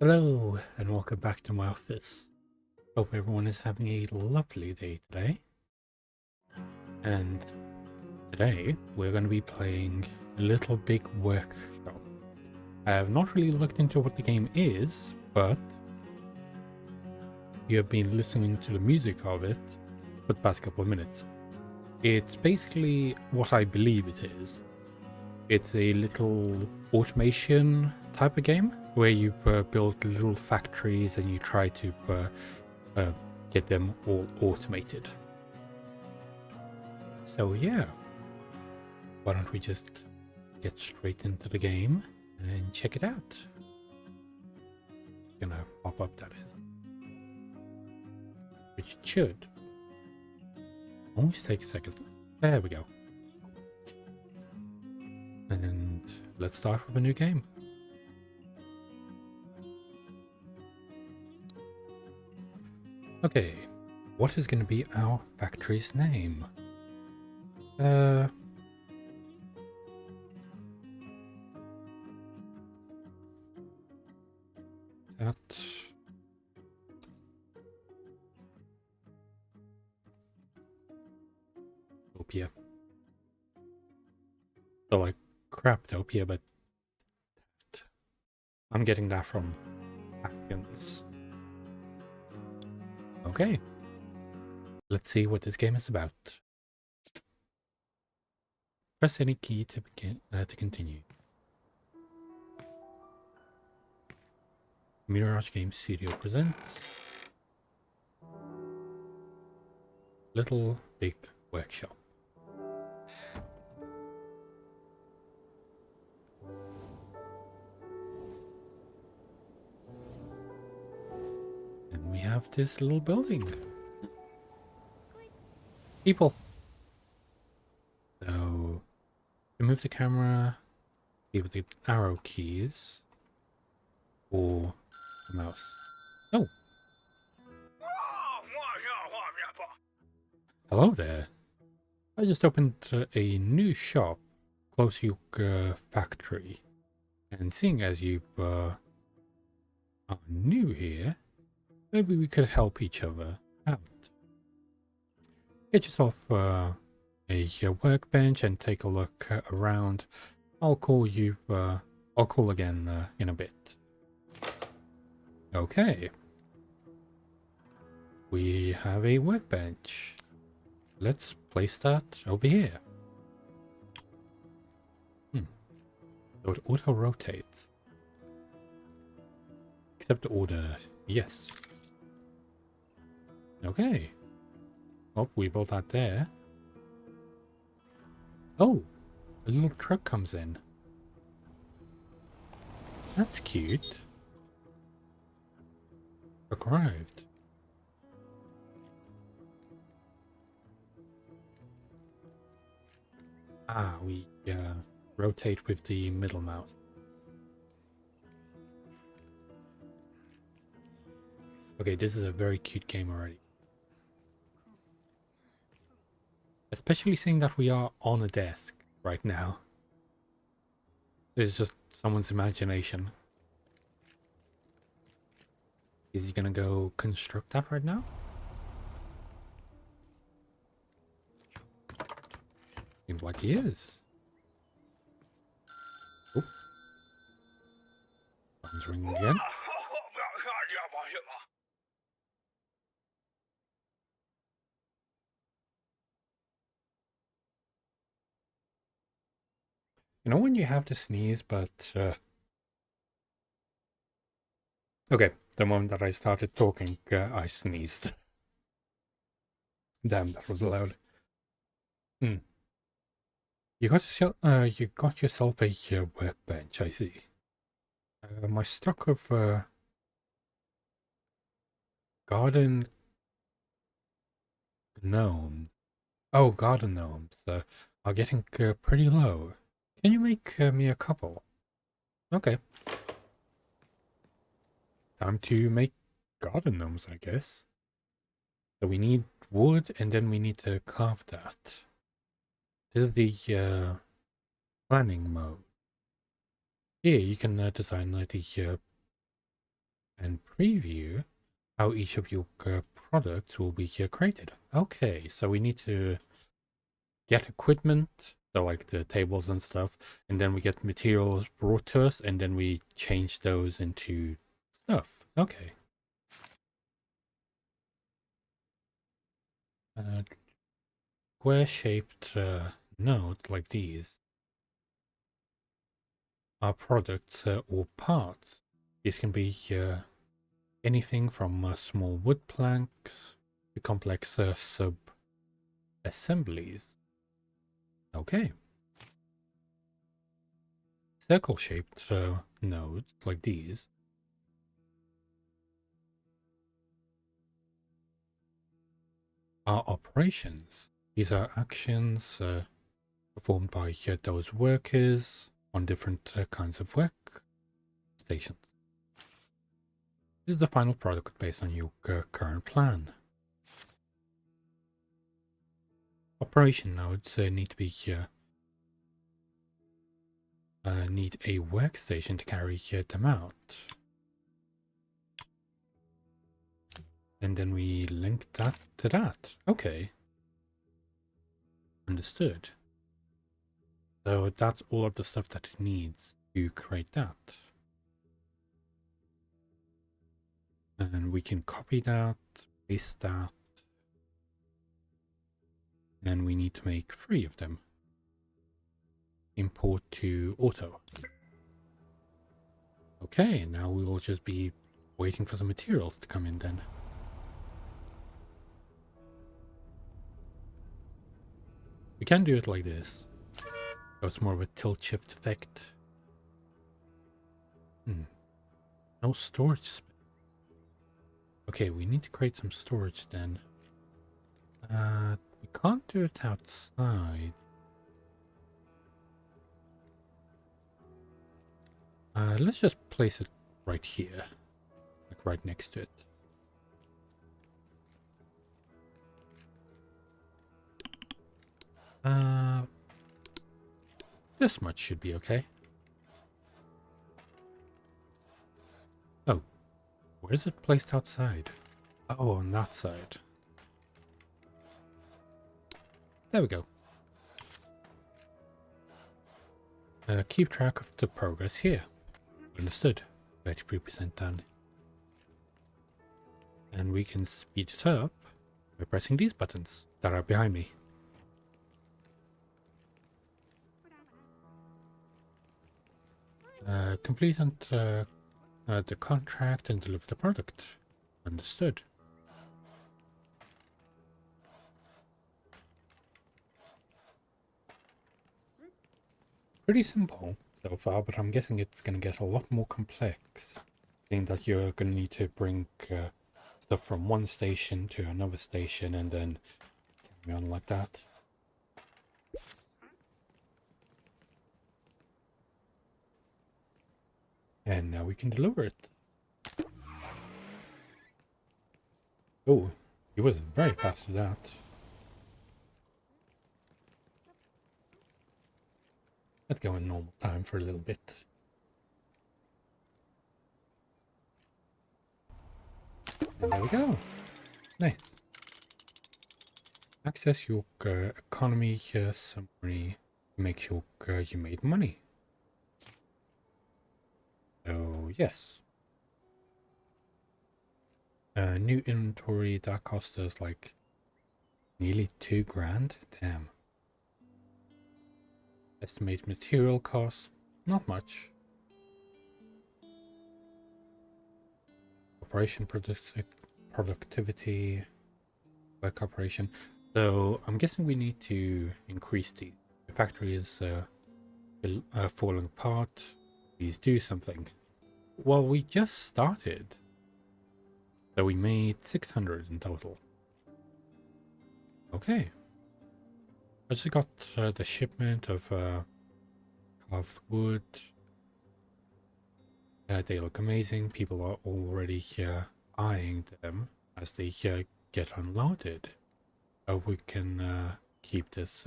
Hello and welcome back to my office. Hope everyone is having a lovely day today. And today we're going to be playing Little Big Workshop. I have not really looked into what the game is, but you have been listening to the music of it for the past couple of minutes. It's basically what I believe it is. It's a little automation type of game where you build little factories and you try to get them all automated. So yeah, why don't we just get straight into the game and check it out. Gonna pop up, that is. Which should always take a second. There we go. And let's start with a new game. Okay, what is going to be our factory's name? That Topia. So like Craptopia, but I'm getting that from Athens. Okay, let's see what this game is about. Press any key to begin to continue. Mirage Game Studio presents Little Big Workshop. And we have this little building. People. So, to move the camera, either the arrow keys or the mouse. Oh. Hello there. I just opened a new shop close to your factory. And seeing as you are new here, maybe we could help each other out. Get yourself a workbench and take a look around. I'll call you. I'll call again in a bit. Okay. We have a workbench. Let's place that over here. So it auto rotates. Accept order. Yes. Okay. Oh, we built that there. Oh, a little truck comes in. That's cute. Truck arrived. Ah, we rotate with the middle mouse. Okay, this is a very cute game already. Especially seeing that we are on a desk right now. It's just someone's imagination. Is he gonna go construct that right now? Seems like he is. Oh. Phone's ringing again. You know when you have to sneeze, but... Okay, the moment that I started talking, I sneezed. Damn, that was loud. You got yourself a workbench, I see. My stock of garden gnomes. Oh, garden gnomes are getting pretty low. Can you make me a couple? Okay. Time to make garden gnomes, I guess. So we need wood, and then we need to carve that. This is the planning mode. Here you can design the and preview how each of your products will be created. Okay, so we need to get equipment, so like the tables and stuff, and then we get materials brought to us, and then we change those into stuff. Okay. Square-shaped nodes like these are products or parts. These can be anything from small wood planks to complex sub-assemblies. Okay. Circle-shaped nodes like these are operations. These are actions performed by those workers on different kinds of work stations. This is the final product based on your current plan. Operation nodes need to be need a workstation to carry them out. And then we link that to that. Okay. Understood. So that's all of the stuff that it needs to create that. And we can copy that, paste that. And we need to make 3 of them. Import to auto. Okay, now we will just be waiting for the materials to come in then. We can do it like this. So it's more of a tilt shift effect. No storage space. Okay, we need to create some storage then. We can't do it outside. Let's just place it right here. Like right next to it. This much should be okay. Oh, where is it placed outside? Oh, on that side. There we go. Keep track of the progress here. Understood. 33% done. And we can speed it up by pressing these buttons that are behind me. Complete and the contract and deliver the product. Understood. Pretty simple so far, but I'm guessing it's going to get a lot more complex. Seeing that you're going to need to bring stuff from one station to another station and then carry on like that. And now we can deliver it. Oh, he was very fast at that. Let's go in normal time for a little bit. And there we go. Nice. Access your economy summary to make sure you made money. So, yes. New inventory, that cost us like nearly 2 grand. Damn. Estimated material cost, not much. Operation productivity, work operation. So I'm guessing we need to increase the factory is falling apart. Please do something. Well, we just started. So we made 600 in total. Okay. I just got the shipment of carved wood. They look amazing. People are already eyeing them as they get unloaded. We can keep this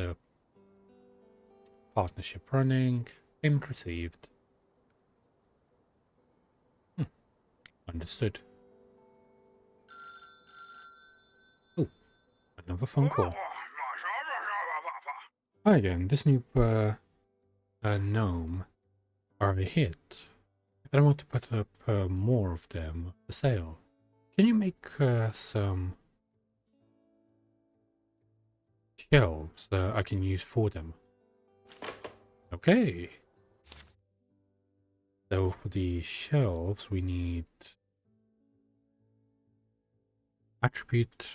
partnership running. Payment received. Understood. Oh, another phone call. Hi again, this new gnome are a hit. And I want to put up more of them for sale. Can you make some shelves I can use for them? Okay. So for the shelves, we need attribute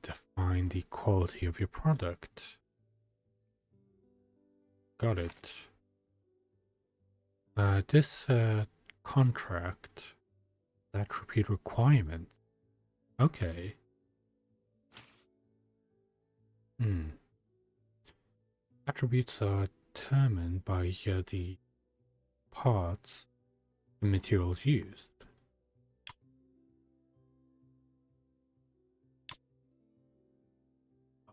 define the quality of your product. Got it. This contract attribute requirement. Okay. Attributes are determined by the parts and materials used.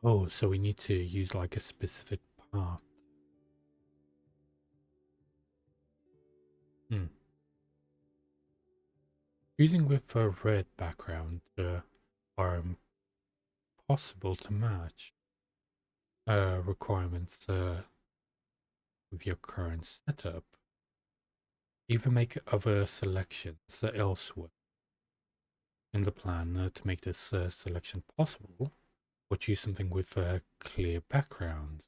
Oh, so we need to use like a specific part. Using with a red background are impossible to match requirements with your current setup. Even make other selections elsewhere in the plan to make this selection possible, or choose something with a clear background.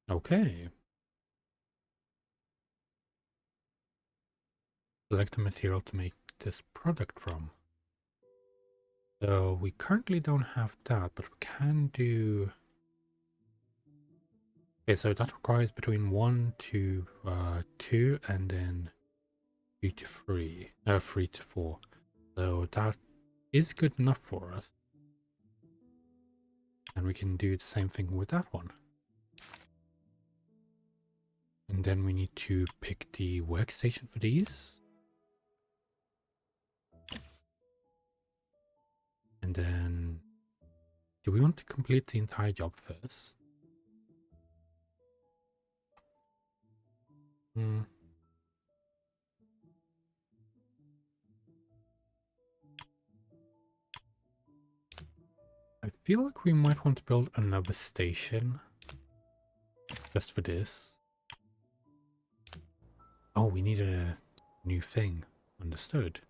Okay. Select the material to make this product from. So we currently don't have that, but we can do... Okay, so that requires between 1 to 2 and then 2 to 3. 3 to 4. So that is good enough for us. And we can do the same thing with that one. And then we need to pick the workstation for these. And then... do we want to complete the entire job first? I feel like we might want to build another station. Just for this. Oh, we need a new thing. Understood.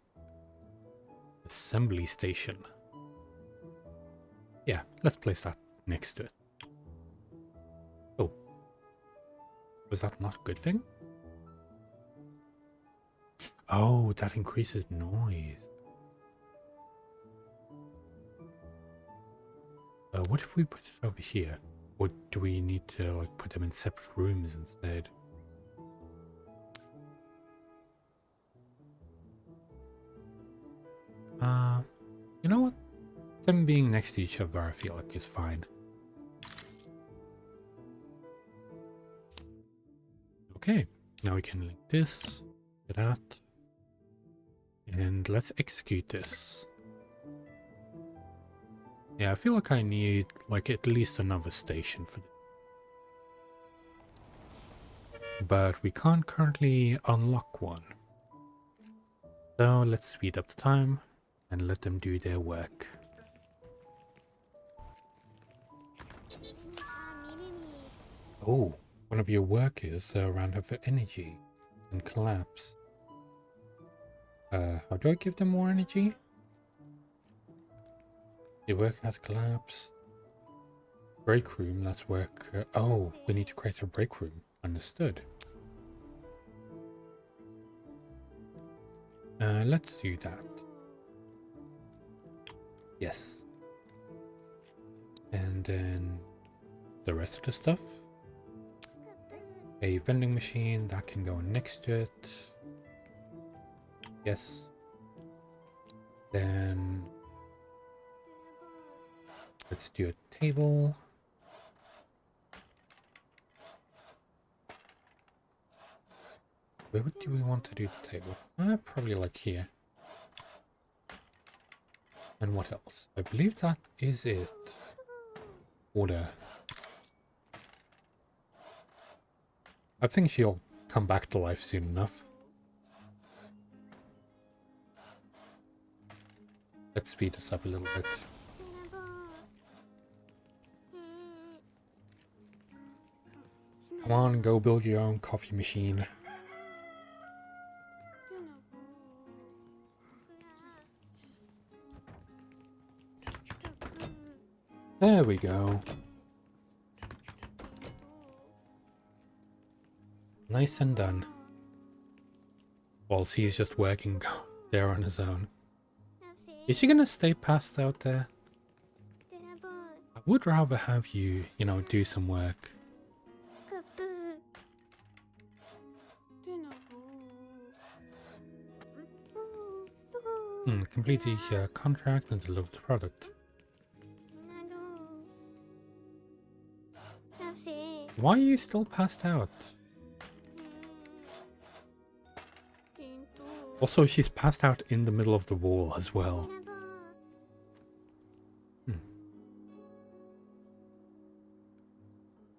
Assembly station. Yeah, let's place that next to it. Oh. Was that not a good thing? Oh, that increases noise. What if we put it over here? Or do we need to like put them in separate rooms instead? You know what? Them being next to each other, I feel like is fine. Okay, now we can link this to that. And let's execute this. Yeah, I feel like I need like at least another station for this. But we can't currently unlock one. So let's speed up the time and let them do their work. Oh, one of your workers ran out of energy and collapsed. How do I give them more energy? Your work has collapsed. Break room, let's work. Oh, we need to create a break room. Understood. Let's do that. Yes. And then the rest of the stuff. A vending machine, that can go next to it. Yes. Then let's do a table. Where do we want to do the table? Probably like here. And what else? I believe that is it. Order. I think she'll come back to life soon enough. Let's speed this up a little bit. Come on, go build your own coffee machine. There we go. Nice and done. Whilst he's just working there on his own. Is she gonna stay passed out there? I would rather have you, you know, do some work. Complete the contract and deliver the product. Why are you still passed out? Also, she's passed out in the middle of the wall as well.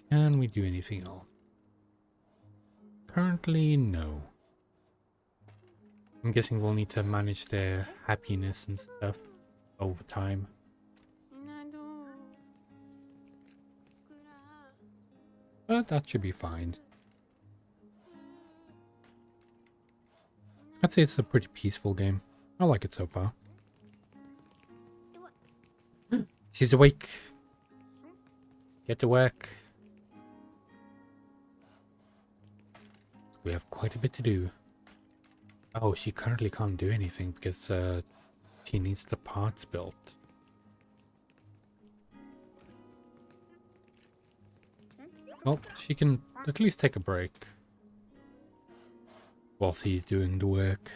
Can we do anything else? Currently, no. I'm guessing we'll need to manage their happiness and stuff over time. But that should be fine. I'd say it's a pretty peaceful game. I like it so far. She's awake. Get to work. We have quite a bit to do. Oh, she currently can't do anything because she needs the parts built. Well, she can at least take a break whilst he's doing the work.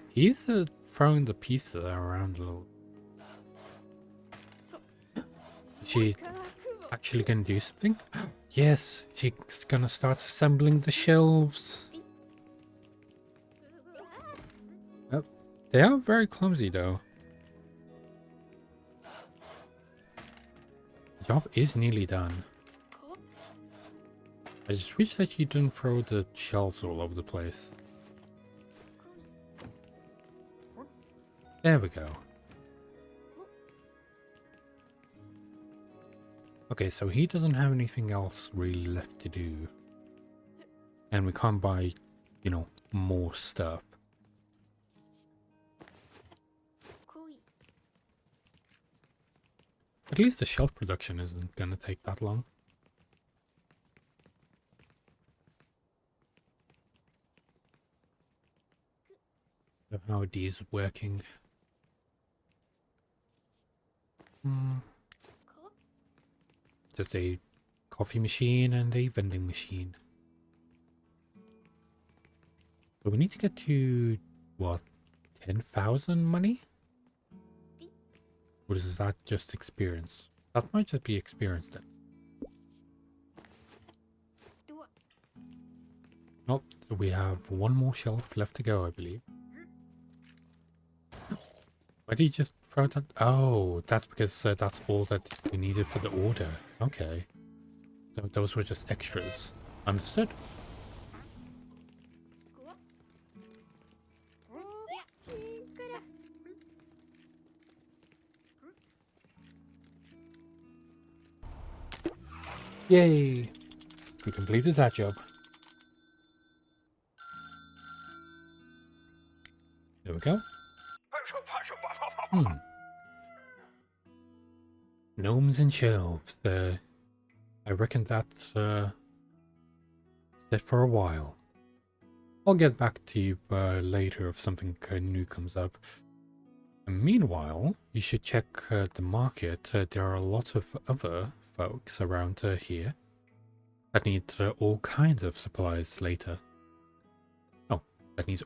He's throwing the pieces around a little. Is she actually gonna do something? Yes, she's gonna start assembling the shelves. Oh, they are very clumsy though. Job is nearly done. I just wish that you didn't throw the shelves all over the place. There we go. Okay, so he doesn't have anything else really left to do. And we can't buy, you know, more stuff. At least the shelf production isn't gonna take that long. So how are these working? Just a coffee machine and a vending machine. But we need to get to, what, 10,000 money? Or is that just experience? That might just be experience then. Nope, we have one more shelf left to go, I believe. Why did you just throw that? Oh, that's because that's all that we needed for the order. Okay. So those were just extras. Understood. Yay! We completed that job. There we go. Gnomes and shelves. I reckon that's set for a while. I'll get back to you later if something new comes up. And meanwhile, you should check the market. There are lots of other folks around here that need all kinds of supplies later. Oh, that need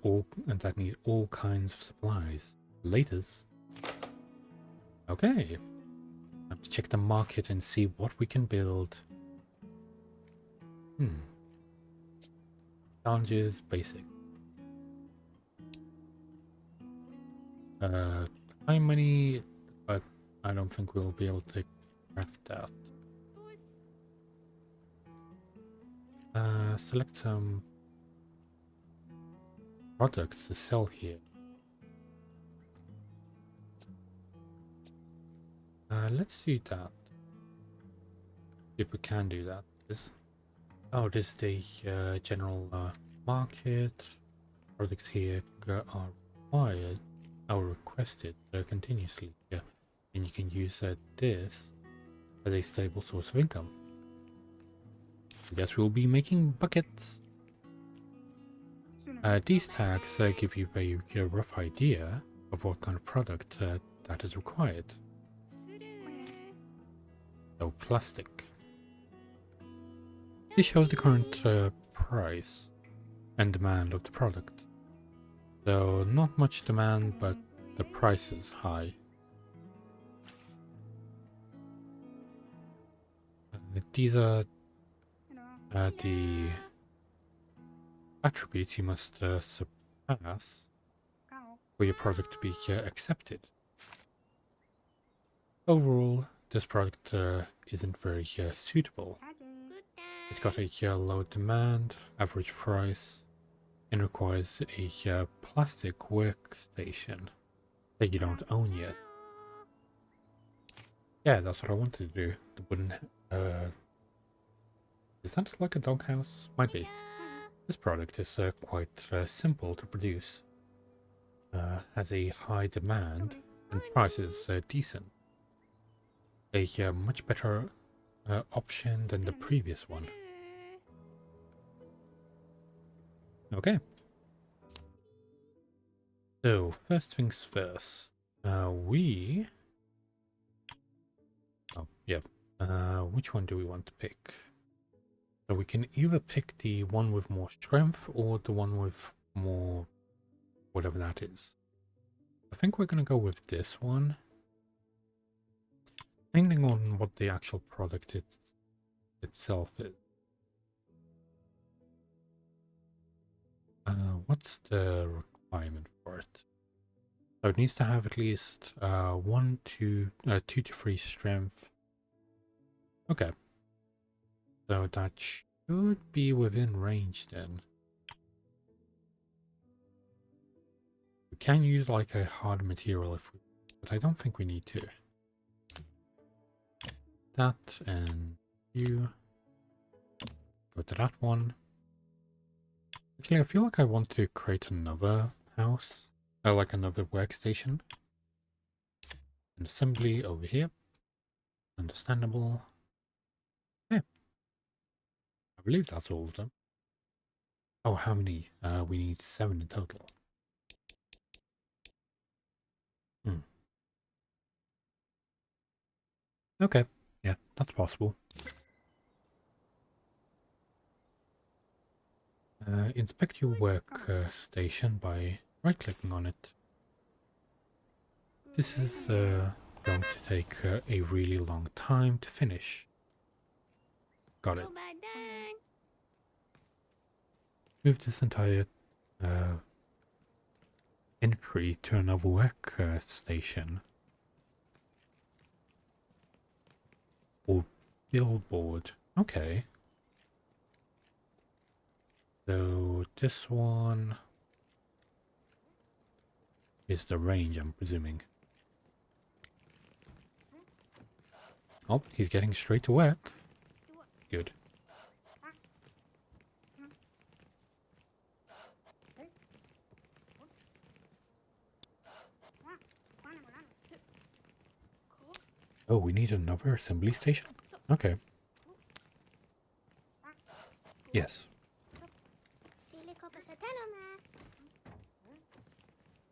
all kinds of supplies. Laters. Okay. Let's check the market and see what we can build. Challenges, basic. Time money, but I don't think we'll be able to craft that. select some products to sell here. Let's do that. If we can do that. This is the general market. Products here are required or requested continuously. Yeah. And you can use this as a stable source of income. I guess we'll be making buckets. These tags give you a rough idea of what kind of product that is required. So plastic. This shows the current price and demand of the product. So not much demand, but the price is high. These are the attributes you must surpass for your product to be accepted. Overall, this product isn't very suitable. It's got a low demand, average price, and requires a plastic workstation that you don't own yet. Yeah, that's what I wanted to do. The wooden... is that like a doghouse? Might be. This product is quite simple to produce. Has a high demand and price is decent. A much better option than the previous one. Okay. So, first things first. Oh, yeah. Which one do we want to pick? So we can either pick the one with more strength or the one with more whatever that is. I think we're going to go with this one. Depending on what the actual product itself is. What's the requirement for it? So it needs to have at least 2 to 3 strength. Okay. So that should be within range then. We can use like a hard material if we, but I don't think we need to. That and you go to that one. Actually, I feel like I want to create another house, like another workstation. An assembly over here. Understandable. Yeah. I believe that's all of them. Oh, how many? We need 7 in total. Okay. Yeah, that's possible. Inspect your work station by right-clicking on it. This is going to take a really long time to finish. Got it. Move this entire entry to another work station. Or billboard. Okay. So this one is the range, I'm presuming. Oh, he's getting straight to work. Good. Oh, we need another assembly station? Okay. Yes.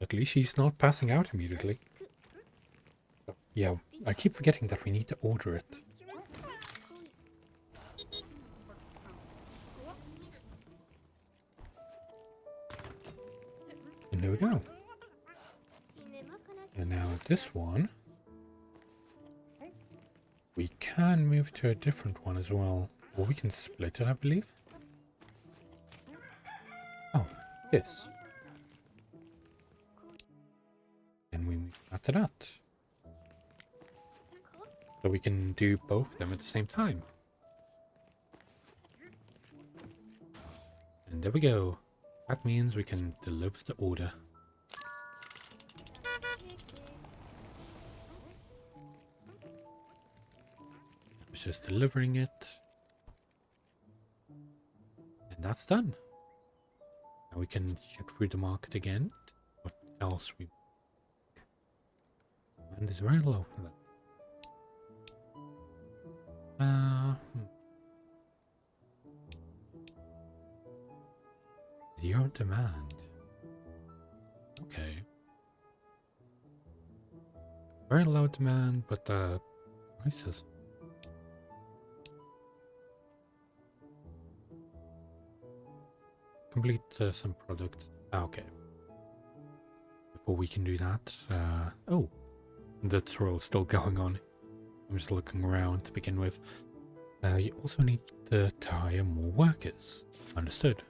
At least she's not passing out immediately. Oh, yeah, I keep forgetting that we need to order it. And there we go. And now this one, we can move to a different one as well. Or we can split it, I believe. Oh, this. And we move that to that. So we can do both of them at the same time. And there we go. That means we can deliver the order. I was just delivering it. And that's done. Now we can check through the market again. What else we... And it's very low for that. Zero demand. Okay. Very low demand, but prices. Complete some products. Okay. Before we can do that, oh, the troll's still going on. I'm just looking around to begin with. You also need to hire more workers. Understood.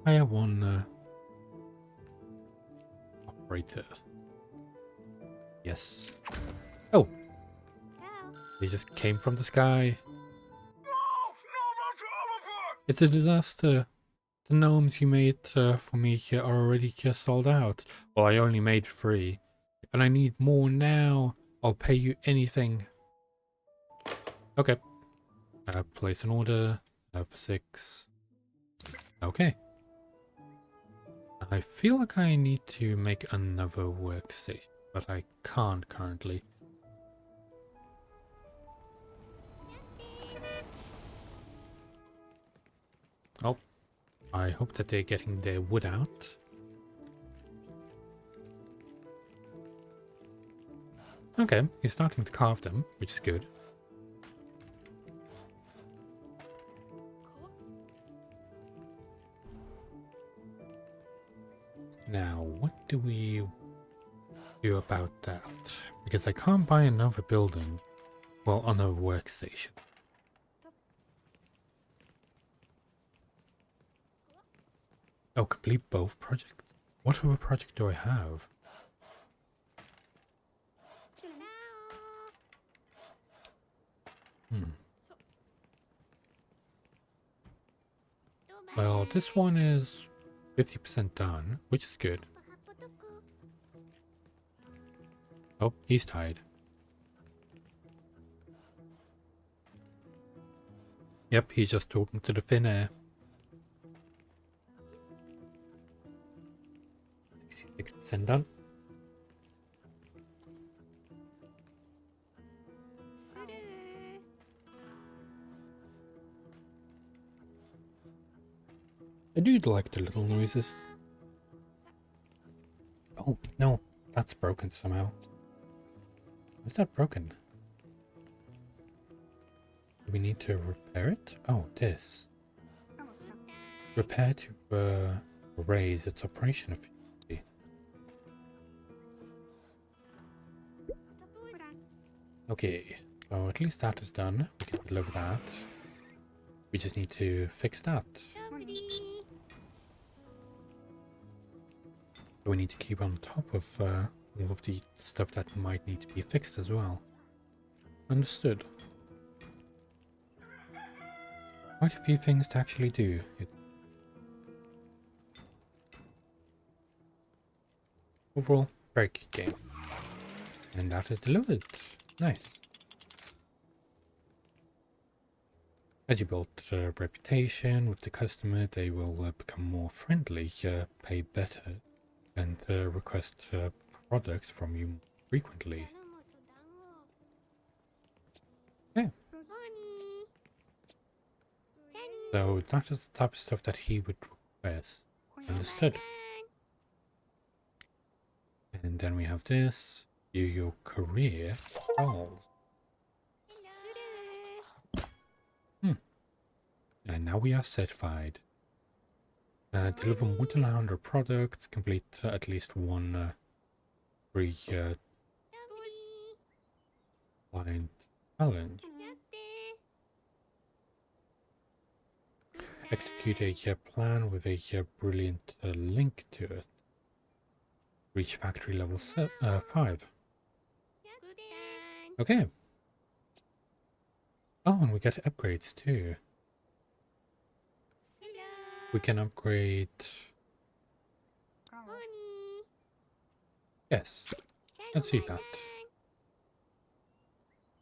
Hire one operator. Yes. Oh! They just came from the sky. It's a disaster. The gnomes you made for me are already sold out. Well, I only made 3. And I need more now. I'll pay you anything. Okay. Place an order for 6. Okay. I feel like I need to make another workstation, but I can't currently. Oh, I hope that they're getting their wood out. Okay, he's starting to carve them, which is good. Now, what do we do about that? Because I can't buy another building. Well, another workstation. Oh, complete both projects? What other project do I have? Well, this one is 50% done, which is good. Oh, he's tired. Yep, he's just talking to the thin air. 66% done. I do like the little noises. Oh, no, that's broken somehow. Is that broken? Do we need to repair it? Oh, this. Repair to raise its operation efficiency. Okay, so at least that is done. We can deliver that. We just need to fix that. We need to keep on top of all of the stuff that might need to be fixed as well. Understood. Quite a few things to actually do. Overall, very good game. And that is delivered. Nice. As you build a reputation with the customer, they will become more friendly, pay better, and request products from you frequently. Yeah. So that is the type of stuff that he would request. Understood. And then we have this. View your career goals. And now we are certified. Deliver more than 100 products. Complete at least one free client challenge. Execute a plan with a brilliant link to it. Reach factory level 5. Okay. Oh, and we get upgrades too. We can upgrade. Yes, let's see that.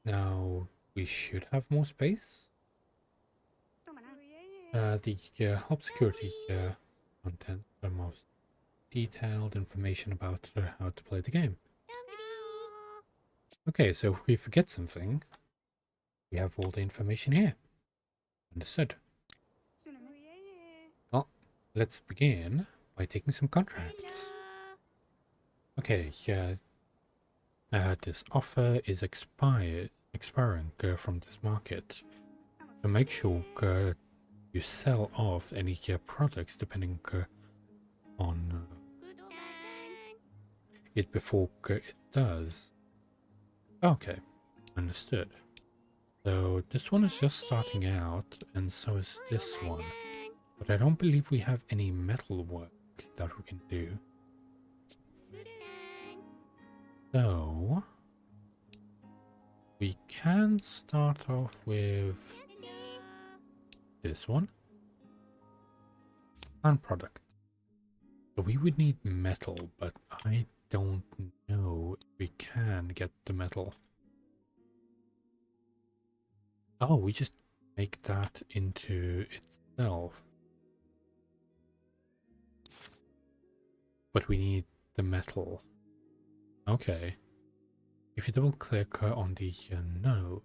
Now we should have more space. The hub security content, the most detailed information about how to play the game. Okay, so if we forget something, we have all the information here. Understood. Well, let's begin by taking some contracts. Okay, this offer is expiring from this market. So make sure you sell off any products depending on it before it does. Okay, understood. So this one is just starting out, and so is this one. But I don't believe we have any metal work that we can do. So we can start off with this one. Plant product. So we would need metal, but I don't know if we can get the metal. Oh, we just make that into itself. But we need the metal. Okay. If you double click on the node,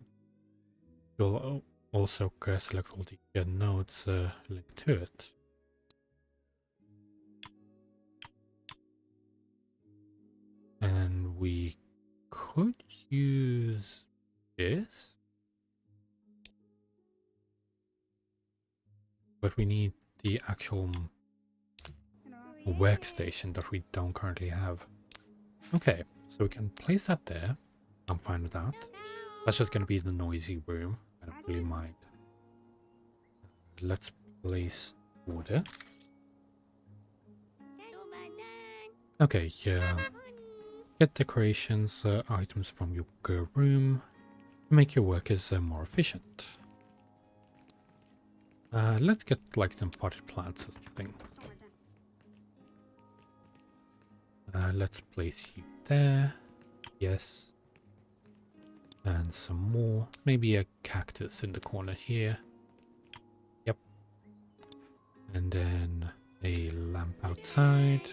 you'll also select all the nodes linked to it. And we could use this. But we need the actual workstation that we don't currently have. Okay, so we can place that there. I'm fine with that. That's just going to be the noisy room. I don't really mind. Let's place order. Okay, get decorations, items from your room to make your workers more efficient. Let's get like some potted plants or something. Let's place you there. Yes. And some more. Maybe a cactus in the corner here. Yep. And then a lamp outside.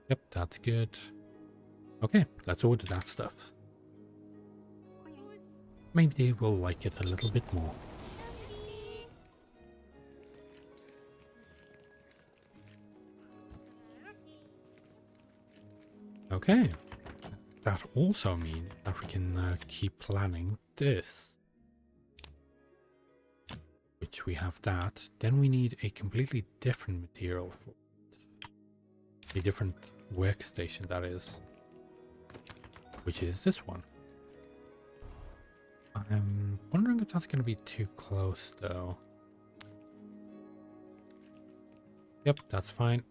Yep, that's good. Okay, let's order that stuff. Maybe they will like it a little bit more. Okay. That also means that we can keep planning this. Which we have that. Then we need a completely different material for it. A different workstation, that is. Which is this one. I'm wondering if that's going to be too close, though. Yep, that's fine.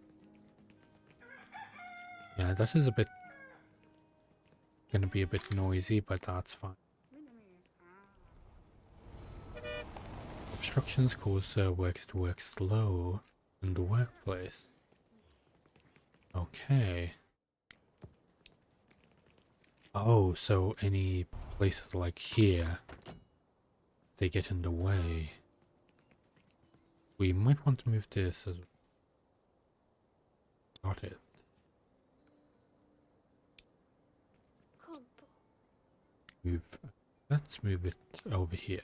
Yeah, that is a bit... going to be a bit noisy, but that's fine. Obstructions cause workers to work slow in the workplace. Okay. Oh, so any places like here, they get in the way. We might want to move this as well. Got it. Let's move it over here.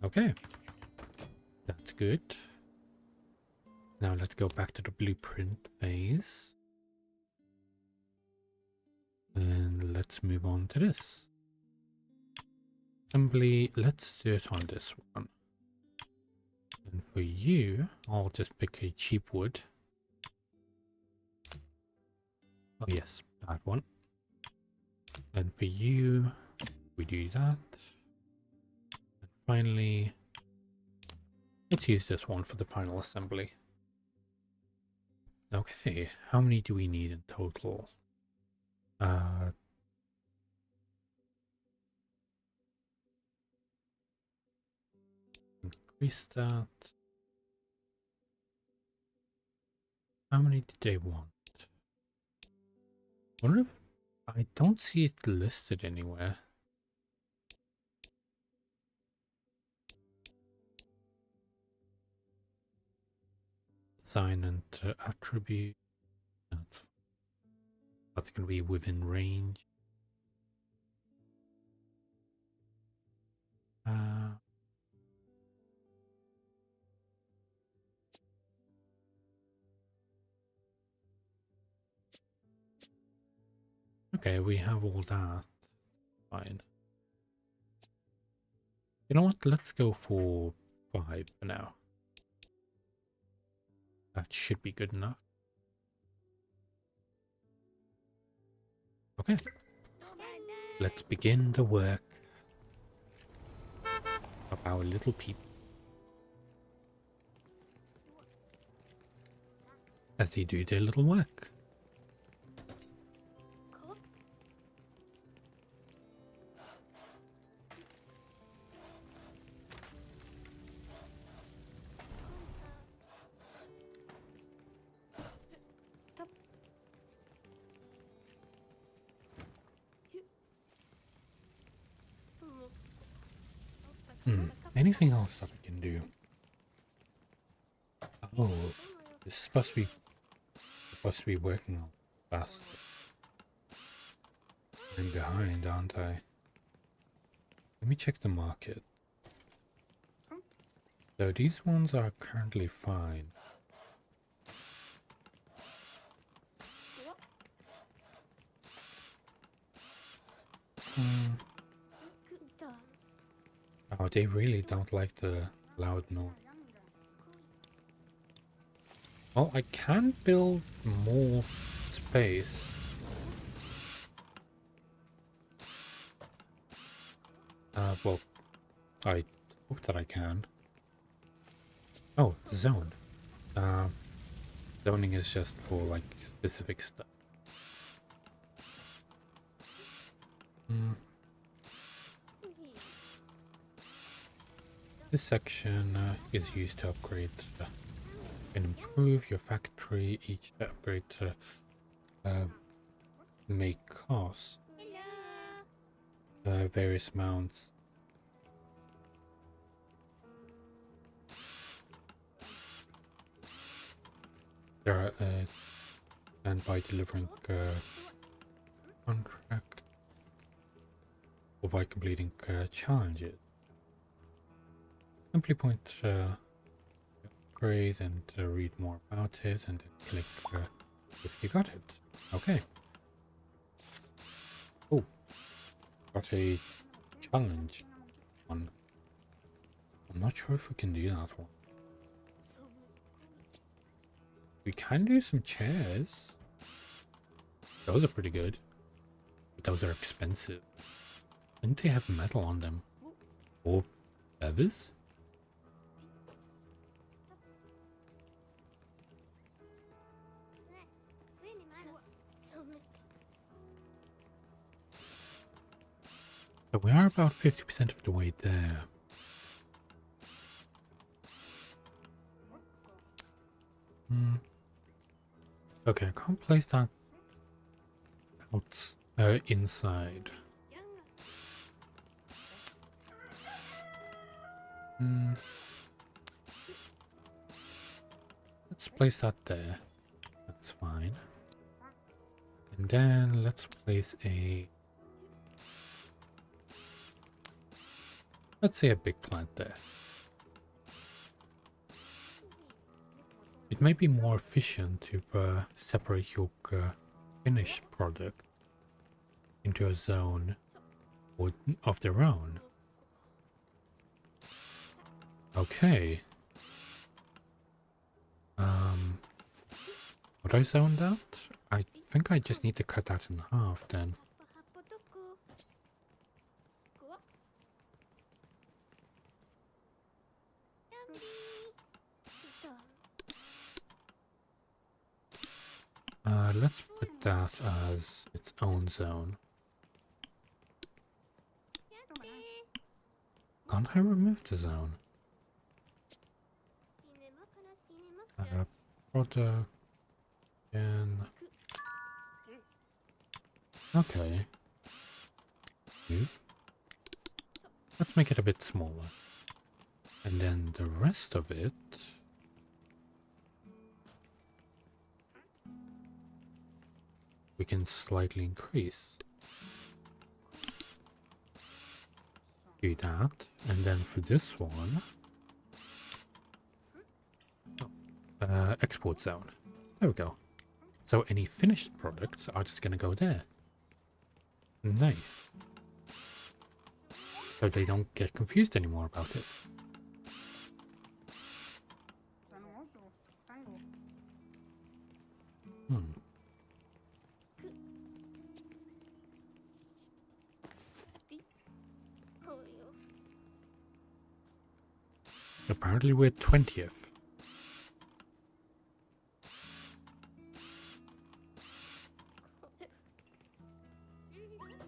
Okay. That's good. Now let's go back to the blueprint phase. And let's move on to this. Assembly, let's do it on this one. And for you, I'll just pick a cheap wood. Oh yes, that one. And for you, we do that. And finally, let's use this one for the final assembly. Okay, how many do we need in total? Uh, increase that. How many did they want? Wonder if I don't see it listed anywhere. Design and attribute. That's going to be within range. Okay, we have all that. Fine. You know what? Let's go for 5 for now. That should be good enough. Okay. Let's begin the work of our little people. As they do their little work. Anything else that I can do? Oh, this is supposed to be working on fast. I'm behind, aren't I? Let me check the market. So these ones are currently fine. Oh, they really don't like the loud noise. Well, I can build more space. Well, I hope that I can. Oh, zone. Zoning is just for like specific stuff. This section is used to upgrade and improve your factory. Each upgrade to may cost various amounts. There are and by delivering contract or by completing challenges. Simply point upgrade and read more about it, and then click if you got it. Okay. Oh, got a challenge one. I'm not sure if we can do that one. We can do some chairs. Those are pretty good. But those are expensive. Didn't they have metal on them? Or feathers? So we are about 50% of the way there. Okay, I can't place that out inside. Let's place that there. That's fine. And then let's place let's say a big plant there. It might be more efficient to separate your finished product into a zone of their own. Okay. Would I zone that? I think I just need to cut that in half then. Let's put that as its own zone. Can't I remove the zone? Product and okay. Move. Let's make it a bit smaller. And then the rest of it we can slightly increase. Do that. And then for this one, export zone. There we go. So any finished products are just going to go there. Nice. So they don't get confused anymore about it. Apparently we're 20th.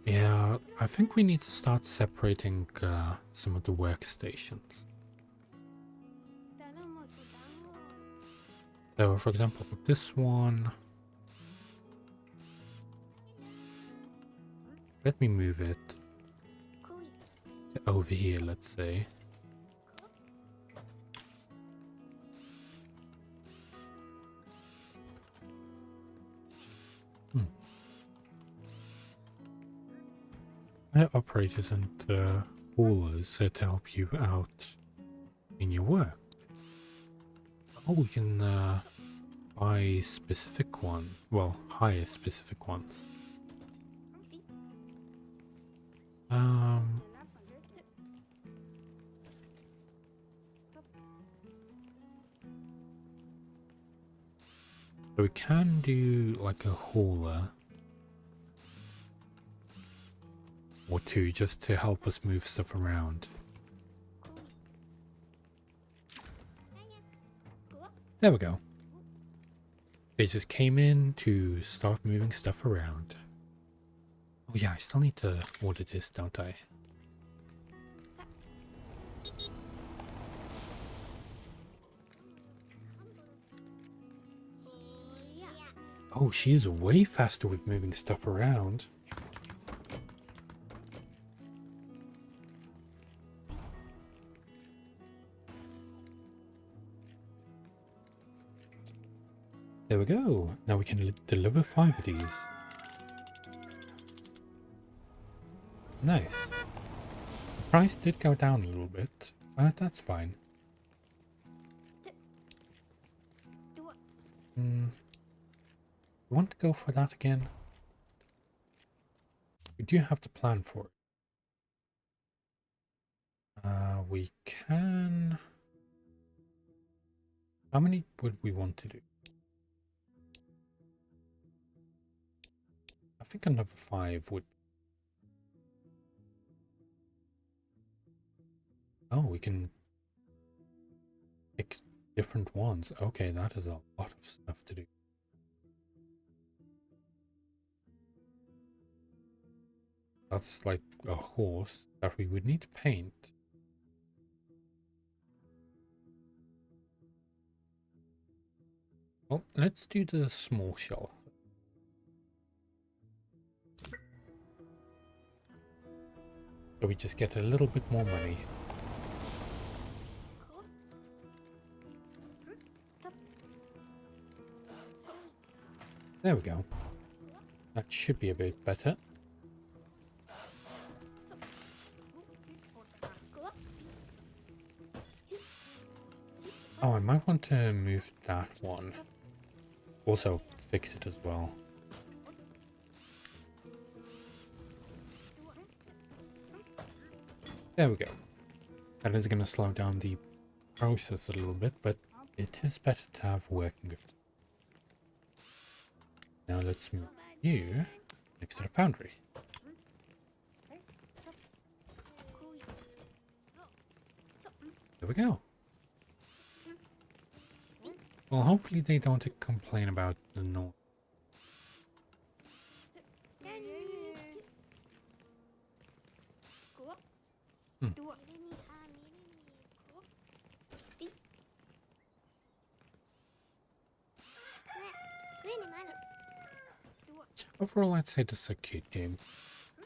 Yeah, I think we need to start separating some of the workstations. So, for example, this one... Let me move it to over here, let's say. Operators and haulers to help you out in your work. Oh, we can buy specific one. Well, hire specific ones. So we can do like a hauler or two just to help us move stuff around. There we go. They just came in to start moving stuff around. Oh yeah, I still need to order this, don't I? Oh, she's way faster with moving stuff around. There we go. Now we can deliver 5 of these. Nice. The price did go down a little bit, but that's fine. You want to go for that again? We do have to plan for it. We can... How many would we want to do? I think another 5 would... Oh, we can pick different ones. Okay, that is a lot of stuff to do. That's like a horse that we would need to paint. Well, let's do the small shelf. So we just get a little bit more money. There we go. That should be a bit better. Oh, I might want to move that one. Also, fix it as well. There we go. That is going to slow down the process a little bit, but it is better to have working good. Now let's move you next to the foundry. There we go. Well, hopefully they don't complain about the noise. Overall, I'd say this is a cute game.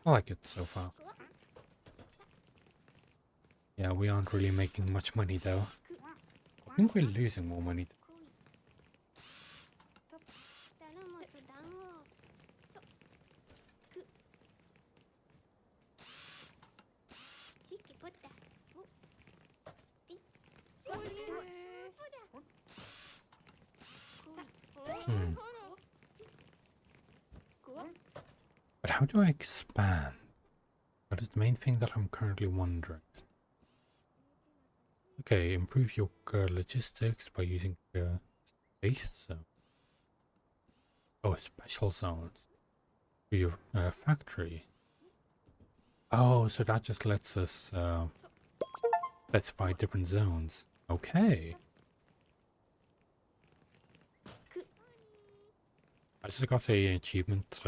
I like it so far. Yeah, we aren't really making much money though. I think we're losing more money. But how do I expand? That is the main thing that I'm currently wondering. Okay, improve your logistics by using space. So, oh, special zones for your factory. Oh, so that just lets us specify different zones. Okay. I just got an achievement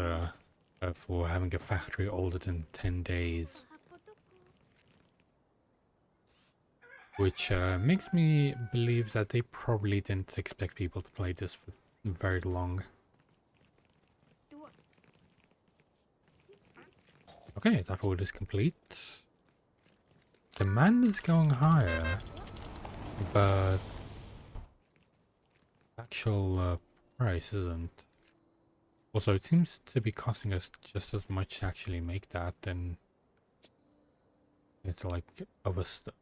for having a factory older than 10 days. Which makes me believe that they probably didn't expect people to play this for very long. Okay, that order is complete. Demand is going higher, but actual price isn't. Also, it seems to be costing us just as much to actually make that than it's like other stuff.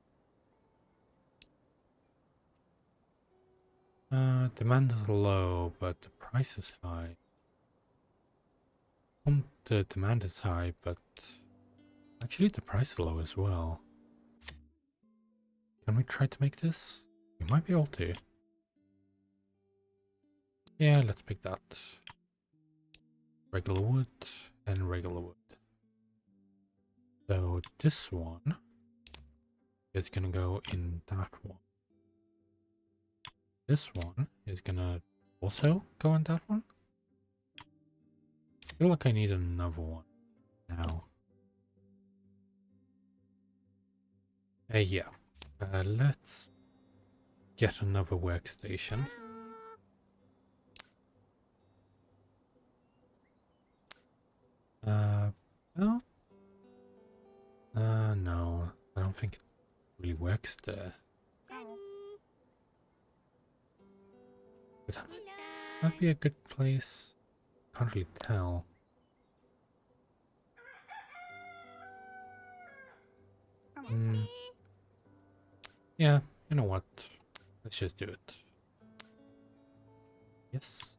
Demand is low, but the price is high. The demand is high, but actually the price is low as well. Can we try to make this? We might be able to. Yeah, let's pick that. Regular wood and regular wood. So this one is gonna go in that one. This one is gonna also go in that one. I feel like I need another one now. Yeah. Let's get another workstation. No. No. I don't think it really works there. But that'd be a good place. Can't really tell. Yeah, you know what? Let's just do it. Yes.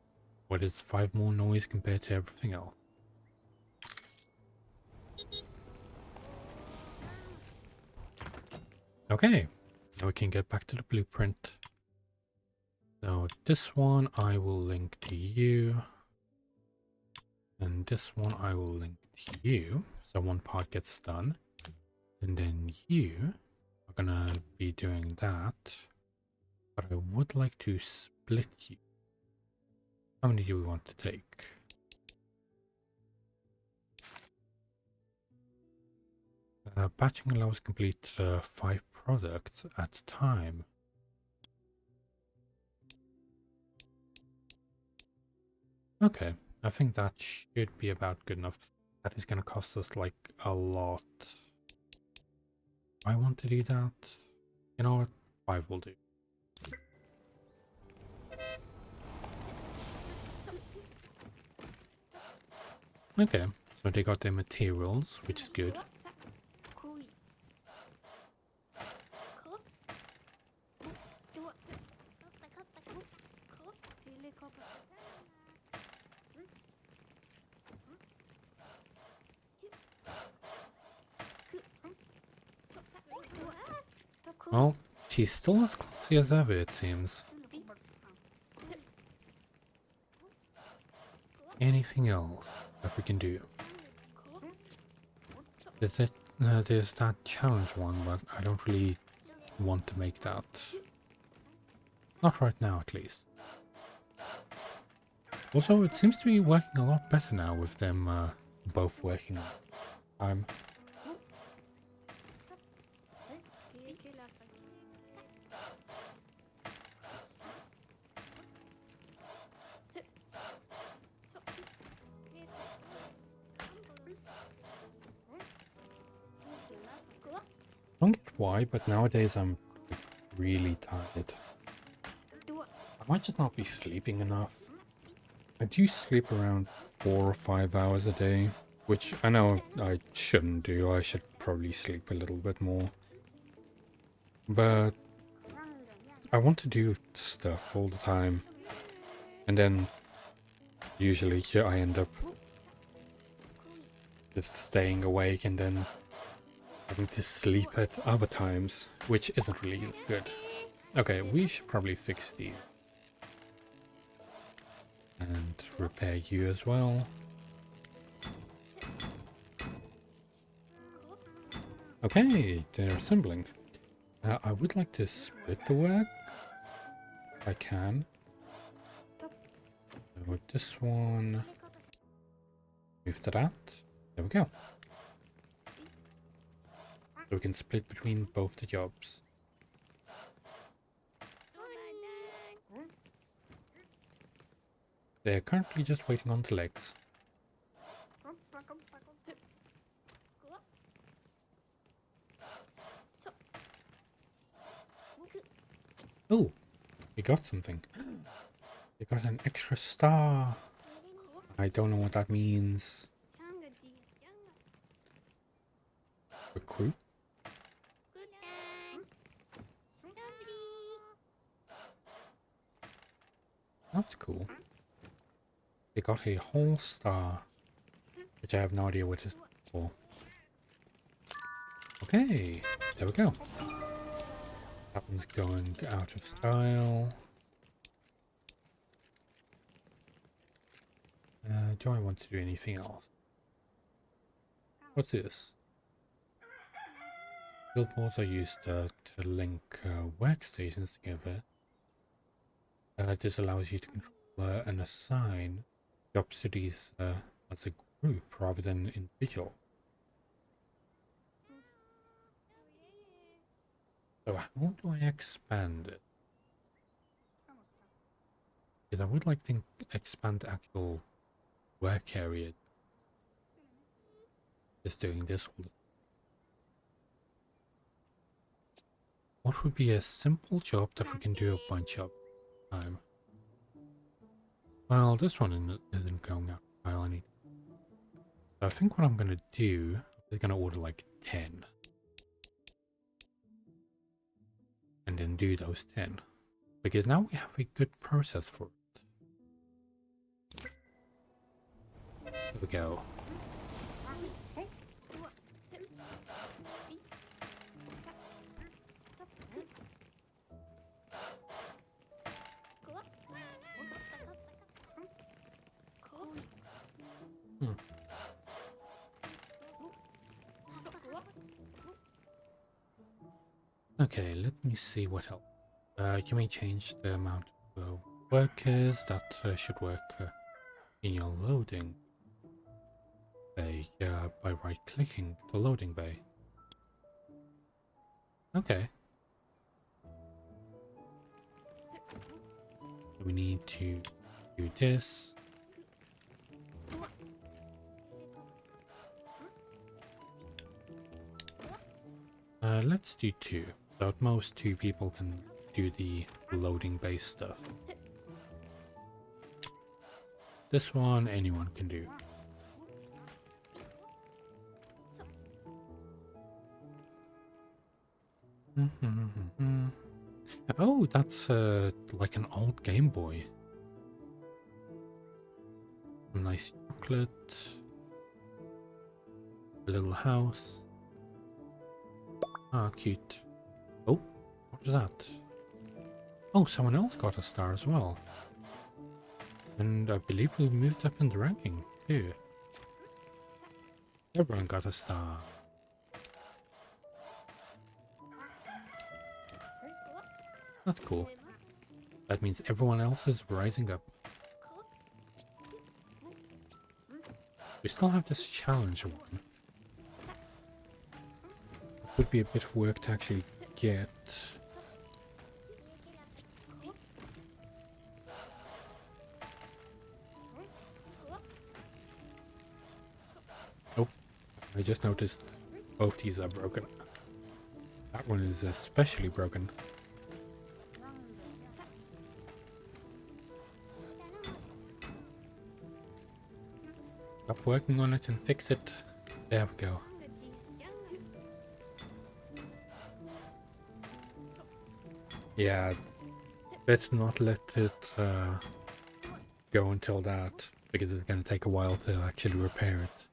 What is 5 more noise compared to everything else? Okay. Now we can get back to the blueprint. So this one I will link to you. And this one I will link to you. So one part gets done. And then you are gonna be doing that. But I would like to split you. How many do we want to take? Batching allows complete 5 products at a time. Okay, I think that should be about good enough. That is going to cost us like a lot. I want to do that. You know what? 5 will do. Okay, so they got their materials, which is good. Well, she's still as clumsy as ever, it seems. Anything else that we can do? There's that challenge one, but I don't really want to make that. Not right now, at least. Also, it seems to be working a lot better now with them both working on time. why, but nowadays I'm really tired. I might just not be sleeping enough. I do sleep around 4 or 5 hours a day, which I know I shouldn't do. I should probably sleep a little bit more. But I want to do stuff all the time. And then usually I end up just staying awake and then having to sleep at other times, which isn't really good. Okay, we should probably fix these. And repair you as well. Okay, they're assembling. I would like to split the work, if I can. With this one, move to that. There we go. So we can split between both the jobs. They're currently just waiting on the legs. Oh, we got something. We got an extra star. I don't know what that means. Recruit? That's cool. They got a whole star, which I have no idea what it is for. Okay, there we go. That one's going out of style. Do I want to do anything else? What's this? Billboards are used to link workstations together. This allows you to control and assign jobs to these as a group rather than individual. So how do I expand it? Because I would like to expand the actual work area. Just doing this all the time. What would be a simple job that we can do a bunch of time? Well, this one isn't going out while I need. So I think what I'm gonna do is gonna order like 10. And then do those 10. Because now we have a good process for it. Here we go. Okay, let me see what else. You may change the amount of workers that should work in your loading bay by right-clicking the loading bay. Okay. We need to do this. Let's do 2. So at most 2 people can do the loading base stuff. This one anyone can do. Oh, that's like an old Game Boy. Some nice chocolate. A little house. Ah, cute. Oh, what was that? Oh, someone else got a star as well. And I believe we moved up in the ranking too. Everyone got a star. That's cool. That means everyone else is rising up. We still have this challenge one. It would be a bit of work to actually get. Oh, I just noticed both these are broken. That one is especially broken. Stop working on it and fix it. There we go. Yeah, better not let it go until that, because it's going to take a while to actually repair it.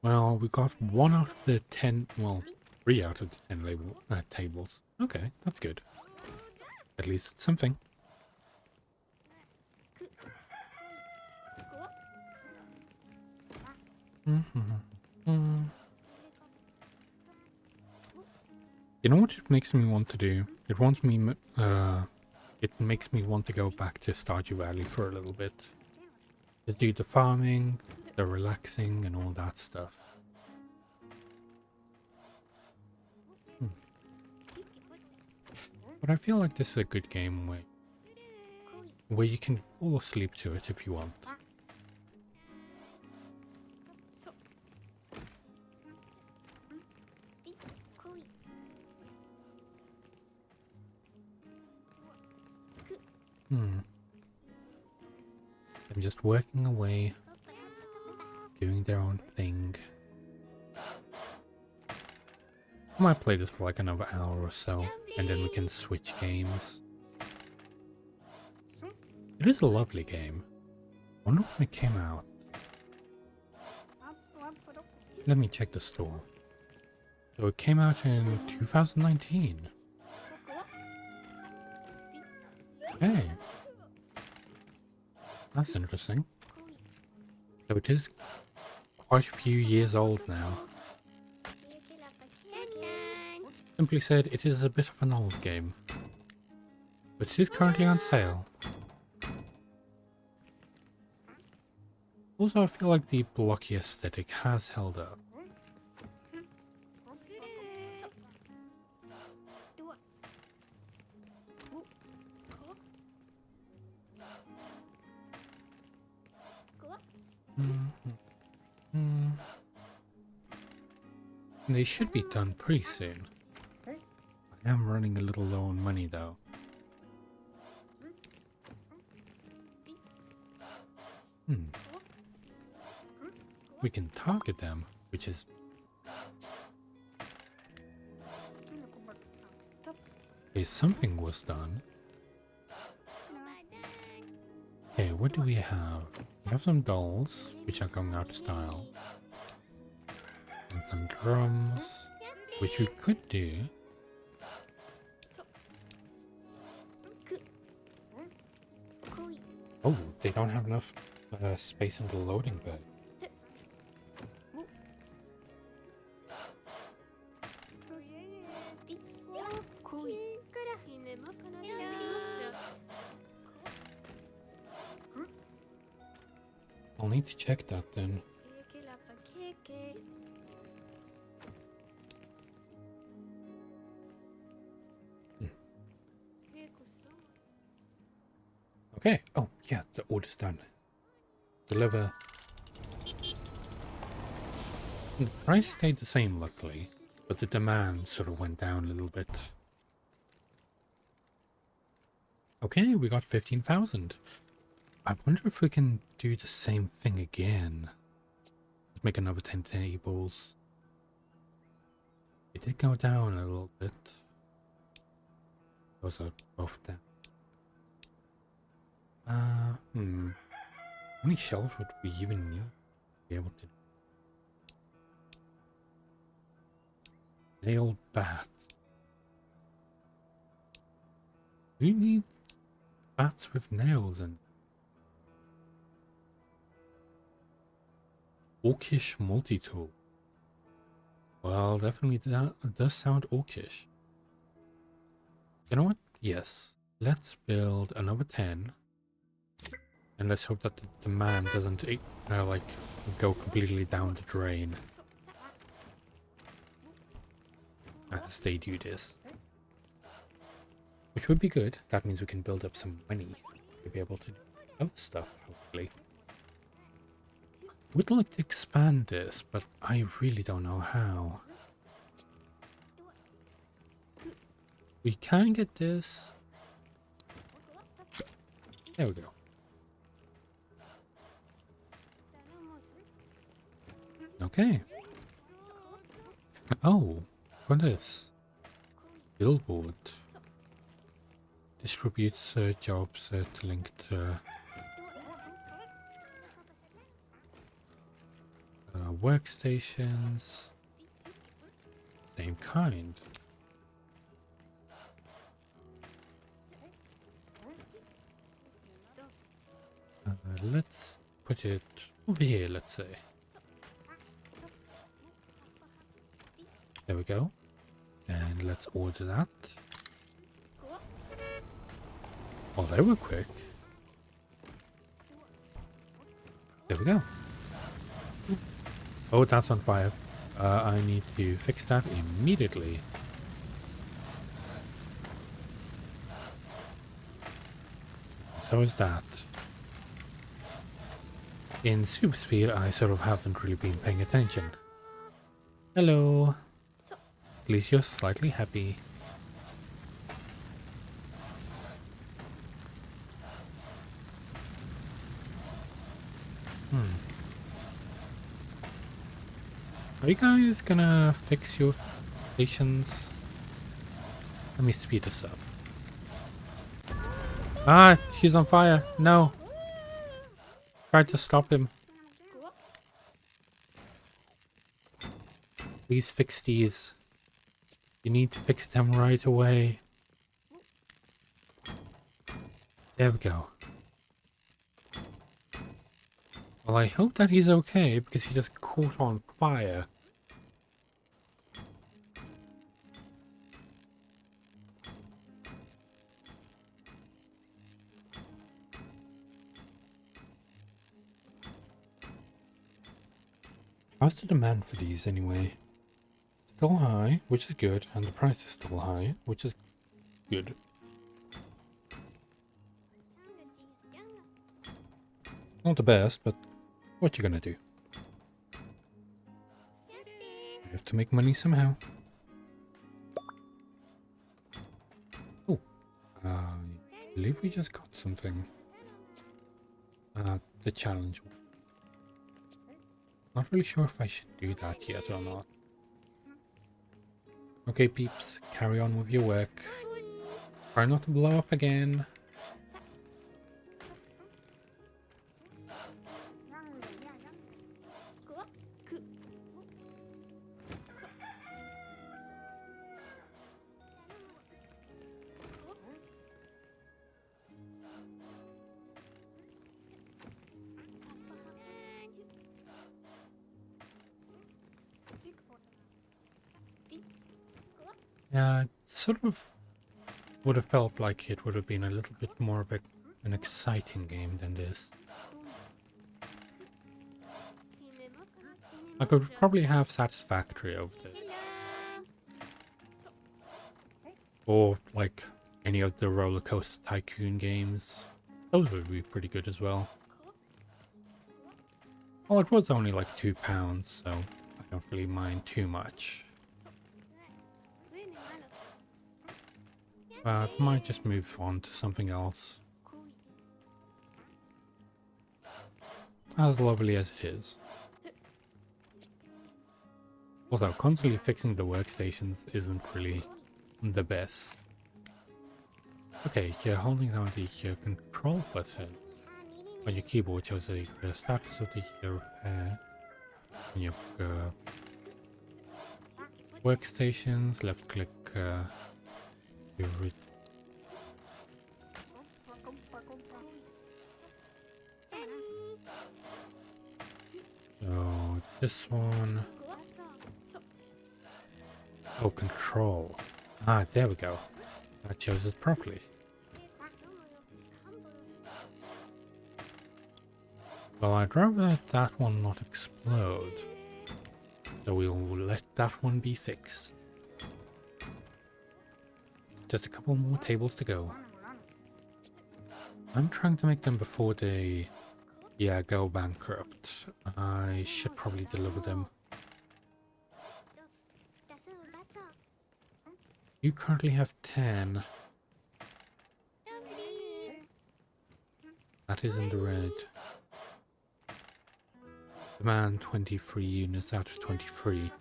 Well, we got 1 out of the 10, well, 3 out of the 10 tables. Okay, that's good. At least it's something. You know what it makes me want to do? It makes me want to go back to Stardew Valley for a little bit. Just do the farming, the relaxing, and all that stuff. But I feel like this is a good game where you can fall asleep to it if you want. I'm just working away, doing their own thing. I might play this for like another hour or so, and then we can switch games. It is a lovely game. I wonder when it came out. Let me check the store. So it came out in 2019. Hey. That's interesting. So it is quite a few years old now. Simply said, it is a bit of an old game. But it is currently on sale. Also, I feel like the blocky aesthetic has held up. They should be done pretty soon. I am running a little low on money though. We can target them, which is... Okay, something was done. Okay, what do we have? We have some dolls, which are going out of style. And some drums, which we could do. Oh, they don't have enough space in the loading bay. I'll need to check that then. Okay. Oh, yeah, the order's done. Deliver. The price stayed the same, luckily, but the demand sort of went down a little bit. Okay, we got 15,000. I wonder if we can do the same thing again. Let's make another 10 tables. It did go down a little bit. Those are both down. How many shells would we even be able to? Nailed bats. Do you need bats with nails in? Orcish multi-tool. Well, definitely that does sound orcish. You know what? Yes. Let's build another 10. And let's hope that the demand doesn't, like, go completely down the drain as they do this. Which would be good. That means we can build up some money to be able to do other stuff, hopefully. would like to expand this, but I really don't know how. We can get this. There we go. Okay. Oh, what is? Billboard. Distributes jobs linked workstations. Same kind. Let's put it over here, let's say. There we go. And let's order that. Oh, they were quick. There we go. Oh, that's on fire. I need to fix that immediately. So is that. In Super Speed, I sort of haven't really been paying attention. Hello. At least you're slightly happy. Are you guys gonna fix your stations? Let me speed this up. Ah, he's on fire. No. Try to stop him. Please fix these. You need to fix them right away. There we go. Well, I hope that he's okay because he just caught on fire. How's the demand for these anyway? Still high, which is good, and the price is still high, which is good. Not the best, but what you gonna do? You have to make money somehow. Oh, I believe we just got something. The challenge. Not really sure if I should do that yet or not. Okay, peeps, carry on with your work. Try not to blow up again. Yeah, it sort of would have felt like it would have been a little bit more of an exciting game than this. I could probably have Satisfactory over this. Or like any of the Roller Coaster Tycoon games. Those would be pretty good as well. Well, it was only like £2, so I don't really mind too much. But might just move on to something else. As lovely as it is. Although constantly fixing the workstations isn't really the best. Okay, you're holding down the control button on your keyboard shows the status of the repair. On your workstations, left click so this one. Oh, control. Ah, there we go. That shows it properly. Well, I'd rather that one not explode. So we'll let that one be fixed. Just a couple more tables to go. I'm trying to make them before they Yeah, go bankrupt. I should probably deliver them. You currently have 10. That is in the red. Demand 23 units out of 23.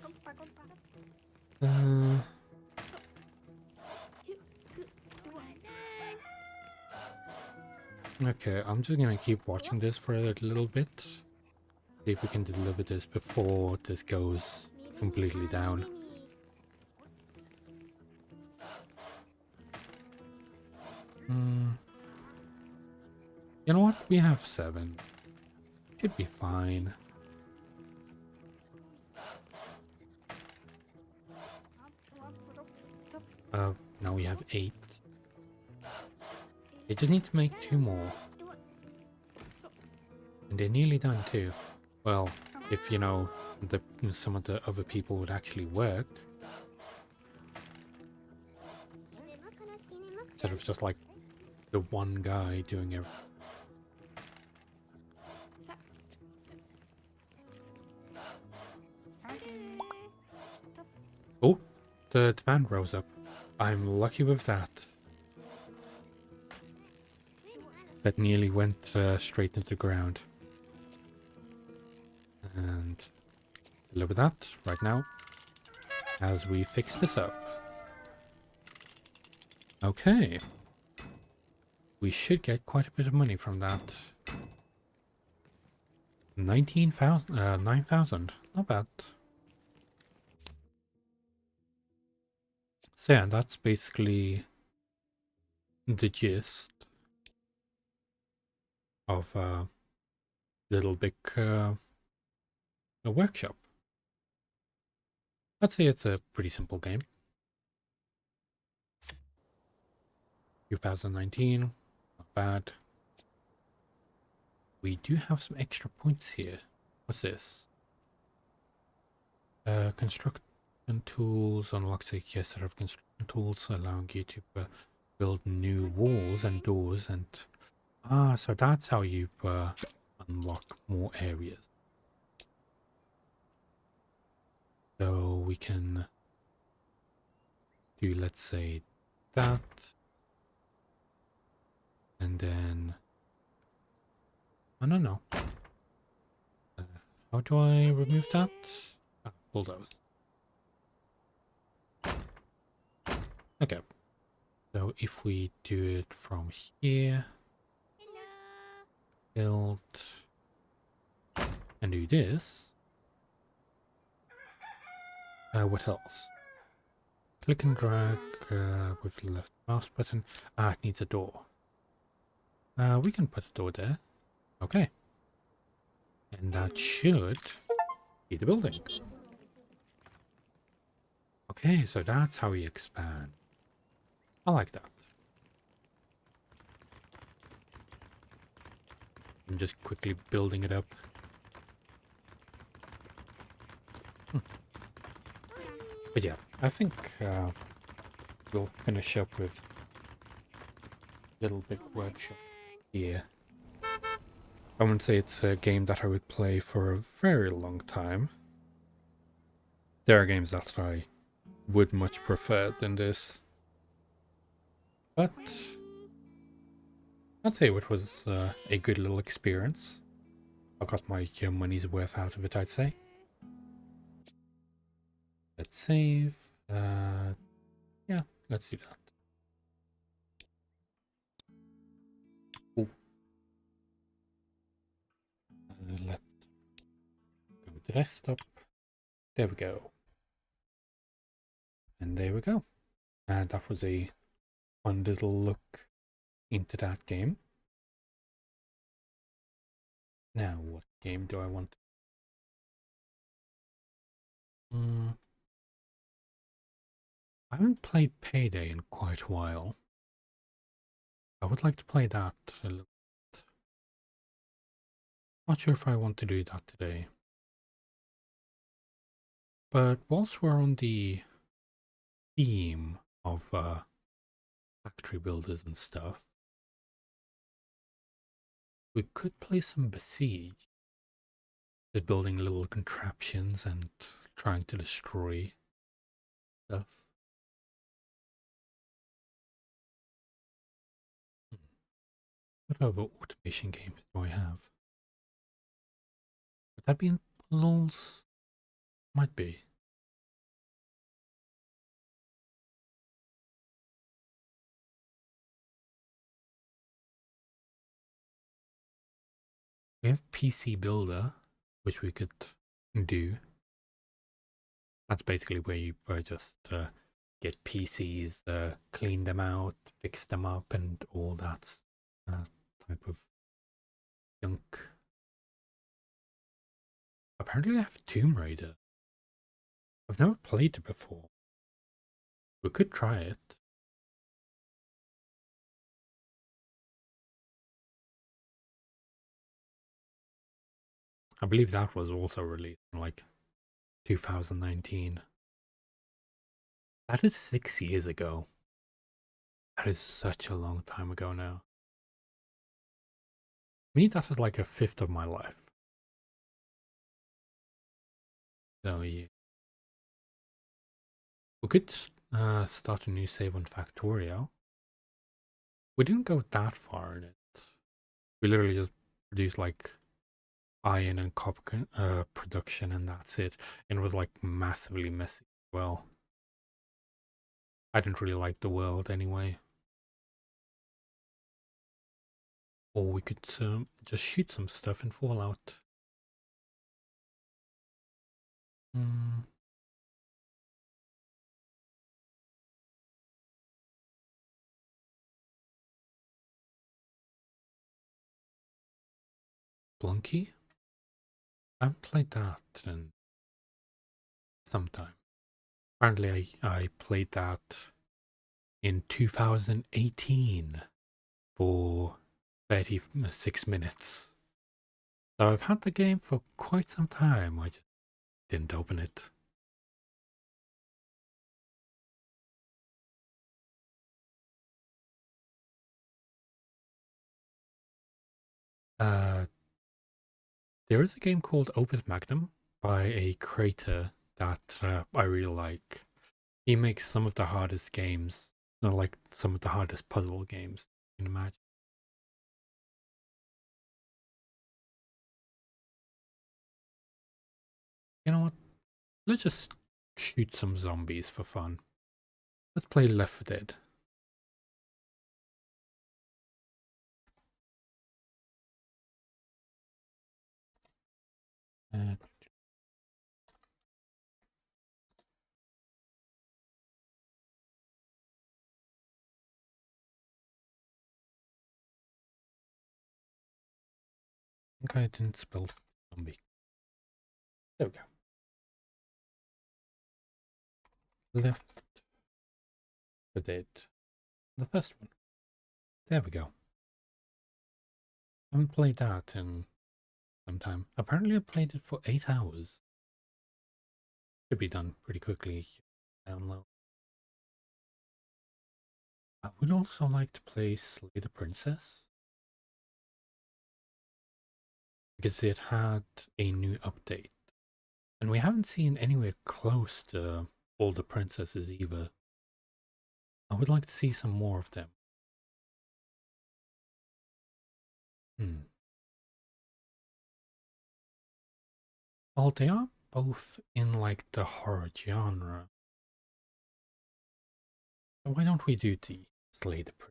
Okay, I'm just gonna keep watching this for a little bit. See if we can deliver this before this goes completely down. You know what? We have 7. Should be fine. Now we have 8. They just need to make 2 more. And they're nearly done too. Well, if you know, some of the other people would actually work. Instead of just like the one guy doing everything. Oh, the demand rose up. I'm lucky with that. That nearly went straight into the ground. And deliver that right now as we fix this up. Okay. We should get quite a bit of money from that. 19,000, 9,000. Not bad. So yeah, that's basically the gist of Little Big a workshop. I'd say it's a pretty simple game. 2019, not bad. We do have some extra points here. What's this? Construction tools unlocks a key set of construction tools, allowing you to build new walls and doors. And so that's how you unlock more areas. So we can do, let's say, that, and then I don't know. How do I remove that? Bulldoze. Okay. So if we do it from here, build, and do this. What else? Click and drag with the left mouse button. It needs a door. We can put a door there. Okay. And that should be the building. Okay, so that's how we expand. I like that. I'm just quickly building it up. But yeah, I think we'll finish up with Little Big Workshop here. I wouldn't say it's a game that I would play for a very long time. There are games that I would much prefer than this. But I'd say it was a good little experience. I got my money's worth out of it, I'd say. Let's save. Yeah, let's do that. Cool. Let's go to desktop. There we go. And there we go. And that was a fun little look into that game. Now, what game do I want? I haven't played Payday in quite a while. I would like to play that a little bit. Not sure if I want to do that today. But whilst we're on the theme of factory builders and stuff, We could play some Besiege. Just building little contraptions and trying to destroy stuff. What other automation games do I have? Would that be in puzzles? Might be. We have PC Builder, which we could do. That's basically where you just get PCs, clean them out, fix them up, and all that type of junk. Apparently I have Tomb Raider. I've never played it before. We could try it. I believe that was also released in like 2019. That is 6 years ago. That is such a long time ago now. Me, that is like a fifth of my life. So yeah. We could start a new save on Factorio. We didn't go that far in it. We literally just produced like iron and copper production and that's it. And it was like massively messy as well. I didn't really like the world anyway. Or we could just shoot some stuff in Fallout. Mm. Blunky? I haven't played that in some time. Apparently I played that in 2018 for 36 minutes. So I've had the game for quite some time. I just didn't open it. There is a game called Opus Magnum by a creator that I really like. He makes some of the hardest games, like some of the hardest puzzle games you can imagine. You know what? Let's just shoot some zombies for fun. Let's play Left 4 Dead. Uh, okay, I didn't spell zombie. There we go. Left 4 Dead. The first one. There we go. I haven't played that in some time. Apparently I played it for 8 hours. Could be done pretty quickly. Download. I would also like to play Slay the Princess. Because it had a new update. And we haven't seen anywhere close to all the princesses either. I would like to see some more of them. Well, they are both in like the horror genre. Why don't we do the Slay the Princess?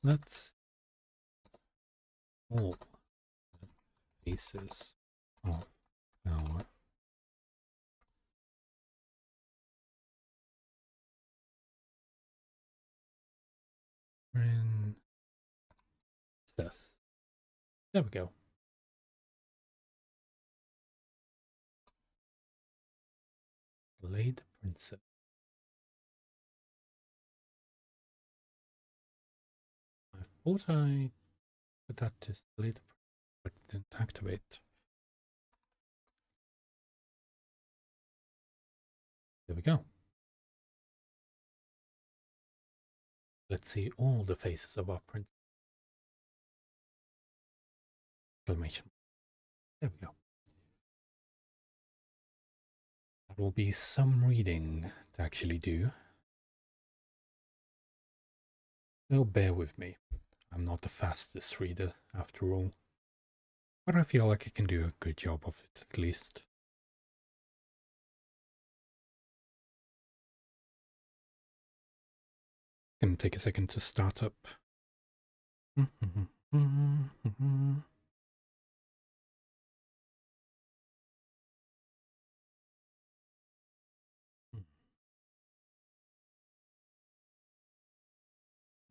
Let's all faces. Oh, no. Princess. There we go. Slay the Princess. I thought I put that to Slay the Princess, but it didn't activate. There we go. Let's see all the faces of our princess. Exclamation. There we go. That will be some reading to actually do. So bear with me. I'm not the fastest reader, after all. But I feel like I can do a good job of it, at least. Gonna take a second to start up.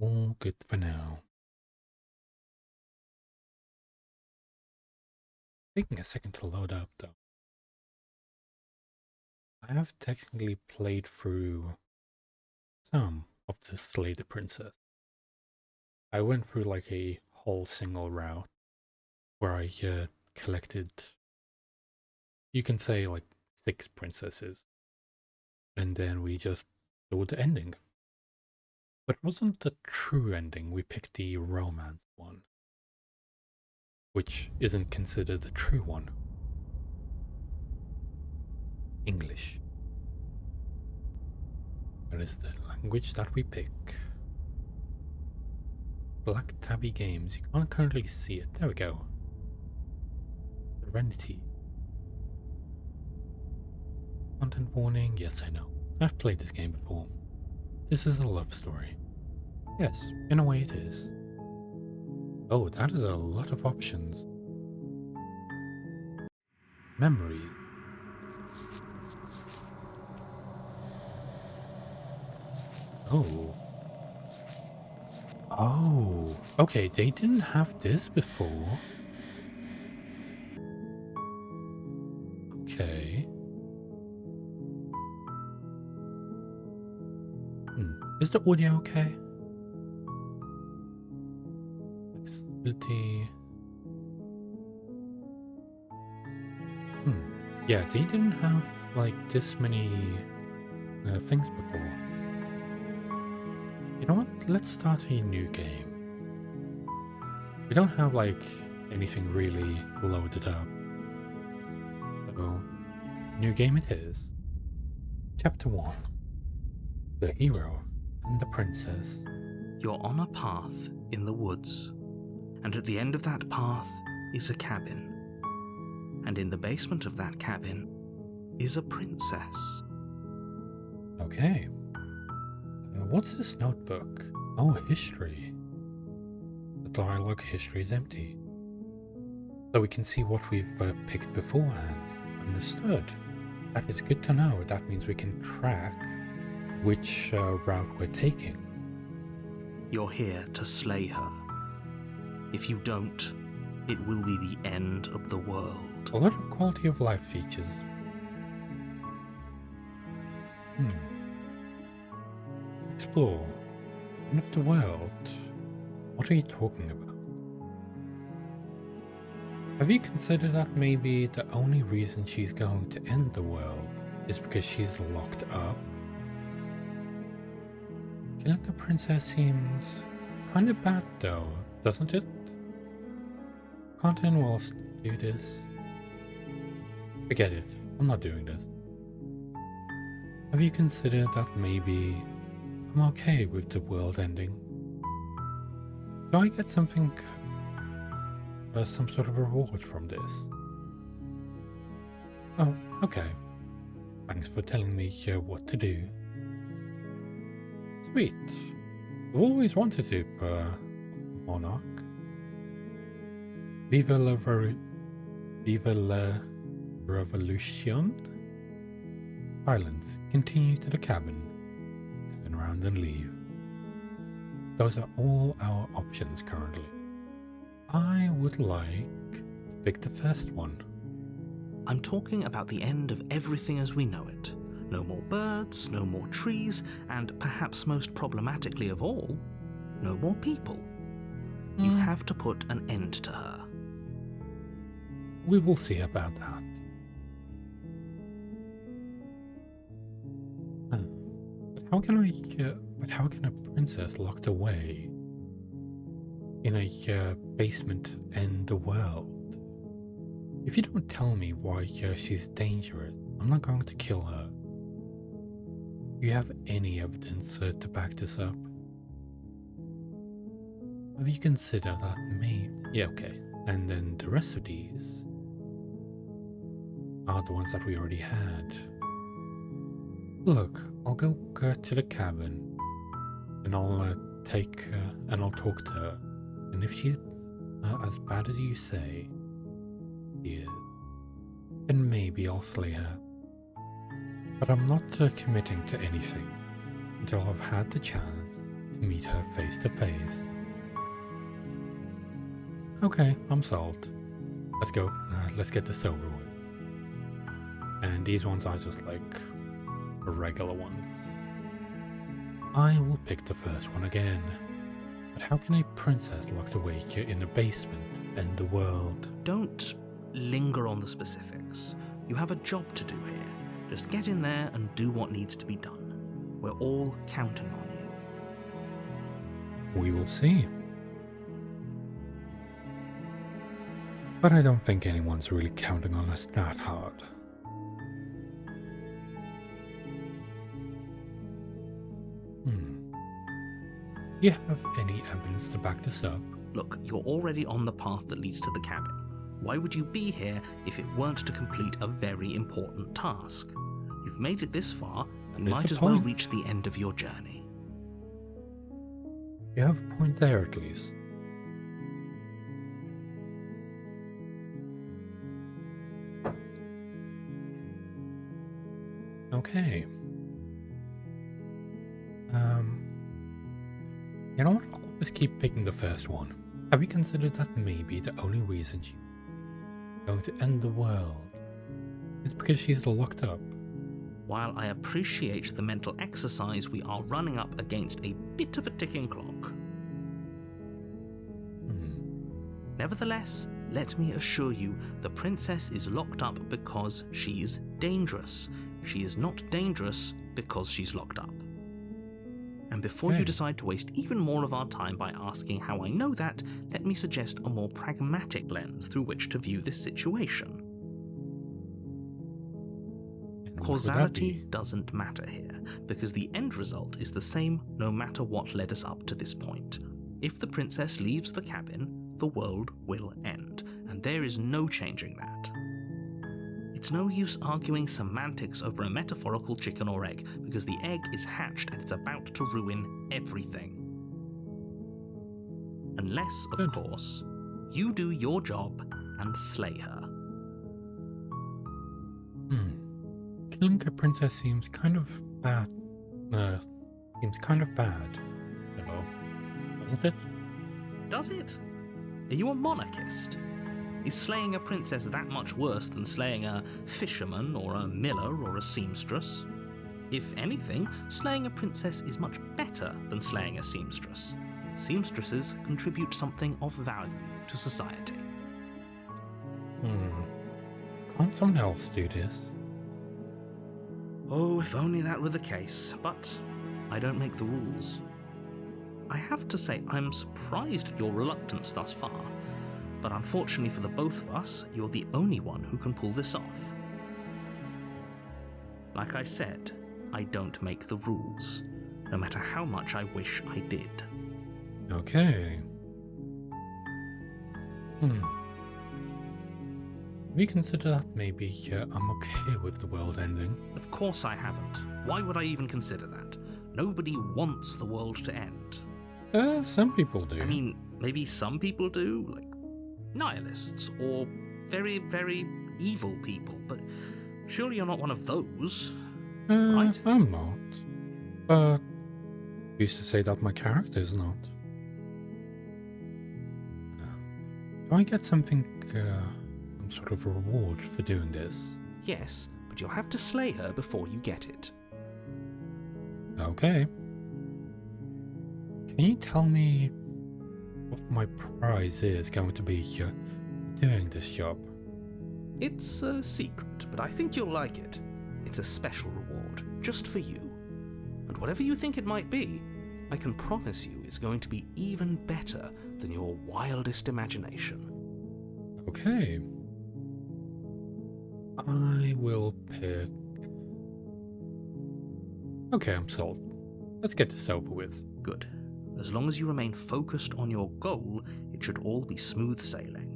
All good for now. Taking a second to load up, though. I have technically played through some of the Slay the Princess. I went through like a whole single route where I collected, you can say, like 6 princesses. And then we just do the ending. But it wasn't the true ending, we picked the romance one, which isn't considered the true one. English. That is the language that we pick. Black Tabby Games, you can't currently see it. There we go. Serenity. Content warning, yes I know. I've played this game before. This is a love story. Yes, in a way it is. Oh, that is a lot of options. Memory. Oh. Oh. Okay, they didn't have this before. Okay. Is the audio okay? Accessibility. Yeah, they didn't have like this many things before. You know what? Let's start a new game. We don't have like anything really loaded up. So, new game it is. Chapter 1. The hero and the princess. You're on a path in the woods, and at the end of that path is a cabin. And in the basement of that cabin is a princess. Okay. What's this notebook? Oh, history. The dialogue history is empty. So we can see what we've picked beforehand. Understood. That is good to know. That means we can track which route we're taking. You're here to slay her. If you don't, it will be the end of the world. A lot of quality of life features. Explore. End of the world. What are you talking about? Have you considered that maybe the only reason she's going to end the world is because she's locked up? Killing a princess seems kind of bad though, doesn't it? Can't anyone else do this? Forget it, I'm not doing this. Have you considered that maybe I'm okay with the world ending? Do I get something, some sort of reward from this? Oh, okay. Thanks for telling me what to do. Sweet. I've always wanted to, Monarch. Viva la revolution? Silence. Continue to the cabin. Turn around and leave. Those are all our options currently. I would like to pick the first one. I'm talking about the end of everything as we know it. No more birds, no more trees, and perhaps most problematically of all, no more people. You have to put an end to her. We will see about that. How can but how can a princess locked away in a basement in the world? If you don't tell me why she's dangerous, I'm not going to kill her. Do you have any evidence to back this up? Have you considered that maybe... Yeah, okay. And then the rest of these are the ones that we already had. Look, I'll go to the cabin and I'll talk to her. And if she's as bad as you say she is, then maybe I'll slay her. But I'm not committing to anything until I've had the chance to meet her face to face. Okay, I'm sold. Let's go. Let's get this over with. And these ones are just like regular ones. I will pick the first one again. But how can a princess locked away in a basement in the world? Don't linger on the specifics. You have a job to do here. Just get in there and do what needs to be done. We're all counting on you. We will see. But I don't think anyone's really counting on us that hard. Do you have any evidence to back this up? Look, you're already on the path that leads to the cabin. Why would you be here if it weren't to complete a very important task? You've made it this far, you might as well reach the end of your journey. You have a point there at least. Okay. You know what? I'll just keep picking the first one. Have you considered that maybe the only reason she's going to end the world is because she's locked up? While I appreciate the mental exercise, we are running up against a bit of a ticking clock. Nevertheless, let me assure you, the princess is locked up because she's dangerous. She is not dangerous because she's locked up. And before you decide to waste even more of our time by asking how I know that, let me suggest a more pragmatic lens through which to view this situation. Causality doesn't matter here, because the end result is the same no matter what led us up to this point. If the princess leaves the cabin, the world will end, and there is no changing that. It's no use arguing semantics over a metaphorical chicken or egg, because the egg is hatched and it's about to ruin everything. Unless, of course, you do your job and slay her. Killing a princess seems kind of bad. You know, doesn't it? Does it? Are you a monarchist? Is slaying a princess that much worse than slaying a fisherman or a miller or a seamstress? If anything, slaying a princess is much better than slaying a seamstress. Seamstresses contribute something of value to society. Can't someone else do this? Oh, if only that were the case, but I don't make the rules. I have to say, I'm surprised at your reluctance thus far, but unfortunately for the both of us, you're the only one who can pull this off. Like I said, I don't make the rules, no matter how much I wish I did. Okay. Have you considered that maybe I'm okay with the world ending? Of course I haven't. Why would I even consider that? Nobody wants the world to end. Some people do. I mean, maybe some people do, like nihilists or very, very evil people, but surely you're not one of those, right? I'm not. But you used to say that my character is not. Do I get something, some sort of reward for doing this? Yes, but you'll have to slay her before you get it. Okay. Can you tell me what my prize is going to be doing this job? It's a secret, but I think you'll like it. It's a special reward, just for you. And But whatever you think it might be, I can promise you it's going to be even better than your wildest imagination. Okay. I will pick... Okay, I'm sold. Let's get this over with. Good. As long as you remain focused on your goal, it should all be smooth sailing.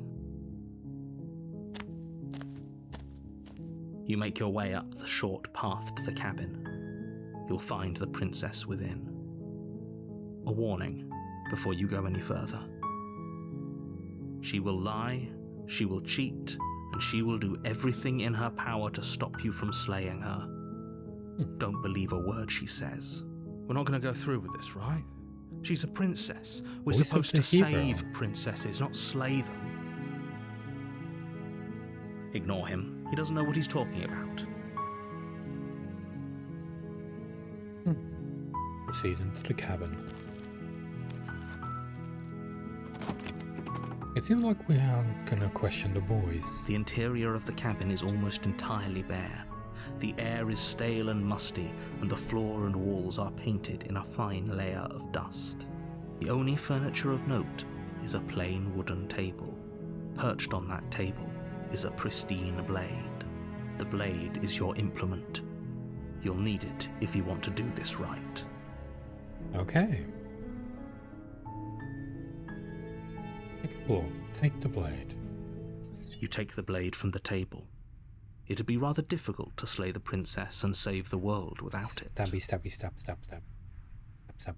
You make your way up the short path to the cabin. You'll find the princess within. A warning before you go any further. She will lie, she will cheat, and she will do everything in her power to stop you from slaying her. Don't believe a word she says. We're not going to go through with this, right? She's a princess. We're Voice supposed of to the hero. save princesses, not slay them. Ignore him. He doesn't know what he's talking about. Proceed into the cabin. It seems like we aren't gonna question the voice. The interior of the cabin is almost entirely bare. The air is stale and musty, and the floor and walls are painted in a fine layer of dust. The only furniture of note is a plain wooden table. Perched on that table is a pristine blade. The blade is your implement. You'll need it if you want to do this right. Okay. Explore. Take the blade. You take the blade from the table. It'd be rather difficult to slay the princess and save the world without it. Stabby, stabby, stab, stab, stab. Stab,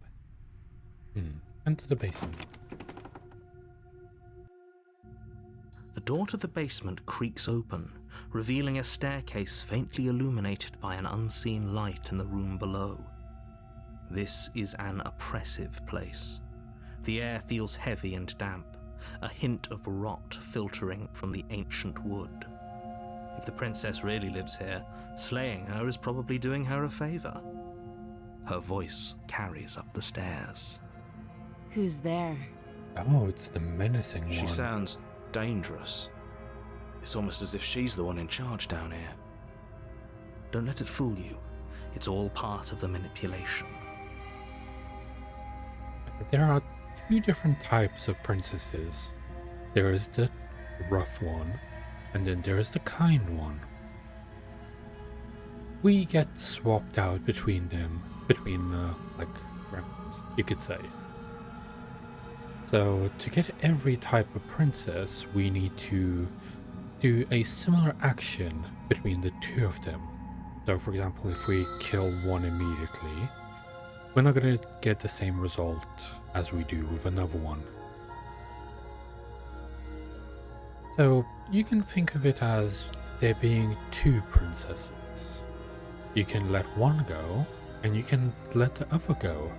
stab. Enter the basement. The door to the basement creaks open, revealing a staircase faintly illuminated by an unseen light in the room below. This is an oppressive place. The air feels heavy and damp, a hint of rot filtering from the ancient wood. If the princess really lives here, slaying her is probably doing her a favor. Her voice carries up the stairs. Who's there? Oh, it's the menacing one. She sounds dangerous. It's almost as if she's the one in charge down here. Don't let it fool you. It's all part of the manipulation. There are two different types of princesses. There is the rough one, and then there is the kind one. We get swapped out between them, like, rounds, you could say. So, to get every type of princess, we need to do a similar action between the two of them. So, for example, if we kill one immediately, we're not going to get the same result as we do with another one. So, you can think of it as there being two princesses. You can let one go, and you can let the other go.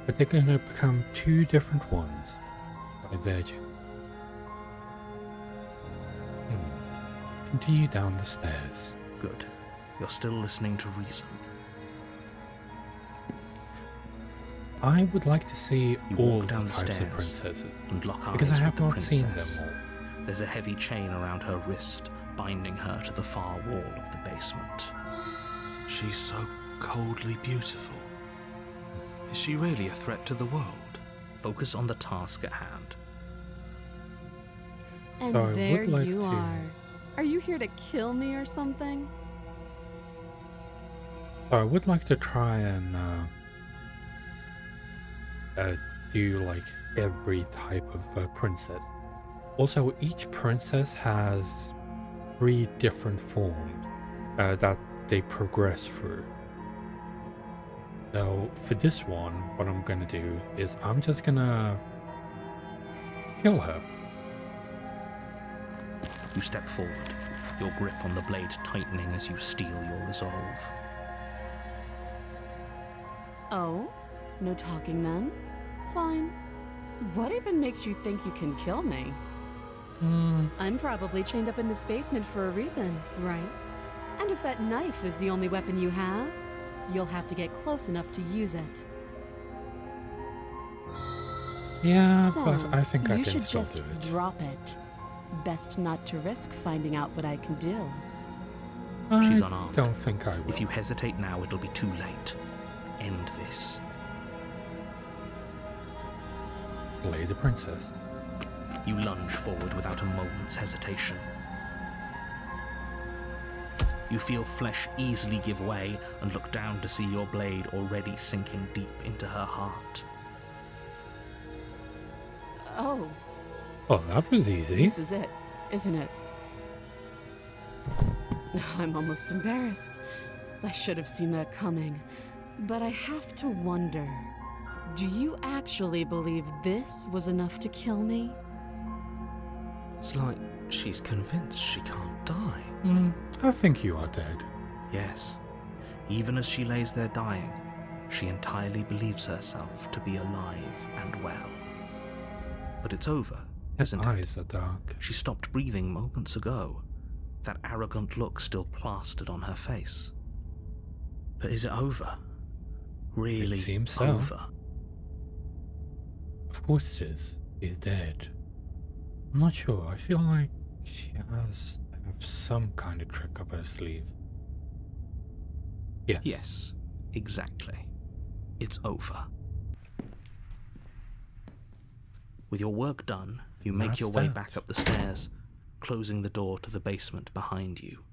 But they're going to become two different ones. Diverging. Continue down the stairs. Good. You're still listening to reason. I would like to see You all walk down the types of stairs princesses, and lock eyes because I have with the not seen them princess. all. There's a heavy chain around her wrist, binding her to the far wall of the basement. She's so coldly beautiful. Is she really a threat to the world? Focus on the task at hand. And So I would there like you to- are. Are you here to kill me or something? So I would like to try and do like every type of princess. Also, each princess has 3 different forms that they progress through. So for this one, what I'm gonna do is I'm just gonna kill her. You step forward, your grip on the blade tightening as you steel your resolve. Oh? No talking then? Fine. What even makes you think you can kill me? I'm probably chained up in this basement for a reason, right? And if that knife is the only weapon you have, you'll have to get close enough to use it. Yeah, So, but I think I you can should still just do it. drop it. Best not to risk finding out what I can do. She's I unarmed. don't think I will. If you hesitate now, it'll be too late. end this. Slay the princess. You lunge forward without a moment's hesitation. You feel flesh easily give way and look down to see your blade already sinking deep into her heart. Oh, Oh, that was easy. this is it, isn't it? I'm almost embarrassed. I should have seen that coming. But I have to wonder, do you actually believe this was enough to kill me? It's like she's convinced she can't die. I think you are dead. Yes, even as she lays there dying, she entirely believes herself to be alive and well. But it's over, Her isn't it? eyes are dark. She stopped breathing moments ago, that arrogant look still plastered on her face. But is it over? Really It seems so. over? Of course it is. He's dead. I'm not sure. I feel like she has to have some kind of trick up her sleeve. Yes. Yes, exactly. It's over. With your work done, you make That's your way that. back up the stairs, closing the door to the basement behind you.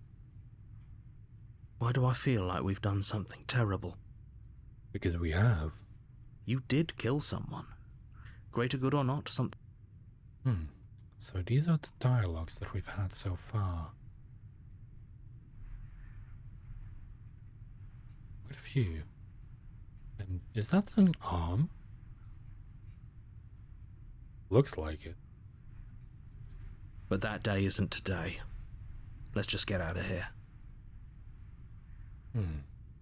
Why do I feel like we've done something terrible? Because we have. You did kill someone. Greater good or not, something. So these are the dialogues that we've had so far. Quite a few. And is that an arm? Looks like it. But that day isn't today. Let's just get out of here.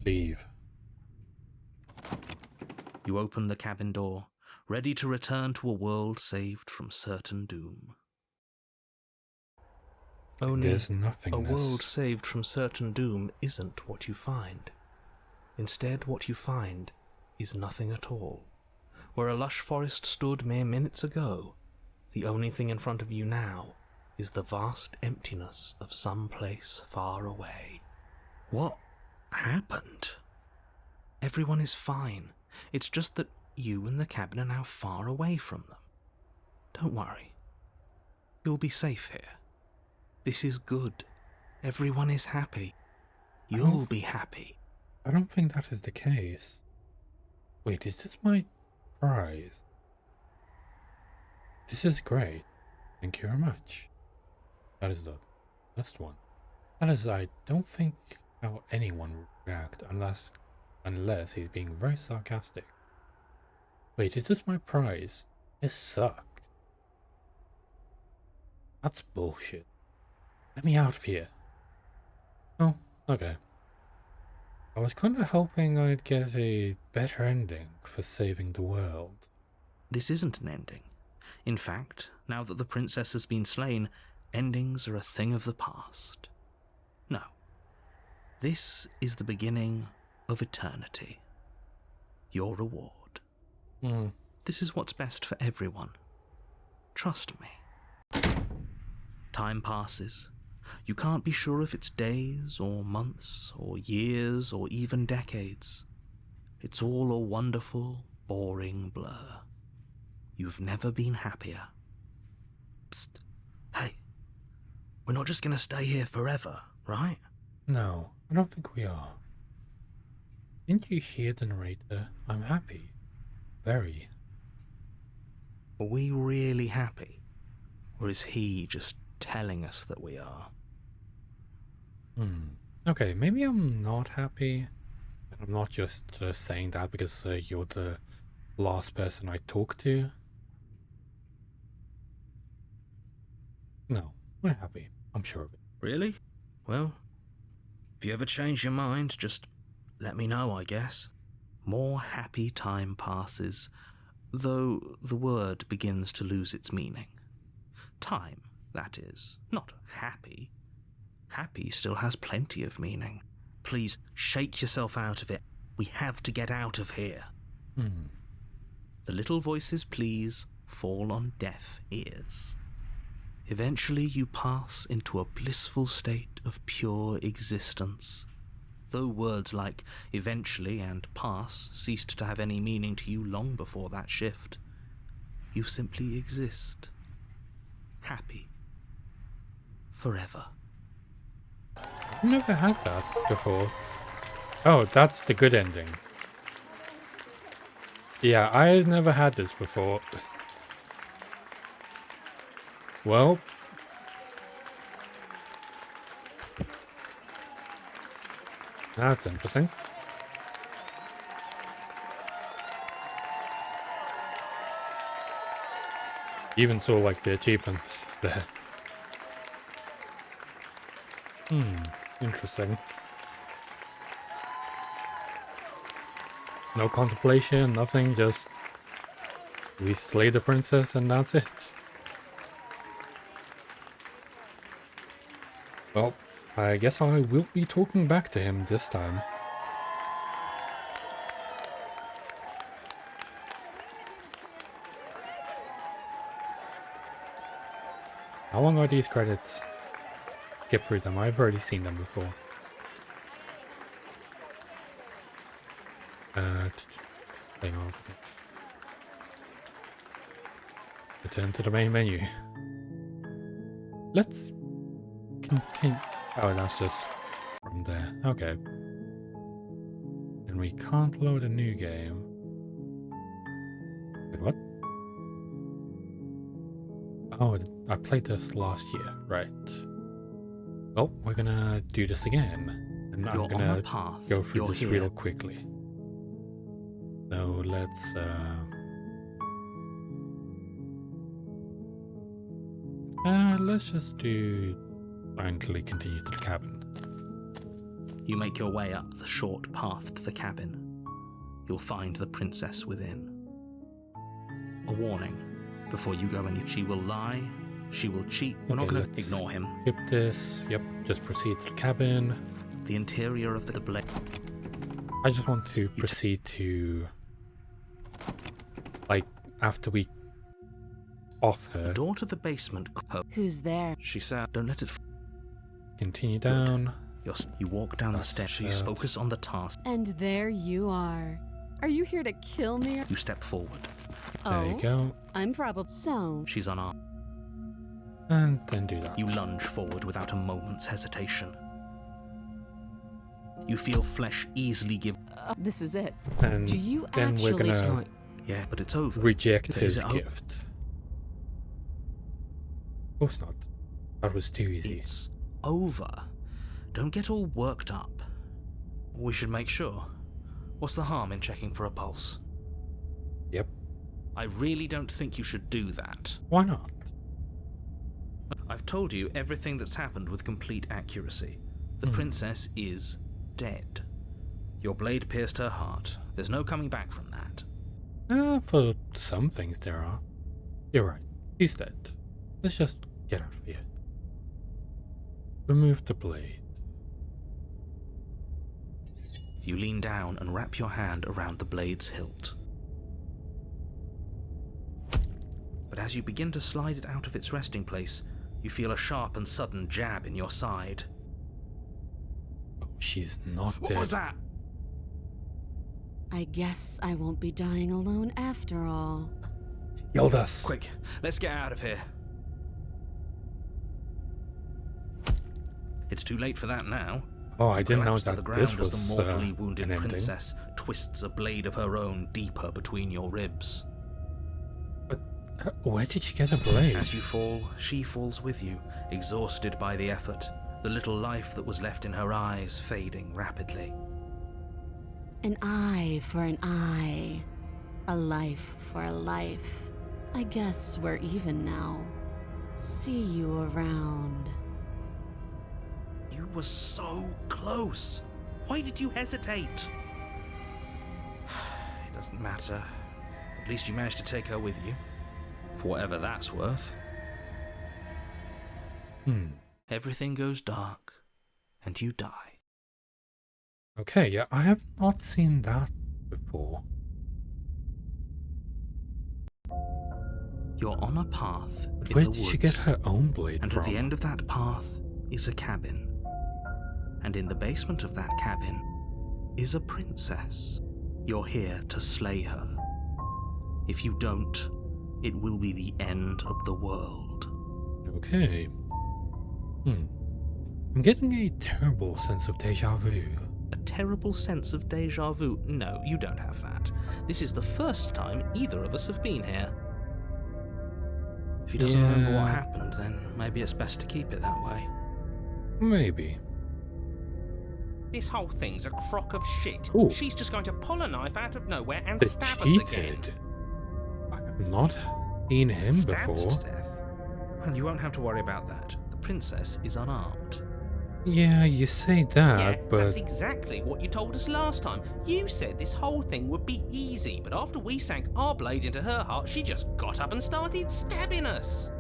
Leave. You open the cabin door, ready to return to a world saved from certain doom. Only There's a nothingness. world saved from certain doom isn't what you find. Instead, what you find is nothing at all. Where a lush forest stood mere minutes ago, the only thing in front of you now is the vast emptiness of some place far away. What happened? Everyone is fine. It's just that you and the cabin are now far away from them. Don't worry. You'll be safe here. This is good. Everyone is happy. You'll be happy. I don't think that is the case. Wait, is this my prize? This is great. Thank you very much. That is the last one. That is, I don't think how anyone would react unless he's being very sarcastic. Wait, is this my prize? This sucks. That's bullshit. Let me out of here. Oh, okay. I was kind of hoping I'd get a better ending for saving the world. This isn't an ending. In fact, now that the princess has been slain, endings are a thing of the past. No. This is the beginning of eternity. Your reward. This is what's best for everyone. Trust me. Time passes. You can't be sure if it's days or months or years or even decades. It's all a wonderful, boring blur. You've never been happier. Psst. Hey. We're not just going to stay here forever, right? No, I don't think we are. Didn't you hear the narrator? I'm happy. Very. Are we really happy? Or is he just telling us that we are? Okay, maybe I'm not happy. I'm not just saying that because you're the last person I talked to. No, we're happy. I'm sure of it. Really? Well, if you ever change your mind, just let me know, I guess. More happy time passes, though the word begins to lose its meaning. Time, that is, not happy. Happy still has plenty of meaning. Please, shake yourself out of it. We have to get out of here. The little voice's pleas fall on deaf ears. Eventually you pass into a blissful state of pure existence, Though words like eventually and pass ceased to have any meaning to you long before that shift, you simply exist. Happy. Forever. I've never had that before. Oh, that's the good ending. Yeah, I've never had this before. Well. That's interesting. Even saw like the achievement there. Interesting. No contemplation, nothing, just we slay the princess and that's it. Well, I guess I will be talking back to him this time. How long are these credits? Skip through them, I've already seen them before. Hang on. Return to the main menu. Let's continue. Oh, that's just from there. Okay. And we can't load a new game. Wait, what? Oh, I played this last year, right. Well, we're gonna do this again. And I'm gonna go through this real quickly. So let's just do finally continue to the cabin. You make your way up the short path to the cabin. You'll find the princess within. A warning. Before you go in, she will lie, she will cheat. We're not going to ignore him. Skip this. Yep, just proceed to the cabin. The interior of the blade. I just want to proceed to, like, after we off her. The door to the basement. Who's there? She said, don't let it. Continue down. You walk down the stairs. Focus on the task. And there you are. Are you here to kill me? You step forward. There you go. I'm probably so. She's unarmed. And then do that. You lunge forward without a moment's hesitation. You feel flesh easily give. This is it. And do you then actually? We're gonna yeah, but it's over. Reject his gift. Of course not. That was too easy. It's over. Don't get all worked up. We should make sure. What's the harm in checking for a pulse? Yep. I really don't think you should do that. Why not? I've told you everything that's happened with complete accuracy. The princess is dead. Your blade pierced her heart. There's no coming back from that. For some things there are. You're right. He's dead. Let's just get out of here. Remove the blade. You lean down and wrap your hand around the blade's hilt. But as you begin to slide it out of its resting place, you feel a sharp and sudden jab in your side. Oh, she's not dead. What was that? I guess I won't be dying alone after all. Killed us. Quick, let's get out of here. It's too late for that now. Oh, I didn't know Collapsed to that the ground this as was the mortally wounded an ending. princess twists a blade of her own deeper between your ribs. But where did she get a blade? As you fall, she falls with you, exhausted by the effort, the little life that was left in her eyes fading rapidly. An eye for an eye. A life for a life. I guess we're even now. See you around. You were so close. Why did you hesitate? It doesn't matter. At least you managed to take her with you. For whatever that's worth. Everything goes dark, and you die. Okay, yeah, I have not seen that before. You're on a path in Where the did woods, she get her own blade and from? at the end of that path is a cabin. And in the basement of that cabin is a princess. You're here to slay her. If you don't, it will be the end of the world. Okay. I'm getting a terrible sense of deja vu. A terrible sense of deja vu? No, you don't have that. This is the first time either of us have been here. If he doesn't remember what happened, then maybe it's best to keep it that way. Maybe. This whole thing's a crock of shit. Ooh. She's just going to pull a knife out of nowhere and The stab us again. cheated. I have not seen him Stabbed before. to death? Well, you won't have to worry about that. The princess is unarmed. Yeah, you say that, Yeah, but that's exactly what you told us last time. You said this whole thing would be easy, but after we sank our blade into her heart, she just got up and started stabbing us.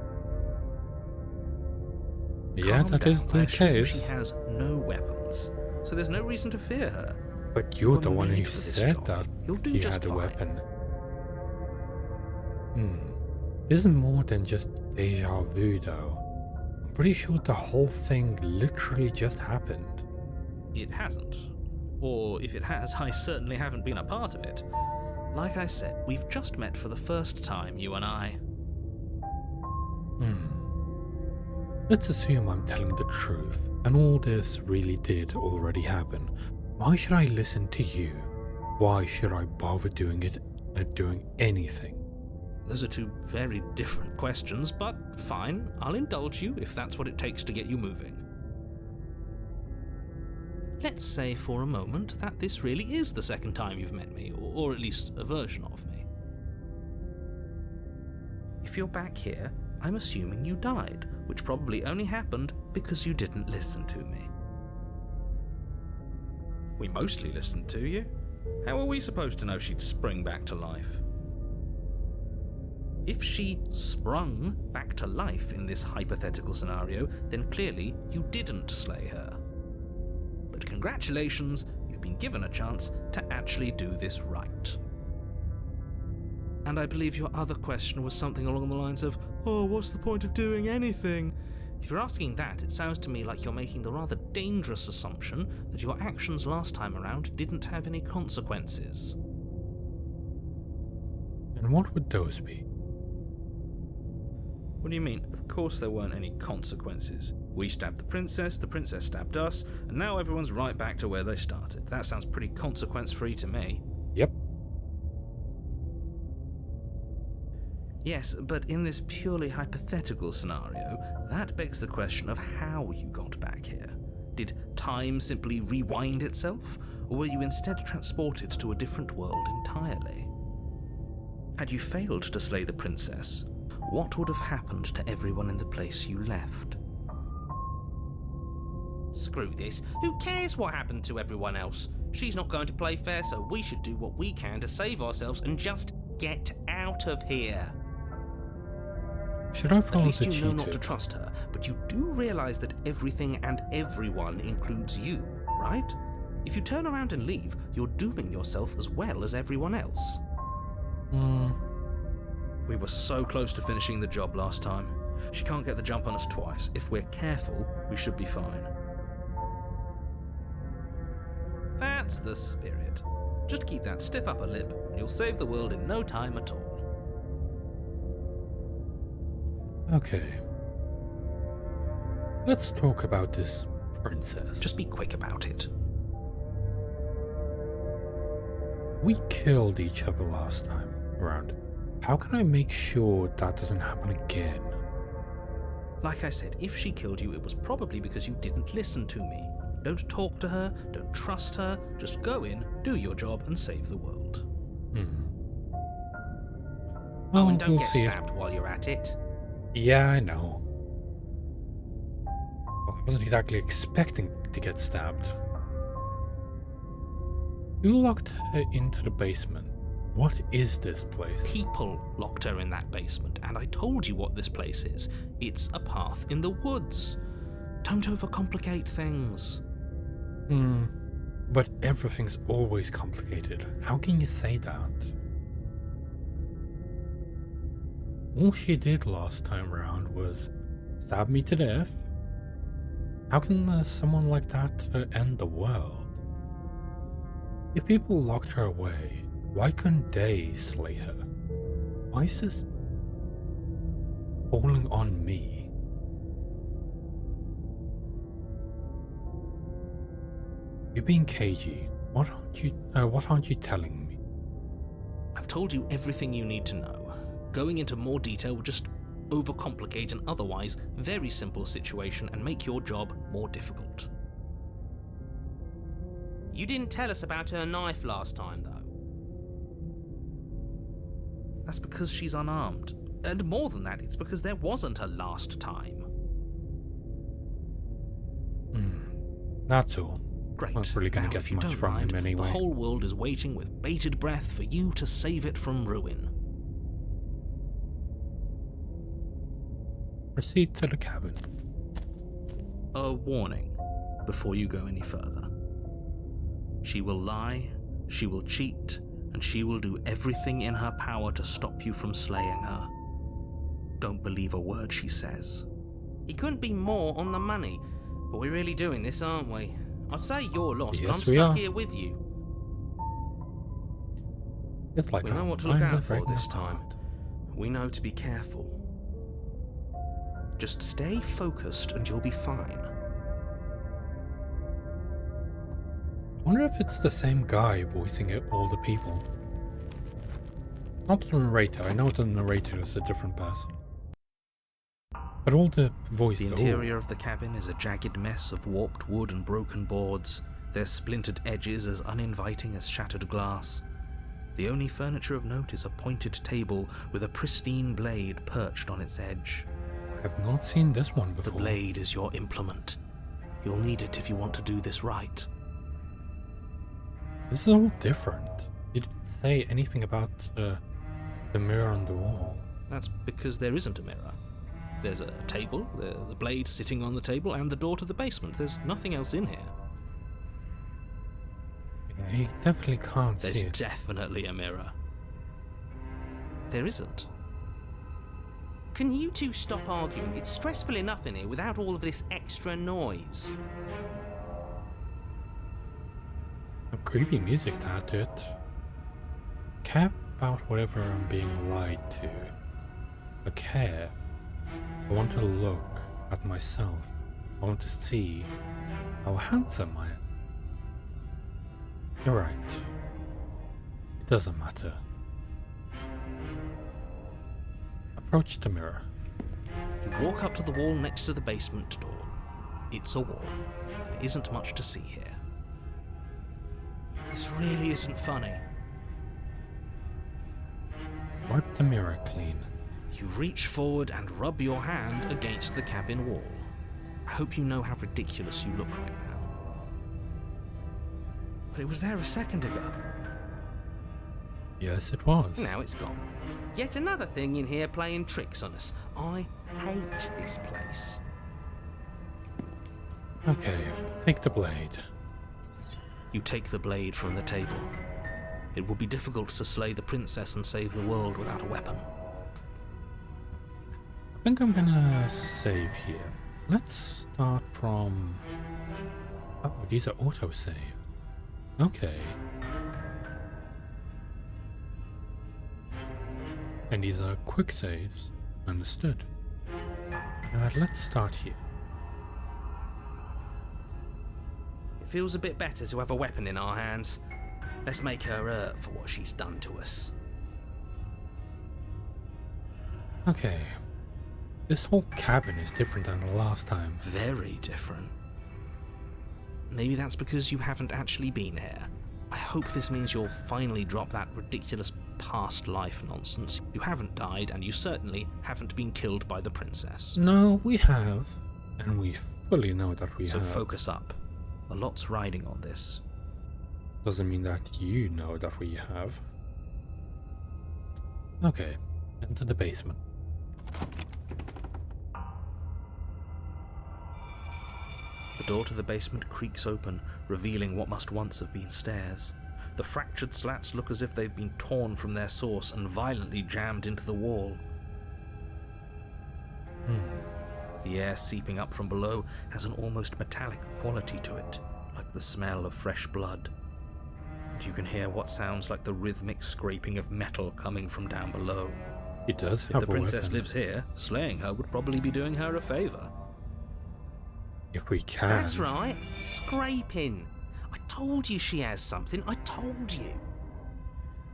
yeah, Calm that down. is I the assure you case. She has no weapons, so there's no reason to fear her. But you're You're the one who made for this said job. that You'll do she just had a fine. weapon. This is more than just deja vu, though. I'm pretty sure the whole thing literally just happened. It hasn't. Or if it has, I certainly haven't been a part of it. Like I said, we've just met for the first time, you and I. Let's assume I'm telling the truth, and all this really did already happen. Why should I listen to you? Why should I bother doing it and doing anything? Those are two very different questions, but fine, I'll indulge you if that's what it takes to get you moving. Let's say for a moment that this really is the second time you've met me, or at least a version of me. If you're back here, I'm assuming you died, which probably only happened because you didn't listen to me. We mostly listened to you. How were we supposed to know she'd spring back to life? If she sprung back to life in this hypothetical scenario, then clearly you didn't slay her. But congratulations, you've been given a chance to actually do this right. And I believe your other question was something along the lines of, oh, what's the point of doing anything? If you're asking that, it sounds to me like you're making the rather dangerous assumption that your actions last time around didn't have any consequences. And what would those be? What do you mean? Of course there weren't any consequences. We stabbed the princess stabbed us, and now everyone's right back to where they started. That sounds pretty consequence-free to me. Yep. Yes, but in this purely hypothetical scenario, that begs the question of how you got back here. Did time simply rewind itself, or were you instead transported to a different world entirely? Had you failed to slay the princess, what would have happened to everyone in the place you left? Screw this. Who cares what happened to everyone else? She's not going to play fair, so we should do what we can to save ourselves and just get out of here. Should I At follow least the you know not to cheater? trust her, but you do realize that everything and everyone includes you, right? If you turn around and leave, you're dooming yourself as well as everyone else. We were so close to finishing the job last time. She can't get the jump on us twice. If we're careful, we should be fine. That's the spirit. Just keep that stiff upper lip, and you'll save the world in no time at all. Okay. Let's talk about this princess. Just be quick about it. We killed each other last time around. How can I make sure that doesn't happen again? Like I said, if she killed you, it was probably because you didn't listen to me. Don't talk to her, don't trust her, just go in, do your job, and save the world. Well, Oh, and don't we'll get see if... stabbed while you're at it. Yeah, I know. Well, I wasn't exactly expecting to get stabbed. You locked her into the basement. What is this place? People locked her in that basement, and I told you what this place is. It's a path in the woods. Don't overcomplicate things. But everything's always complicated. How can you say that? All she did last time around was stab me to death, How can someone like that end the world? If people locked her away, why couldn't they slay her? Why is this falling on me? You're being cagey. What aren't you telling me? I've told you everything you need to know. Going into more detail will just overcomplicate an otherwise very simple situation and make your job more difficult. You didn't tell us about her knife last time, though. That's because she's unarmed. And more than that, it's because there wasn't a last time. That's all. Great. Not really going Now, to if get you much don't from mind, him anyway. The whole world is waiting with bated breath for you to save it from ruin. Proceed to the cabin. A warning before you go any further. She will lie, she will cheat, and she will do everything in her power to stop you from slaying her. Don't believe a word she says. He couldn't be more on the money. But we're really doing this, aren't we? I'd say you're lost, but I'm Yes, we stuck are. here with you. It's like We know a what to look mind out that for breaks this my time. heart. We know to be careful. Just stay focused and you'll be fine. I wonder if it's the same guy voicing it, all the people. Not the narrator. I know the narrator is a different person. But all the voice. The interior of the cabin is a jagged mess of warped wood and broken boards, their splintered edges as uninviting as shattered glass. The only furniture of note is a pointed table with a pristine blade perched on its edge. I have not seen this one The before. blade is your implement. You'll need it if you want to do this right. This is all different. You didn't say anything about the mirror on the wall. That's because there isn't a mirror. There's a table, the blade sitting on the table, and the door to the basement. There's nothing else in here. You definitely can't There's see it. definitely a mirror. There isn't. Can you two stop arguing? It's stressful enough in here without all of this extra noise. Some creepy music to add to it. Care about whatever I'm being lied to. I care. I want to look at myself. I want to see how handsome I am. You're right. It doesn't matter. Approach the mirror. You walk up to the wall next to the basement door. It's a wall. There isn't much to see here. This really isn't funny. Wipe the mirror clean. You reach forward and rub your hand against the cabin wall. I hope you know how ridiculous you look right now. But it was there a second ago. Yes, it was. Now it's gone. Yet another thing in here playing tricks on us. I hate this place. Okay, take the blade. You take the blade from the table. It would be difficult to slay the princess and save the world without a weapon. I think I'm gonna save here. Let's start from... Oh, these are autosave. Okay. And these are quick saves. Understood. Let's start here. It feels a bit better to have a weapon in our hands. Let's make her hurt for what she's done to us. Okay. This whole cabin is different than the last time. Very different. Maybe that's because you haven't actually been here. I hope this means you'll finally drop that ridiculous past life nonsense. You haven't died, and you certainly haven't been killed by the princess. No, we have. And we fully know that we So have. focus up. A lot's riding on this. Doesn't mean that you know that we have. Okay, into the basement. The door to the basement creaks open, revealing what must once have been stairs. The fractured slats look as if they've been torn from their source and violently jammed into the wall. The air seeping up from below has an almost metallic quality to it, like the smell of fresh blood. And you can hear what sounds like the rhythmic scraping of metal coming from down below. He does If have the a princess weapon. lives here, slaying her would probably be doing her a favour. If we can. That's right, scraping. I told you she has something, I told you.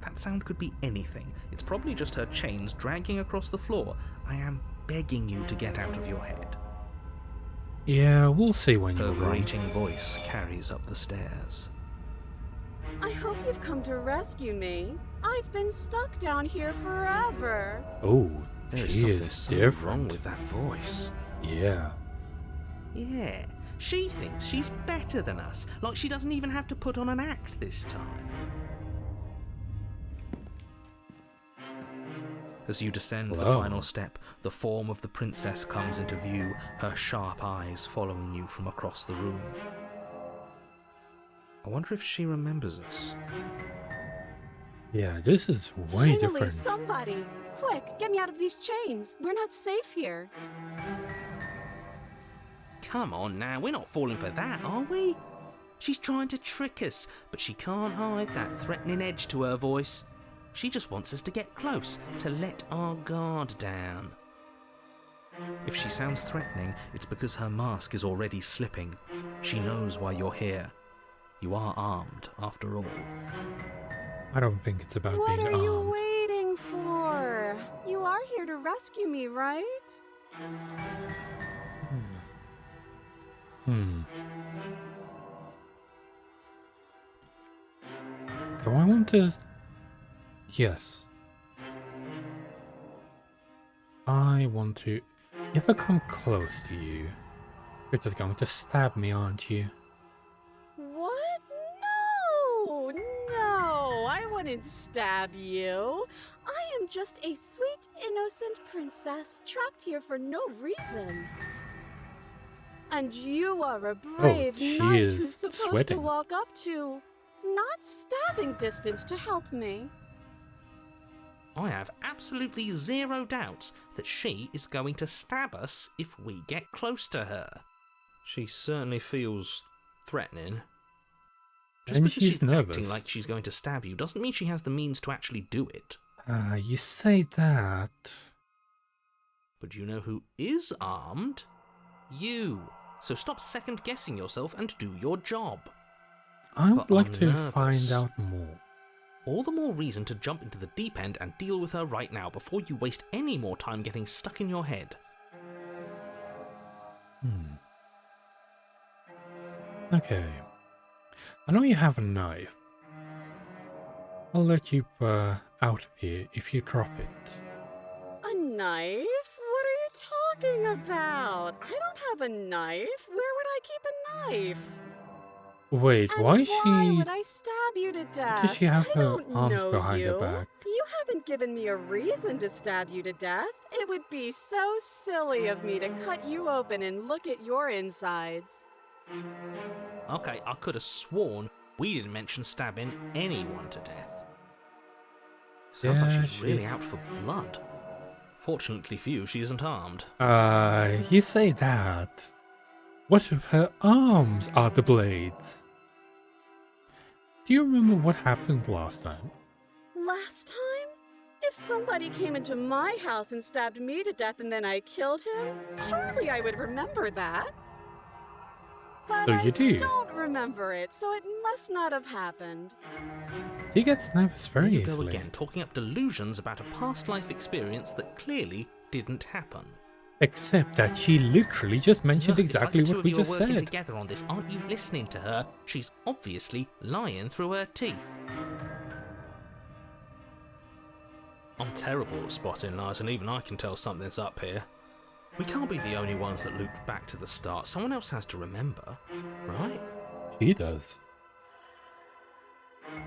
That sound could be anything. It's probably just her chains dragging across the floor. I am begging you to get out of your head. Yeah, we'll see when Her you're wrong. grating voice carries up the stairs. I hope you've come to rescue me. I've been stuck down here forever. Oh, There's she something is so different. wrong with that voice. Yeah. Yeah, she thinks she's better than us, like she doesn't even have to put on an act this time. As you descend the Hello. final step, the form of the princess comes into view, her sharp eyes following you from across the room. I wonder if she remembers us. Yeah, this is way Finally, different. somebody! Quick, get me out of these chains. We're not safe here. Come on now, we're not falling for that, are we? She's trying to trick us, but she can't hide that threatening edge to her voice. She just wants us to get close, to let our guard down. If she sounds threatening, it's because her mask is already slipping. She knows why you're here. You are armed, after all. I don't think it's about What being are you armed. waiting for? You are here to rescue me, right? Hmm. Do I want to... Yes. I want to... If I come close to you, you're just going to stab me, aren't you? What? No, I wouldn't stab you. I am just a sweet, innocent princess trapped here for no reason. And you are a brave she knight is who's supposed sweating. to walk up to, not stabbing distance to help me. I have absolutely zero doubts that she is going to stab us if we get close to her. She certainly feels threatening. Just And because she's acting nervous. like she's going to stab you doesn't mean she has the means to actually do it. You say that... But you know who is armed? You. So stop second guessing yourself and do your job. I would But like I'm to nervous. find out more. All the more reason to jump into the deep end and deal with her right now before you waste any more time getting stuck in your head. Okay. I know you have a knife. I'll let you out of here if you drop it. A knife? What are you talking about? I don't have a knife. Where would I keep a knife? Wait, And why is why she... would I stab you to death? she have I her don't arms know behind her you. back? You haven't given me a reason to stab you to death. It would be so silly of me to cut you open and look at your insides. Okay, I could have sworn we didn't mention stabbing anyone to death. Sounds Yeah, like she's she- really out for blood. Fortunately for you, she isn't armed. You say that. What if her arms are the blades? Do you remember what happened last time? Last time? If somebody came into my house and stabbed me to death and then I killed him, surely I would remember that. But So I you do. don't remember it, so it must not have happened. He gets nervous There very you go easily. again, talking up delusions about a past life experience that clearly didn't happen. Except that she literally just mentioned Look, it's exactly like the two what of we you just are working said. together on this. Aren't you listening to her? She's obviously lying through her teeth. I'm terrible at spotting lies, and even I can tell something's up here. We can't be the only ones that looped back to the start. Someone else has to remember, right? He does.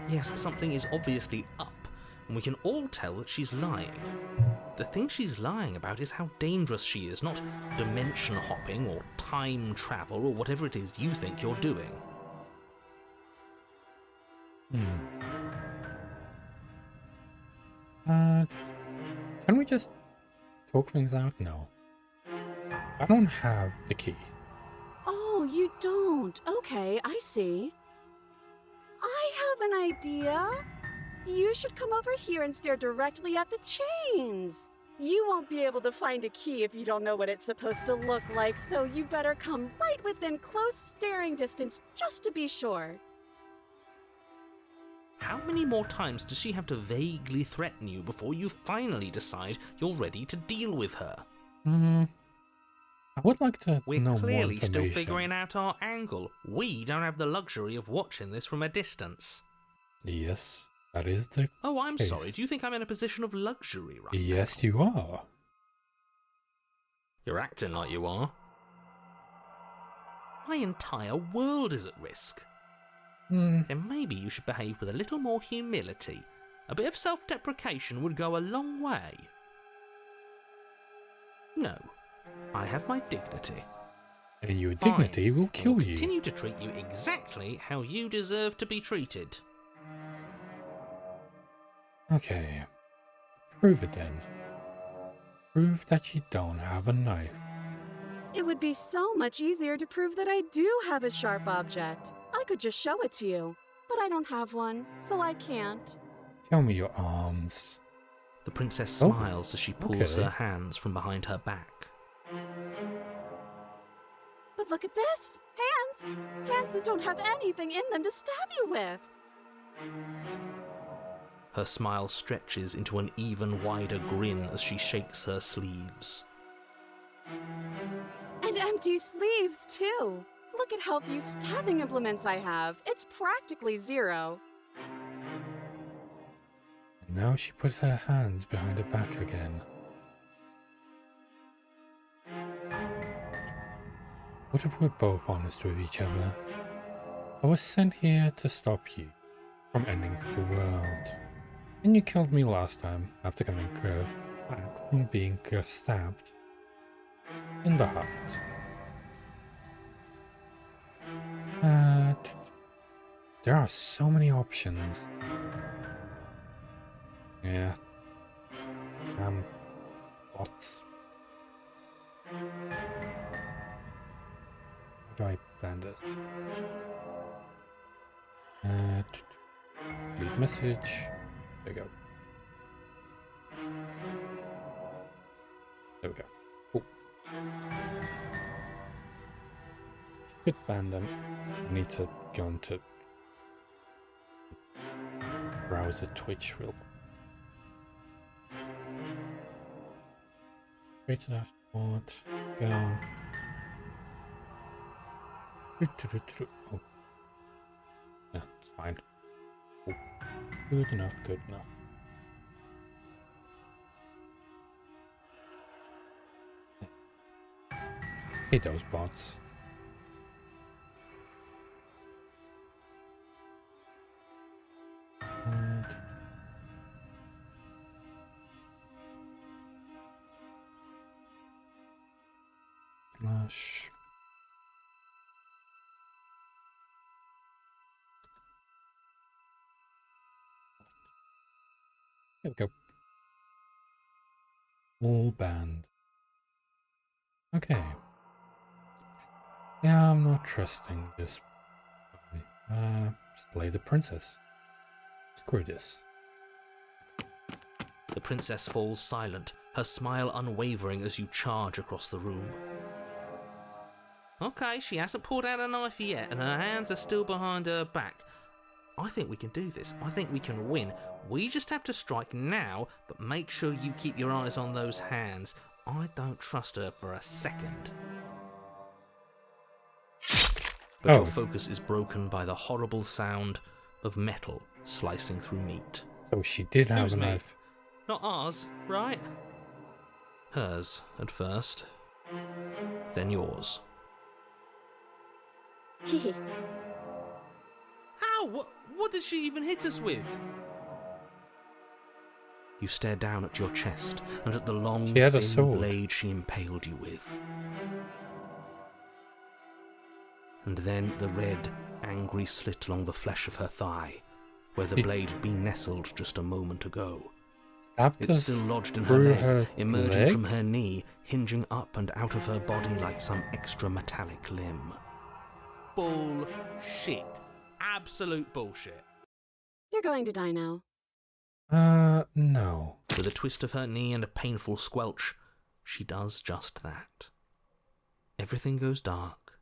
Yes, something is obviously up, and we can all tell that she's lying. The thing she's lying about is how dangerous she is, not dimension hopping or time travel or whatever it is you think you're doing. Can we just talk things out now? I don't have the key. Oh, you don't? Okay, I see. I have an idea. You should come over here and stare directly at the chains. You won't be able to find a key if you don't know what it's supposed to look like, so you better come right within close staring distance just to be sure. How many more times does she have to vaguely threaten you before you finally decide you're ready to deal with her? I would like to We're know more clearly still information. figuring out our angle. We don't have the luxury of watching this from a distance. Yes, that is the Oh, I'm case. sorry. Do you think I'm in a position of luxury right now? Yes, you are. You're acting like you are. My entire world is at risk. Then maybe you should behave with a little more humility. A bit of self-deprecation would go a long way. No, I have my dignity. And your dignity will kill will you. Continue to treat you exactly how you deserve to be treated. Okay. Prove it then. Prove that you don't have a knife. It would be so much easier to prove that I do have a sharp object. I could just show it to you, but I don't have one, so I can't. Show me your arms. The princess Oh, smiles as she pulls okay. her hands from behind her back. But look at this! Hands! Hands that don't have anything in them to stab you with! Her smile stretches into an even wider grin as she shakes her sleeves. And empty sleeves, too! Look at how few stabbing implements I have. It's practically zero. And now she put her hands behind her back again. What if we're both honest with each other? I was sent here to stop you from ending the world. And you killed me last time after coming back from being stabbed in the heart. There are so many options. Yeah. Bots. How do I plan this? Delete message. There we go. There we go. Cool. Could ban them. I need to go into browser Twitch real quick. Create a dashboard. Go. Oh. Yeah, it's fine. Cool. Good enough, good enough. Hate those bots. Gosh. There we go. All banned. Okay. Yeah, I'm not trusting this. Slay the princess. Screw this. The princess falls silent, her smile unwavering as you charge across the room. Okay, she hasn't pulled out a knife yet, and her hands are still behind her back. I think we can do this. I think we can win. We just have to strike now, but make sure you keep your eyes on those hands. I don't trust her for a second. But your focus is broken by the horrible sound of metal slicing through meat. So she did have Whose a meat? knife. Not ours, right? Hers at first, then yours. Hehe. How? What did she even hit us with? You stare down at your chest and at the long, She had a thin sword. blade she impaled you with. And then the red, angry slit along the flesh of her thigh, where the blade had been nestled just a moment ago. Stabbed It's us still lodged in her through leg, her emerging leg? from her knee, hinging up and out of her body like some extra metallic limb. Bullshit. Absolute bullshit. You're going to die now. No. With a twist of her knee and a painful squelch, she does just that. Everything goes dark,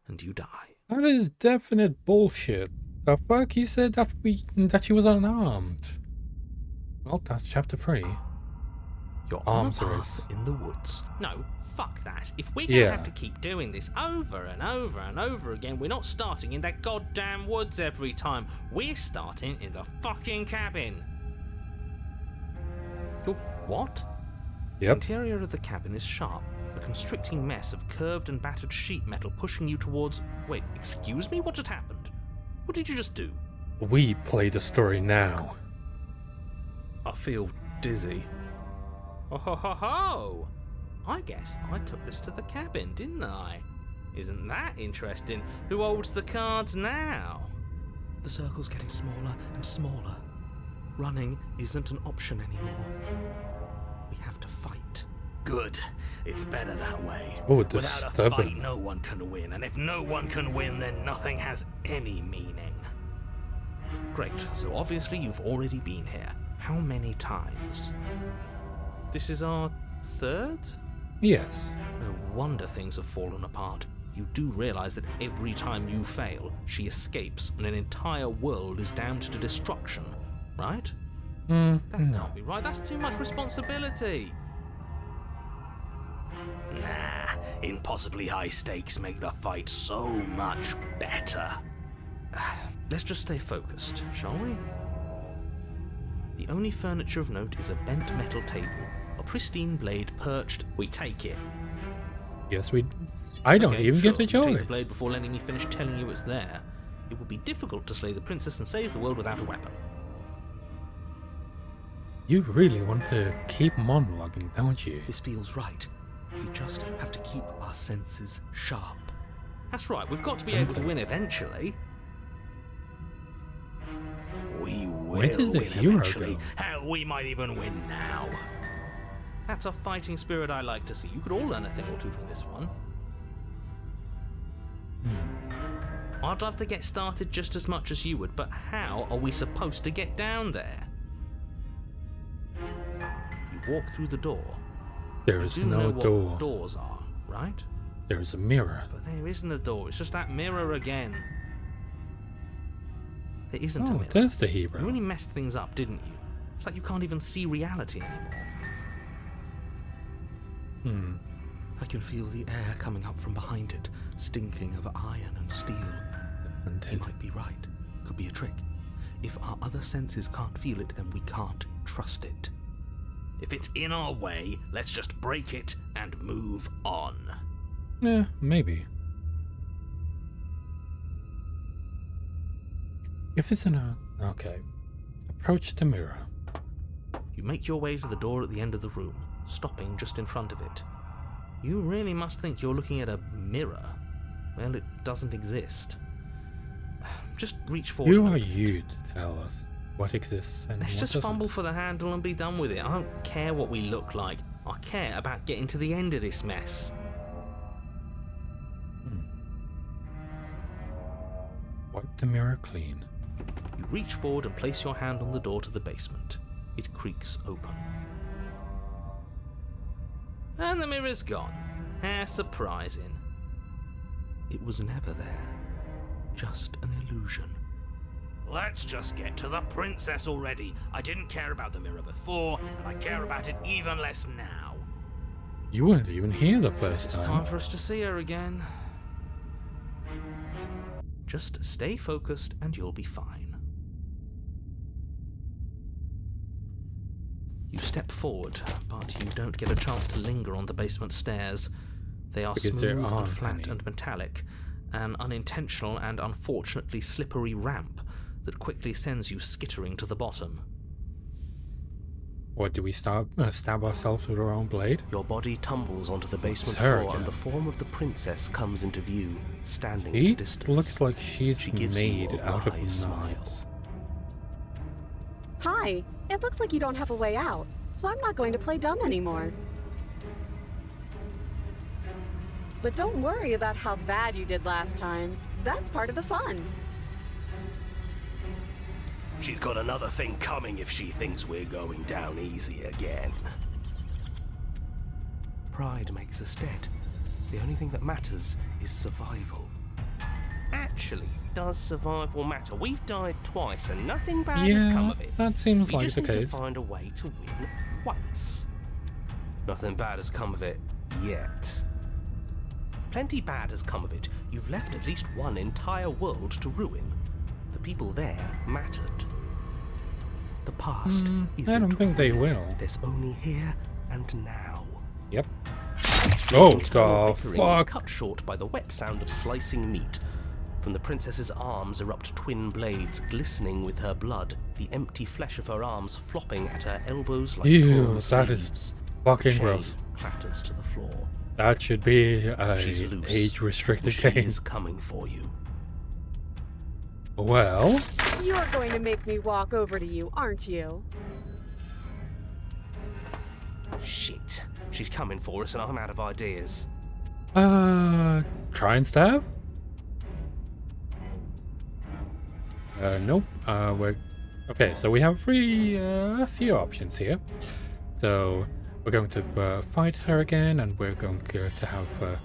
and you die. That is definite bullshit. The fuck? He said that she was unarmed. Well, that's chapter 3. You're Arms on a race. path in the woods. No, fuck that. If we're gonna have to keep doing this over and over and over again, we're not starting in that goddamn woods every time. We're starting in the fucking cabin. Your what? The Yep. interior of the cabin is sharp, a constricting mess of curved and battered sheet metal pushing you towards... Wait, excuse me? What just happened? What did you just do? We play the story now. I feel dizzy. Oh ho ho ho! I guess I took us to the cabin, didn't I? Isn't that interesting? Who holds the cards now? The circle's getting smaller and smaller. Running isn't an option anymore. We have to fight. Good. It's better that way. Oh, Without a disturbing. fight, no one can win, and if no one can win, then nothing has any meaning. Great, so obviously you've already been here. How many times? This is our third? Yes. No wonder things have fallen apart. You do realize that every time you fail, she escapes and an entire world is damned to destruction, right? That No. can't be right. That's too much responsibility. Nah, impossibly high stakes make the fight so much better. Let's just stay focused, shall we? The only furniture of note is a bent metal table, a pristine blade perched. We take it. Yes, we... I don't Okay, even sure, get the you take the choice. blade before letting me finish telling you it's there. It would be difficult to slay the princess and save the world without a weapon. You really want to keep monologuing, don't you? This feels right. We just have to keep our senses sharp. That's right, we've got to be able to win eventually. We will Where did the win hero eventually. go? Hell, we might even win now. That's a fighting spirit I like to see. You could all learn a thing or two from this one. I'd love to get started just as much as you would, but how are we supposed to get down there? You walk through the door. There is You do know no what door. doors are, right? There is a mirror. But there isn't a door. It's just that mirror again. There isn't a Oh, mirror. there's the You hero. really messed things up, didn't you? It's like you can't even see reality anymore. I can feel the air coming up from behind it, stinking of iron and steel. He might be right. Could be a trick. If our other senses can't feel it, then we can't trust it. If it's in our way, let's just break it and move on. Yeah, maybe. If it's in a... Okay. Approach the mirror. You make your way to the door at the end of the room, stopping just in front of it. You really must think you're looking at a mirror. Well, it doesn't exist. Just reach forward. Who and are open it. you to tell us what exists and Let's what just doesn't? fumble for the handle and be done with it. I don't care what we look like. I care about getting to the end of this mess. Wipe the mirror clean. You reach forward and place your hand on the door to the basement. It creaks open. And the mirror's gone. How surprising. It was never there. Just an illusion. Let's just get to the princess already. I didn't care about the mirror before, and I care about it even less now. You weren't even here the first It's time. time for us to see her again. Just stay focused and you'll be fine. You step forward, but you don't get a chance to linger on the basement stairs. They are Because there smooth and aren't flat any. and metallic, an unintentional and unfortunately slippery ramp that quickly sends you skittering to the bottom. What, do we stab ourselves with our own blade? Your body tumbles onto the basement her floor, again. and the form of the princess comes into view, standing at a It distance. looks like she's She gives you made a out of wry smile. knives. Hi. It looks like you don't have a way out, so I'm not going to play dumb anymore. But don't worry about how bad you did last time. That's part of the fun. She's got another thing coming if she thinks we're going down easy again. Pride makes us dead. The only thing that matters is survival. Actually, does survival matter? We've died twice and nothing bad has come Yeah, of it. that seems We like just the need to case. find a way to win once. Nothing bad has come of it yet. Plenty bad has come of it. You've left at least one entire world to ruin. The people there mattered. The past I isn't don't think they real. will. There's only here and now. Yep. Oh, All the bickering is fuck. cut short by the wet sound of slicing meat. From the princess's arms erupt twin blades glistening with her blood, the empty flesh of her arms flopping at her elbows like Ew, torn that is sleeves. fucking Chain gross. clatters to the floor. That should be a She's loose. age-restricted She game. is coming for you. Well, You're going to make me walk over to you, aren't you? Shit. She's coming for us and I'm out of ideas. try and stab? Nope. Okay, so we have a few options here. So we're going to fight her again, and we're going to have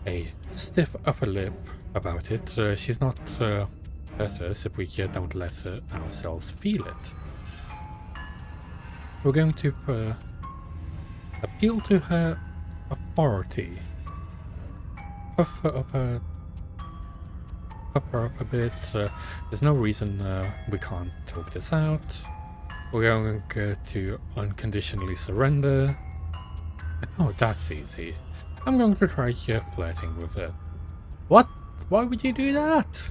a stiff upper lip about it. She's not hurt us if we don't let ourselves feel it. We're going to appeal to her authority. Puff her up a bit. There's no reason we can't talk this out. We're going to unconditionally surrender. Oh, that's easy. I'm going to try flirting with her. What? Why would you do that?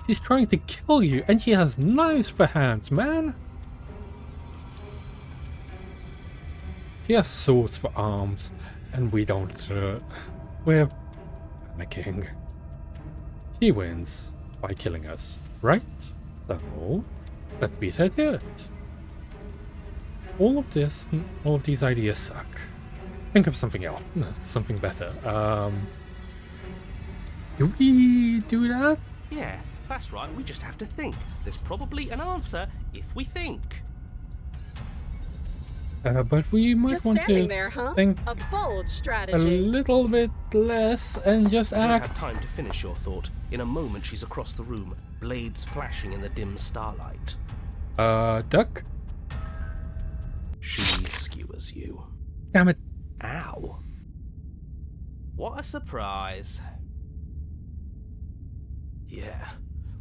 She's trying to kill you, and she has knives for hands, man. She has swords for arms, and we don't. We're panicking. She wins by killing us, right? So, let's beat her to it. All of these ideas suck. Think of something else, something better. Do we do that? Yeah, that's right. We just have to think. There's probably an answer if we think. But we might Just want standing to there, huh? think A bold a strategy. little bit less and just You don't have act. time to finish your thought. In a moment, she's across the room, blades flashing in the dim starlight. Duck? She skewers you. Damn it. Ow. What a surprise. Yeah,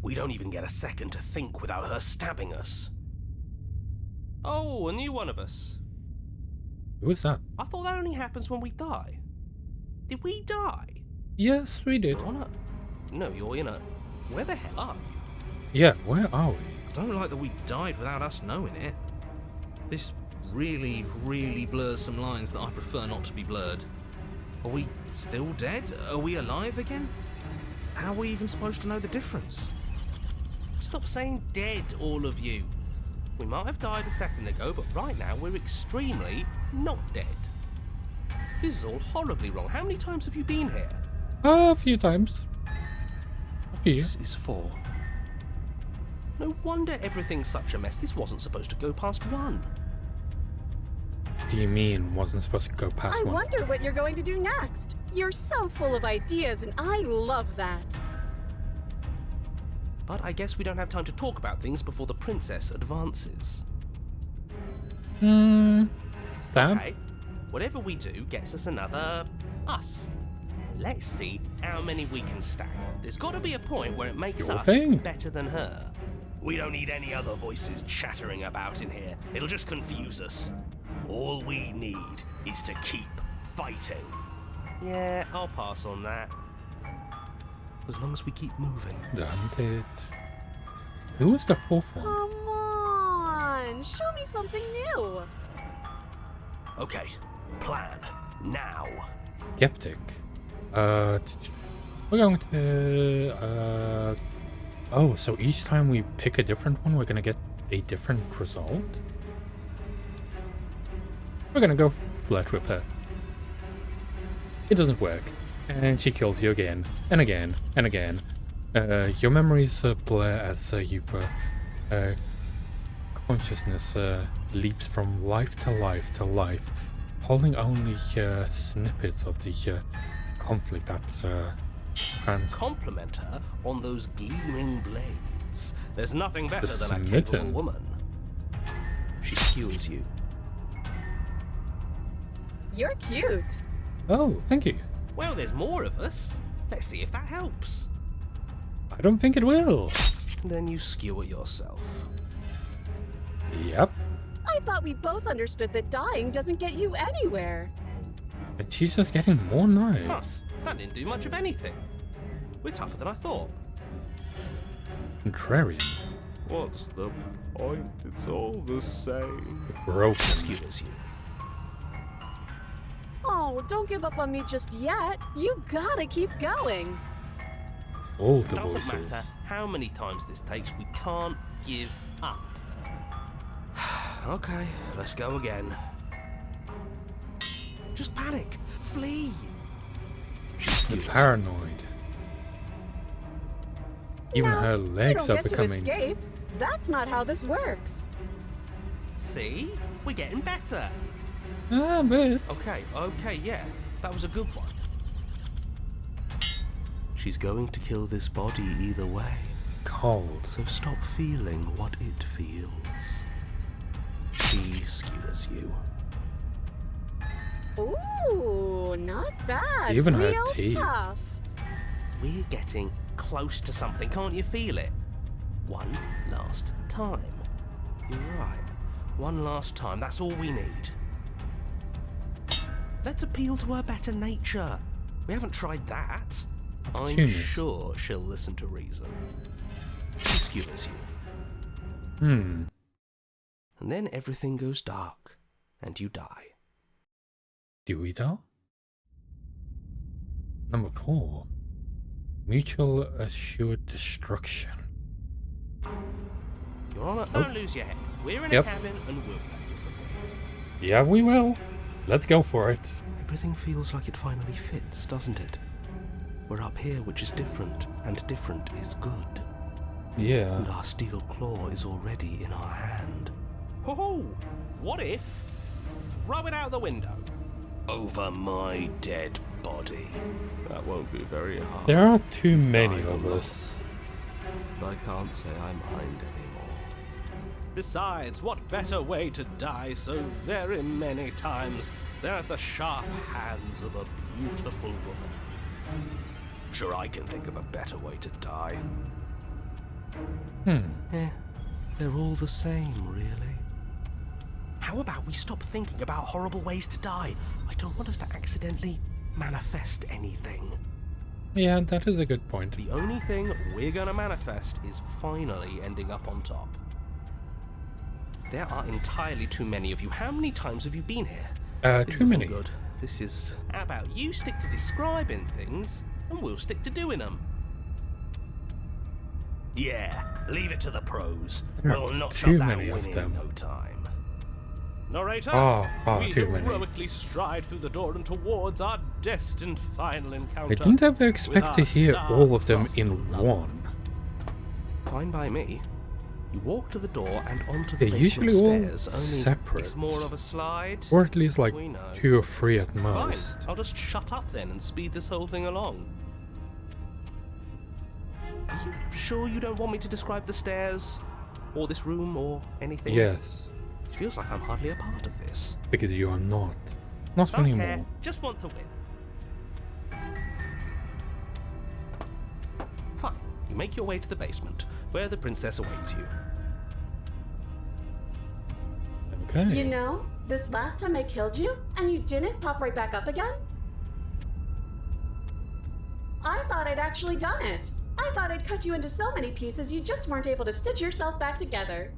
we don't even get a second to think without her stabbing us. Oh, a new one of us. Who was that? I thought that only happens when we die. Did we die? Yes, we did. You're on a... No, you're in a... Where the hell are you? Yeah, where are we? I don't like that we died without us knowing it. This really, really blurs some lines that I prefer not to be blurred. Are we still dead? Are we alive again? How are we even supposed to know the difference? Stop saying dead, all of you. We might have died a second ago, but right now we're extremely not dead. This is all horribly wrong. How many times have you been here? A few times. A few. This is 4. No wonder everything's such a mess. This wasn't supposed to go past 1. What do you mean wasn't supposed to go past I one? wonder what you're going to do next. You're so full of ideas, and I love that. But I guess we don't have time to talk about things before the princess advances. Stab? Okay, whatever we do gets us another us. Let's see how many we can stack. There's got to be a point where it makes Your us thing. better than her. We don't need any other voices chattering about in here. It'll just confuse us. All we need is to keep fighting. Yeah, I'll pass on that. As long as we keep moving. Done it. Who was the fourth one? Come on, show me something new. Okay, plan now. Skeptic. We're going to. Oh, so each time we pick a different one, we're gonna get a different result. We're gonna go flirt with her. It doesn't work, and she kills you again, and again, and again. Your memories blur as consciousness leaps from life to life to life, holding only snippets of the conflict that Compliment her on those gleaming blades. There's nothing better than a smitten. capable woman. She skewers you. You're cute. Oh, thank you. Well, there's more of us. Let's see if that helps. I don't think it will. Then you skewer yourself. Yep. I thought we both understood that dying doesn't get you anywhere. And she's just getting more Huh, knives. that didn't do much of anything. We're tougher than I thought. Contrarian. What's the point? It's all the same. Broken. Skewers you. Oh, don't give up on me just yet. You gotta keep going. All the Doesn't voices. matter how many times this takes, we can't give up. Okay, let's go again. Just panic. Flee. She The skewers you. paranoid. Even No, her you legs don't are get becoming. to escape. That's not how this works. See? We're getting better. Ah, but Okay, yeah. That was a good one. She's going to kill this body either way, cold. so stop feeling what it feels. She skewers you. Ooh, not bad. Even her Real teeth. tough. We're getting close to something, can't you feel it? One last time. You're right. One last time, that's all we need. Let's appeal to her better nature. We haven't tried that. I'm Opportunist. sure she'll listen to reason. She skewers you. Hmm. And then everything goes dark, and you die. Do we though? Number 4. Mutual assured destruction. Your Honor, don't lose your head. We're in Yep. a cabin, and we'll take it from here. Yeah, we will. Let's go for it. Everything feels like it finally fits, doesn't it? We're up here, which is different, and different is good. Yeah. And our steel claw is already in our hand. Oh, what if? Throw it out the window. Over my dead body. That won't be very hard. There are too many I of will us. But I can't say I mind anymore. Besides, what better way to die so very many times than at the sharp hands of a beautiful woman? I'm sure I can think of a better way to die. They're all the same, really. How about we stop thinking about horrible ways to die? I don't want us to accidentally manifest anything. Yeah, that is a good point. The only thing we're gonna manifest is finally ending up on top. There are entirely too many of you. How many times have you been here? This Too isn't many. good. This is... How about you stick to describing things, and we'll stick to doing them? Yeah, leave it to the pros. There are We'll not too shut that many of win them. in no time. Narrator, Far we too many. heroically stride through the door and towards our destined final encounter. I didn't ever expect to with our hear all of them star-crossed in lover. one. Fine by me. You walk to the door and onto the They're basement usually all stairs. Only separate. it's more of a slide. Or at least like We know. 2 or 3 at Fine. most. I'll just shut up then and speed this whole thing along. Are you sure you don't want me to describe the stairs, or this room, or anything? Yes, It feels like I'm hardly a part of this. because you are not. Not Don't anymore. care. Just want to win. Fine. You make your way to the basement, where the princess awaits you. Okay. You know, this last time I killed you, and you didn't pop right back up again? I thought I'd actually done it. I thought I'd cut you into so many pieces you just weren't able to stitch yourself back together.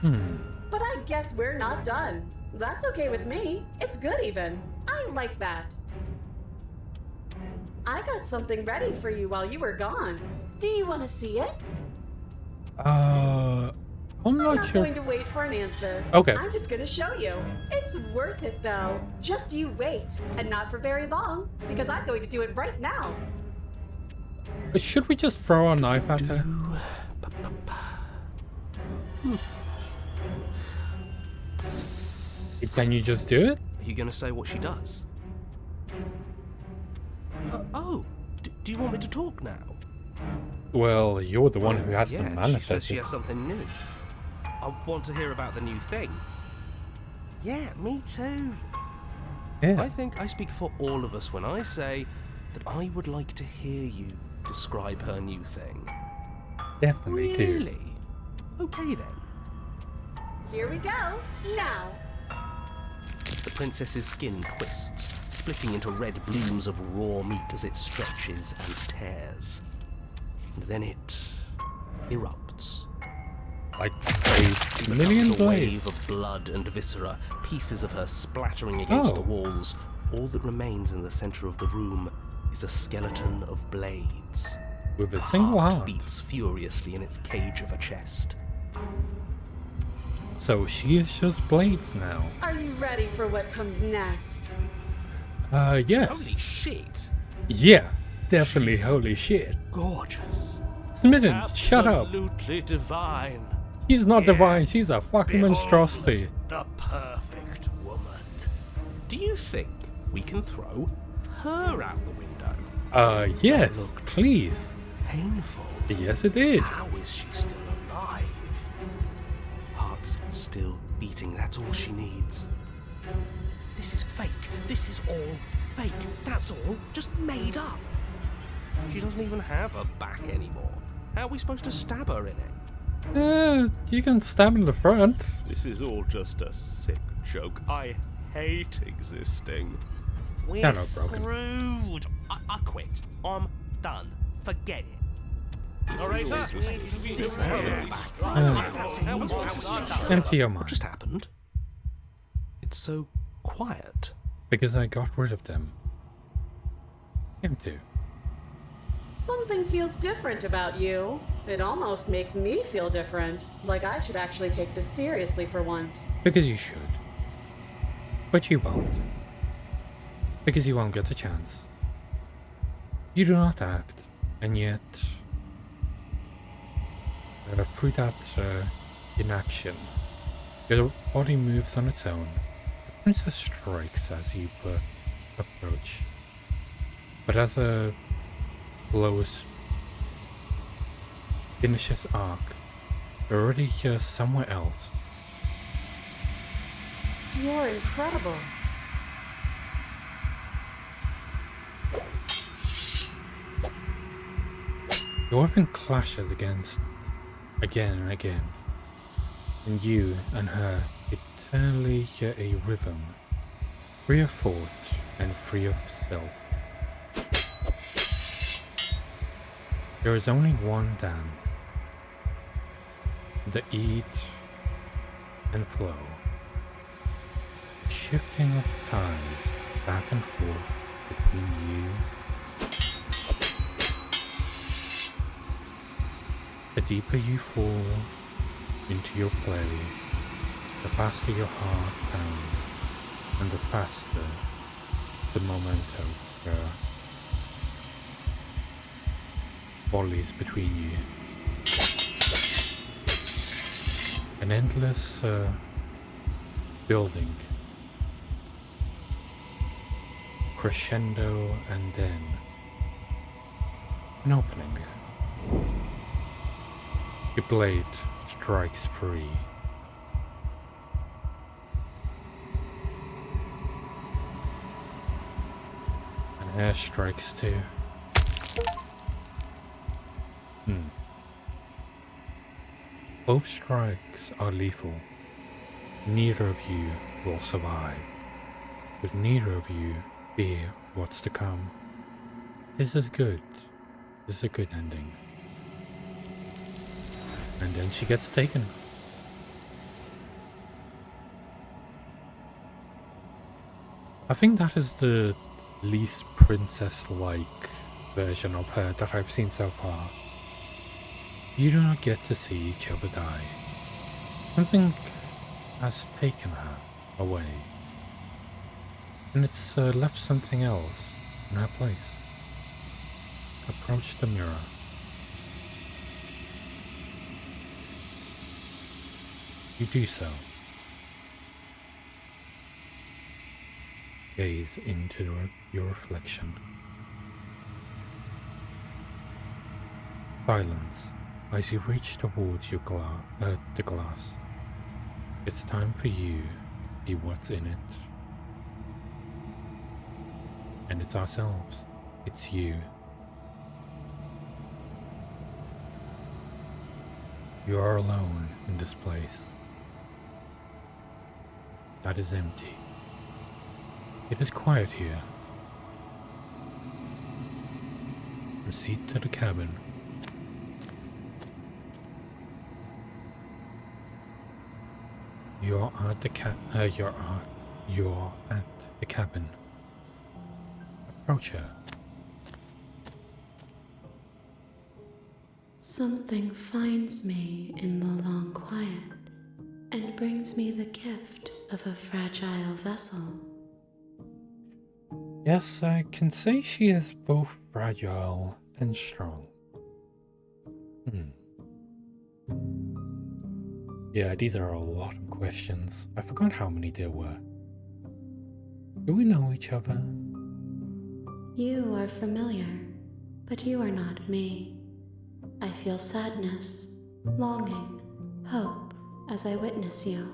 But I guess we're not done. That's okay with me. It's good even. I like that. I got something ready for you while you were gone. Do you want to see it? I'm I'm not not sure. going to wait for an answer. Okay. I'm just gonna show you. It's worth it though. Just you wait. And not for very long, because I'm going to do it right now. Should we just throw our knife at her? Can you just do it? Are you going to say what she does? Do you want me to talk now? Well, you're the one who has to Yeah, she manifest says she it. has something new. I want to hear about the new thing. Yeah, me too. Yeah. I think I speak for all of us when I say that I would like to hear you describe her new thing. Definitely do. Really? Okay then. Here we go. Now. The princess's skin twists, splitting into red blooms of raw meat as it stretches and tears. And then it erupts. Like It a million becomes a wave blades. of blood and viscera, pieces of her splattering against Oh. the walls. All that remains in the center of the room is a skeleton of blades. With a single heart. Beats furiously in its cage of a chest. So she is just blades now. Are you ready for what comes next? Yes. Holy shit! Yeah, definitely. She's Holy shit. Gorgeous. Smitten, shut up. Absolutely divine. She's not divine. Yes. She's a fucking Behold monstrosity. The perfect woman. Do you think we can throw her out the window? Yes, looked please. Painful. Yes, it is. How is she still alive? Heart's still beating, that's all she needs. This is fake. This is all fake. That's all just made up. She doesn't even have a back anymore. How are we supposed to stab her in it? You can stab in the front. This is all just a sick joke. I hate existing. We're Yeah, no, broken. screwed. I quit. I'm done. Forget it. Empty your What mind. just happened? It's so quiet. Because I got rid of them. Him too. Something feels different about you. It almost makes me feel different. Like I should actually take this seriously for once. Because you should. But you won't. Because you won't get the chance. You do not act, and yet put that in action. Your body moves on its own. The princess strikes as you approach. But as a blows finishes arc, you're already somewhere else. You're incredible. Your weapon clashes again and again, and you and her eternally hear a rhythm, free of thought and free of self. There is only one dance, the eat and flow, the shifting of times back and forth between you. The deeper you fall into your play, the faster your heart pounds, and the faster the memento volleys between you. An endless building, crescendo, and then an opening. Your blade strikes free. And air strikes too. Both strikes are lethal. Neither of you will survive. But neither of you fear what's to come. This is good. This is a good ending. And then she gets taken. I think that is the least princess-like version of her that I've seen so far. You do not get to see each other die. Something has taken her away. And it's left something else in her place. Approach the mirror. You do so. Gaze into your reflection. Silence as you reach towards your the glass. It's time for you to see what's in it. And it's ourselves. It's you. You are alone in this place. That is empty. It is quiet here. Proceed to the cabin. You're at the cabin. Approach her. Something finds me in the long quiet and brings me the gift of a fragile vessel. Yes, I can say she is both fragile and strong. Yeah, these are a lot of questions. I forgot how many there were. Do we know each other? You are familiar, but you are not me. I feel sadness, longing, hope as I witness you.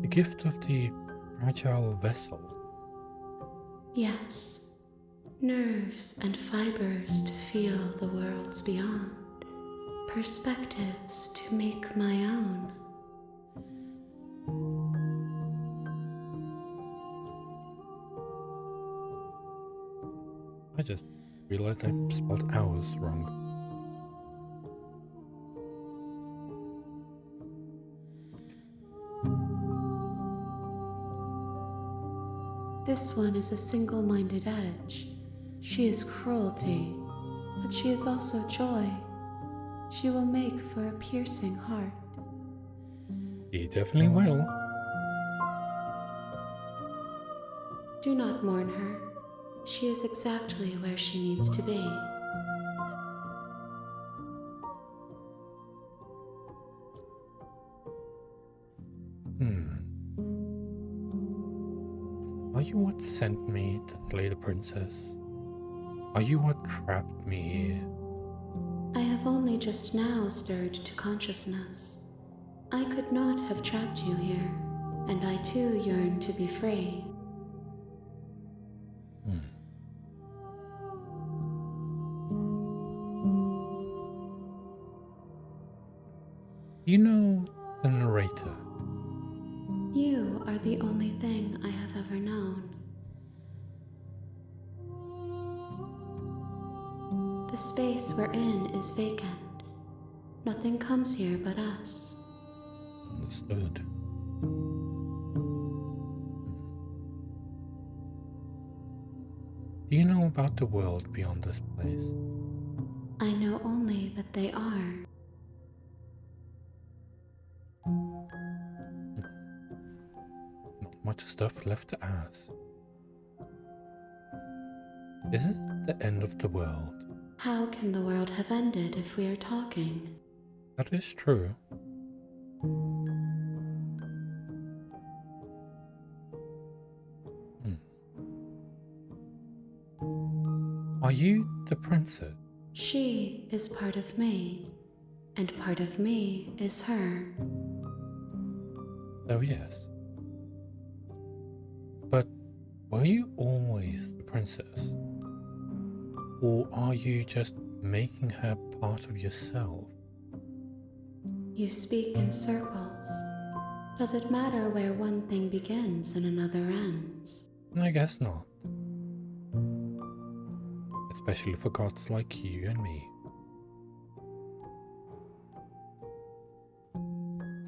The gift of the fragile vessel. Yes, nerves and fibers to feel the worlds beyond, perspectives to make my own. I just realized I spelled hours wrong. This one is a single-minded edge. She is cruelty, but she is also joy. She will make for a piercing heart. He definitely will. Do not mourn her. She is exactly where she needs to be. Are you what sent me to slay the princess? Are you what trapped me here? I have only just now stirred to consciousness. I could not have trapped you here, and I too yearn to be free. You know the narrator? You are the only thing I have ever known. The space we're in is vacant. Nothing comes here but us. Understood. Do you know about the world beyond this place? I know only that they are. Not much stuff left to ask. Is it the end of the world? How can the world have ended if we are talking? That is true. Are you the princess? She is part of me, and part of me is her. Oh yes. But were you always the princess? Or are you just making her part of yourself? You speak in circles. Does it matter where one thing begins and another ends? I guess not. Especially for gods like you and me.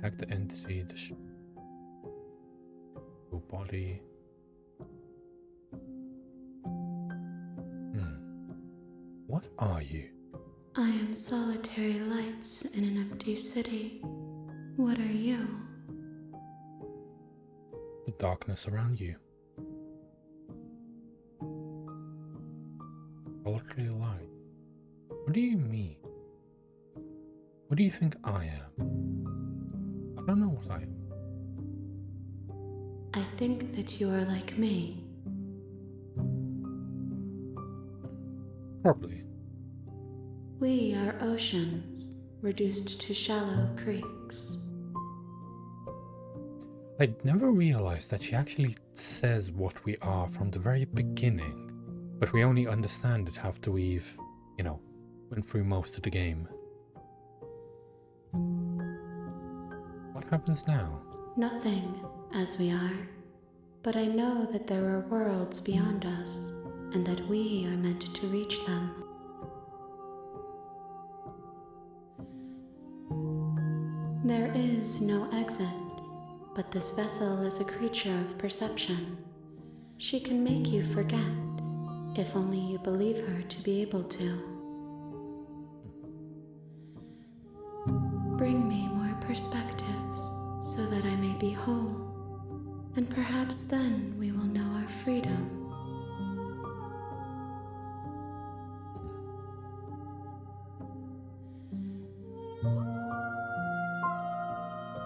Tag the entity body. What are you? I am solitary lights in an empty city. What are you? The darkness around you. Solitary light. What do you mean? What do you think I am? I don't know what I am. I think that you are like me. Probably. We are oceans, reduced to shallow creeks. I'd never realized that she actually says what we are from the very beginning, but we only understand it after we've, went through most of the game. What happens now? Nothing, as we are. But I know that there are worlds beyond us, and that we are meant to reach them. There is no exit, but this vessel is a creature of perception. She can make you forget, if only you believe her to be able to. Bring me more perspectives, so that I may be whole, and perhaps then we will know our freedom.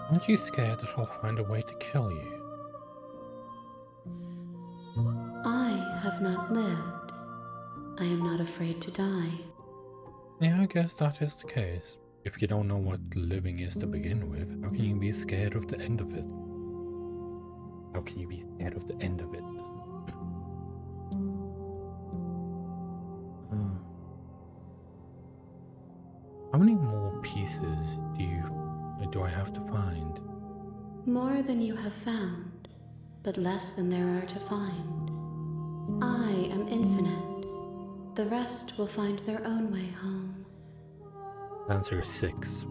Aren't you scared that I'll find a way to kill you? I have not lived. I am not afraid to die. Yeah, I guess that is the case. If you don't know what living is to begin with, how can you be scared of the end of it? How can you be scared of the end of it? How many more pieces do I have to find? More than you have found, but less than there are to find. I am infinite. The rest will find their own way home. The answer is 6.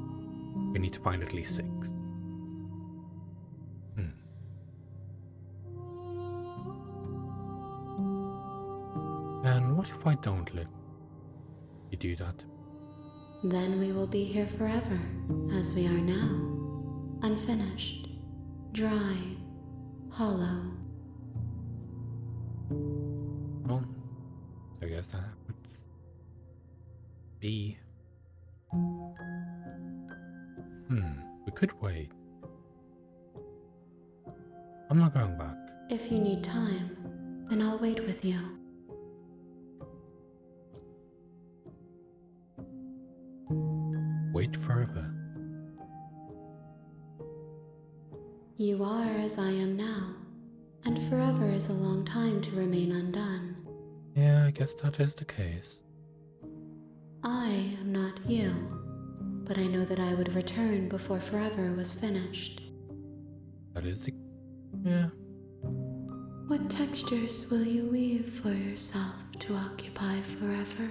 We need to find at least 6. And what if I don't let you do that? Then we will be here forever, as we are now. Unfinished, dry, hollow. Well, I guess that would be... we could wait. I'm not going back. If you need time, then I'll wait with you. Wait forever. You are as I am now, and forever is a long time to remain undone. Yeah, I guess that is the case. I am not you, but I know that I would return before forever was finished. That is the... yeah. What textures will you weave for yourself to occupy forever?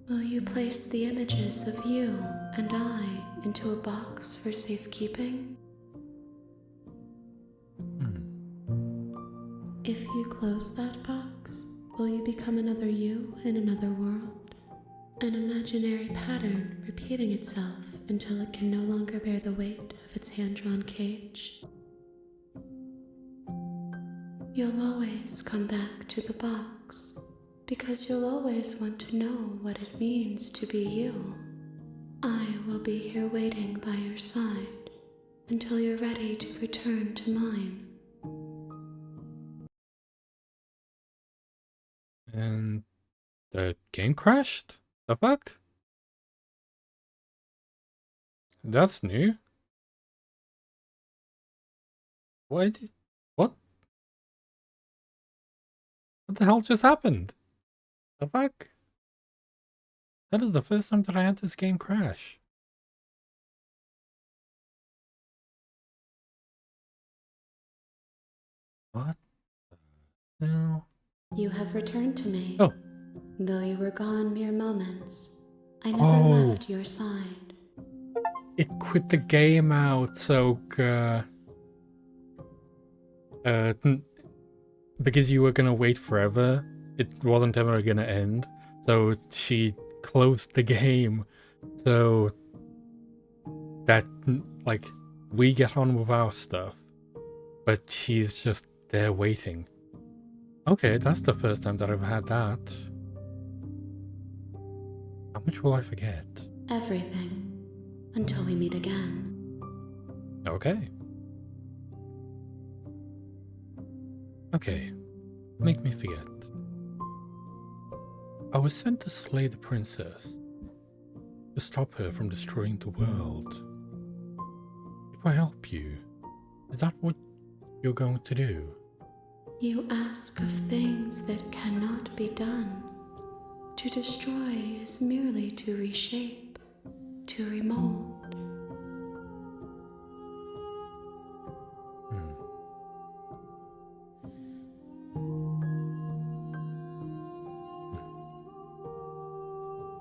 Will you place the images of you and I into a box for safekeeping? If you close that box, will you become another you in another world? An imaginary pattern repeating itself until it can no longer bear the weight of its hand-drawn cage? You'll always come back to the box, because you'll always want to know what it means to be you. I will be here waiting by your side until you're ready to return to mine. And the game crashed? The fuck? That's new. What? What the hell just happened? The fuck? That is the first time that I had this game crash. What the hell? You have returned to me. Oh. Though you were gone mere moments, I never Oh. left your side. It quit the game out, so Because you were gonna wait forever, it wasn't ever gonna end. So she closed the game so that, like, we get on with our stuff, but she's just there waiting. Okay, that's the first time that I've had that. How much will I forget? Everything. Until we meet again. Okay. Okay, make me forget. I was sent to slay the princess, to stop her from destroying the world. If I help you, is that what you're going to do? You ask of things that cannot be done. To destroy is merely to reshape, to remold.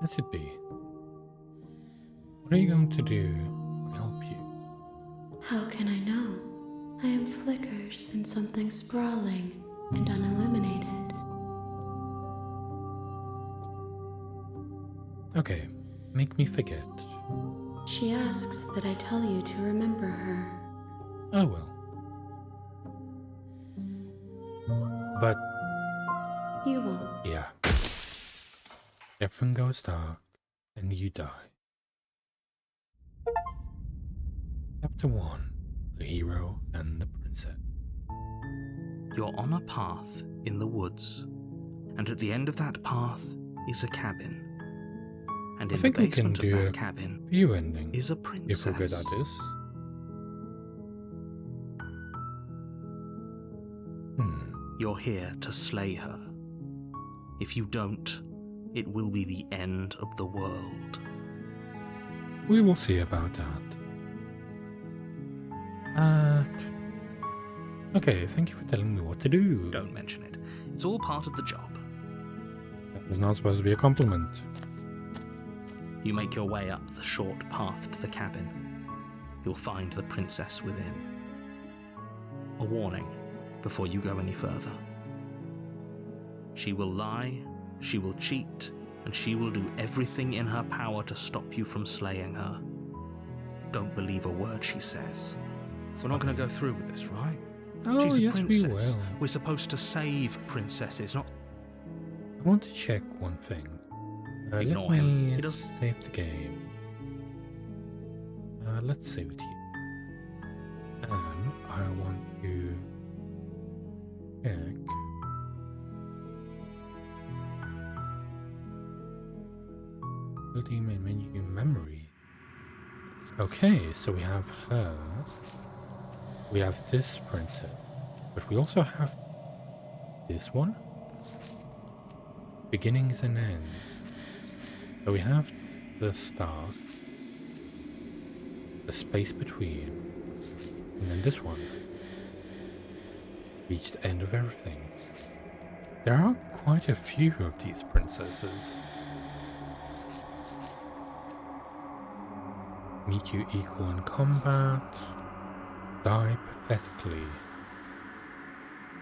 Let it be. What are you going to do to help you? How can I know? I am flickers in something sprawling and unilluminated. Okay, make me forget. She asks that I tell you to remember her. I will. But You won't. yeah. Everything goes dark and you die. Chapter 1. The Hero and the Princess. You're on a path in the woods, and at the end of that path is a cabin. And I in the think we can basement of do a that cabin few endings is a if princess. we're good at this. You're here to slay her. If you don't, it will be the end of the world. We will see about that. Okay, thank you for telling me what to do. Don't mention it. It's all part of the job. That was not supposed to be a compliment. You make your way up the short path to the cabin. You'll find the princess within. A warning before you go any further. She will lie, she will cheat, and she will do everything in her power to stop you from slaying her. Don't believe a word she says. We're not going to go through with this, right? Oh, She's a yes, princess. we will. We're supposed to save princesses, not... I want to check one thing. Ignore let him. me He doesn't- save the game. Let's save it here. And I want to check. Building main menu memory. Okay, so we have her. We have this princess. But we also have this one. Beginnings and ends. So we have the start, the space between, and then this one. Reach the end of everything. There are quite a few of these princesses. Meet you equal in combat. Die pathetically.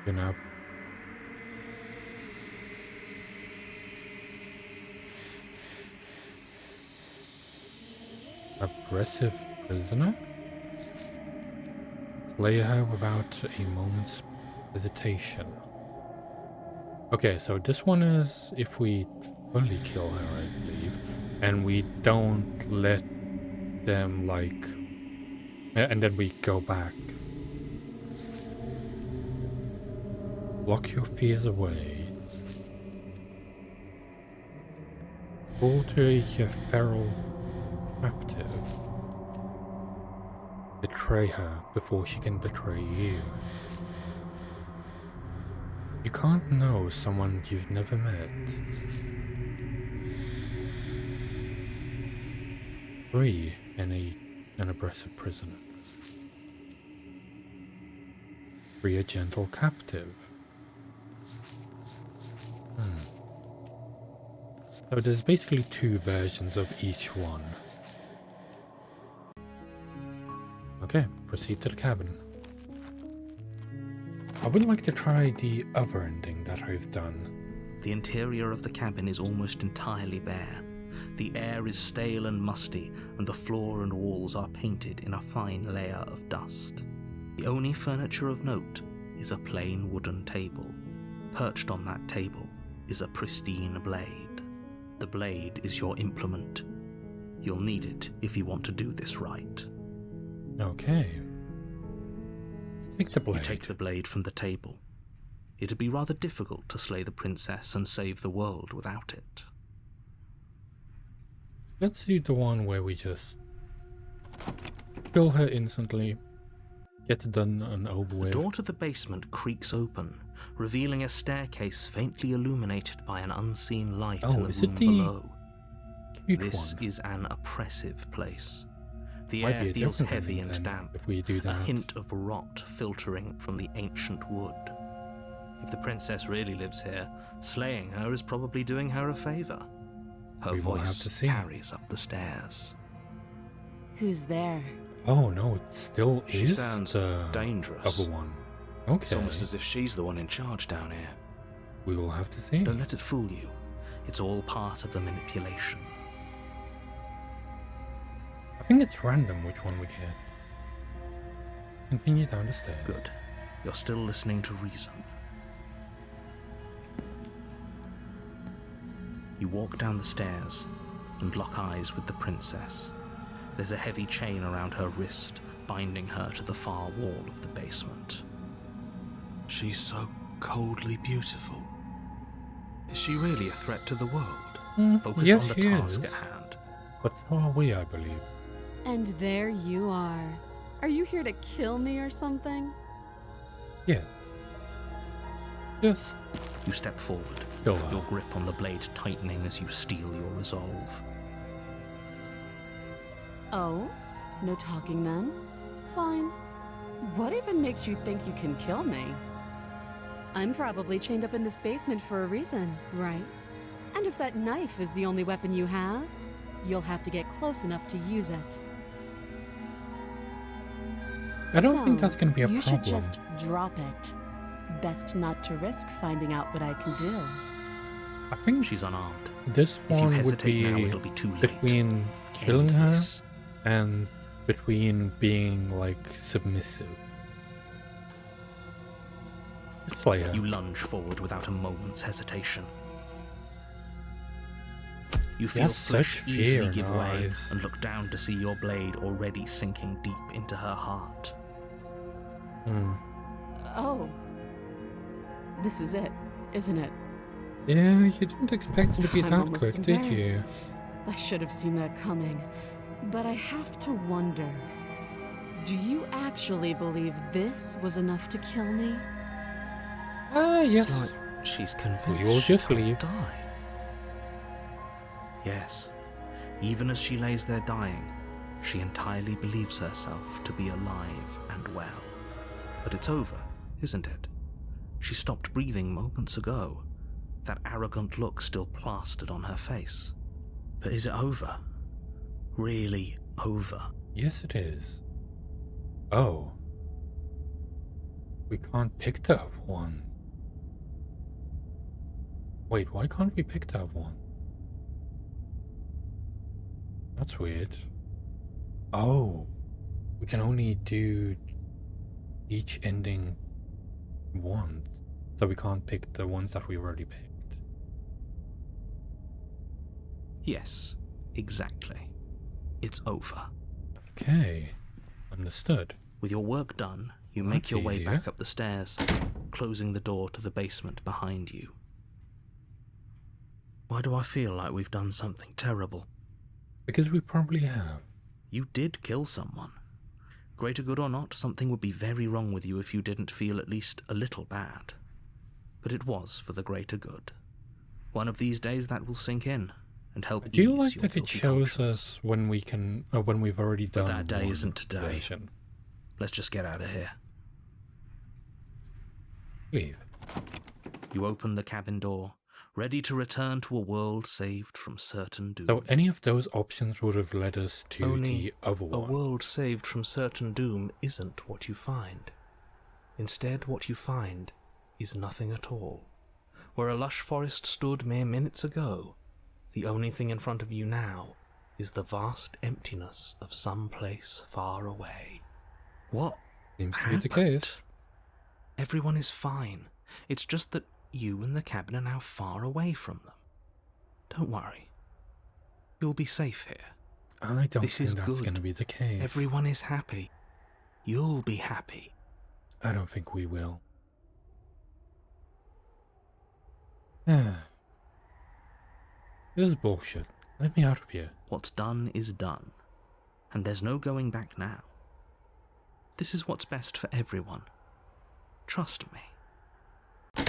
You're now aggressive prisoner? Slay her without a moment's hesitation. Okay, so this one is if we fully kill her, I believe, and we don't let them, like, and then we go back. Lock your fears away. Alter your feral captive. Betray her before she can betray you. You can't know someone you've never met. Free an aggressive prisoner. Free a gentle captive. So there's basically two versions of each one. Okay, proceed to the cabin. I would like to try the other ending that I've done. The interior of the cabin is almost entirely bare. The air is stale and musty, and the floor and walls are painted in a fine layer of dust. The only furniture of note is a plain wooden table. Perched on that table is a pristine blade. The blade is your implement. You'll need it if you want to do this right. Okay. Take the blade. You take the blade from the table. It'd be rather difficult to slay the princess and save the world without it. Let's do the one where we just kill her instantly, get it done and over with. The door to the basement creaks open, revealing a staircase faintly illuminated by an unseen light in the is room it the below. cute This one? is an oppressive place. The Might air be a feels different heavy one and then, damp, if we do a that. hint of rot filtering from the ancient wood. If the princess really lives here, slaying her is probably doing her a favour. Her We will have voice to see. carries up the stairs. Who's there? Oh no, it still She is sounds the dangerous. other one. Okay, It's almost as if she's the one in charge down here. we will have to see. Don't let it fool you. It's all part of the manipulation. I think it's random which one we get. Continue down the stairs. Good. You're still listening to reason. You walk down the stairs and lock eyes with the princess. There's a heavy chain around her wrist, binding her to the far wall of the basement. She's so coldly beautiful. Is she really a threat to the world? Focus yes, on the she task is. at hand. But so are we, I believe. And there you are. Are you here to kill me or something? Yes. Just You step forward, kill her. your grip on the blade tightening as you steel your resolve. Oh? No talking then? Fine. What even makes you think you can kill me? I'm probably chained up in this basement for a reason, right? And if that knife is the only weapon you have, you'll have to get close enough to use it. I don't think that's going to be a you problem. should just drop it. Best not to risk finding out what I can do. I think She's unarmed. this If you one would hesitate now, be it'll be too late. between killing End her this. and between being like submissive. Slay her. You lunge forward without a moment's hesitation. You feel has such flesh fear easily in give her way eyes. and look down to see your blade already sinking deep into her heart. Hmm. Oh. This is it, isn't it? Yeah, you didn't expect it to be I'm that almost quick, did you? embarrassed. I should have seen that coming. But I have to wonder, do you actually believe this was enough to kill me? Yes. It's like she's convinced We will just she can't leave. die. Yes, even as she lays there dying, she entirely believes herself to be alive and well. But it's over, isn't it? She stopped breathing moments ago, that arrogant look still plastered on her face. But is it over? Really over? Yes, it is. Oh. We can't pick the other one. Wait, why can't we pick the other one? That's weird. Oh. We can only do each ending once. So we can't pick the ones that we already picked. Yes, exactly. It's over. Okay. Understood. With your work done, you Well, make that's your way easier. back up the stairs, closing the door to the basement behind you. Why do I feel like we've done something terrible? Because we probably have. You did kill someone. Greater good or not, something would be very wrong with you if you didn't feel at least a little bad. But it was for the greater good. One of these days that will sink in and help I do ease like your that it guilty shows conscience. us when we can, when we've already done that day one isn't today. version. Let's just get out of here. Leave. You open the cabin door, ready to return to a world saved from certain doom. So any of those options would have led us to Only the other A one. world saved from certain doom isn't what you find. Instead, what you find is nothing at all. Where a lush forest stood mere minutes ago, the only thing in front of you now is the vast emptiness of some place far away. What Seems to be the happened? case. Everyone is fine. It's just that you and the cabin are now far away from them. Don't worry. You'll be safe here. I don't This think is that's good. going to be the case. Everyone is happy. You'll be happy. I don't think we will. This is bullshit. Let me out of here. What's done is done, and there's no going back now. This is what's best for everyone. Trust me.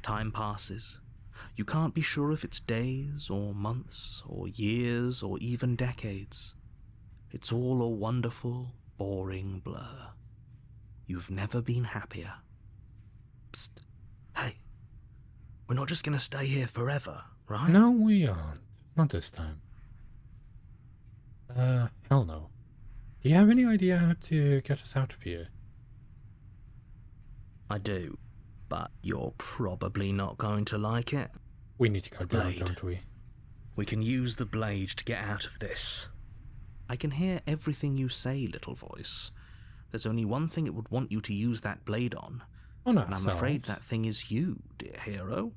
Time passes. You can't be sure if it's days or months or years or even decades. It's all a wonderful, boring blur. You've never been happier. Psst. Hey. We're not just going to stay here forever, right? No, we aren't. Not this time. Hell no. Do you have any idea how to get us out of here? I do, but you're probably not going to like it. We need to go The down, blade. don't we? We can use the blade to get out of this. I can hear everything you say, little voice. There's only one thing it would want you to use that blade on, On and I'm afraid ourselves. that thing is you, dear hero.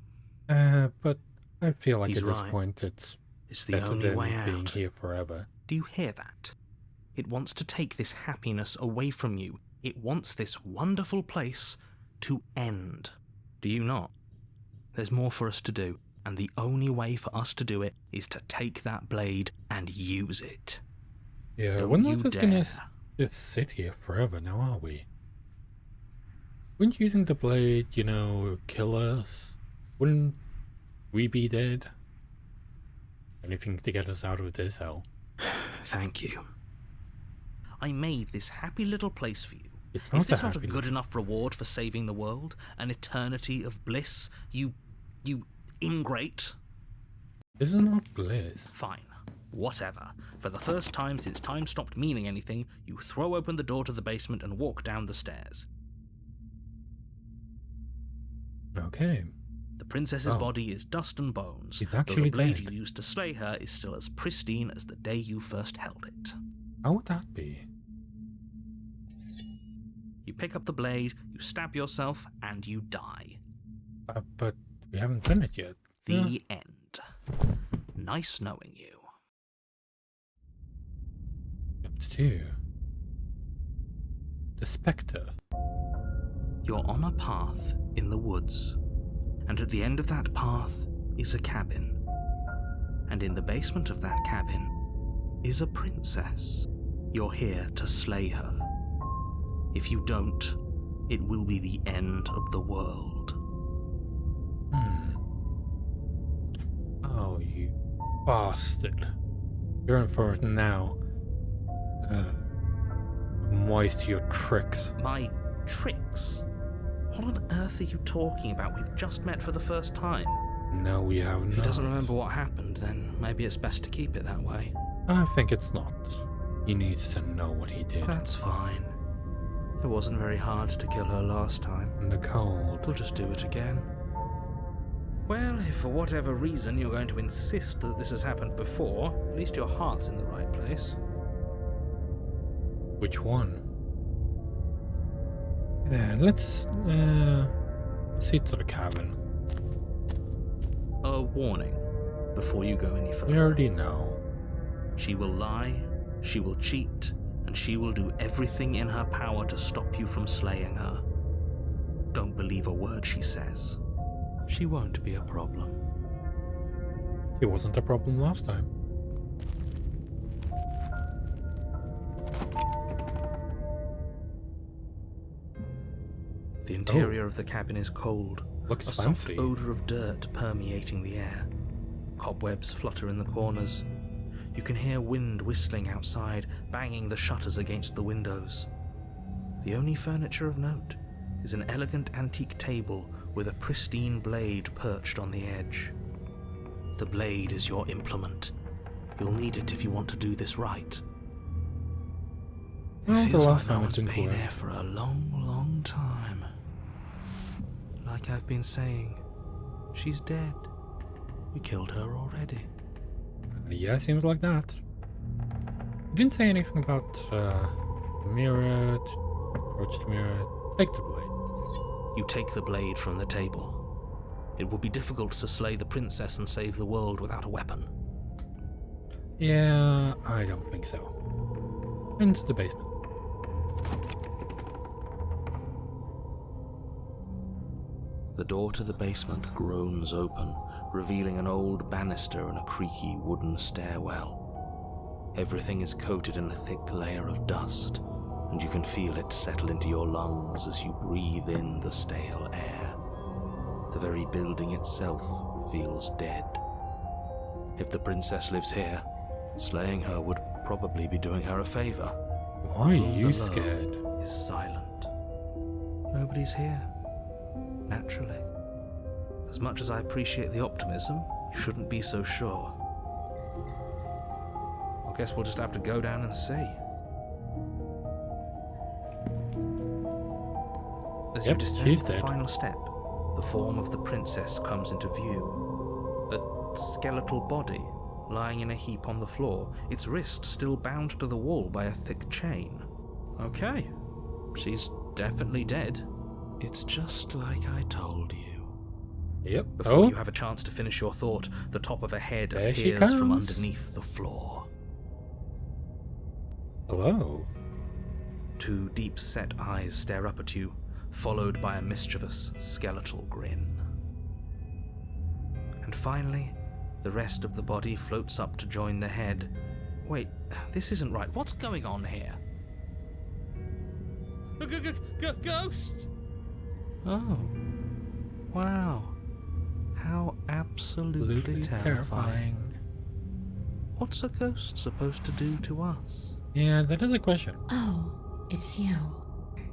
But I feel like He's at this right. point it's It's the better only than way being out. here forever. Do you hear that? It wants to take this happiness away from you. It wants this wonderful place to end. Do you not? There's more for us to do, and the only way for us to do it is to take that blade and use it. Yeah, Don't we're you not just gonna dare. just sit here forever now, are we? Wouldn't using the blade, kill us? Wouldn't we be dead? Anything to get us out of this hell. Thank you. I made this happy little place for you. It's not Is this a not a happiness. good enough reward for saving the world? An eternity of bliss? You ingrate? This is not bliss. Fine. Whatever. For the first time since time stopped meaning anything, you throw open the door to the basement and walk down the stairs. Okay. The princess's Oh. body is dust and bones, She's though actually the blade dead. you used to slay her is still as pristine as the day you first held it. How would that be? You pick up the blade, you stab yourself, and you die. But we haven't done it yet. The end. Nice knowing you. Chapter 2. The Spectre. You're on a path in the woods, and at the end of that path is a cabin. And in the basement of that cabin is a princess. You're here to slay her. If you don't, it will be the end of the world. Oh, you bastard. You're in for it now. I'm wise to your tricks. My tricks? What on earth are you talking about? We've just met for the first time. No, we have not. If he doesn't remember what happened, then maybe it's best to keep it that way. I think it's not. He needs to know what he did. That's fine. It wasn't very hard to kill her last time. In the cold. We'll just do it again. Well, if for whatever reason you're going to insist that this has happened before, at least your heart's in the right place. Which one? Let's see to the cabin. A warning before you go any We further. already know. She will lie, she will cheat, and she will do everything in her power to stop you from slaying her. Don't believe a word she says. She won't be a problem. It wasn't a problem last time. The interior of the cabin is cold, Looks a fancy. soft odour of dirt permeating the air. Cobwebs flutter in the corners. You can hear wind whistling outside, banging the shutters against the windows. The only furniture of note is an elegant antique table with a pristine blade perched on the edge. The blade is your implement. You'll need it if you want to do this right. Well, the feels last like no time I one's didn't been work. here for a long, long time. Like I've been saying, she's dead. We killed her already. Yeah, seems like that. You didn't say anything about mirror, approach the mirror, take the blade. You take the blade from the table. It would be difficult to slay the princess and save the world without a weapon. Yeah, I don't think so. Into the basement. The door to the basement groans open, revealing an old banister and a creaky wooden stairwell. Everything is coated in a thick layer of dust, and you can feel it settle into your lungs as you breathe in the stale air. The very building itself feels dead. If the princess lives here, slaying her would probably be doing her a favor. Why are The room you below scared? is silent. Nobody's here. Naturally. As much as I appreciate the optimism, you shouldn't be so sure. I guess we'll just have to go down and see. As you Yep, descend she's the dead. final step, the form of the princess comes into view. A skeletal body lying in a heap on the floor, its wrist still bound to the wall by a thick chain. Okay, she's definitely dead. It's just like I told you. Yep. Before Oh, you have a chance to finish your thought, the top of a head There she appears from comes. underneath the floor. hello. Two deep-set eyes stare up at you, followed by a mischievous, skeletal grin. And finally, the rest of the body floats up to join the head. Wait, this isn't right. What's going on here? Ghost! Oh. Wow. How absolutely terrifying. What's a ghost supposed to do to us? Yeah, that is a question. Oh, it's you.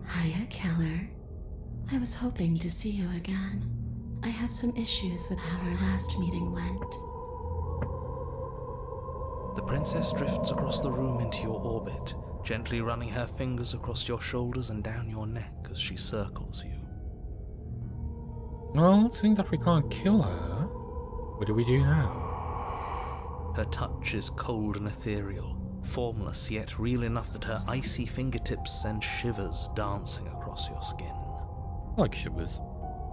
Hiya, Keller. I was hoping to see you again. I have some issues with how our last meeting went. The princess drifts across the room into your orbit, gently running her fingers across your shoulders and down your neck as she circles you. Well, seeing that we can't kill her, what do we do now? Her touch is cold and ethereal, formless yet real enough that her icy fingertips send shivers dancing across your skin. I like shivers.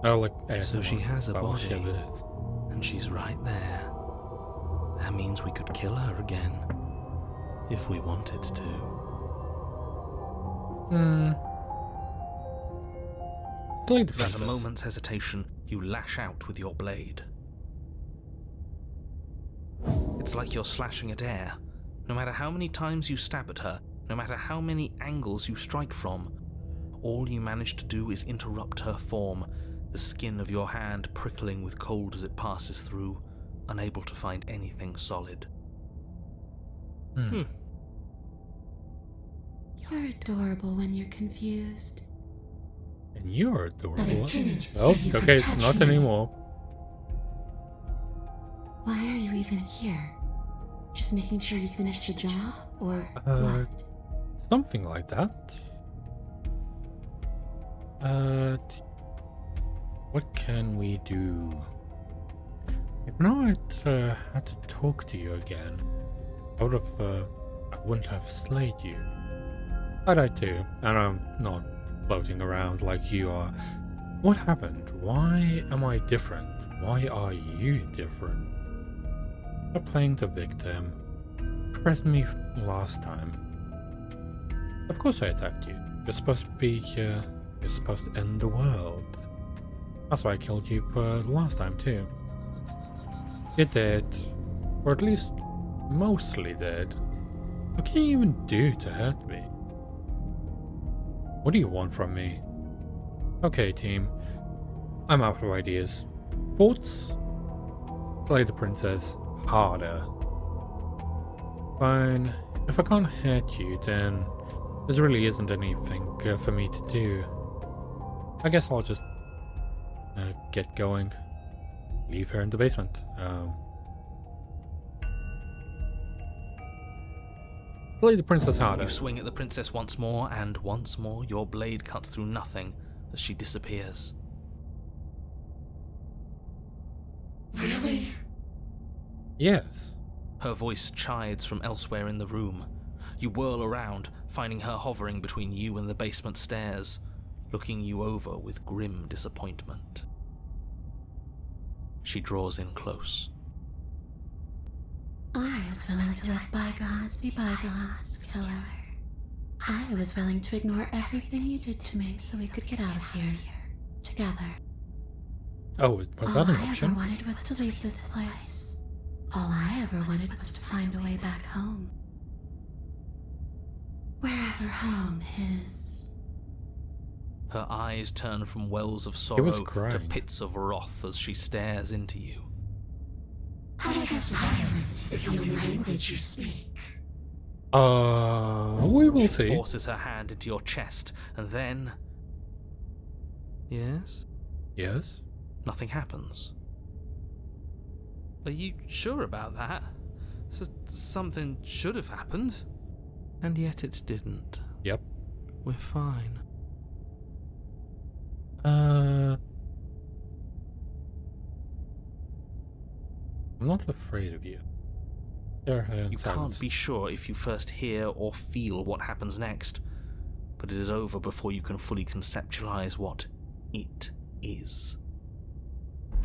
I like ASMR. So she has a I like body. shivers. And she's right there. That means we could kill her again, if we wanted to. Slay the Without a princess. moment's hesitation, you lash out with your blade. It's like you're slashing at air. No matter how many times you stab at her, no matter how many angles you strike from, all you manage to do is interrupt her form, the skin of your hand prickling with cold as it passes through, unable to find anything solid. You're adorable when you're confused. And you're But I adorable. didn't Oh, say you could okay, touch not me. anymore. Why are you even here? Just making sure you finished the job? Or Uh, what? Something like that. What can we do? If not, I had to talk to you again. I wouldn't have slayed you. But I do, and I'm not floating around like you are. What happened? Why am I different? Why are you different? Stop playing the victim. You threatened me last time. Of course I attacked you. You're supposed to be, you're supposed to end the world. That's why I killed you last time too. You're dead. Or at least, mostly dead. What can you even do to hurt me? What do you want from me? Okay, team. I'm out of ideas. Thoughts? Play the princess harder. Fine. If I can't hurt you, then there really isn't anything for me to do. I guess I'll just get going. Leave her in the basement. Play the princess harder. You swing at the princess once more, and once more your blade cuts through nothing as she disappears. Really? Yes. Her voice chides from elsewhere in the room. You whirl around, finding her hovering between you and the basement stairs, looking you over with grim disappointment. She draws in close. I was willing to let bygones be bygones, killer. I was willing to ignore everything you did to me so we could get out of here together. Oh, was that an All I ever option? wanted was to leave this place. All I ever wanted was to find a way back home. Wherever home is. Her eyes turn from wells of was sorrow to crying. pits of wrath as she stares into you. I guess violence is the only language you speak. We will She see. forces her hand into your chest, and then... Yes? Yes. Nothing happens. Are you sure about that? Something should have happened. And yet it didn't. Yep. We're fine. I'm not afraid of you. There, You can't be sure if you first hear or feel what happens next, but it is over before you can fully conceptualize what it is.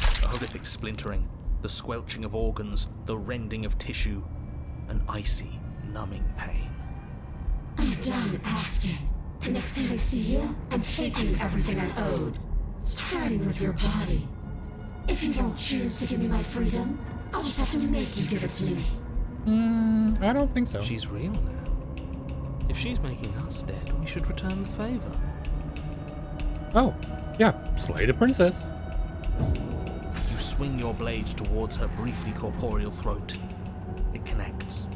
A horrific splintering, the squelching of organs, the rending of tissue, an icy, numbing pain. I'm done asking. The next time I see you, I'm taking everything I owed. Starting with your body. If you don't choose to give me my freedom, I'll just have to make you give it to me. I don't think so. She's real now. If she's making us dead, we should return the favor. Oh, yeah. Slay the princess. You swing your blade towards her briefly corporeal throat. It connects.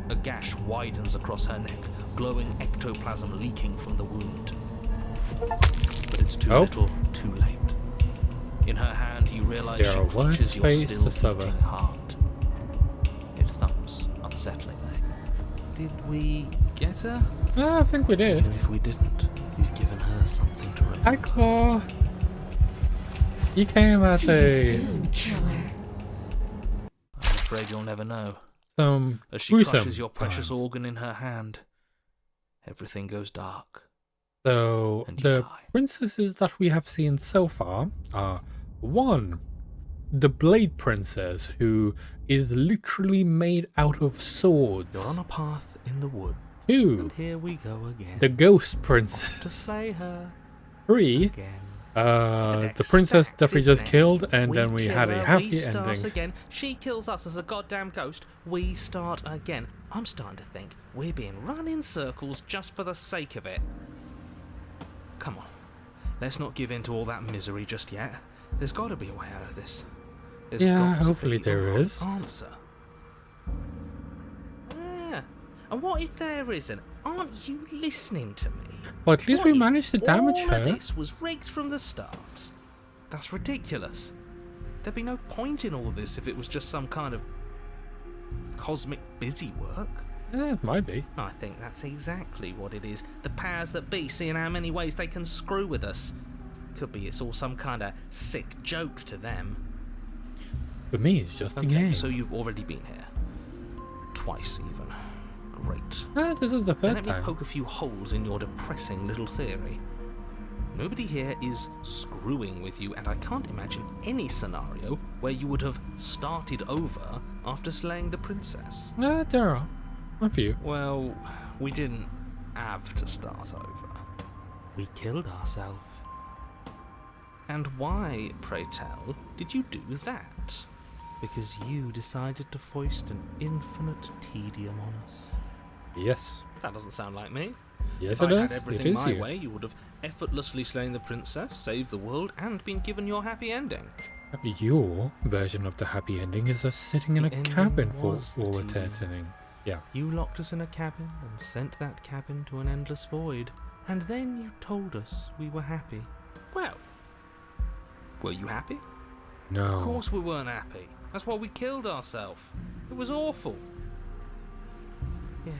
A gash widens across her neck, glowing ectoplasm leaking from the wound. But it's too Oh. little, too late. In her hand, you realize There she are clutches worse your face still to sever. beating heart. It thumps unsettlingly. Did we get her? I think we did. Even if we didn't, we've given her something to remember. Hi, Claw. You came at See you a soon, killer. I'm afraid you'll never know. some As she gruesome crushes your precious times. organ in her hand, everything goes dark. So And you the die. princesses that we have seen so far are 1. The Blade Princess, who is literally made out of swords. You're on a path in the wood. 2. And here we go again. The Ghost to Princess. slay her 3. again. The princess that we just killed, and then we had a happy we start ending. again. She kills us as a goddamn ghost. We start again. I'm starting to think we're being run in circles just for the sake of it. Come on. Let's not give in to all that misery just yet. There's got to be a way out of this. There's Yeah, got to hopefully be a there right is. answer. Yeah. And what if there isn't? Aren't you listening to me? Well, at least What we if managed to damage all of her. this was rigged from the start? That's ridiculous. There'd be no point in all this if it was just some kind of cosmic busy work. Yeah, it might be. I think that's exactly what it is. The powers that be seeing how many ways they can screw with us. Could be it's all some kind of sick joke to them. For me, it's just a Okay, game. so you've already been here. Twice even. Great. This is the Then third let me time. poke a few holes in your depressing little theory. Nobody here is screwing with you, and I can't imagine any scenario where you would have started over after slaying the princess. There are a few. Well, we didn't have to start over. We killed ourselves. And why, pray tell, did you do that? Because you decided to foist an infinite tedium on us. Yes. That doesn't sound like me. Yes, If it I'd is. had It everything is my you. way, you would have effortlessly slain the princess, saved the world, and been given your happy ending. Your version of the happy ending is us sitting in The a ending cabin for was the all tedium. eternity. Yeah. You locked us in a cabin and sent that cabin to an endless void, and then you told us we were happy. Well, were you happy? No. Of course we weren't happy. That's why we killed ourselves. It was awful. Yes,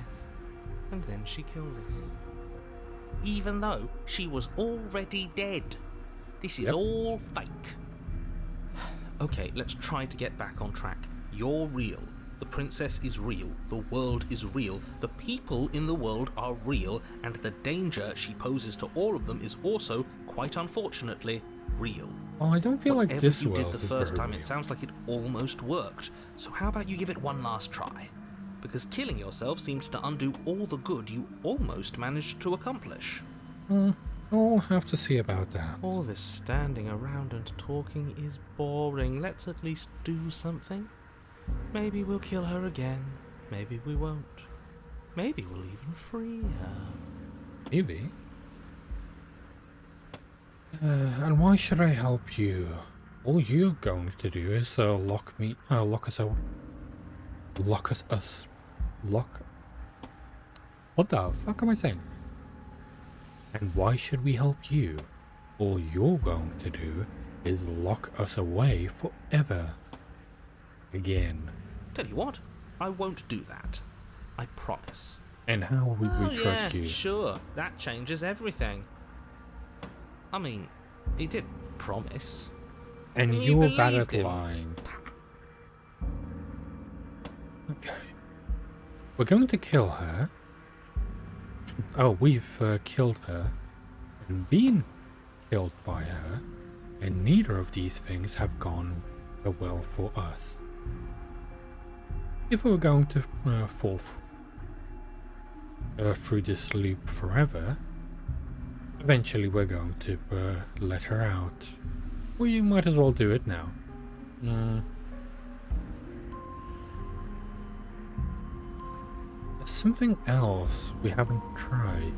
And then she killed us. Even though she was already dead. This is all fake. Okay, let's try to get back on track. You're real. The princess is real. The world is real. The people in the world are real. And the danger she poses to all of them is also, quite unfortunately, real. Oh, I don't feel like this Whatever you world did the is first very time, real. it sounds like it almost worked. So how about you give it one last try? Because killing yourself seemed to undo all the good you almost managed to accomplish. I'll have to see about that. All this standing around and talking is boring. Let's at least do something. Maybe we'll kill her again. Maybe we won't. Maybe we'll even free her. Maybe. And why should I help you? All you're going to do is lock us. What the fuck am I saying? And why should we help you? All you're going to do is lock us away forever. Again. Tell you what, I won't do that. I promise. And how would we trust you? Sure, that changes everything. I mean, he did promise. And You you're bad at believed him. lying. Okay. We're going to kill her. Oh, we've killed her. And been killed by her. And neither of these things have gone well for us. If we were going to fall through this loop forever, eventually we're going to let her out. Well, you might as well do it now. There's something else we haven't tried.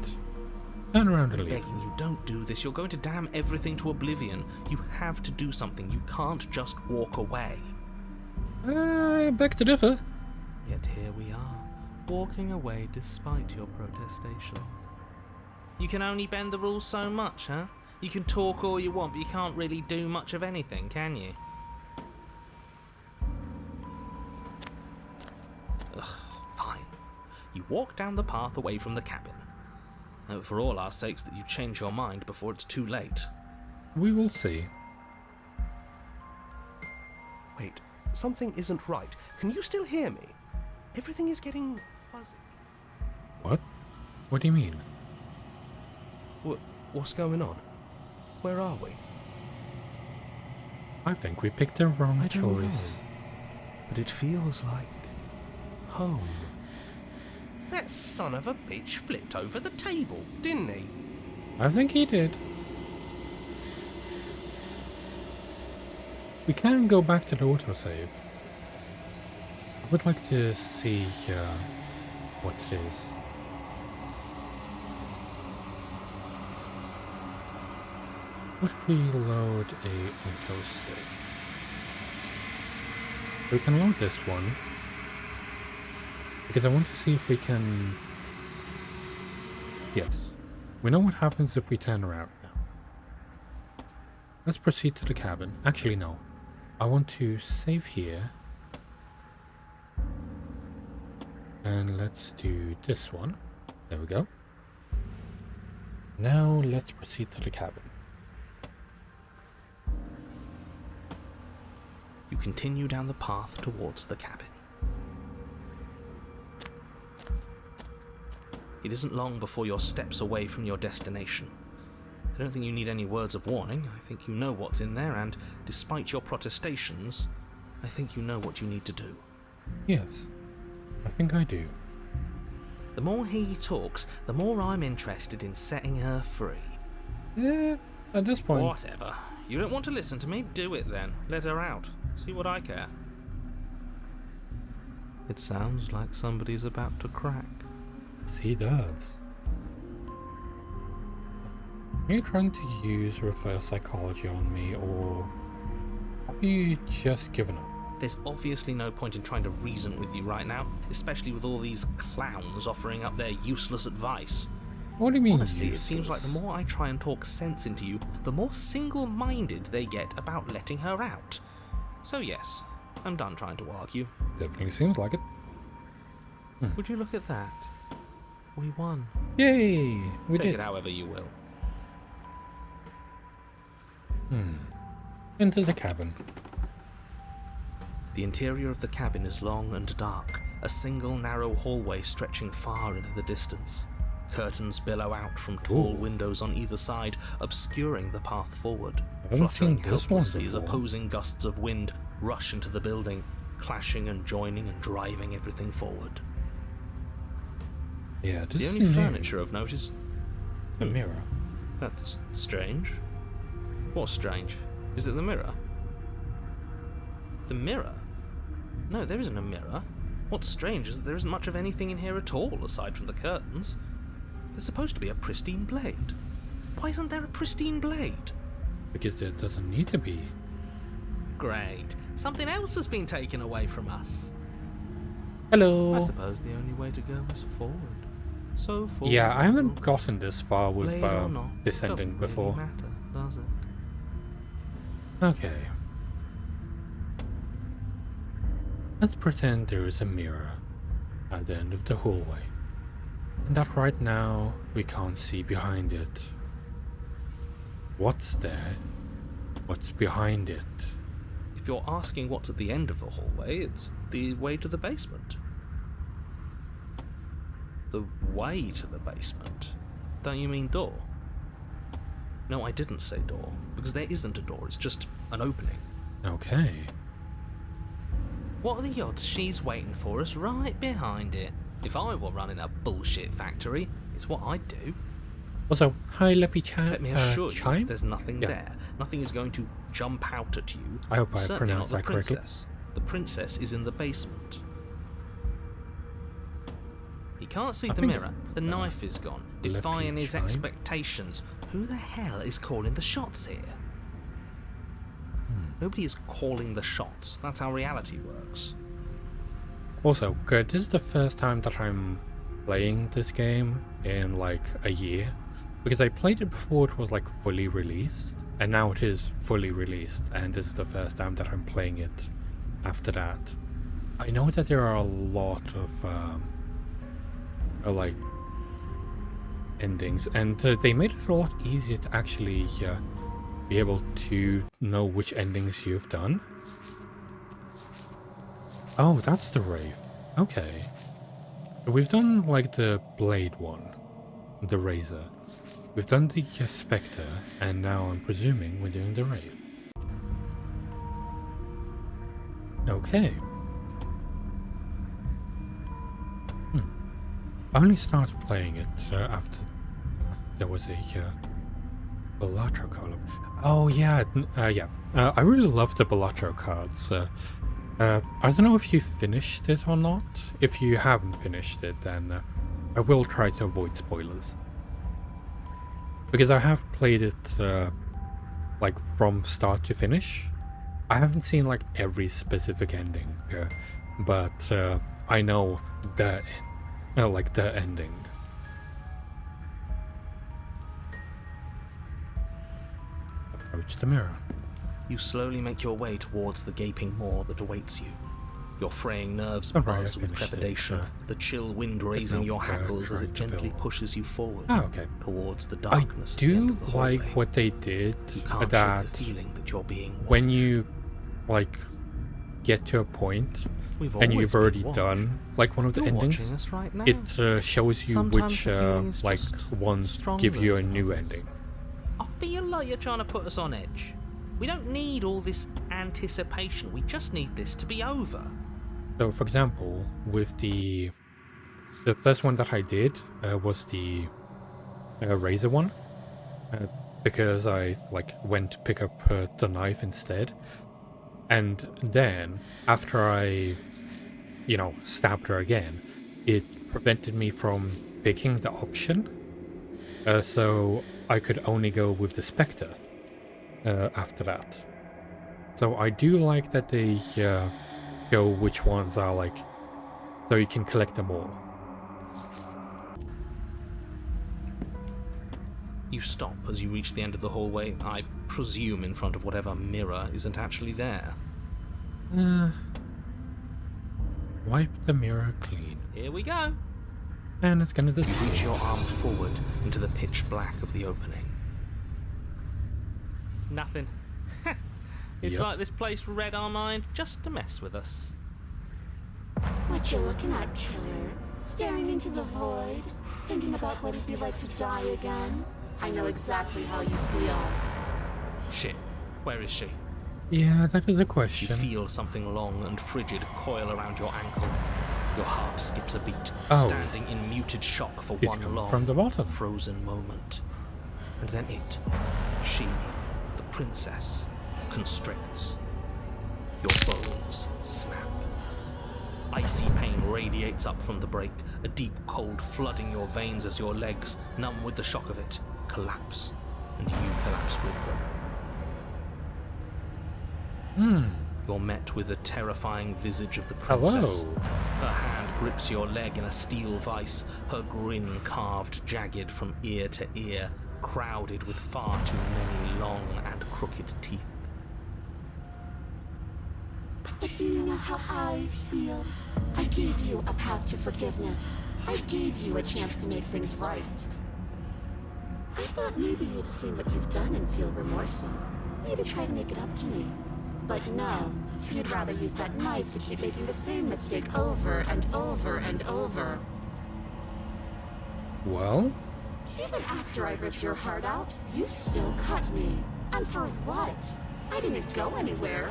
Turn around and leave. Begging you, don't do this. You're going to damn everything to oblivion. You have to do something. You can't just walk away. Back to differ. Yet here we are, walking away despite your protestations. You can only bend the rules so much, huh? You can talk all you want, but you can't really do much of anything, can you? Ugh, fine. You walk down the path away from the cabin. Hope for all our sakes that you change your mind before it's too late. We will see. Wait, something isn't right. Can you still hear me? Everything is getting fuzzy. What? What do you mean? What's going on? Where are we? I think we picked the wrong I don't know, choice. but it feels like home. That son of a bitch flipped over the table, didn't he? I think he did. We can go back to the autosave. I would like to see what it is. What if we load a autosave? We can load this one. Because I want to see if we can... Yes. We know what happens if we turn around now. Let's proceed to the cabin. Actually, no. I want to save here. And let's do this one. There we go. Now let's proceed to the cabin. You continue down the path towards the cabin. It isn't long before you're steps away from your destination. I don't think you need any words of warning. I think you know what's in there, and despite your protestations, I think you know what you need to do. Yes, I think I do. The more he talks, the more I'm interested in setting her free. Yeah, at this point... Whatever. You don't want to listen to me? Do it then. Let her out. See what I care. It sounds like somebody's about to crack. Yes, he does. Are you trying to use reverse psychology on me, or have you just given up? There's obviously no point in trying to reason with you right now, especially with all these clowns offering up their useless advice. What do you mean Honestly, useless? it seems like the more I try and talk sense into you, the more single-minded they get about letting her out. So yes, I'm done trying to argue. Definitely seems like it. Would you look at that? We won. Yay! We Take did. it however you will. Into the cabin. The interior of the cabin is long and dark, a single narrow hallway stretching far into the distance. Curtains billow out from tall windows on either side, obscuring the path forward. I haven't seen Fluttering this one helplessly as before. opposing gusts of wind rush into the building, clashing and joining and driving everything forward. Yeah, this The is only new. furniture of note is... A mirror. That's strange. What's strange? Is it the mirror? The mirror? No, there isn't a mirror. What's strange is that there isn't much of anything in here at all, aside from the curtains. There's supposed to be a pristine blade. Why isn't there a pristine blade? Because there doesn't need to be. Great. Something else has been taken away from us. Hello! I suppose the only way to go is forward. So forward. Yeah, I haven't gotten this far with Blade or not, this ending doesn't before. really matter, does it? Okay. Let's pretend there is a mirror at the end of the hallway. And that right now we can't see behind it. What's there? What's behind it? If you're asking what's at the end of the hallway, it's the way to the basement. The way to the basement? Don't you mean door? No, I didn't say door, because there isn't a door, it's just an opening. Okay. What are the odds she's waiting for us right behind it? If I were running a bullshit factory, it's what I'd do. Also, hi Leppy Chat. Let me assure you Chime? that there's nothing Yeah. there. Nothing is going to jump out at you. I hope I Certainly pronounced not that the correctly. princess. The princess is in the basement. He can't see I the think mirror. it's, The knife is gone, Leppy defying his Chime. expectations. Who the hell is calling the shots here? Nobody is calling the shots. That's how reality works. Also, good. This is the first time that I'm playing this game in like a year. Because I played it before it was like fully released. And now it is fully released. And this is the first time that I'm playing it after that. I know that there are a lot of like endings. And they made it a lot easier to actually be able to know which endings you've done. Oh, that's the Wraith. Okay. We've done like the Blade one, the Razor. We've done the Spectre, and now I'm presuming we're doing the Wraith. Okay. I only started playing it after there was a Balatro card. Oh yeah, I really love the Balatro cards. I don't know if you finished it or not. If you haven't finished it, then I will try to avoid spoilers. Because I have played it like from start to finish. I haven't seen like every specific ending, but I know the like the ending. Approach the mirror. You slowly make your way towards the gaping maw that awaits you. Your fraying nerves Don't worry, I buzz with finished it, trepidation, the chill wind raising no, your hackles as trying it to gently fill. pushes you forward Oh, okay. towards the I darkness at the end do of the like hallway. what they did, You can't that shake the feeling that you're being watched. when you like get to a point We've and always you've been already watched. done like one of the You're endings, watching us right now. it shows you Sometimes which the feeling is like just ones stronger give you a than new others. ending. I feel like you're trying to put us on edge. We don't need all this anticipation. We just need this to be over. So, for example, with the first one that I did was the Razor one, because I like went to pick up the knife instead, and then after I, stabbed her again, it prevented me from picking the option, so I could only go with the Spectre after that. So I do like that they show which ones are like, so you can collect them all. You stop as you reach the end of the hallway, I presume in front of whatever mirror isn't actually there. Wipe the mirror clean. Here we go. And it's gonna You disappear. reach your arm forward into the pitch black of the opening. Nothing. It's Yep. like this place read our mind just to mess with us. What you looking at, killer? Staring into the void? Thinking about what it'd be like to die again? I know exactly how you feel. Shit, where is she? Yeah, that is a You question. feel something long and frigid coil around your ankle. Your heart skips a beat, Oh. standing in muted shock for It's one coming long, from the bottom. frozen moment. And then she, the princess, constricts. Your bones snap. Icy pain radiates up from the break, a deep cold flooding your veins as your legs, numb with the shock of it, collapse, and you collapse with them. You're met with the terrifying visage of the princess. Hello. Her hand grips your leg in a steel vice, her grin carved jagged from ear to ear, crowded with far too many long and crooked teeth. But do you know how I feel? I gave you a path to forgiveness. I gave you a chance to make things right. I thought maybe you'd see what you've done and feel remorseful. Maybe try to make it up to me. But no, you'd rather use that knife to keep making the same mistake over and over and over. Well, Even after I ripped your heart out, you still cut me. And for what? I didn't go anywhere.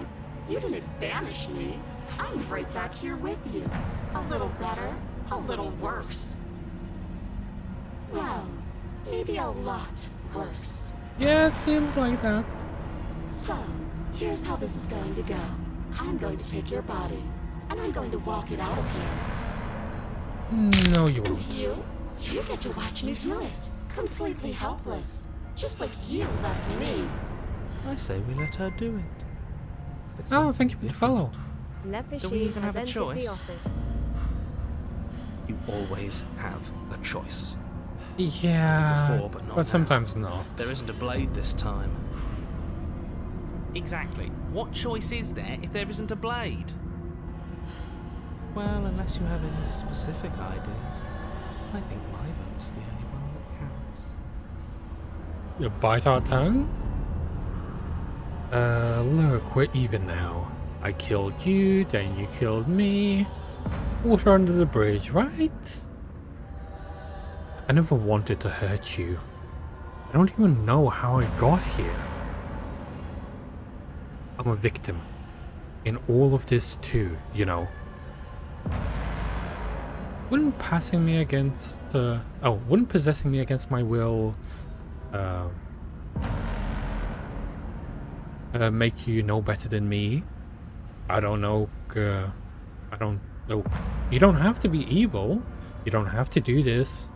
You didn't banish me. I'm right back here with you. A little better, a little worse. Well, maybe a lot worse. yeah, it seems like that. So, here's how this is going to go. I'm going to take your body, and I'm going to walk it out of here. No, you And won't. you get to watch me do it. Completely helpless. Just like you left me. I say we let her do it. It's Oh, something thank you for the different. follow. Do we even have a has entered choice? the office. You always have a choice. Yeah, Before, but not but now. sometimes not. There isn't a blade this time. Exactly. What choice is there if there isn't a blade? Well, unless you have any specific ideas, I think my vote's the only one that counts. You bite our tongue? Look, we're even now. I killed you, then you killed me. Water under the bridge, right? I never wanted to hurt you. I don't even know how I got here. I'm a victim. In all of this too, you know. Wouldn't possessing me against my will make you know better than me? I don't know. I don't know. You don't have to be evil. You don't have to do this.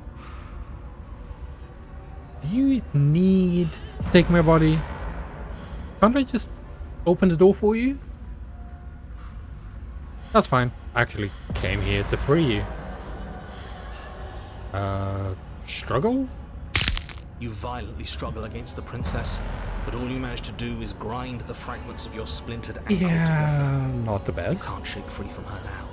Do you need to take my body? Can't I just open the door for you? That's fine. I actually came here to free you. Struggle? You violently struggle against the princess, but all you manage to do is grind the fragments of your splintered ankle together. Yeah, not the You best. can't shake free from her now.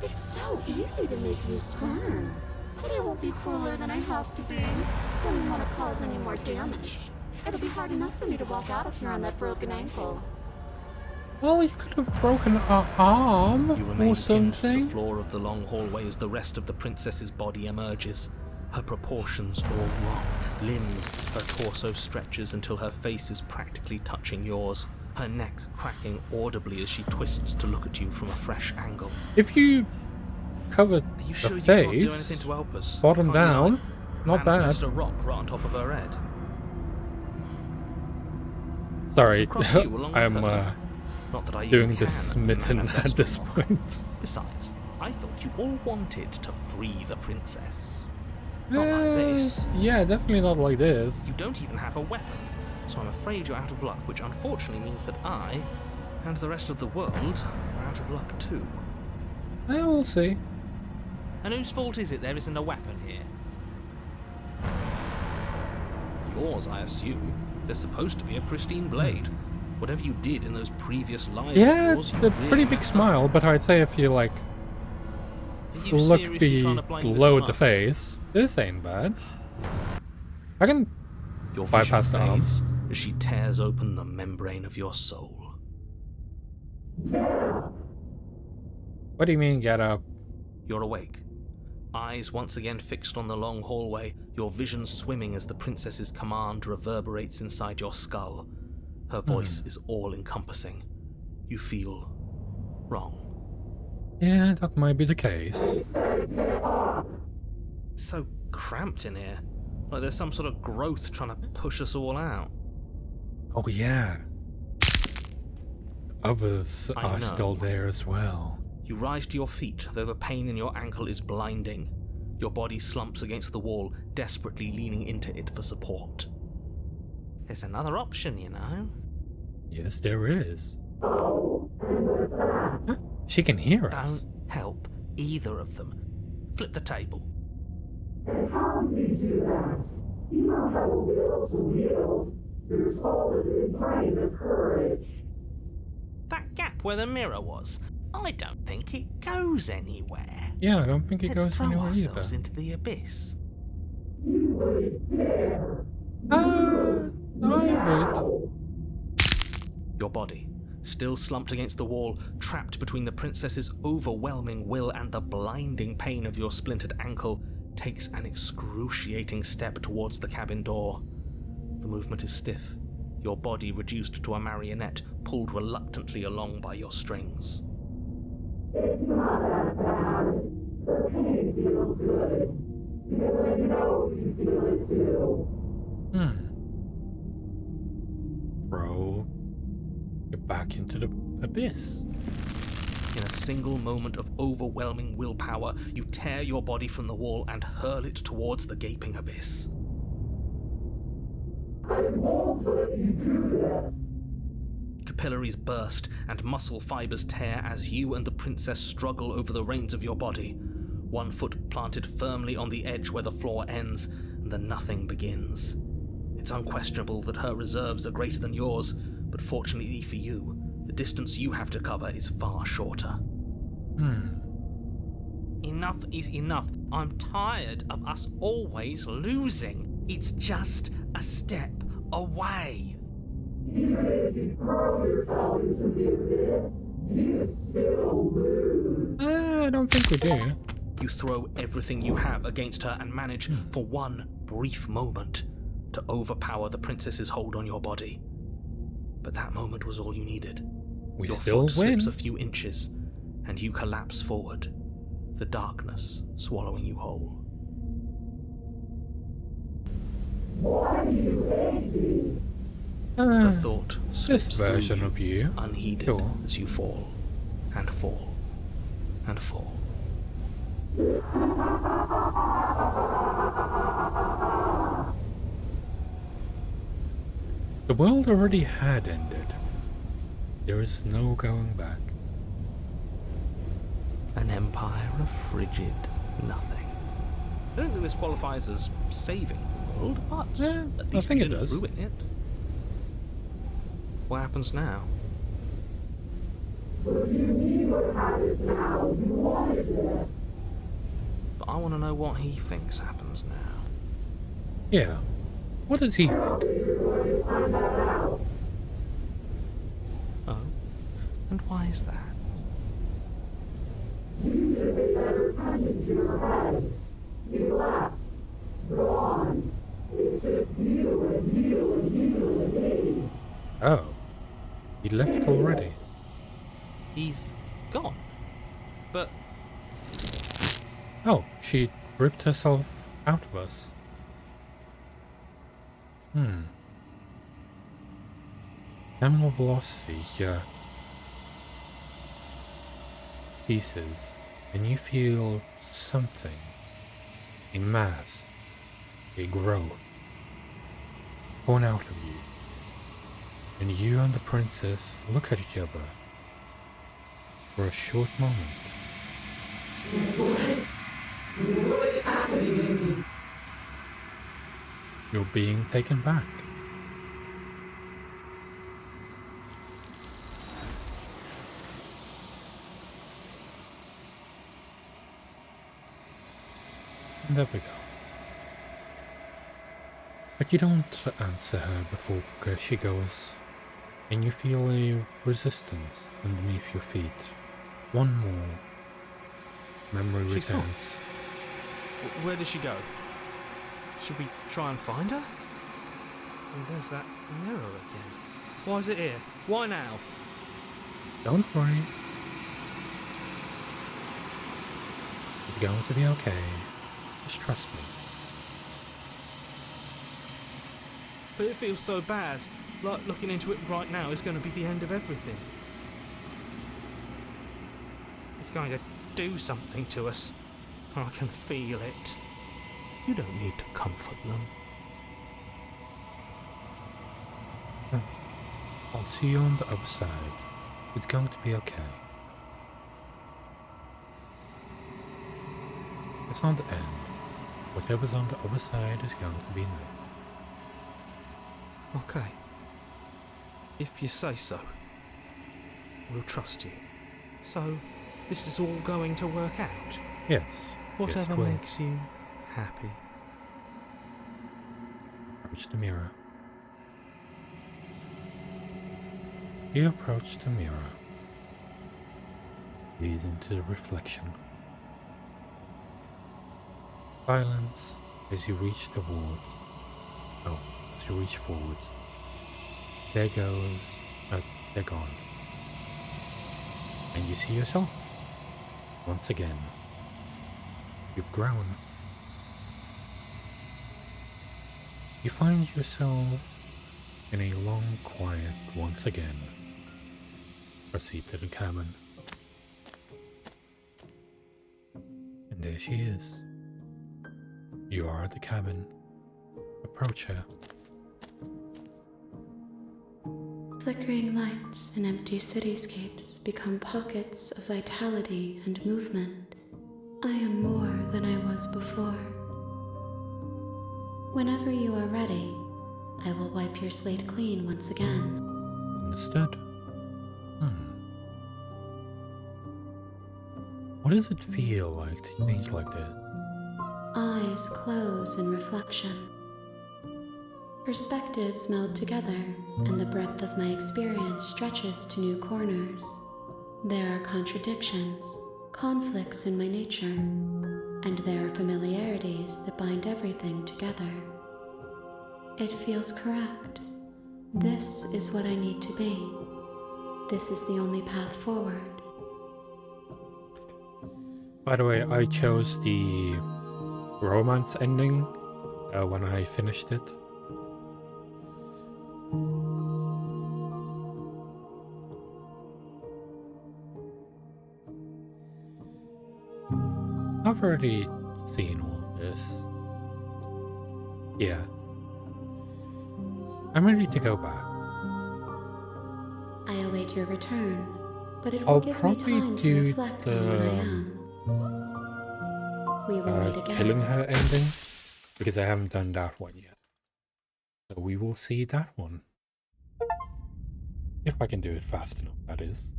It's so easy to make you squirm. But I won't be crueler than I have to be. I don't want to cause any more damage. It'll be hard enough for me to walk out of here on that broken ankle. Well, you could have broken an arm You remain or pinned to the something. floor of the long hallway as the rest of the princess's body emerges. Her proportions all wrong. Limbs, her torso stretches until her face is practically touching yours. Her neck cracking audibly as she twists to look at you from a fresh angle. If you cover Are you the sure you can't do anything face, to help us? bottom Can't you down, not manifest bad. a rock right on top of her head. Sorry, Across you along with I'm her. Not that I doing even the can smitten manifest at a this rock. point. Besides, I thought you all wanted to free the princess. Not like this. Yeah, definitely not like this. You don't even have a weapon, so I'm afraid you're out of luck, which unfortunately means that I, and the rest of the world, are out of luck too. We'll see. And whose fault is it there isn't a weapon here? Yours, I assume. There's supposed to be a pristine blade. Whatever you did in those previous lives of Yeah, yours, you it's a really pretty big messed up. smile, but I'd say if you like you look seriously be trying to blame this low on at the us? face. This ain't bad. I can Your vision bypass the arms. fades as she tears open the membrane of your soul. What do you mean, get up? You're awake. Eyes once again fixed on the long hallway, your vision swimming as the princess's command reverberates inside your skull. Her voice is all-encompassing. You feel wrong. Yeah, that might be the case. It's so cramped in here. Like there's some sort of growth trying to push us all out. Oh yeah. Others I are know. still there as well. You rise to your feet, though the pain in your ankle is blinding. Your body slumps against the wall, desperately leaning into it for support. There's another option, you know. Yes, there is. She can hear us. Don't help either of them. Flip the table. That gap where the mirror was, I don't think it goes anywhere. Yeah, I don't think it Let's goes throw anywhere ourselves either. into the abyss. I would. Your body, still slumped against the wall, trapped between the princess's overwhelming will and the blinding pain of your splintered ankle, takes an excruciating step towards the cabin door. The movement is stiff, your body reduced to a marionette, pulled reluctantly along by your strings. Throw it back into the abyss. In a single moment of overwhelming willpower, you tear your body from the wall and hurl it towards the gaping abyss. Capillaries burst and muscle fibers tear as you and the princess struggle over the reins of your body. One foot planted firmly on the edge where the floor ends, and the nothing begins. It's unquestionable that her reserves are greater than yours, but fortunately for you, the distance you have to cover is far shorter. Enough is enough. I'm tired of us always losing. It's just a step away. I don't think we do. You throw everything you have against her and manage, for one brief moment, to overpower the princess's hold on your body. But that moment was all you needed. We Your still foot win. slips a few inches, and you collapse forward, the darkness swallowing you whole. The thought This slips through version you, of you. unheeded, Sure. as you fall, and fall, and fall. The world already had ended. There is no going back. An empire of frigid nothing. I don't think this qualifies as saving the world, but Yeah, at I least think we it didn't does. ruin it. What happens now? But I want to know what he thinks happens now. Yeah. What does he think? Oh, and why is that? Oh. He left already. He's gone. But Oh, she ripped herself out of us. Terminal velocity, yeah. Ceases, and you feel something. A mass. A growth. Born out of you. And you and the princess look at each other. For a short moment. What's happening to me? You're being taken back. There we go. But you don't answer her before she goes, and you feel a resistance underneath your feet. One more memory She's returns. Where did she go? Should we try and find her? And there's that mirror again. Why is it here? Why now? Don't worry. It's going to be okay. Just trust me. But it feels so bad. Like looking into it right now is going to be the end of everything. It's going to do something to us. I can feel it. You don't need to comfort them. I'll see you on the other side. It's going to be okay. It's not the end. Whatever's on the other side is going to be new. Okay. If you say so. We'll trust you. So, this is all going to work out? Yes. Whatever yes, makes you happy. Approach the mirror. You approach the mirror. Gaze into the reflection. Silence as you reach the wall. Oh, as you reach forwards. There goes, they're gone. And you see yourself. Once again. You've grown. You find yourself in a long quiet once again. Proceed to the cabin. And there she is. You are at the cabin. Approach her. Flickering lights and empty cityscapes become pockets of vitality and movement. I am more than I was before. Whenever you are ready, I will wipe your slate clean once again. Understood. What does it feel like to change like that? Eyes close in reflection. Perspectives meld together, and the breadth of my experience stretches to new corners. There are contradictions, conflicts in my nature, and there are familiarities that bind everything together. It feels correct. This is what I need to be. This is the only path forward. By the way, I chose the romance ending when I finished it. I've already seen all this. Yeah. I'm ready to go back. I await your return, but it will I'll give me probably time to do reflect on what I am. We will meet again. Killing her ending, because I haven't done that one yet. So we will see that one. If I can do it fast enough, that is.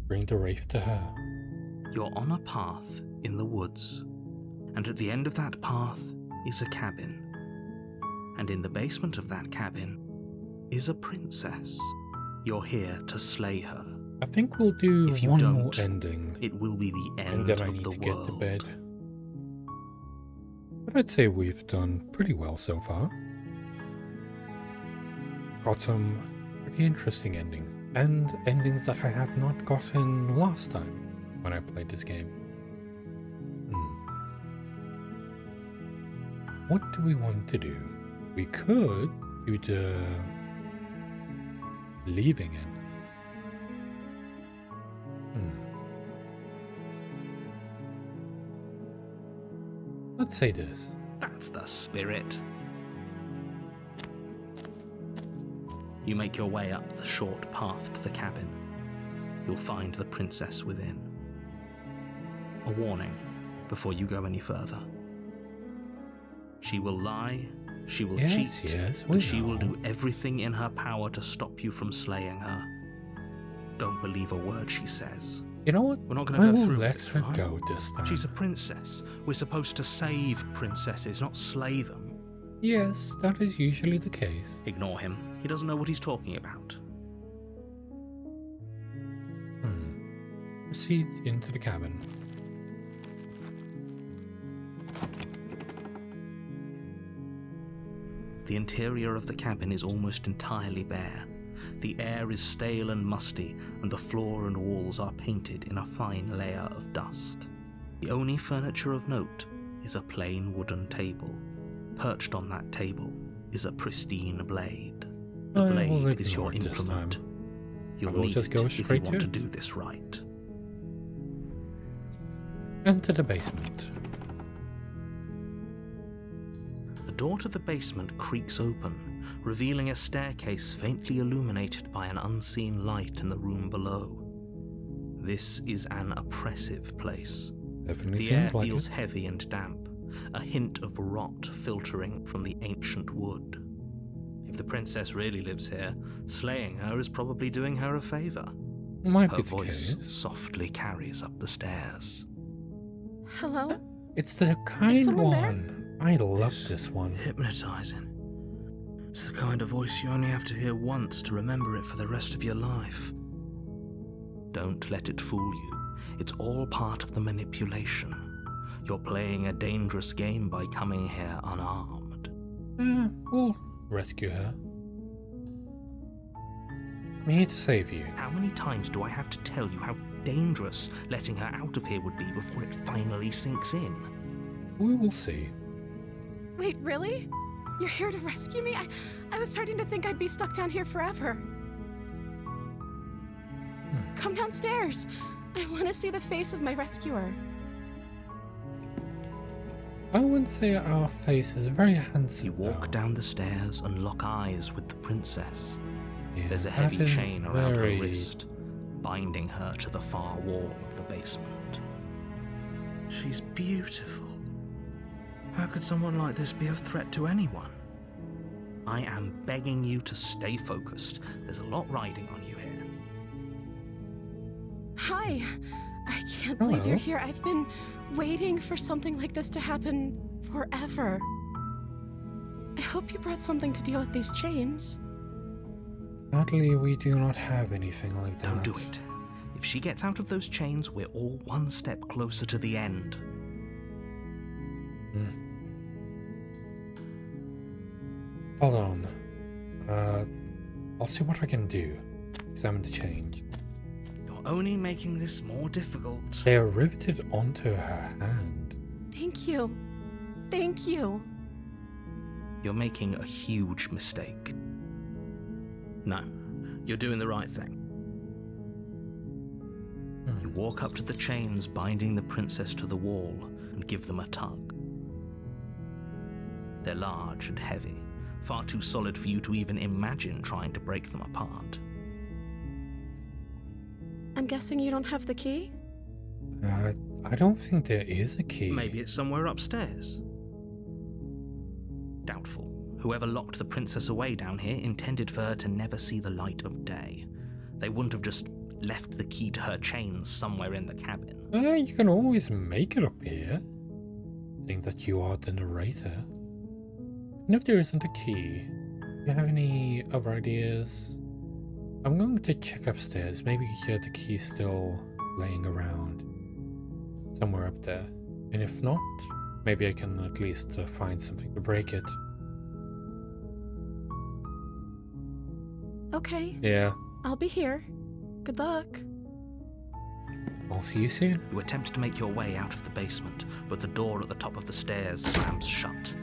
Bring the wraith to her. You're on a path in the woods, and at the end of that path is a cabin. And in the basement of that cabin is a princess. You're here to slay her. I think we'll do If you one don't, more ending, It will be the and end then I of need the to get to world. bed. But I'd say we've done pretty well so far. Got some pretty interesting endings, and endings that I have not gotten last time when I played this game. What do we want to do? We could do the leaving end. Let's say this. That's the spirit. You make your way up the short path to the cabin. You'll find the princess within. A warning before you go any further. She will lie, she will cheat, and she will do everything in her power to stop you from slaying her. Don't believe a word she says. You know what? We're not I going to go will through let with this, her right? go this time. She's a princess. We're supposed to save princesses, not slay them. Yes, that is usually the case. Ignore him. He doesn't know what he's talking about. Proceed into the cabin. The interior of the cabin is almost entirely bare. The air is stale and musty, and the floor and walls are painted in a fine layer of dust. The only furniture of note is a plain wooden table. Perched on that table is a pristine blade. The I will blade is your ignore it this implement. time. You'll I will need just it go if you straight want to to it. do this right. Enter the basement. The door to the basement creaks open, revealing a staircase faintly illuminated by an unseen light in the room below. This is an oppressive place. Definitely The air seems like feels it. heavy and damp, a hint of rot filtering from the ancient wood. If the princess really lives here, slaying her is probably doing her a favor. Might Her be the voice case. softly carries up the stairs. Hello? It's the kind someone there? one. I love It's this one. Hypnotizing. It's the kind of voice you only have to hear once to remember it for the rest of your life. Don't let it fool you. It's all part of the manipulation. You're playing a dangerous game by coming here unarmed. We'll rescue her. I'm here to save you. How many times do I have to tell you how dangerous letting her out of here would be before it finally sinks in? We will see. Wait, really? You're here to rescue me? I was starting to think I'd be stuck down here forever. Come downstairs. I want to see the face of my rescuer. I wouldn't say our face is very handsome. You walk though. down the stairs and lock eyes with the princess. Yeah, There's a that heavy is chain around very- her wrist, binding her to the far wall of the basement. She's beautiful. How could someone like this be a threat to anyone? I am begging you to stay focused. There's a lot riding on you here. Hi. I can't believe you're Hello. here. I've been waiting for something like this to happen forever. I hope you brought something to deal with these chains. Sadly, we do not have anything like that. Don't do it. If she gets out of those chains, we're all one step closer to the end. Hold on. I'll see what I can do. Examine the change. You're only making this more difficult. They are riveted onto her hand. Thank you. Thank you. You're making a huge mistake. No, you're doing the right thing. You walk up to the chains binding the princess to the wall and give them a tug. They're large and heavy, far too solid for you to even imagine trying to break them apart. I'm guessing you don't have the key? I don't think there is a key. Maybe it's somewhere upstairs. Doubtful. Whoever locked the princess away down here intended for her to never see the light of day. They wouldn't have just left the key to her chains somewhere in the cabin. You can always make it up here. Seeing that you are the narrator. And if there isn't a key, do you have any other ideas? I'm going to check upstairs. Maybe the key's still laying around somewhere up there. And if not, maybe I can at least find something to break it. Okay, Yeah, I'll be here. Good luck. I'll see you soon. You attempt to make your way out of the basement, but the door at the top of the stairs slams shut.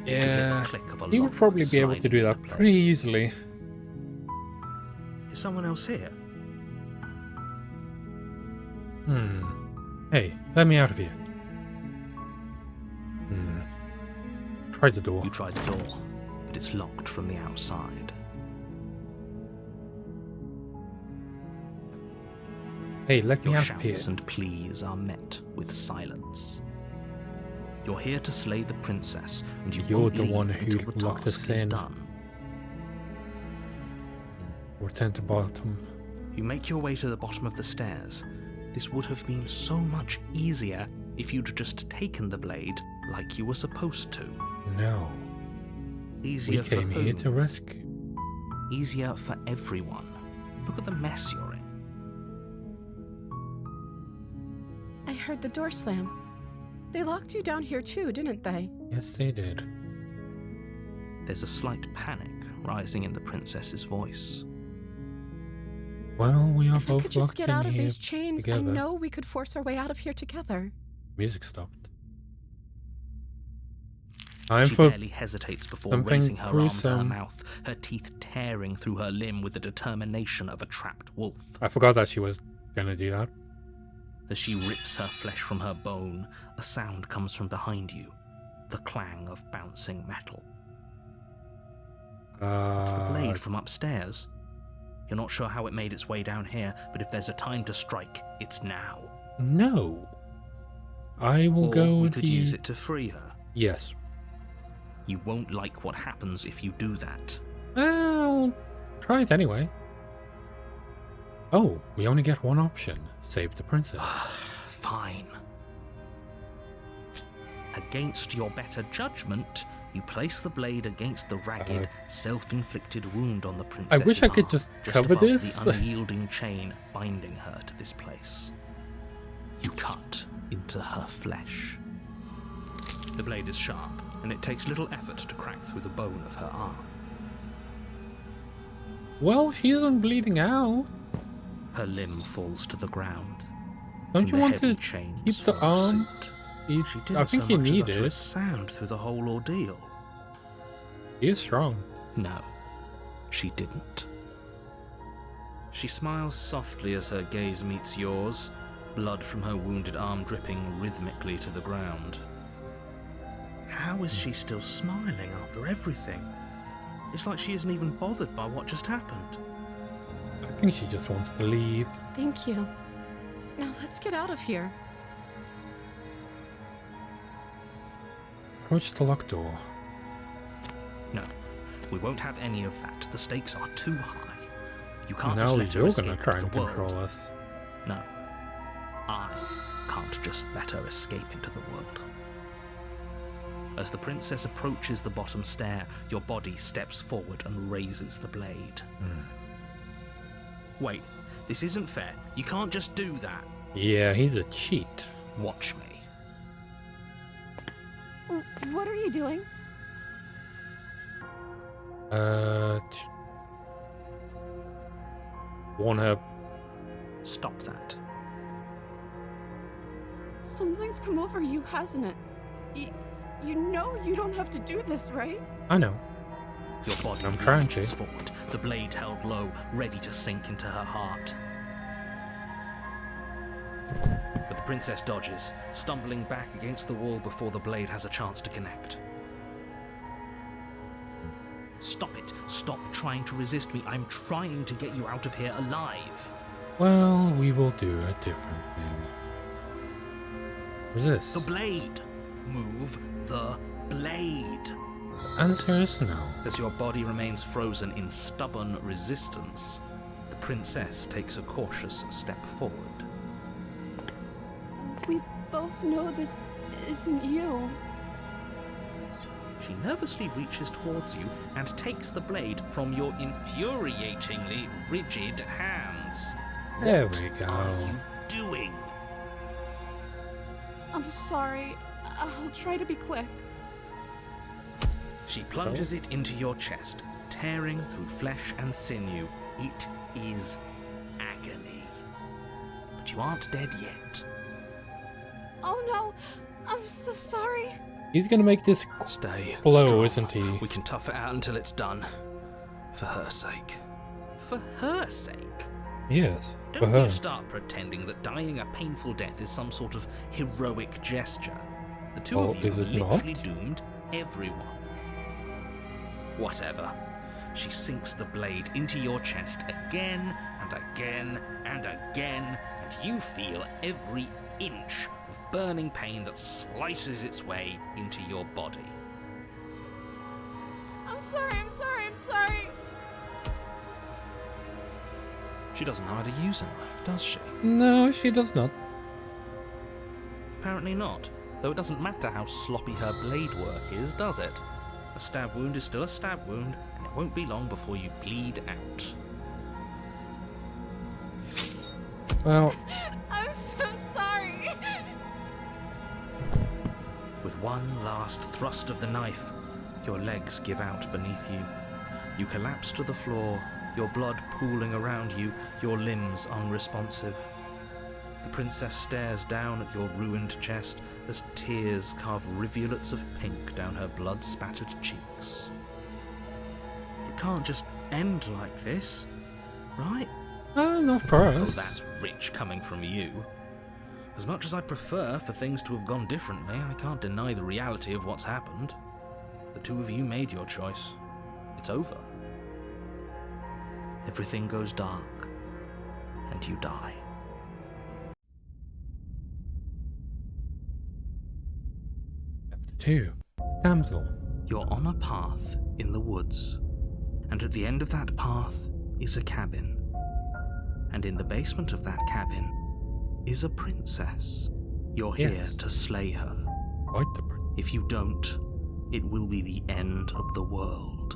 You hear Yeah, the click of a you would lock probably be able to sliding do that into pretty place. easily. Is someone else here? Hey, let me out of here. Try the door. You try the door, but it's locked from the outside. Hey, let me Your out of here. shouts and pleas are met with silence. You're here to slay the princess, and you You're won't the leave one until who the locked task us is in. done. Return to bottom. You make your way to the bottom of the stairs. This would have been so much easier if you'd just taken the blade like you were supposed to. No. Easier We came for here whom? to rescue. Easier for everyone. Look at the mess you're in. I heard the door slam. They locked you down here too, didn't they? Yes, they did. There's a slight panic rising in the princess's voice. Well, we are If I both could just locked get in out of here these chains, together. I know we could force our way out of here together. Music stopped. Time She for barely hesitates before something raising her arm to her gruesome. mouth, her teeth tearing through her limb with the determination of a trapped wolf. I forgot that she was gonna do that. As she rips her flesh from her bone, a sound comes from behind you, the clang of bouncing metal. It's the blade from upstairs. You're not sure how it made its way down here, but if there's a time to strike, it's now. No. I will Or go we with could you. use it to free her. Yes. You won't like what happens if you do that. I'll try it anyway. Oh, we only get one option. Save the princess. Fine. Against your better judgment, you place the blade against the ragged, self-inflicted wound on the princess's wish I could arm, just cover above this. the unyielding chain binding her to this place. You cut into her flesh. The blade is sharp, and it takes little effort to crack through the bone of her arm. Well, she isn't bleeding out. Her limb falls to the ground. Don't and you the want heavy to chains keep the fall arm? suit. You- She didn't I think so you much as need utter a it. sound through the whole ordeal. He is strong. No, she didn't. She smiles softly as her gaze meets yours, blood from her wounded arm dripping rhythmically to the ground. How is she still smiling after everything? It's like she isn't even bothered by what just happened. I think she just wants to leave. Thank you. Now let's get out of here. Approach the locked door. No, we won't have any of that. The stakes are too high. You can't Now just let her you're escape gonna try into and the world. control us. No, I can't just let her escape into the world. As the princess approaches the bottom stair, your body steps forward and raises the blade. Wait, this isn't fair. You can't just do that. Yeah, he's a cheat. Watch me. What are you doing? Warn her. Stop that. Something's come over you, hasn't it? You know you don't have to do this, right? I know. Your body I'm trying lunges to. forward, the blade held low, ready to sink into her heart. But the princess dodges, stumbling back against the wall before the blade has a chance to connect. Stop it. Stop trying to resist me. I'm trying to get you out of here alive. Well, we will do a different thing. Resist. The blade. Move the blade. The answer is no. As your body remains frozen in stubborn resistance, the princess takes a cautious step forward. We both know this isn't you. She nervously reaches towards you and takes the blade from your infuriatingly rigid hands. There What we go. are you doing? I'm sorry. I'll try to be quick. She plunges it into your chest, tearing through flesh and sinew. It is agony. But you aren't dead yet. Oh no! I'm so sorry. He's gonna make this Stay blow, strong. isn't he? We can tough it out until it's done. For her sake. For her sake? Yes, for Don't her. you start pretending that dying a painful death is some sort of heroic gesture. The two Oh, of you is have it literally not? doomed everyone. Whatever. She sinks the blade into your chest again and again and again, and you feel every inch of burning pain that slices its way into your body. I'm sorry. She doesn't know how to use a knife, does she? No, she does not. Apparently not, though it doesn't matter how sloppy her blade work is, does it? A stab wound is still a stab wound, and it won't be long before you bleed out. Well, I'm so sorry. With one last thrust of the knife, your legs give out beneath you. You collapse to the floor, your blood pooling around you, your limbs unresponsive. The princess stares down at your ruined chest as tears carve rivulets of pink down her blood-spattered cheeks. It can't just end like this, right? not for Oh, us. that's rich coming from you. As much as I prefer for things to have gone differently, I can't deny the reality of what's happened. The two of you made your choice. It's over. Everything goes dark, and you die. Chapter 2. Damsel. You're on a path in the woods, and at the end of that path is a cabin. And in the basement of that cabin is a princess. You're here Yes. to slay her. Quite the prince. If you don't, it will be the end of the world.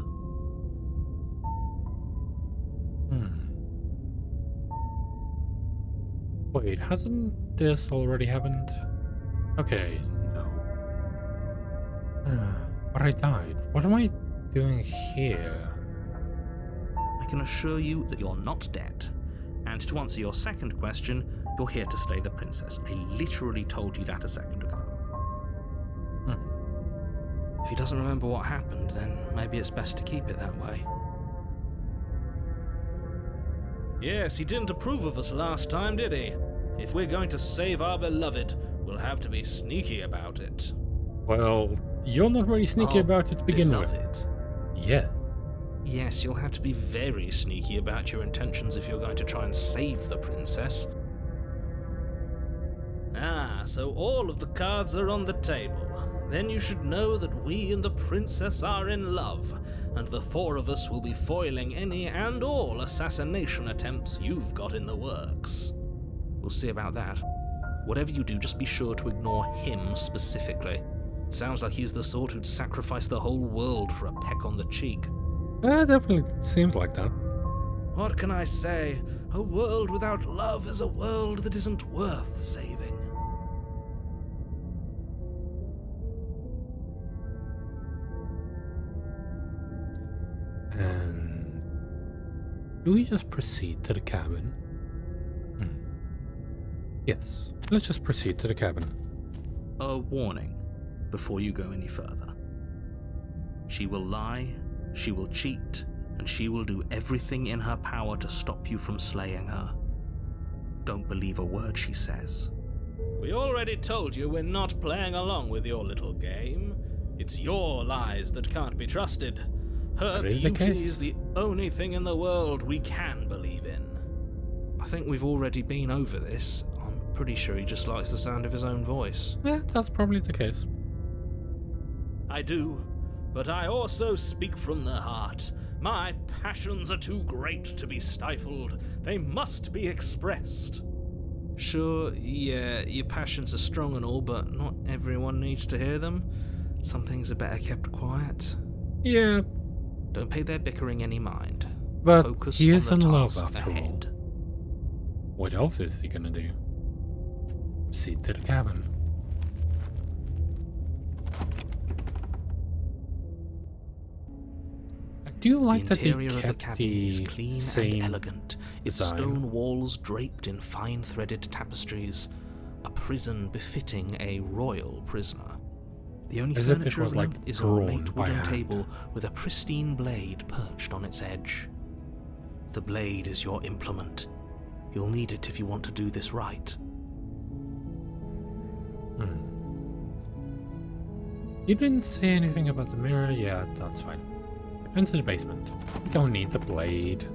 Wait, hasn't this already happened? Okay, no. But I died. What am I doing here? I can assure you that you're not dead. And to answer your second question, you're here to slay the princess. I literally told you that a second ago. If he doesn't remember what happened, then maybe it's best to keep it that way. Yes, he didn't approve of us last time, did he? If we're going to save our beloved, we'll have to be sneaky about it. Well, you're not very sneaky Our about it to begin with. beloved. Yeah. Yes, you'll have to be very sneaky about your intentions if you're going to try and save the princess. Ah, so all of the cards are on the table. Then you should know that we and the princess are in love, and the four of us will be foiling any and all assassination attempts you've got in the works. We'll see about that. Whatever you do, just be sure to ignore him specifically. It sounds like he's the sort who'd sacrifice the whole world for a peck on the cheek. Definitely seems like that. What can I say? A world without love is a world that isn't worth saving. And do we just proceed to the cabin? Yes, let's just proceed to the cabin. A warning before you go any further. She will lie, she will cheat, and she will do everything in her power to stop you from slaying her. Don't believe a word she says. We already told you we're not playing along with your little game. It's your lies that can't be trusted. Her That is the beauty case. is the only thing in the world we can believe in. I think we've already been over this. I'm pretty sure he just likes the sound of his own voice. Yeah, that's probably the case. I do, but I also speak from the heart. My passions are too great to be stifled. They must be expressed. Sure, yeah, your passions are strong and all, but not everyone needs to hear them. Some things are better kept quiet. Yeah, Don't pay their bickering any mind. but Focus he on is the in love task after all. ahead. What else is he gonna do? Proceed to the cabin. I do like The that they interior of the kept cabin the is clean and same elegant, its design. stone walls draped in fine-threaded tapestries, a prison befitting a royal prisoner. The only As if it furniture was, of like, note is a drawn ornate by wooden hand. table with a pristine blade perched on its edge. The blade is your implement. You'll need it if you want to do this right. You didn't say anything about the mirror? Yeah, that's fine. Enter the basement. We don't need the blade.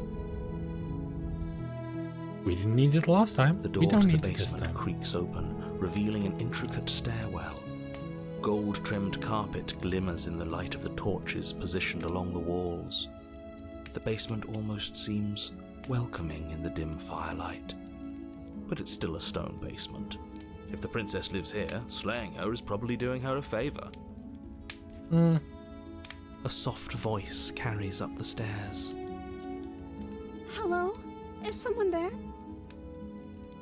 We didn't need it last time. The We door don't to the need it this basement time. creaks open, revealing an intricate stairwell. Gold-trimmed carpet glimmers in the light of the torches positioned along the walls. The basement almost seems welcoming in the dim firelight. But it's still a stone basement. If the princess lives here, slaying her is probably doing her a favor. A soft voice carries up the stairs. Hello? Is someone there?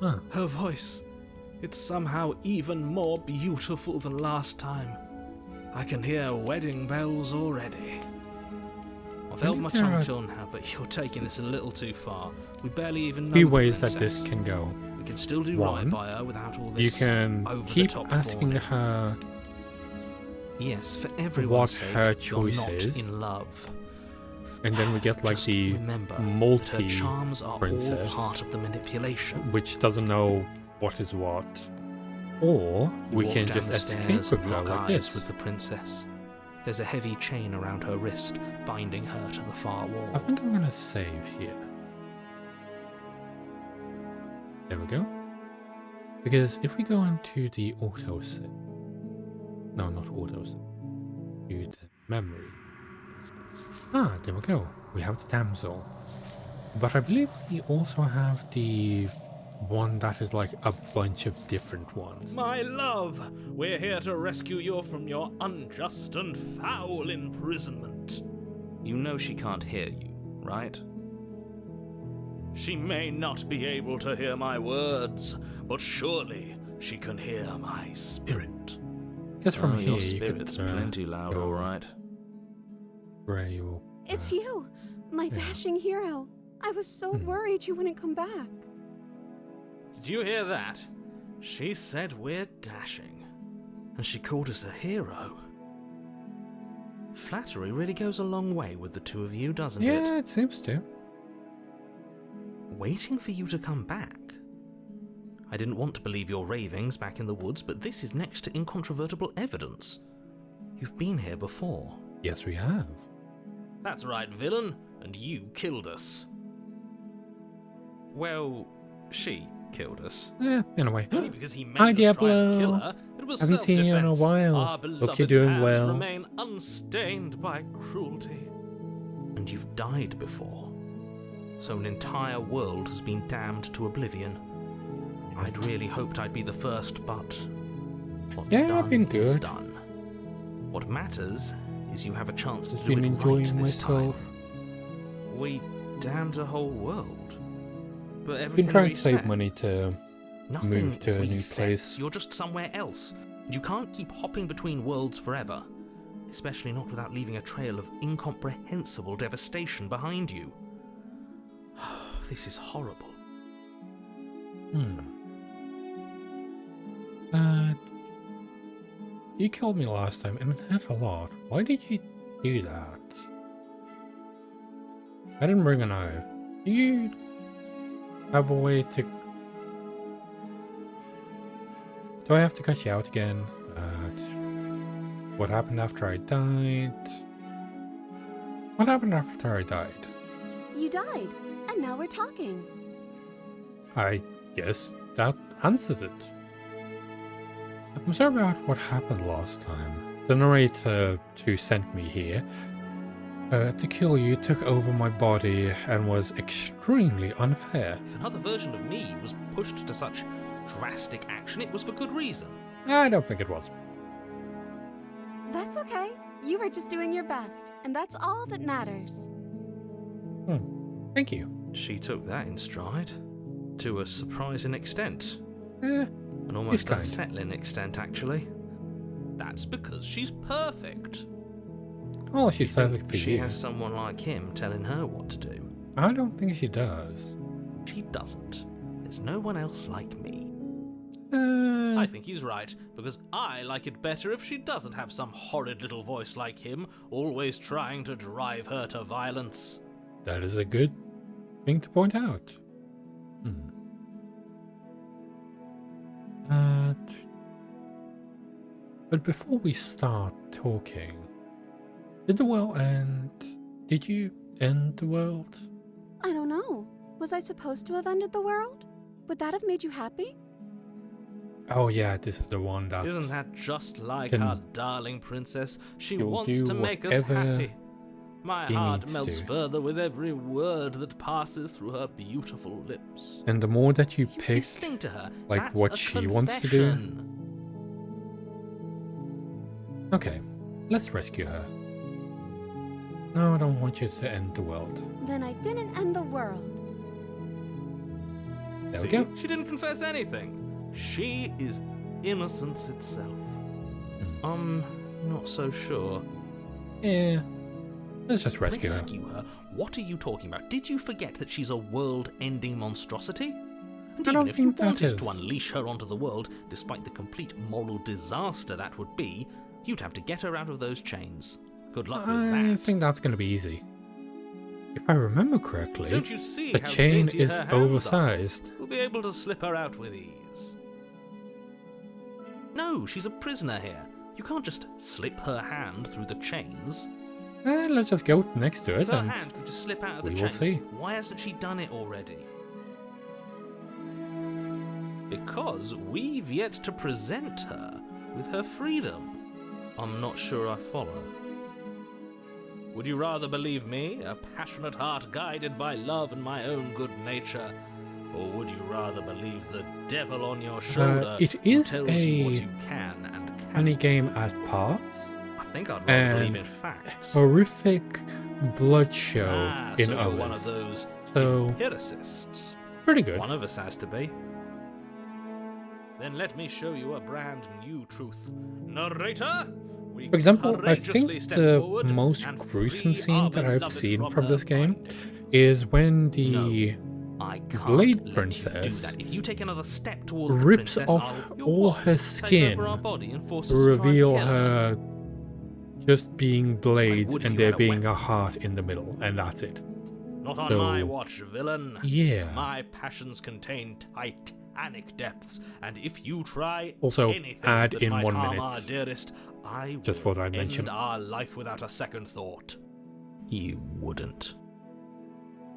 Huh. Her voice, it's somehow even more beautiful than last time. I can hear wedding bells already. I've held my tongue till now, but you're taking this a little too far. We barely even know Few the ways that princess. this can go. We can still do One, right by her without all this You can keep over-the-top asking fawning. her Yes, for what everyone's sake, her you're choice not is, in love. and then we get like Just the remember that her multi charms are princess, all part of the manipulation. which doesn't know what is what. Or we Walk can down just the escape stairs with and her lock like eyes this. with the princess. There's a heavy chain around her wrist, binding her to the far wall. I think I'm gonna save here. There we go. Because if we go into the auto save, no, not auto save, to the memory. Ah, there we go. We have the damsel. But I believe we also have the one that is like a bunch of different ones. My love, we're here to rescue you from your unjust and foul imprisonment. You know she can't hear you, right? She may not be able to hear my words, but surely she can hear my spirit. Guess from Oh, here your you spirit's could plenty loud, go alright. Gray or It's you, my yeah. dashing hero. I was so Hmm. worried you wouldn't come back. Did you hear that? She said we're dashing. And she called us a hero. Flattery really goes a long way with the two of you, doesn't yeah, it? it seems to. Waiting for you to come back. I didn't want to believe your ravings back in the woods, but this is next to incontrovertible evidence. You've been here before. Yes, we have. That's right, villain. And you killed us. Well, she killed us. Yeah, in a way. Only because he Hi, made us try and kill Diablo. her. It was Haven't seen you in a self-defense. while. Our Hope you're beloved's doing hands well. remain unstained by cruelty. And you've died before. So an entire world has been damned to oblivion. I'd really hoped I'd be the first, but what's Yeah, done I've been is good. done. What matters is you have a chance to Just do been it enjoying right this time. myself. We damned a whole world. But Been everything trying we to save said, money to Nothing move to a new resets. place. You're just somewhere else. You can't keep hopping between worlds forever. Especially not without leaving a trail of incomprehensible devastation behind you. This is horrible. You killed me last time and it hurt a lot. Why did you do that? I didn't bring a knife. Do you have a way to... Do I have to cut you out again? What happened after I died? What happened after I died? You died, and now we're talking. I guess that answers it. I'm sorry about what happened last time. The narrator who sent me here to kill you took over my body and was extremely unfair. If another version of me was pushed to such drastic action, it was for good reason. I don't think it was. That's okay. You were just doing your best, and that's all that matters. Thank you. She took that in stride. To a surprising extent. Eh, An almost kind. unsettling extent, actually. that's because she's perfect. well, she's You think perfect for she you. has someone like him telling her what to do. I don't think she does. She doesn't. There's no one else like me. I think he's right, because I like it better if she doesn't have some horrid little voice like him, always trying to drive her to violence. That is a good thing to point out. But before we start talking, did the world end? Did you end the world? I don't know. Was I supposed to have ended the world? Would that have made you happy? Oh yeah, this is the one that... Isn't that just like Can- our darling princess? She You'll wants do to make us whatever happy. My He heart needs melts to. further with every word that passes through her beautiful lips. And the more that you Are you pick, listening to her? like, That's what a she wants to do. confession. Okay, let's rescue her. No, I don't want you to end the world. Then I didn't end the world. There See? we go. She didn't confess anything. She is innocence itself. I'm not so sure. Yeah, let's just rescue her. Rescue her? What are you talking about? Did you forget that she's a world-ending monstrosity? And I even don't if you think that wanted to is. unleash her onto the world, despite the complete moral disaster that would be, you'd have to get her out of those chains. Good luck with I that. think that's going to be easy. If I remember correctly, Don't you see the how chain dainty is her hands are? oversized. We'll be able to slip her out with ease. No, she's a prisoner here. You can't just slip her hand through the chains. Let's just go next to it If her and hand could just slip out of the we will chains, see. why hasn't she done it already? Because we've yet to present her with her freedom. I'm not sure I follow. Would you rather believe me, a passionate heart guided by love and my own good nature? Or would you rather believe the devil on your shoulder it who is tells you what a you can and can't funny game do? at parts. I think I'd rather And believe in facts. Horrific blood show in So you're others. one of those So, empiricists. pretty good. One of us has to be. Then let me show you a brand new truth. Narrator, we For example, I courageously think step the forward most and gruesome free scene our that I've beloved seen from her this game bindings. is when the I can't Blade let you Princess do that. If you take another step towards rips the princess, off I'll... You'll all what? her Take skin over our body and force to us to try and reveal kill her just being blades would if and you there had a being weapon. a heart in the middle, and that's it. Not on So, my watch, villain. yeah. My passions contain titanic depths, and if you try Also, anything add that in might 1 harm minute. our dearest, I Just will thought I'd mention. end our life without a second thought. You wouldn't.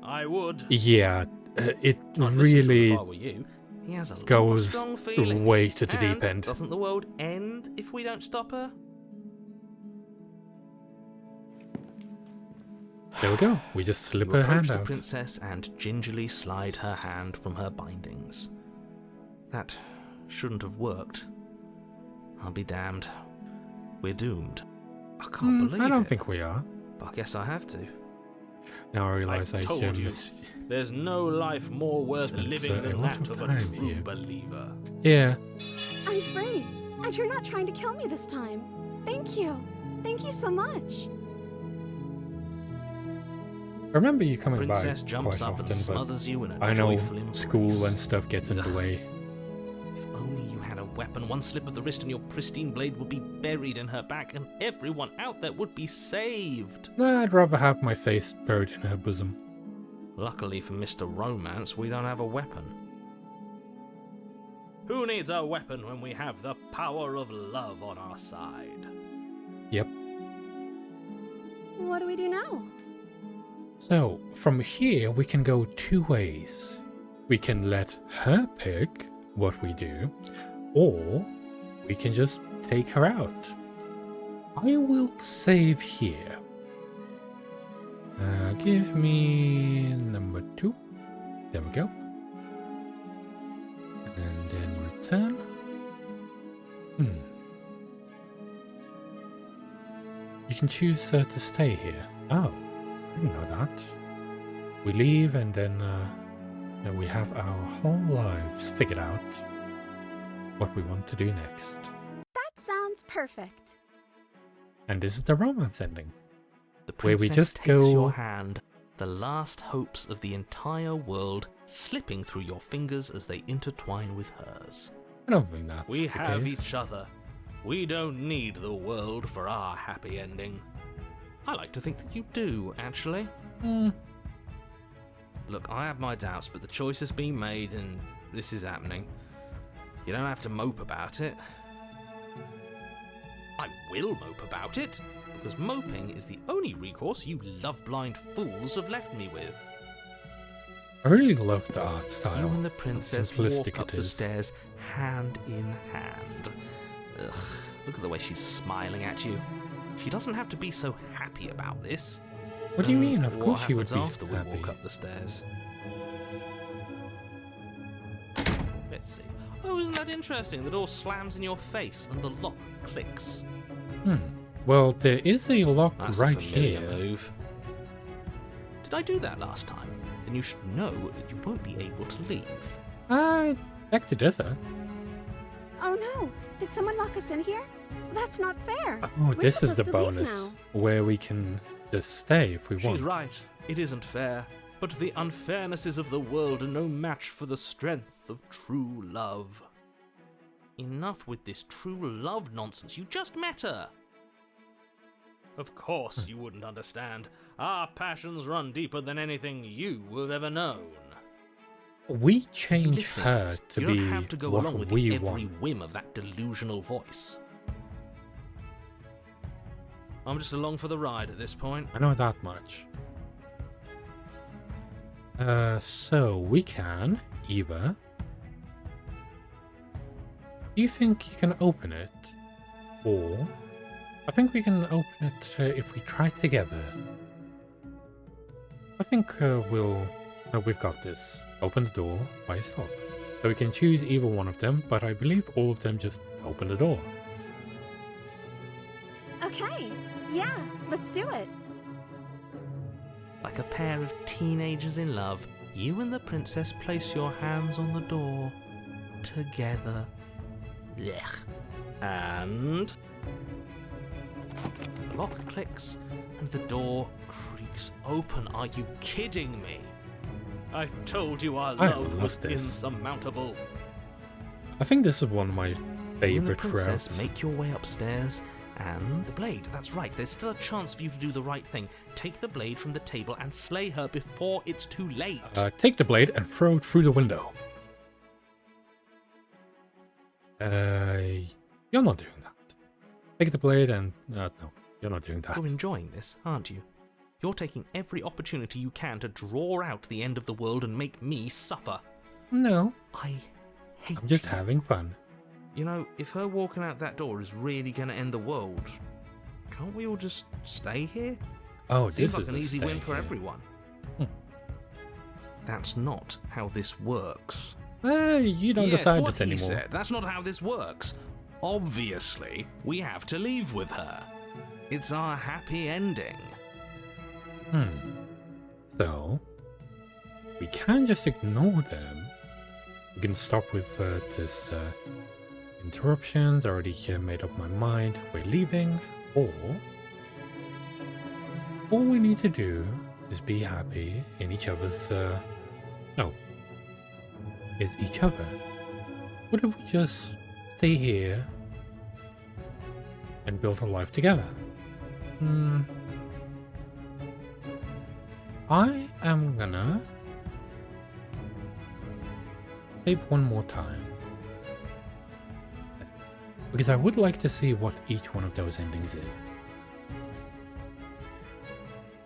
I would. Yeah, it I'd listen to him really if I were you. He has a lot of goes strong feelings. way to the And deep end. Doesn't the world end if we don't stop her? There we go. We just slip You her approach hand the out. princess and gingerly slide her hand from her bindings. That shouldn't have worked. I'll be damned. We're doomed. I can't believe I don't it. think we are. But I guess I have to. Now I I realize I told you. just... There's no life more worth Spent, living a than lot that of of a time true here. believer. Yeah. I'm free, and you're not trying to kill me this time. Thank you. Thank you so much. I remember you coming Princess by jumps quite up and often, but smothers you in a I know joyful embrace. school and stuff gets in the Ugh. way. If only you had a weapon, one slip of the wrist and your pristine blade would be buried in her back, and everyone out there would be saved. Nah, I'd rather have my face buried in her bosom. Luckily for Mr. Romance, we don't have a weapon. Who needs a weapon when we have the power of love on our side? Yep. What do we do now? So, from here we can go 2 ways. We can let her pick what we do, or we can just take her out. I will save here. Give me number 2. There we go. And then return. You can choose to stay here. Oh, I didn't know that. We leave and then we have our whole lives figured out what we want to do next. That sounds perfect. And this is the romance ending. The Where we princess just takes go- your hand, the last hopes of the entire world slipping through your fingers as they intertwine with hers. I don't think that's We the have case. each other. We don't need the world for our happy ending. I like to think that you do, actually. Hmm. Look, I have my doubts, but the choice has been made and this is happening. You don't have to mope about it. I will mope about it, because moping is the only recourse you love-blind fools have left me with. I really love the art style. You and the how princess simplistic walk up it the is. stairs hand in hand. Ugh, look at the way she's smiling at you. She doesn't have to be so happy about this. What do you Then mean? Of what course she would happens be after we happy. walk up the stairs? Let's see. Oh, isn't that interesting? The door slams in your face and the lock clicks. Well, there is a lock That's right a familiar here. move. Did I do that last time? Then you should know that you won't be able to leave. Back to desert. Oh no! Did someone lock us in here? That's not fair. Oh, We're this is the supposed to leave bonus now. where we can just stay if we want. She's right. It isn't fair. But the unfairnesses of the world are no match for the strength of true love. Enough with this true love nonsense. You just met her. Of course you wouldn't understand. Our passions run deeper than anything you have ever known. We change Listen, her Tex, to you be don't have to go what along with we every want. whim of that delusional voice. I'm just along for the ride at this point. I know that much. So we can either. Do you think you can open it? Or I think we can open it if we try together. I think we've got this. Open the door by yourself. So we can choose either one of them, but I believe all of them just open the door. Okay, yeah, let's do it. Like a pair of teenagers in love, you and the princess place your hands on the door together. Blech. And the lock clicks and the door creaks open. Are you kidding me? I told you our I love love was this. insurmountable. I think this is one of my You and the favorite princess routes. make your way upstairs, and the blade. That's right. There's still a chance for you to do the right thing. Take the blade from the table and slay her before it's too late. Take the blade and throw it through the window. You're not doing that. Take the blade and... no, you're not doing that. You're enjoying this, aren't you? You're taking every opportunity you can to draw out the end of the world and make me suffer. No, I hate I'm just you. having fun. You know, if her walking out that door is really going to end the world, can't we all just stay here? Oh, Seems this like is an the easy stay win for here. everyone. Hmm. That's not how this works. You don't Yes, decide what it he anymore. said. That's not how this works. Obviously, we have to leave with her. It's our happy ending. So, we can just ignore them. We can stop with this interruptions. I already made up my mind. We're leaving. Or all we need to do is be happy in each other's... is each other. What if we just stay here and build a life together? I am gonna save one more time. Because I would like to see what each one of those endings is.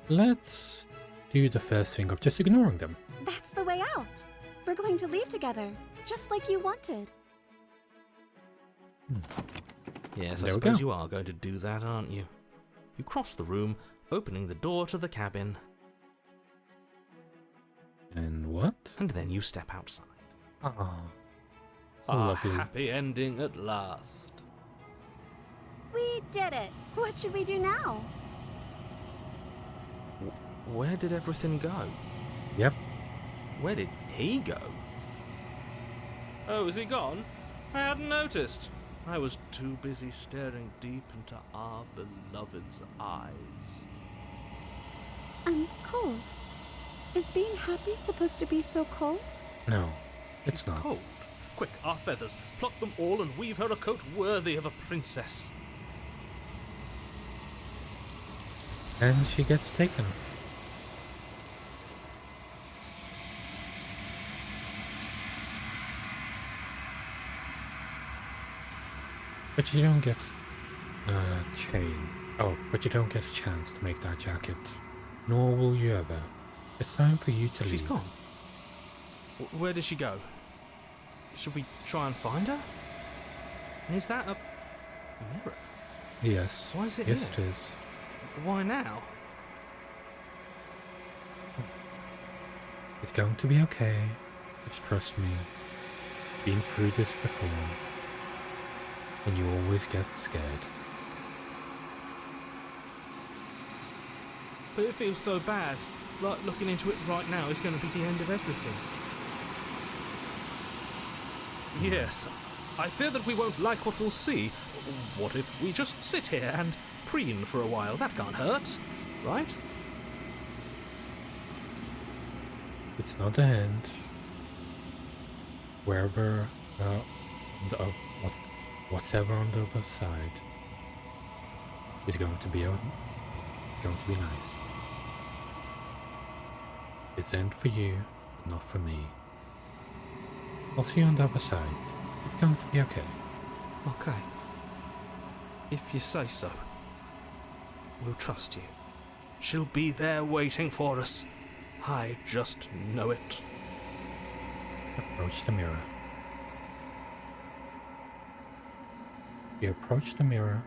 Let's do the first thing of just ignoring them. That's the way out. We're going to leave together, just like you wanted. Yes, I There we suppose go. you are going to do that, aren't you? You cross the room, opening the door to the cabin, And what? and then you step outside. Ah, so Our lovely. happy ending at last. We did it. What should we do now? Where did everything go? Yep. Where did he go? Oh, is he gone? I hadn't noticed. I was too busy staring deep into our beloved's eyes. I'm cold. Is being happy supposed to be so cold? No, it's not. Cold. Quick, our feathers. Pluck them all and weave her a coat worthy of a princess. And she gets taken. But you don't get a chain. Oh, but you don't get a chance to make that jacket. Nor will you ever. It's time for you to leave. She's gone. Where did she go? Should we try and find her? And is that a mirror? Yes. Why is it Yes, here? it is. Why now? It's going to be okay. Just trust me. Been through this before. And you always get scared. But it feels so bad. Like looking into it right now is going to be the end of everything. Yes, I fear that we won't like what we'll see. What if we just sit here and preen for a while? That can't hurt, right? It's not the end. Wherever, whatever on the other side is going to be it's going to be nice. It's end for you, not for me. I'll see you on the other side. It's going to be okay. Okay. If you say so. We'll trust you. She'll be there waiting for us. I just know it. Approach the mirror. You approach the mirror,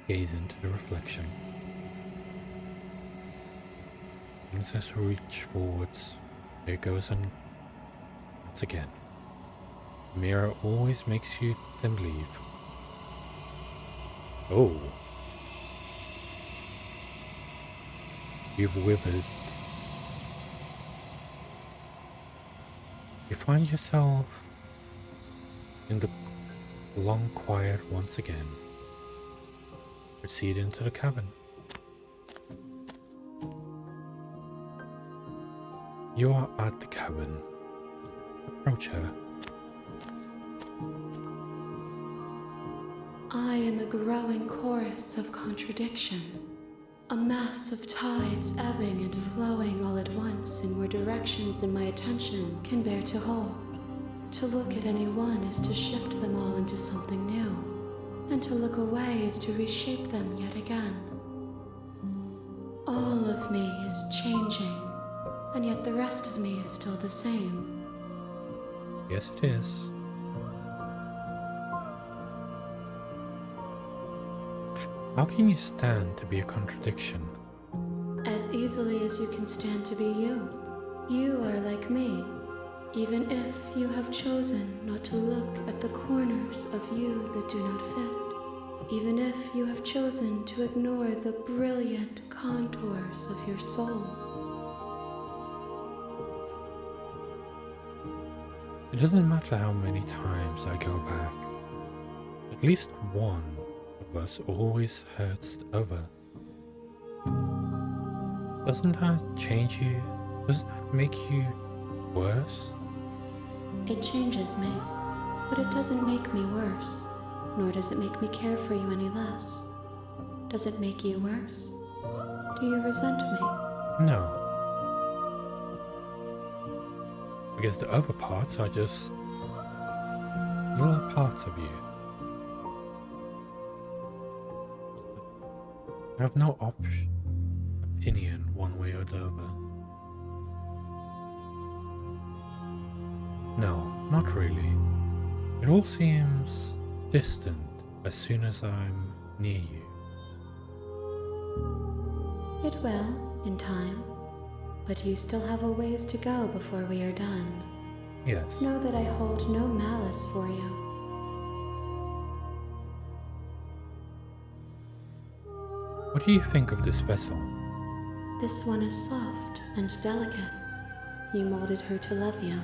gaze into the reflection. Princess reach forwards. There goes and once again. The mirror always makes you then leave. Oh. You've withered. You find yourself in the long quiet once again. Proceed into the cabin. You are at the cabin. Approach her. I am a growing chorus of contradiction, a mass of tides ebbing and flowing all at once in more directions than my attention can bear to hold. To look at any one is to shift them all into something new, and to look away is to reshape them yet again. All of me is changing, and yet the rest of me is still the same. Yes, it is. How can you stand to be a contradiction? As easily as you can stand to be you. You are like me, even if you have chosen not to look at the corners of you that do not fit. Even if you have chosen to ignore the brilliant contours of your soul. It doesn't matter how many times I go back. At least one of us always hurts the other. Doesn't that change you? Doesn't that make you worse? It changes me, but it doesn't make me worse, nor does it make me care for you any less. Does it make you worse? Do you resent me? No. Because the other parts are just little parts of you. I have no opinion one way or the other. No, not really. It all seems distant as soon as I'm near you. It will, in time. But you still have a ways to go before we are done. Yes. Know that I hold no malice for you. What do you think of this vessel? This one is soft and delicate. You molded her to love you,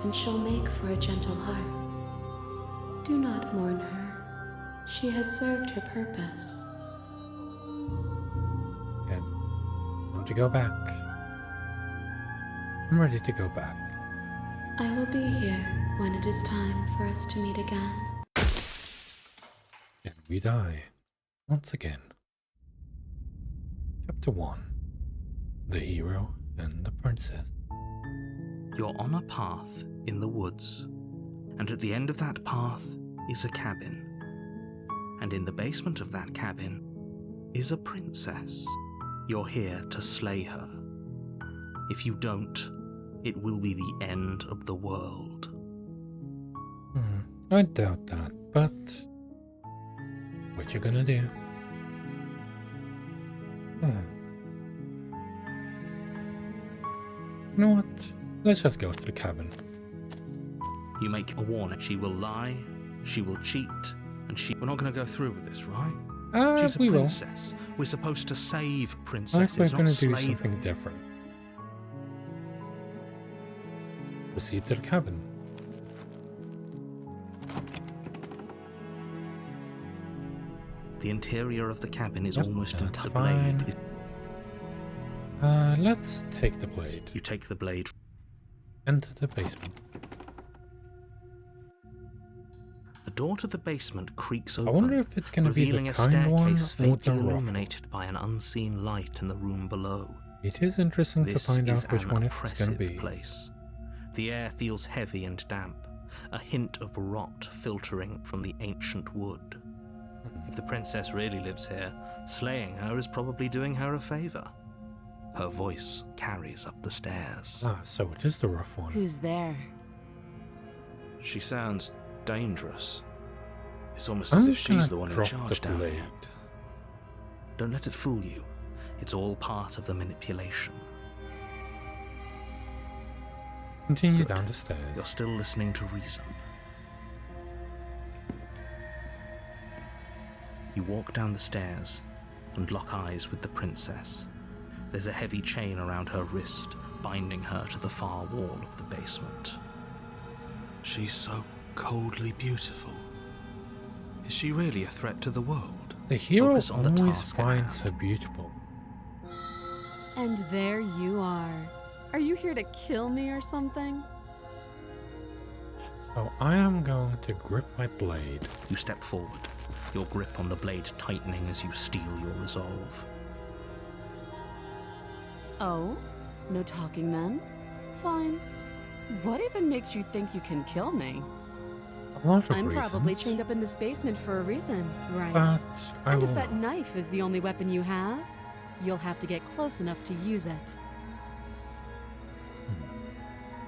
and she'll make for a gentle heart. Do not mourn her. She has served her purpose. Okay. Time to go back. I'm ready to go back. I will be here when it is time for us to meet again. And we die. Once again. Chapter 1. The Hero and the Princess. You're on a path in the woods, and at the end of that path is a cabin. And in the basement of that cabin is a princess. You're here to slay her. If you don't, it will be the end of the world. I doubt that, but what you gonna do? You know what? Let's just go to the cabin. You make a warning. She will lie, she will cheat, and We're not going to go through with this, right? she's a We will. princess. We're supposed to save Like princesses, we're not gonna do slay them. something different. Proceed to the cabin. The interior of the cabin is Yep, almost that's into the fine. blade. Let's take the blade. You take the blade. Enter the basement. The door to the basement creaks I open, wonder if it's gonna be revealing the a kind one staircase or the faintly rough one. illuminated by an unseen light in the room below. It is interesting to This find is out which an one it's gonna oppressive be. place. The air feels heavy and damp, a hint of rot filtering from the ancient wood. If the princess really lives here, slaying her is probably doing her a favor. Her voice carries up the stairs. Ah, so it is the rough one. Who's there? She sounds dangerous. It's almost as I'm if she's gonna the one in drop charge the down blade. here. Don't let it fool you. It's all part of the manipulation. Continue Good. down the You're stairs. still listening to reason. You walk down the stairs and lock eyes with the princess. There's a heavy chain around her wrist, binding her to the far wall of the basement. She's so coldly beautiful. Is she really a threat to the world? The hero Focus on the always task at finds hand. her beautiful. And there you are. Are you here to kill me or something? So I am going to grip my blade. You step forward, your grip on the blade tightening as you steel your resolve. Oh? No talking then? Fine. What even makes you think you can kill me? A lot of I'm reasons. probably chained up in this basement for a reason, right? But I And will if that not. knife is the only weapon you have, you'll have to get close enough to use it.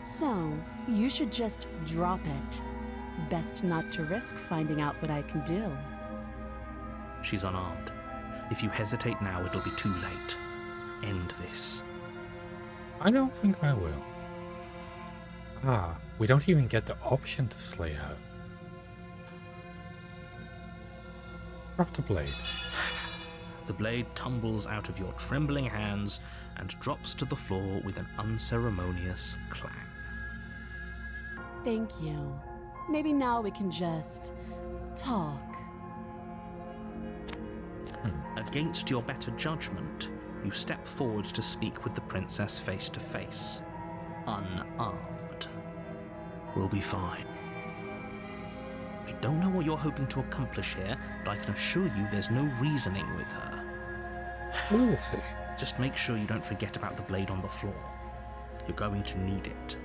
So, you should just drop it. Best not to risk finding out what I can do. She's unarmed. If you hesitate now, it'll be too late. End this. I don't think I will. Ah, we don't even get the option to slay her. Drop the blade. The blade tumbles out of your trembling hands and drops to the floor with an unceremonious clang. Thank you. Maybe now we can just talk. Against your better judgment, you step forward to speak with the princess face to face. Unarmed. We'll be fine. I don't know what you're hoping to accomplish here, but I can assure you there's no reasoning with her. We will see. Just make sure you don't forget about the blade on the floor. You're going to need it.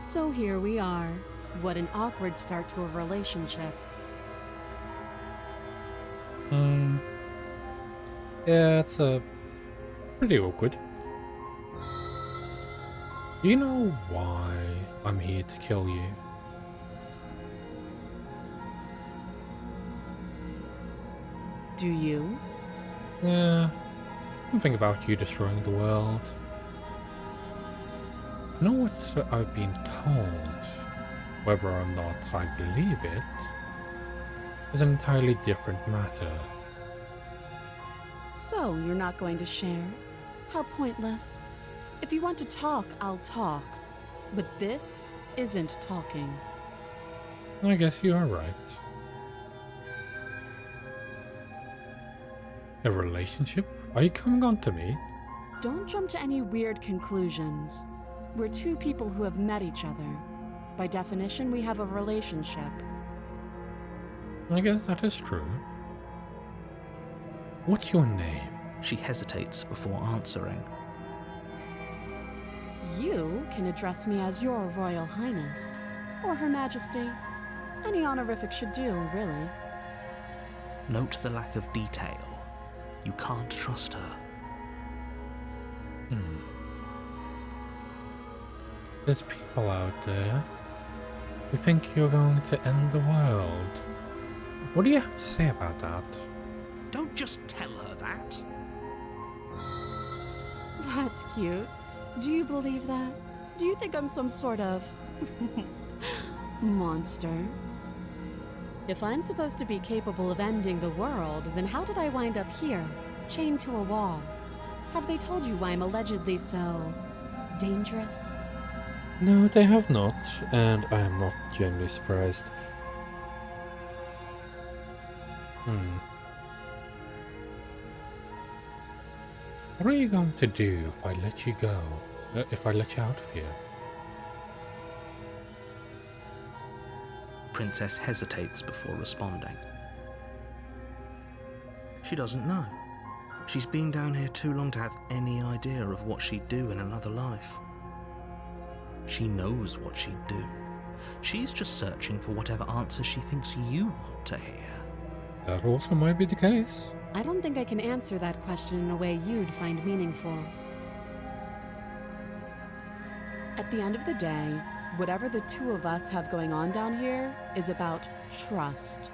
So here we are. What an awkward start to a relationship. Yeah, it's pretty awkward. Do you know why I'm here to kill you? Do you? Yeah, something about you destroying the world. I know what I've been told. Whether or not I believe it is an entirely different matter. So, you're not going to share? How pointless. If you want to talk, I'll talk. But this isn't talking. I guess you are right. A relationship? Are you coming on to me? Don't jump to any weird conclusions. We're two people who have met each other. By definition, we have a relationship. I guess that is true. What's your name? She hesitates before answering. You can address me as Your Royal Highness, or Her Majesty. Any honorific should do, really. Note the lack of detail. You can't trust her. There's people out there who think you're going to end the world. What do you have to say about that? Don't just tell her that. That's cute. Do you believe that? Do you think I'm some sort of monster? If I'm supposed to be capable of ending the world, then how did I wind up here, chained to a wall? Have they told you why I'm allegedly so dangerous? No, they have not, and I am not genuinely surprised. What are you going to do if I let you go? If I let you out of here? Princess hesitates before responding. She doesn't know. She's been down here too long to have any idea of what she'd do in another life. She knows what she'd do. She's just searching for whatever answer she thinks you want to hear. That also might be the case. I don't think I can answer that question in a way you'd find meaningful. At the end of the day, whatever the two of us have going on down here is about trust.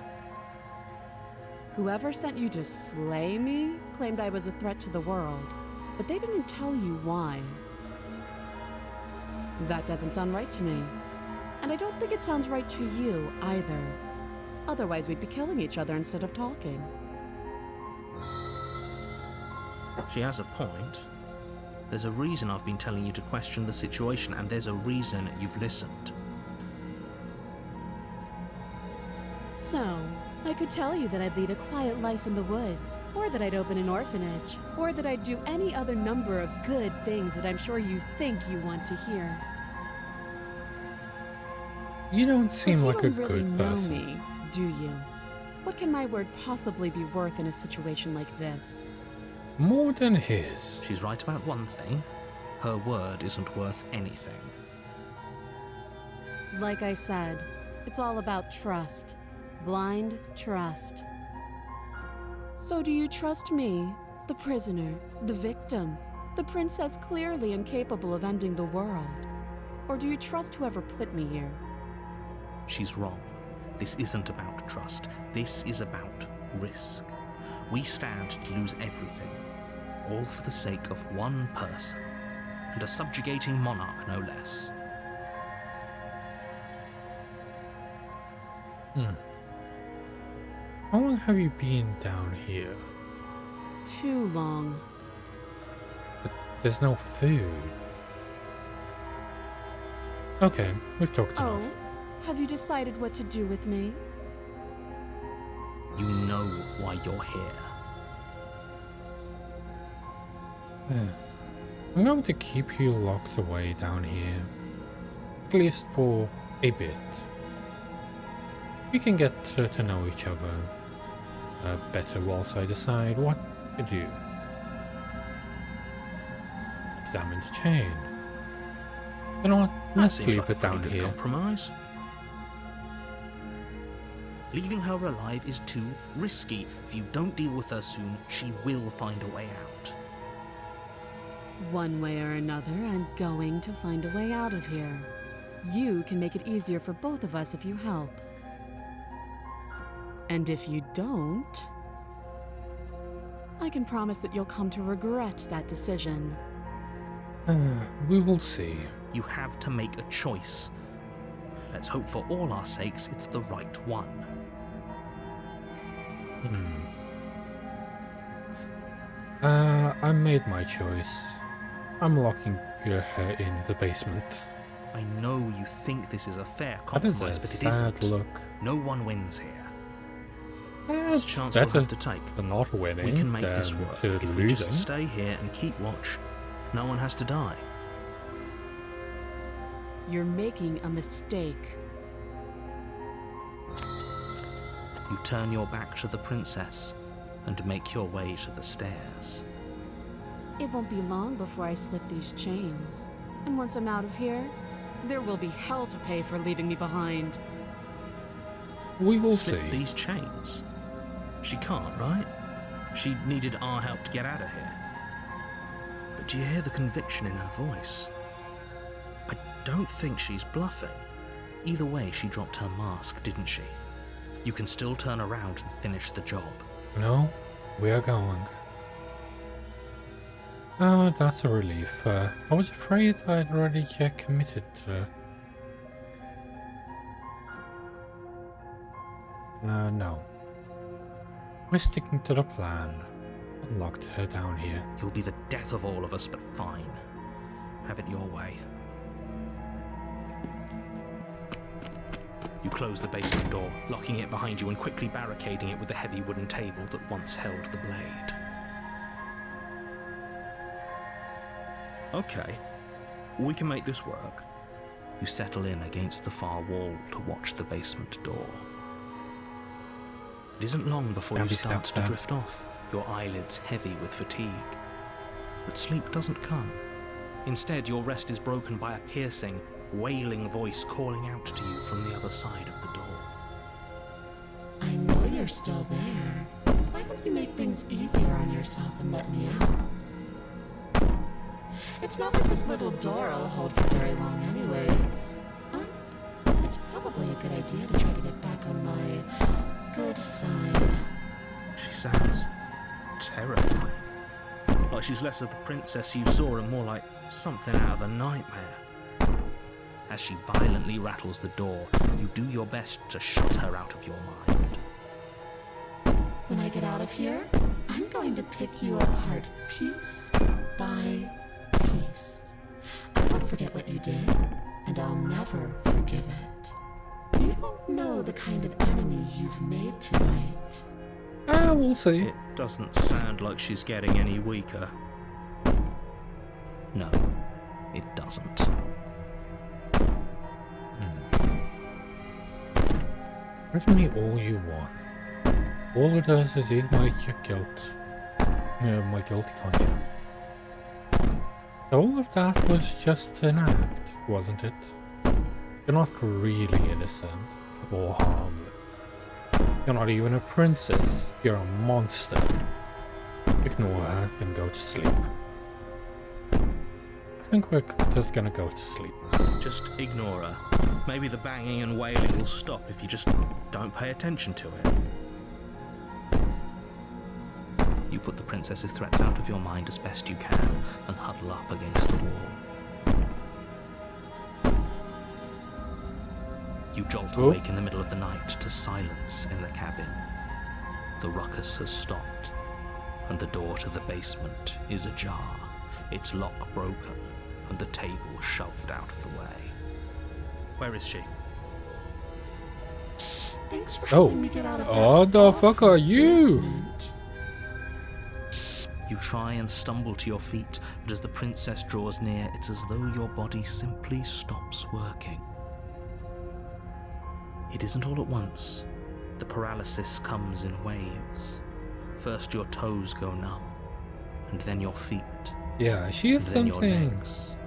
Whoever sent you to slay me claimed I was a threat to the world, but they didn't tell you why. That doesn't sound right to me. And I don't think it sounds right to you either. Otherwise, we'd be killing each other instead of talking. She has a point. There's a reason I've been telling you to question the situation, and there's a reason you've listened. So, I could tell you that I'd lead a quiet life in the woods, or that I'd open an orphanage, or that I'd do any other number of good things that I'm sure you think you want to hear. You don't seem like a But you don't good really person. know me, do you? What can my word possibly be worth in a situation like this? More than his. She's right about one thing. Her word isn't worth anything. Like I said, it's all about trust. Blind trust. So do you trust me, the prisoner, the victim, the princess clearly incapable of ending the world? Or do you trust whoever put me here? She's wrong. This isn't about trust. This is about risk. We stand to lose everything, all for the sake of one person, and a subjugating monarch, no less. How long have you been down here? Too long. But there's no food. Okay, we've talked Oh, enough. have you decided what to do with me? You know why you're here. I'm going to keep you locked away down here. At least for a bit. We can get to know each other better whilst I decide what to do. Examine the chain. You know what? Let's That seems leave like a it down pretty good here. compromise. Leaving her alive is too risky. If you don't deal with her soon, she will find a way out. One way or another, I'm going to find a way out of here. You can make it easier for both of us if you help. And if you don't, I can promise that you'll come to regret that decision. We will see. You have to make a choice. Let's hope for all our sakes it's the right one. I made my choice. I'm locking her in the basement. I know you think this is a fair That is compromise, a but it sad isn't. look. No one wins here. It's It's a chance we'll better have to take. than not winning We can make than this work. to If we losing. just stay here and keep watch, no one has to die. You're making a mistake. You turn your back to the princess and make your way to the stairs. It won't be long before I slip these chains. And once I'm out of here, there will be hell to pay for leaving me behind. We will Slip see. these chains. She can't, right? She needed our help to get out of here. But do you hear the conviction in her voice? I don't think she's bluffing. Either way, she dropped her mask, didn't she? You can still turn around and finish the job. No, we are going. Oh, that's a relief. I was afraid I'd already committed. No. We're sticking to the plan. I locked her down here. You'll be the death of all of us, but fine. Have it your way. You close the basement door, locking it behind you and quickly barricading it with the heavy wooden table that once held the blade. Okay, we can make this work. You settle in against the far wall to watch the basement door. It isn't long before you start to drift off, your eyelids heavy with fatigue. But sleep doesn't come. Instead, your rest is broken by a piercing, wailing voice calling out to you from the other side of the door. I know you're still there. Why don't you make things easier on yourself and let me out? It's not like this little door will hold for very long anyways. It's probably a good idea to try to get back on my good side. She sounds terrifying. Like she's less of the princess you saw and more like something out of a nightmare. As she violently rattles the door, you do your best to shut her out of your mind. When I get out of here, I'm going to pick you apart piece by piece. I won't forget what you did, and I'll never forgive it. You don't know the kind of enemy you've made tonight. We'll see. It doesn't sound like she's getting any weaker. No, it doesn't. Give me all you want. All it does is eat my guilt. My guilty conscience. All of that was just an act, wasn't it? You're not really innocent or harmless. You're not even a princess. You're a monster. Ignore her and go to sleep. I think we're just gonna go to sleep. Just ignore her. Maybe the banging and wailing will stop if you just don't pay attention to it. You put the princess's threats out of your mind as best you can and huddle up against the wall. You jolt awake in the middle of the night to silence in the cabin. The ruckus has stopped, and the door to the basement is ajar, its lock broken, and the table shoved out of the way. Where is she? Thanks for helping me get out of that. What the fuck are you? Basement. You try and stumble to your feet, but as the princess draws near, it's as though your body simply stops working. It isn't all at once. The paralysis comes in waves. First your toes go numb, and then your feet, Yeah, she is and then your something legs. different.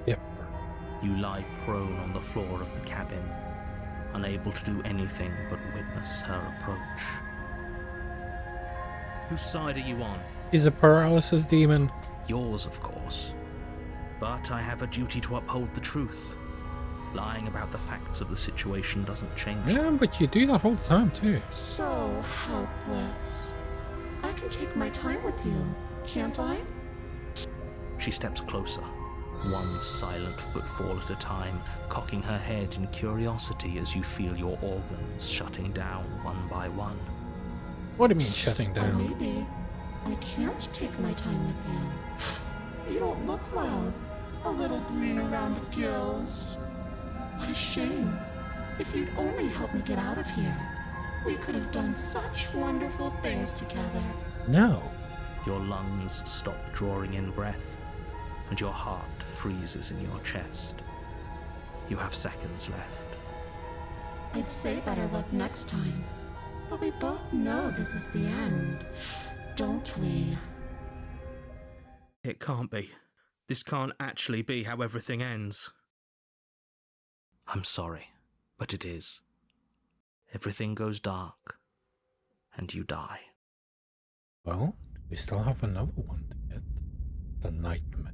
You lie prone on the floor of the cabin, unable to do anything but witness her approach. Whose side are you on? He's a paralysis demon. Yours, of course. But I have a duty to uphold the truth. Lying about the facts of the situation doesn't change. Yeah, but you do that all the time too. So helpless. I can take my time with you, can't I? She steps closer, one silent footfall at a time, cocking her head in curiosity as you feel your organs shutting down one by one. What do you mean shutting Or down? maybe I can't take my time with you. You don't look well. A little green around the gills. What a shame. If you'd only helped me get out of here, we could have done such wonderful things together. No. Your lungs stop drawing in breath, and your heart freezes in your chest. You have seconds left. I'd say better luck next time. But we both know this is the end, don't we? It can't be. This can't actually be how everything ends. I'm sorry, but it is. Everything goes dark, and you die. Well, we still have another one to get. The nightmare.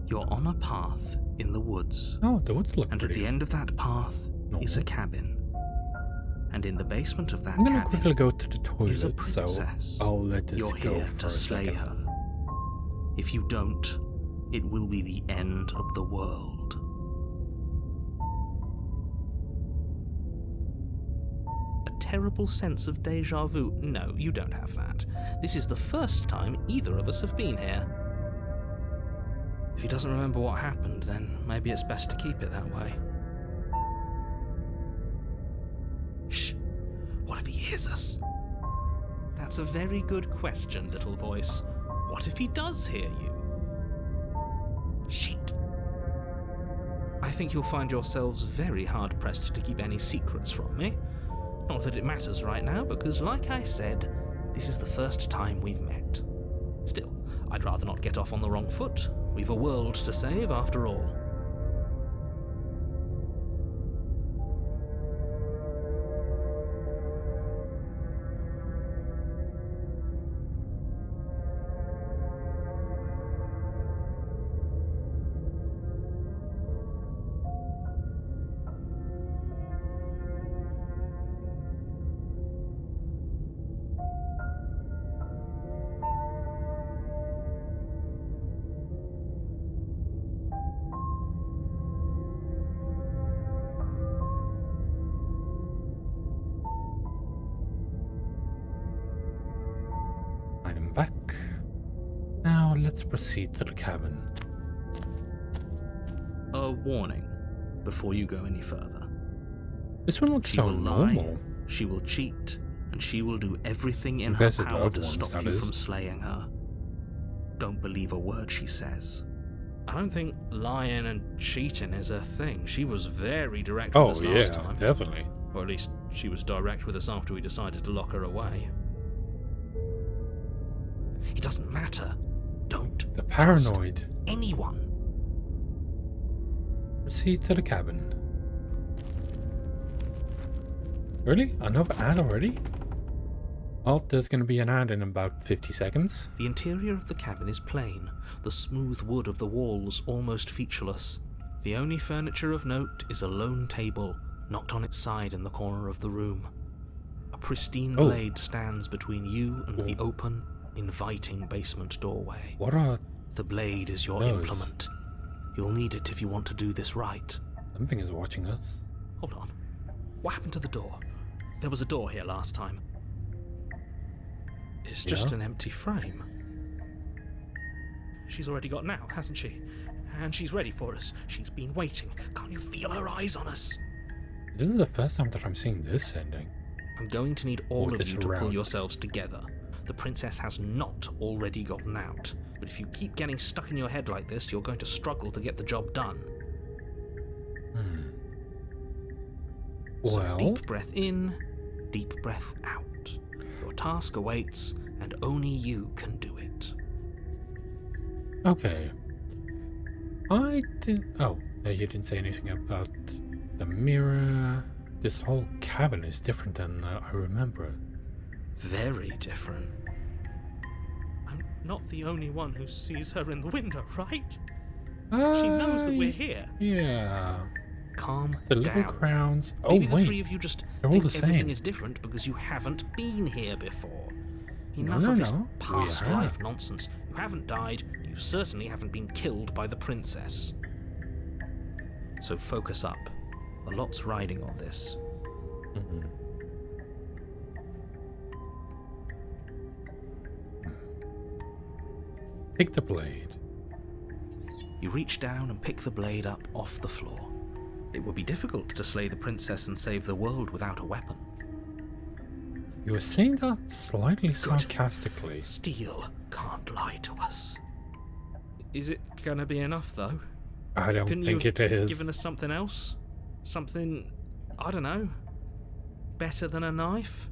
You're on a path in the woods, Oh, the woods look and at pretty. the end of that path is a cabin. And in the basement of that I'm gonna cabin quickly go to the is a toilet, so princess. I'll let this You're go here for to a slay second. her. If you don't, it will be the end of the world. A terrible sense of déjà vu. No, you don't have that. This is the first time either of us have been here. If he doesn't remember what happened, then maybe it's best to keep it that way. Shh. What if he hears us? That's a very good question, little voice. What if he does hear you? Shit. I think you'll find yourselves very hard-pressed to keep any secrets from me. Not that it matters right now, because like I said, this is the first time we've met. Still, I'd rather not get off on the wrong foot. We've a world to save after all. I'm back. Now let's proceed to the cabin. A warning before you go any further. This one looks She so will lie, normal. she will cheat, and she will do everything in her Compared to the power other to ones, stop that you is. from slaying her. Don't believe a word she says. I don't think lying and cheating is a thing. She was very direct Oh with us yeah, last time. definitely. Or at least she was direct with us after we decided to lock her away. It doesn't matter. Don't The trust paranoid. anyone. Proceed to the cabin. Really? Another ad already? Well, there's gonna be an ad in about 50 seconds. The interior of the cabin is plain, the smooth wood of the walls almost featureless. The only furniture of note is a lone table, knocked on its side in the corner of the room. A pristine Oh. blade stands between you and the open, inviting basement doorway. What are... The blade is your Those. implement. You'll need it if you want to do this right. Something is watching us. Hold on. What happened to the door? There was a door here last time. It's just Yeah? an empty frame. She's already gotten out, hasn't she? And she's ready for us. She's been waiting. Can't you feel her eyes on us? This is the first time that I'm seeing this ending. I'm going to need all Or of this you to pull round. yourselves together. The princess has not already gotten out. But if you keep getting stuck in your head like this, you're going to struggle to get the job done. So Well, deep breath in, deep breath out. Your task awaits, and only you can do it. okay. I didn't... Oh, you didn't say anything about the mirror. This whole cabin is different than I remember it. Very different. I'm not the only one who sees her in the window, right? She knows that we're here. Yeah. Calm The little down. crowns. Oh, Maybe the wait. three of you just They're all think the everything same. is different because you haven't been here before. No, Enough no, of this no. past We have. life nonsense. You haven't died, you certainly haven't been killed by the princess. So focus up. A lot's riding on this. Mhm. Take the blade. You reach down and pick the blade up off the floor. It would be difficult to slay the princess and save the world without a weapon. You were saying that slightly sarcastically. Steel can't lie to us. Is it gonna be enough, though? I don't Couldn't think you it have is. given us something else? Something, I don't know, better than a knife?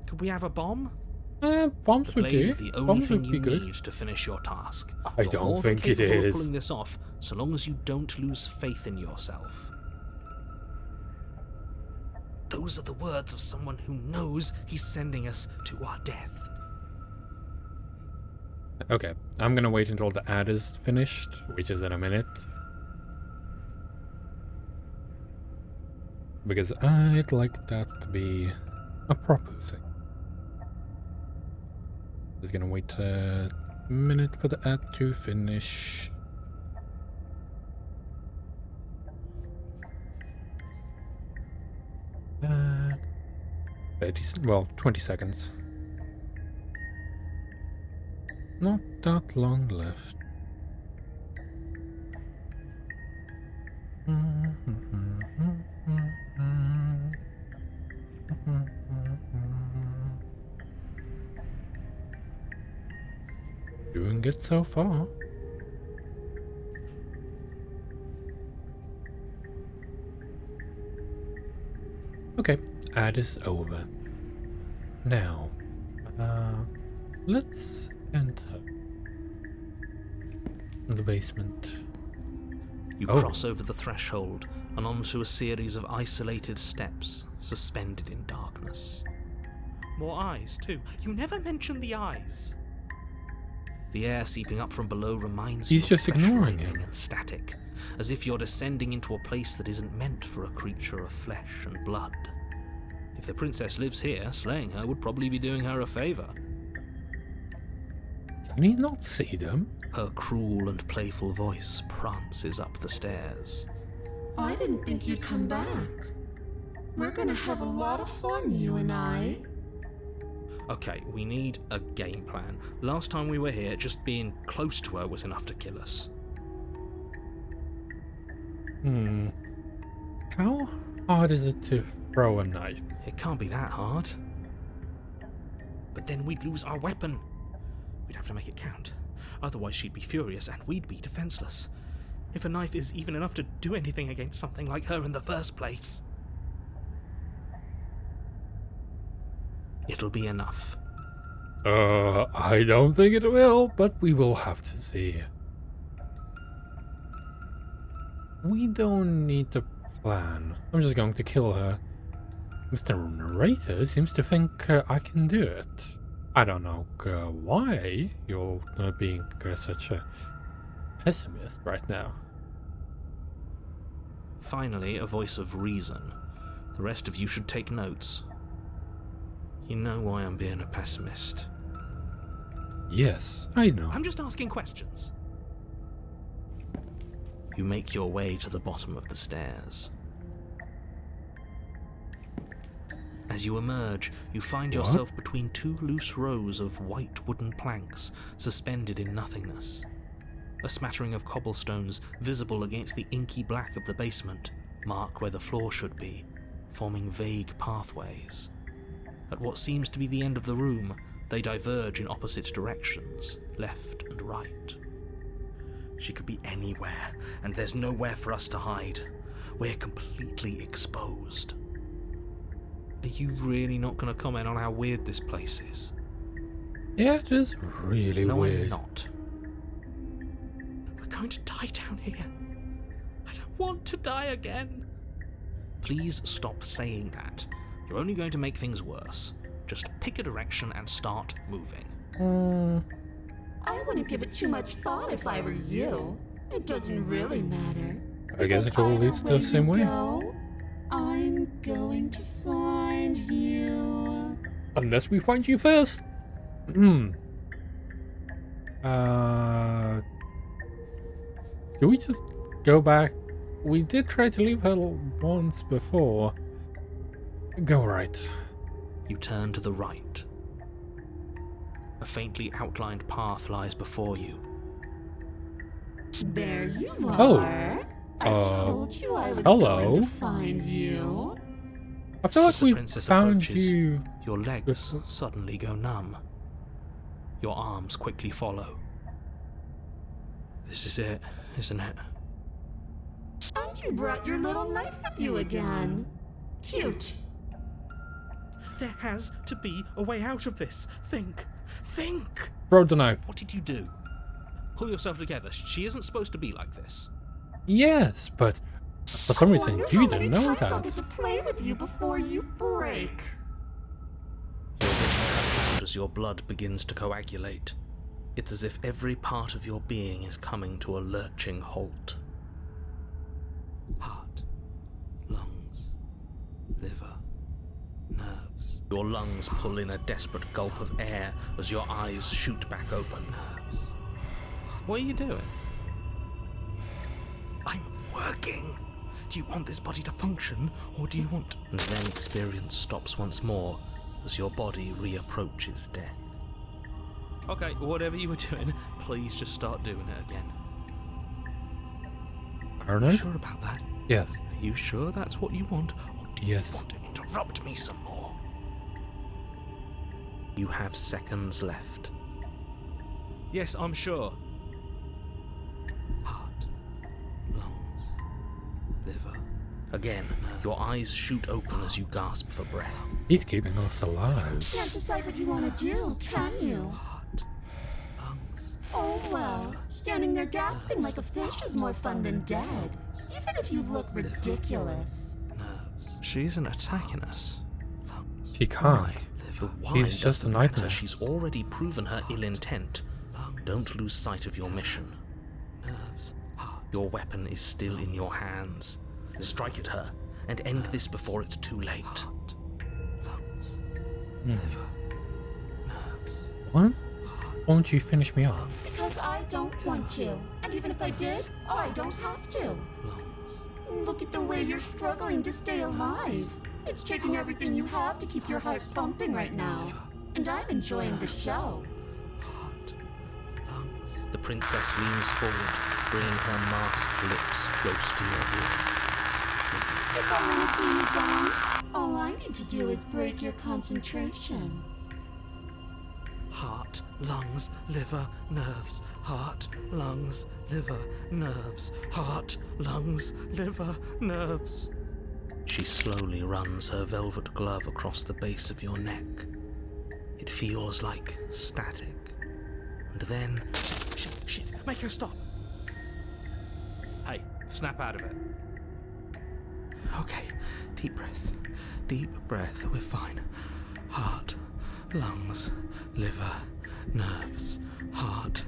Could we have a bomb? Bombs The would blade do. is the only Bombs thing would be you good. need to finish your task. I You're don't more than think it capable of is. pulling this off, so long as you don't lose faith in yourself. Those are the words of someone who knows he's sending us to our death. Okay, I'm gonna wait until the ad is finished, which is in a minute. Because I'd like that to be a proper thing. Just gonna wait minute for the ad to finish. Uh, 20 seconds. Not that long left. Doing good so far. Okay, ad is over. Now, let's enter the basement. You cross over the threshold and onto a series of isolated steps suspended in darkness. More eyes, too. You never mention the eyes. The air seeping up from below reminds He's you of just fresh ignoring raining him. and static, as if you're descending into a place that isn't meant for a creature of flesh and blood. If the princess lives here, slaying her would probably be doing her a favour. Can he not see them? Her cruel and playful voice prances up the stairs. I didn't think you'd come back. We're gonna have a lot of fun, you and I. Okay, we need a game plan. Last time we were here, just being close to her was enough to kill us. How hard is it to throw a knife? It can't be that hard. But then we'd lose our weapon. We'd have to make it count. Otherwise she'd be furious and we'd be defenseless. If a knife is even enough to do anything against something like her in the first place. It'll be enough. I don't think it will, but we will have to see. We don't need to plan. I'm just going to kill her. Mr. Narrator seems to think I can do it. I don't know why you're being such a pessimist right now. Finally, a voice of reason. The rest of you should take notes. You know why I'm being a pessimist. Yes, I know. I'm just asking questions. You make your way to the bottom of the stairs. As you emerge, you find yourself between two loose rows of white wooden planks suspended in nothingness. A smattering of cobblestones visible against the inky black of the basement mark where the floor should be, forming vague pathways. At what seems to be the end of the room, they diverge in opposite directions, left and right. She could be anywhere, and there's nowhere for us to hide. We're completely exposed. Are you really not going to comment on how weird this place is? Yeah, it is really No, weird. I'm not. We're going to die down here. I don't want to die again. Please stop saying that. You're only going to make things worse. Just pick a direction and start moving. I wouldn't give it too much thought if I were you. It doesn't really matter. I guess it all leads the same way. I'm going to find you. Unless we find you first. Do we just go back? We did try to leave her once before. Go right. You turn to the right. A faintly outlined path lies before you. There you Oh. are. I told you I was hello. going to find you. I feel like As the we princess found approaches, you. Your legs before. suddenly go numb. Your arms quickly follow. This is it, isn't it? And you brought your little knife with you again. Cute. There has to be a way out of this. Think. Think! Throw the knife. What did you do? Pull yourself together. She isn't supposed to be like this. Yes, but for some reason you didn't know I'll that. get to play with you before you break. Your vision cuts out as your blood begins to coagulate. It's as if every part of your being is coming to a lurching halt. Heart, lungs, liver, nerves. Your lungs pull in a desperate gulp of air as your eyes shoot back open. What are you doing? I'm working. Do you want this body to function, or do you want... And then experience stops once more as your body reapproaches death. Okay, whatever you were doing, please just start doing it again. Are Are you you sure about that? Yes. Are you sure that's what you want, or do Yes. you want to interrupt me some more? You have seconds left. Yes, I'm sure. Heart, lungs, liver. Again, your eyes shoot open as you gasp for breath. He's keeping us alive. Can't decide what you want to do, can you? Heart, lungs. Oh well, standing there gasping like a fish is more fun than dead. Even if you look ridiculous. Nerves. She isn't attacking us. Lungs. She can't. The why He's just a doesn't matter. nightmare. She's already proven her ill intent. Don't lose sight of your mission. Nerves. Your weapon is still in your hands. Strike at her and end this before it's too late. Lungs. Liver. Nerves. What? Won't you finish me off? Because I don't want to. And even if I did, I don't have to. Lungs. Look at the way you're struggling to stay alive. It's taking everything you have to keep your heart pumping right now. And I'm enjoying the show. Heart. Lungs. The princess leans forward, bringing her masked lips close to your ear. If I want to see you gone, all I need to do is break your concentration. Heart, lungs, liver, nerves. Heart, lungs, liver, nerves. Heart, lungs, liver, nerves. She slowly runs her velvet glove across the base of your neck. It feels like static. And then... Shit, make her stop. Hey, snap out of it. Okay, deep breath, we're fine. Heart, lungs, liver, nerves, heart.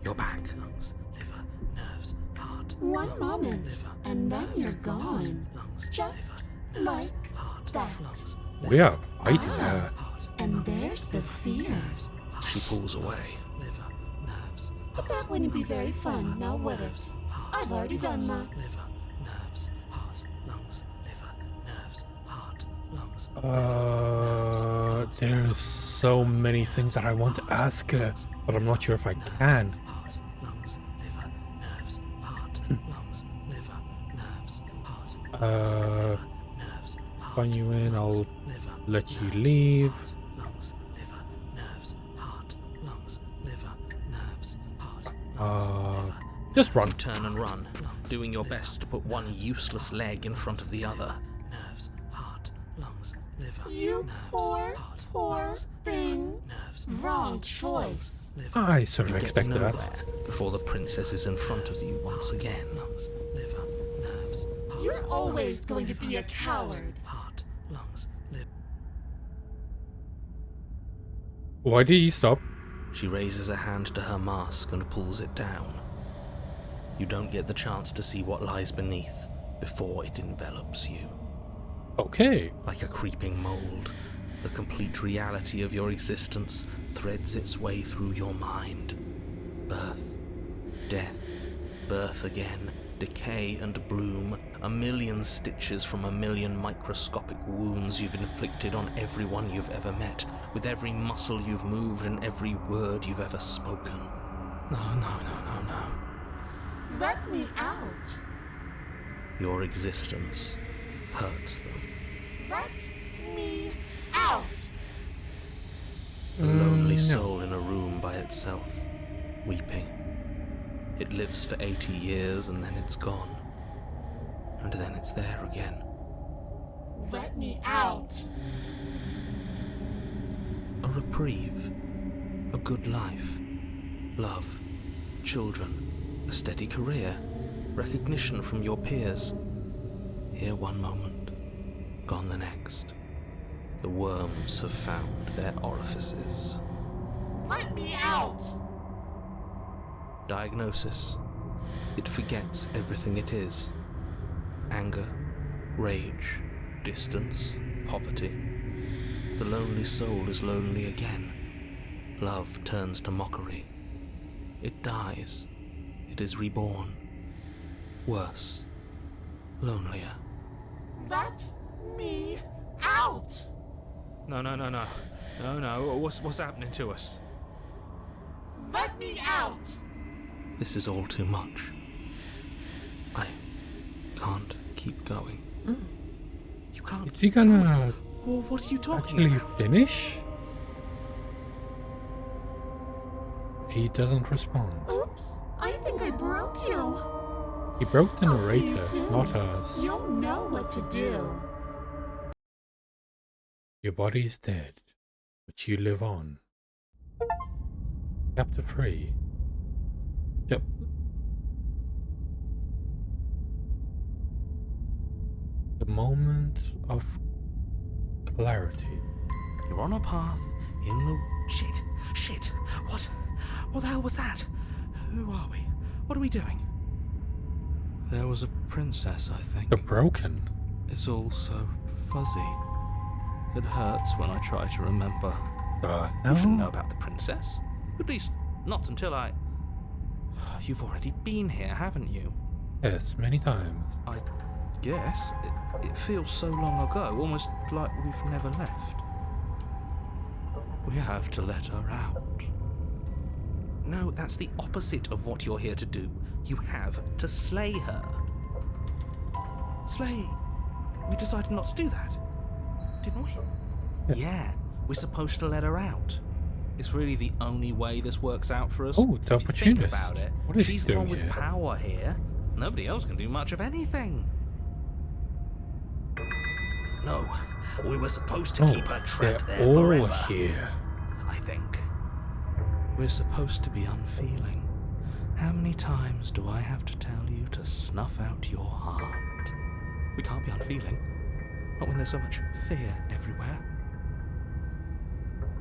You're back. Lungs, liver, nerves, heart. One lungs, moment, liver, and then nerves, you're gone. lungs, Just liver, nerves, like heart, that. lungs, We are fighting Ah. her. heart, And lungs, there's the liver, fear. nerves, heart, she pulls away. Liver, nerves, But that wouldn't be very fun, now would it? I've already done that. liver, nerves, heart, lungs, liver, nerves, heart, lungs. There's so many things that I want to ask her, but I'm not sure if I can. Heart, lungs, liver, nerves, heart, lungs, liver, nerves, heart, nerves, Find you in, I'll liver, let you nerves, leave. heart, lungs, liver, nerves, heart, lungs, liver, nerves, heart, Just run. You turn and run, doing your best to put one useless leg in front of the other. Nerves, heart, lungs, liver, You nerves, poor, heart, poor lungs, thing. nerves, Wrong heart, choice. lungs, liver. I sort of You get expected nowhere that. before the princess is in front of you once again. Lungs, liver, nerves, heart, You're always lungs, going to liver, be a nerves, coward. Heart, lungs, liver. Why did you stop? She raises a hand to her mask and pulls it down. You don't get the chance to see what lies beneath before it envelops you. Okay. Like a creeping mold, the complete reality of your existence threads its way through your mind. Birth, death, birth again, decay and bloom, a million stitches from a million microscopic wounds you've inflicted on everyone you've ever met, with every muscle you've moved and every word you've ever spoken. No. Let me out. Your existence hurts them. Let me out. A lonely no. soul in a room by itself, weeping. It lives for 80 years and then it's gone. And then it's there again. Let me out. A reprieve. A good life. Love. Children. A steady career. Recognition from your peers. Here one moment. Gone the next. The worms have found their orifices. Let me out. Diagnosis. It forgets everything it is. Anger, rage, distance, poverty. The lonely soul is lonely again. Love turns to mockery. It dies. It is reborn. Worse. Lonelier. Let me out! No. What's happening to us? Let me out! This is all too much. I can't keep going. You can't. Is he gonna Well, what are you talking actually about? finish? If he doesn't respond. Oops, I think I broke you. He broke the I'll see you narrator, soon. not us. You'll know what to do. Your body is dead, but you live on. Chapter 3. Yep. The moment of clarity. You're on a path in the... Shit! What the hell was that? Who are we? What are we doing? There was a princess, I think. The broken. It's all so fuzzy. It hurts when I try to remember. The You shouldn't know hell? about the princess. At least, not until I... You've already been here, haven't you? Yes, many times. I guess. It feels so long ago, almost like we've never left. We have to let her out. No, that's the opposite of what you're here to do. You have to slay her. Slay? We decided not to do that, didn't we? Yeah, we're supposed to let her out. It's really the only way this works out for us. Oh, the If you think opportunist. about it, What is he she's the one doing with here? power here. Nobody else can do much of anything. No, we were supposed to keep her trapped they're there all forever. here. I think. We're supposed to be unfeeling. How many times do I have to tell you to snuff out your heart? We can't be unfeeling. Not when there's so much fear everywhere.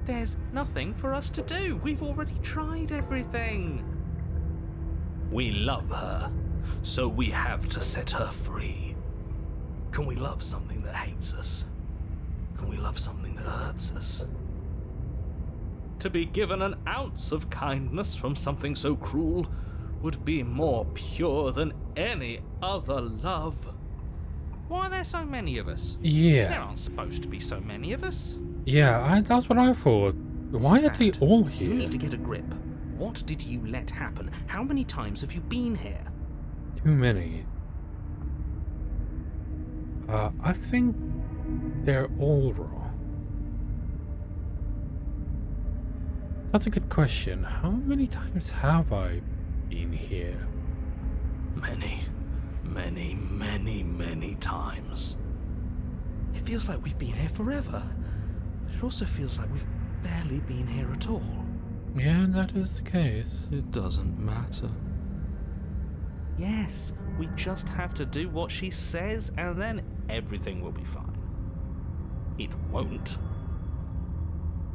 There's nothing for us to do. We've already tried everything. We love her, so we have to set her free. Can we love something that hates us? Can we love something that hurts us? To be given an ounce of kindness from something so cruel would be more pure than any other love. Why are there so many of us? There Yeah. aren't supposed to be so many of us. Yeah, that's what I thought. Why are they Bad. all You here? need to get a grip. What did you let happen? How many times have you been here? Too many. I think they're all wrong. That's a good question. How many times have I been here? Many times. It feels like we've been here forever. But it also feels like we've barely been here at all. Yeah, that is the case. It doesn't matter. Yes, we just have to do what she says and then everything will be fine. It won't.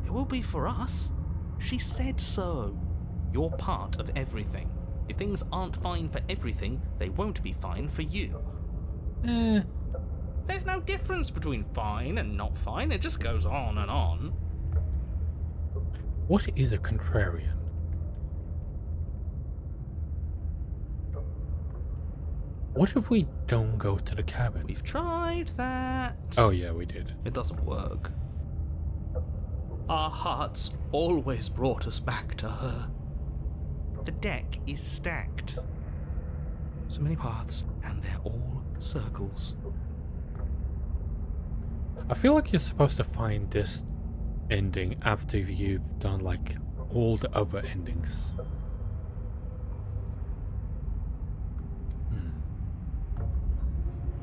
It will be for us. She said so. You're part of everything. If things aren't fine for everything, they won't be fine for you. There's no difference between fine and not fine. It just goes on and on. What is a contrarian? What if we don't go to the cabin? We've tried that. Oh yeah, we did. It doesn't work. Our hearts always brought us back to her. The deck is stacked. So many paths, and they're all circles. I feel like you're supposed to find this ending after you've done like all the other endings.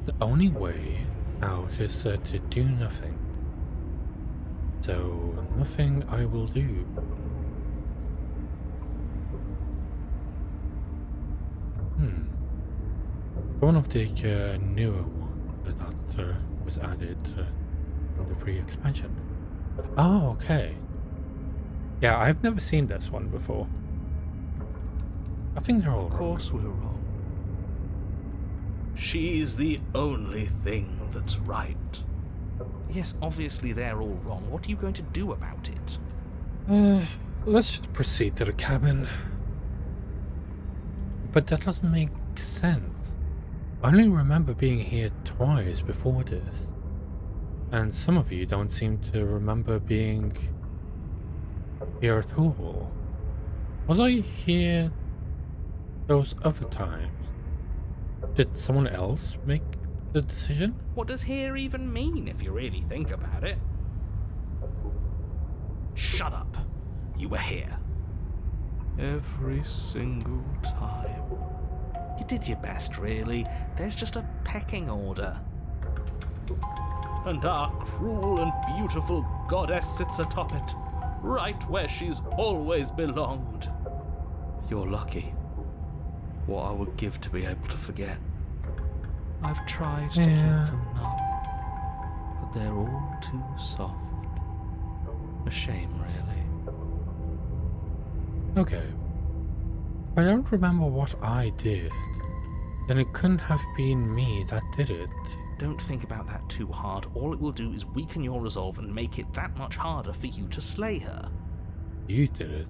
The only way out is to do nothing. So nothing I will do. One of the newer one that was added in the free expansion. Oh, okay. Yeah, I've never seen this one before. I think they're all Of course we're wrong. She's the only thing that's right. Yes, obviously they're all wrong. What are you going to do about it? Let's just proceed to the cabin. But that doesn't make sense. I only remember being here twice before this. And some of you don't seem to remember being here at all. Was I here those other times? Did someone else make the decision? What does here even mean, if you really think about it? Shut up. You were here. Every single time. You did your best, really. There's just a pecking order. And our cruel and beautiful goddess sits atop it, right where she's always belonged. You're lucky. What I would give to be able to forget. I've tried to keep them numb, but they're all too soft. A shame, really. Okay. If I don't remember what I did, then it couldn't have been me that did it. Don't think about that too hard. All it will do is weaken your resolve and make it that much harder for you to slay her. You did it.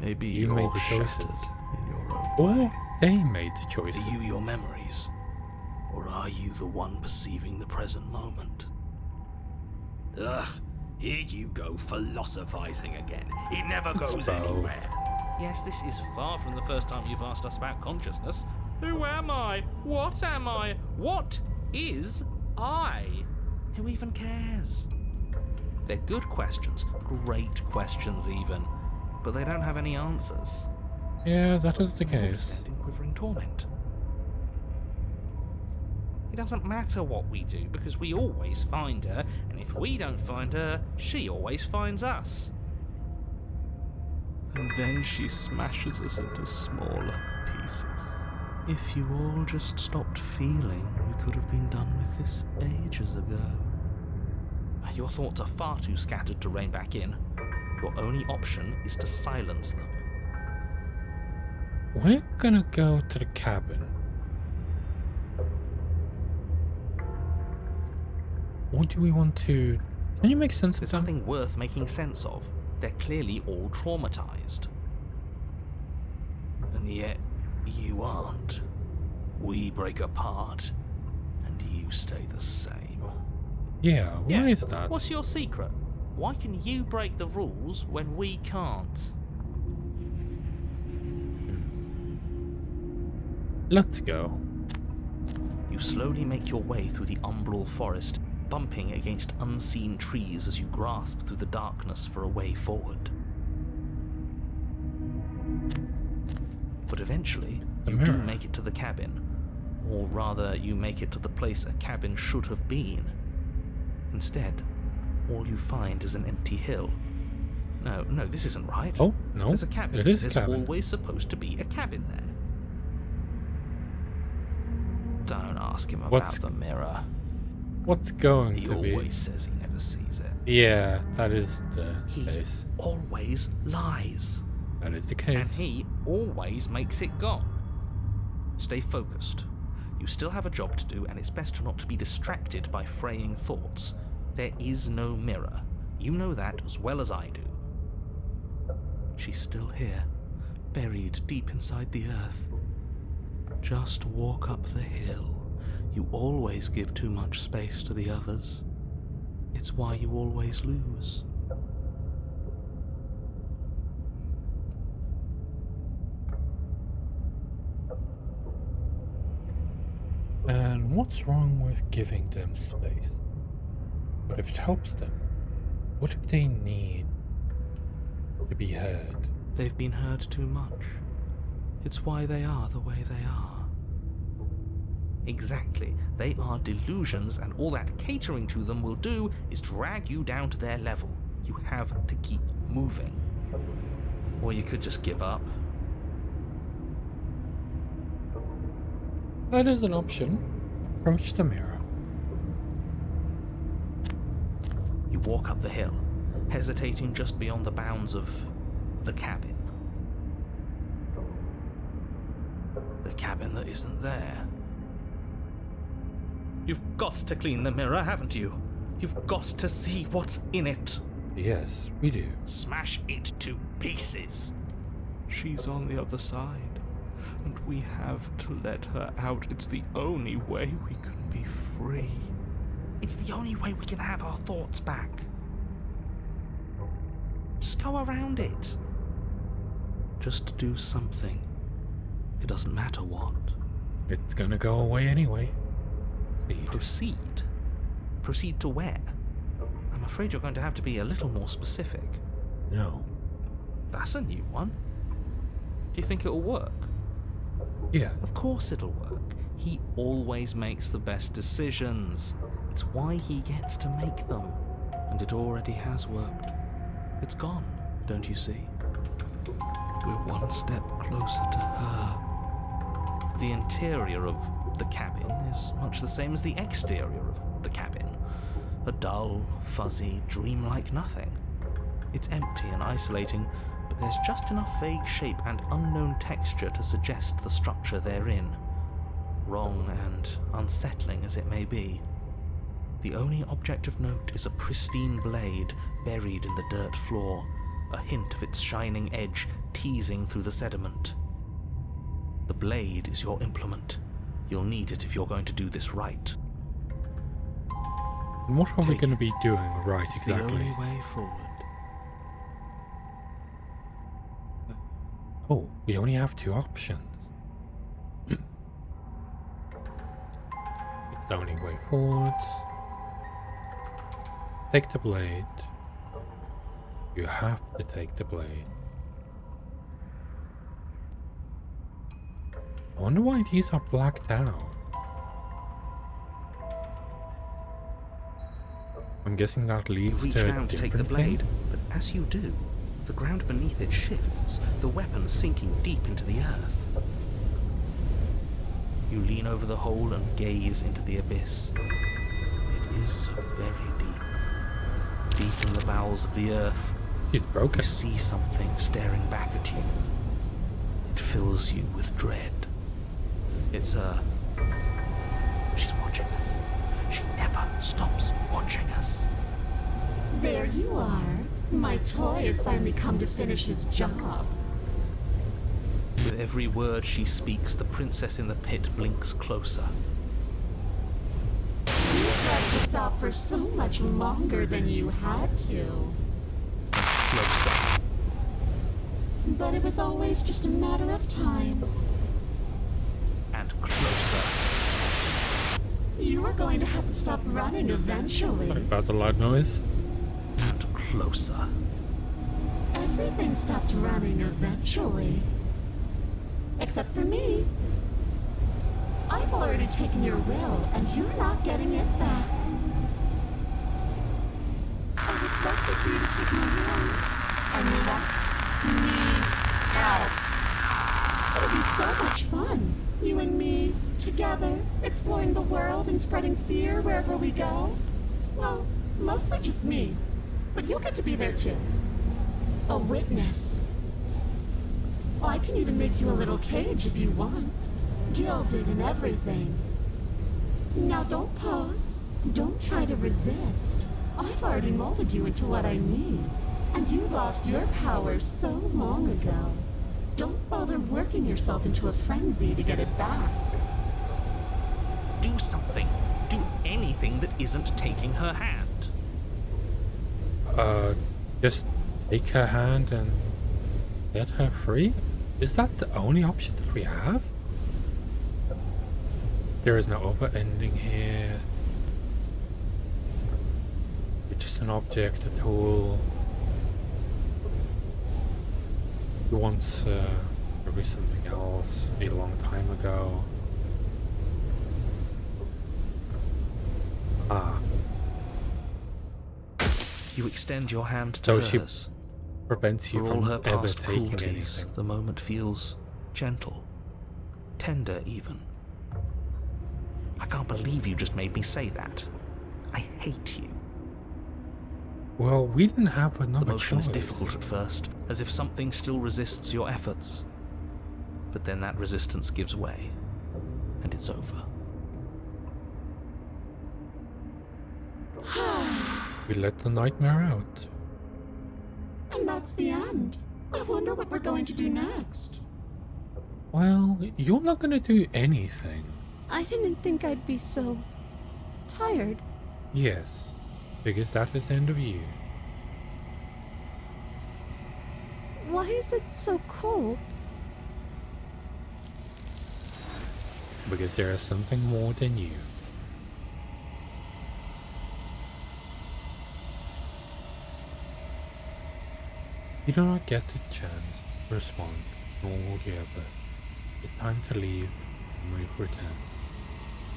Maybe You you're made the choices. shattered in your own Or way. they made the choices. Are you your memories? Or are you the one perceiving the present moment? Ugh, here you go philosophizing again. It never It's goes both. anywhere. Yes, this is far from the first time you've asked us about consciousness. Who am I? What am I? What is I? Who even cares? They're good questions, great questions even, but they don't have any answers. Yeah, that is the They're just case. end in quivering torment. It doesn't matter what we do because we always find her, and if we don't find her, she always finds us. And then she smashes us into smaller pieces. If you all just stopped feeling, we could have been done with this ages ago. Your thoughts are far too scattered to rein back in. Your only option is to silence them. We're gonna go to the cabin. Or do we want to... Can you make sense of There's that? nothing worth making sense of. They're clearly all traumatized. And yet, you aren't. We break apart, and you stay the same. Yeah, why is that? What's your secret? Why can you break the rules when we can't? Let's go. You slowly make your way through the umbral forest, bumping against unseen trees as you grasp through the darkness for a way forward. But eventually, The you do mirror. make it to the cabin. Or rather, you make it to the place a cabin should have been. Instead, all you find is an empty hill. No, this isn't right. Oh, no. There's a cabin. It is a There's cabin. always supposed to be a cabin there. Don't ask him about What's- the mirror. What's going He to be? always says he never sees it. Yeah, that is the He case. always lies. That is the And case. he always makes it gone. Stay focused. You still have a job to do, and it's best not to be distracted by fraying thoughts. There is no mirror. You know that as well as I do. She's still here, buried deep inside the earth. Just walk up the hill. You always give too much space to the others. It's why you always lose. And what's wrong with giving them space? What if it helps them? What if they need to be heard? They've been heard too much. It's why they are the way they are. Exactly. They are delusions, and all that catering to them will do is drag you down to their level. You have to keep moving. Or you could just give up. That is an option. Approach the mirror. You walk up the hill, hesitating just beyond the bounds of the cabin. The cabin that isn't there. You've got to clean the mirror, haven't you? You've got to see what's in it. Yes, we do. Smash it to pieces. She's on the other side, and we have to let her out. It's the only way we can be free. It's the only way we can have our thoughts back. Just go around it. Just do something. It doesn't matter what. It's gonna go away anyway. Proceed. Proceed? Proceed to where? I'm afraid you're going to have to be a little more specific. No. That's a new one. Do you think it'll work? Yeah. Of course it'll work. He always makes the best decisions. It's why he gets to make them. And it already has worked. It's gone, don't you see? We're one step closer to her. The interior of the cabin is much the same as the exterior of the cabin. A dull, fuzzy, dreamlike nothing. It's empty and isolating, but there's just enough vague shape and unknown texture to suggest the structure therein. Wrong and unsettling as it may be. The only object of note is a pristine blade buried in the dirt floor, a hint of its shining edge teasing through the sediment. The blade is your implement. You'll need it if you're going to do this right. And what are we Take going to it. be doing right It's the exactly? only way forward. Oh, we only have 2 options. It's the only way forwards. Take the blade. You have to take the blade. I wonder why these are blacked out. I'm guessing that You leads reach to a out to take different the blade, thing. but as you do, the ground beneath it shifts, the weapon sinking deep into the earth. You lean over the hole and gaze into the abyss. It is so very deep. Deep in the bowels of the earth, It's broken. you see something staring back at you. It fills you with dread. It's her. She's watching us. She never stops watching us. There you are. My toy has finally come to finish its job. With every word she speaks, the princess in the pit blinks closer. You dragged this out for so much longer than you had to. Closer. But it was always just a matter of time. And closer. You are going to have to stop running eventually. Sorry about the loud noise. And closer. Everything stops running eventually. Except for me. I've already taken your will, and you're not getting it back. And what's left is for you to take my will and let me out. It'll be so much fun, you and me, together, exploring the world and spreading fear wherever we go. Well, mostly just me, but you'll get to be there too. A witness. I can even make you a little cage if you want. Gilded and everything. Now don't pause. Don't try to resist. I've already molded you into what I need. And you lost your power so long ago. Don't bother working yourself into a frenzy to get it back. Do something. Do anything that isn't taking her hand. Just take her hand and get her free? Is that the only option that we have? There is no other ending here. You're just an object, a tool. You once there was something else a long time ago. Ah, You extend your hand to So she hers. prevents you For all from her ever past taking cruelties, anything. the moment feels gentle. Tender, even. I can't believe you just made me say that. I hate you. Well, we didn't have another The motion choice. is difficult at first, as if something still resists your efforts. But then that resistance gives way, and it's over. We let the nightmare out. And that's the end. I wonder what we're going to do next. Well, you're not gonna do anything. I didn't think I'd be so tired. Yes, because that is the end of you. Why is it so cold? Because there is something more than you. You do not get the chance to respond, nor will you ever. It's time to leave and we return.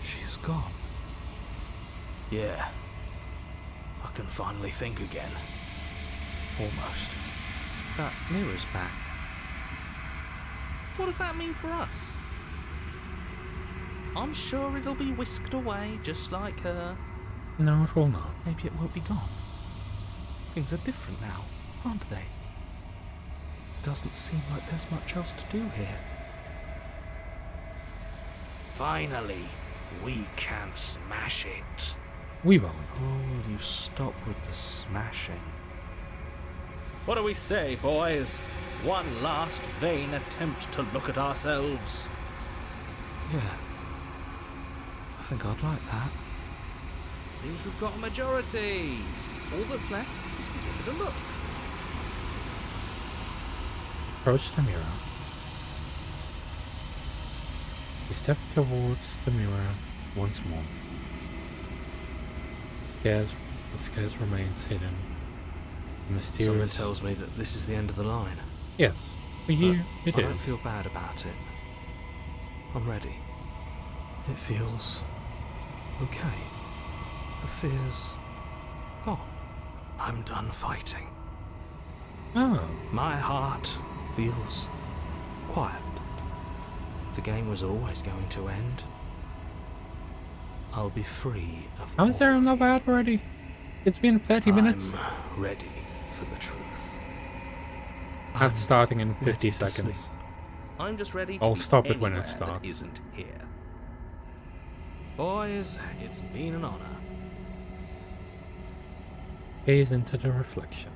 She's gone. Yeah. I can finally think again. Almost. That mirror's back. What does that mean for us? I'm sure it'll be whisked away just like her. No, it will not. Maybe it won't be gone. Things are different now, aren't they? Doesn't seem like there's much else to do here. Finally, we can smash it. We won't. Oh, will you stop with the smashing? What do we say, boys? One last vain attempt to look at ourselves. Yeah. I think I'd like that. Seems we've got a majority. All that's left is to give it a look. Approach the mirror. You step towards the mirror once more. The scares remains hidden. The mysterious... Someone tells me that this is the end of the line. Yes, for you it I is. don't feel bad about it. I'm ready. It feels okay. The fear's gone. I'm done fighting. Oh, My heart feels quiet. The game was always going to end. I'll be free of how is there all enough fear. ad already? It's been 30 minutes. I'm ready for the truth. Ad's starting in 50 ready to seconds. sleep. I'm just ready to I'll be stop it when it anywhere starts. that isn't here. Boys, it's been an honor. Gaze into the reflection.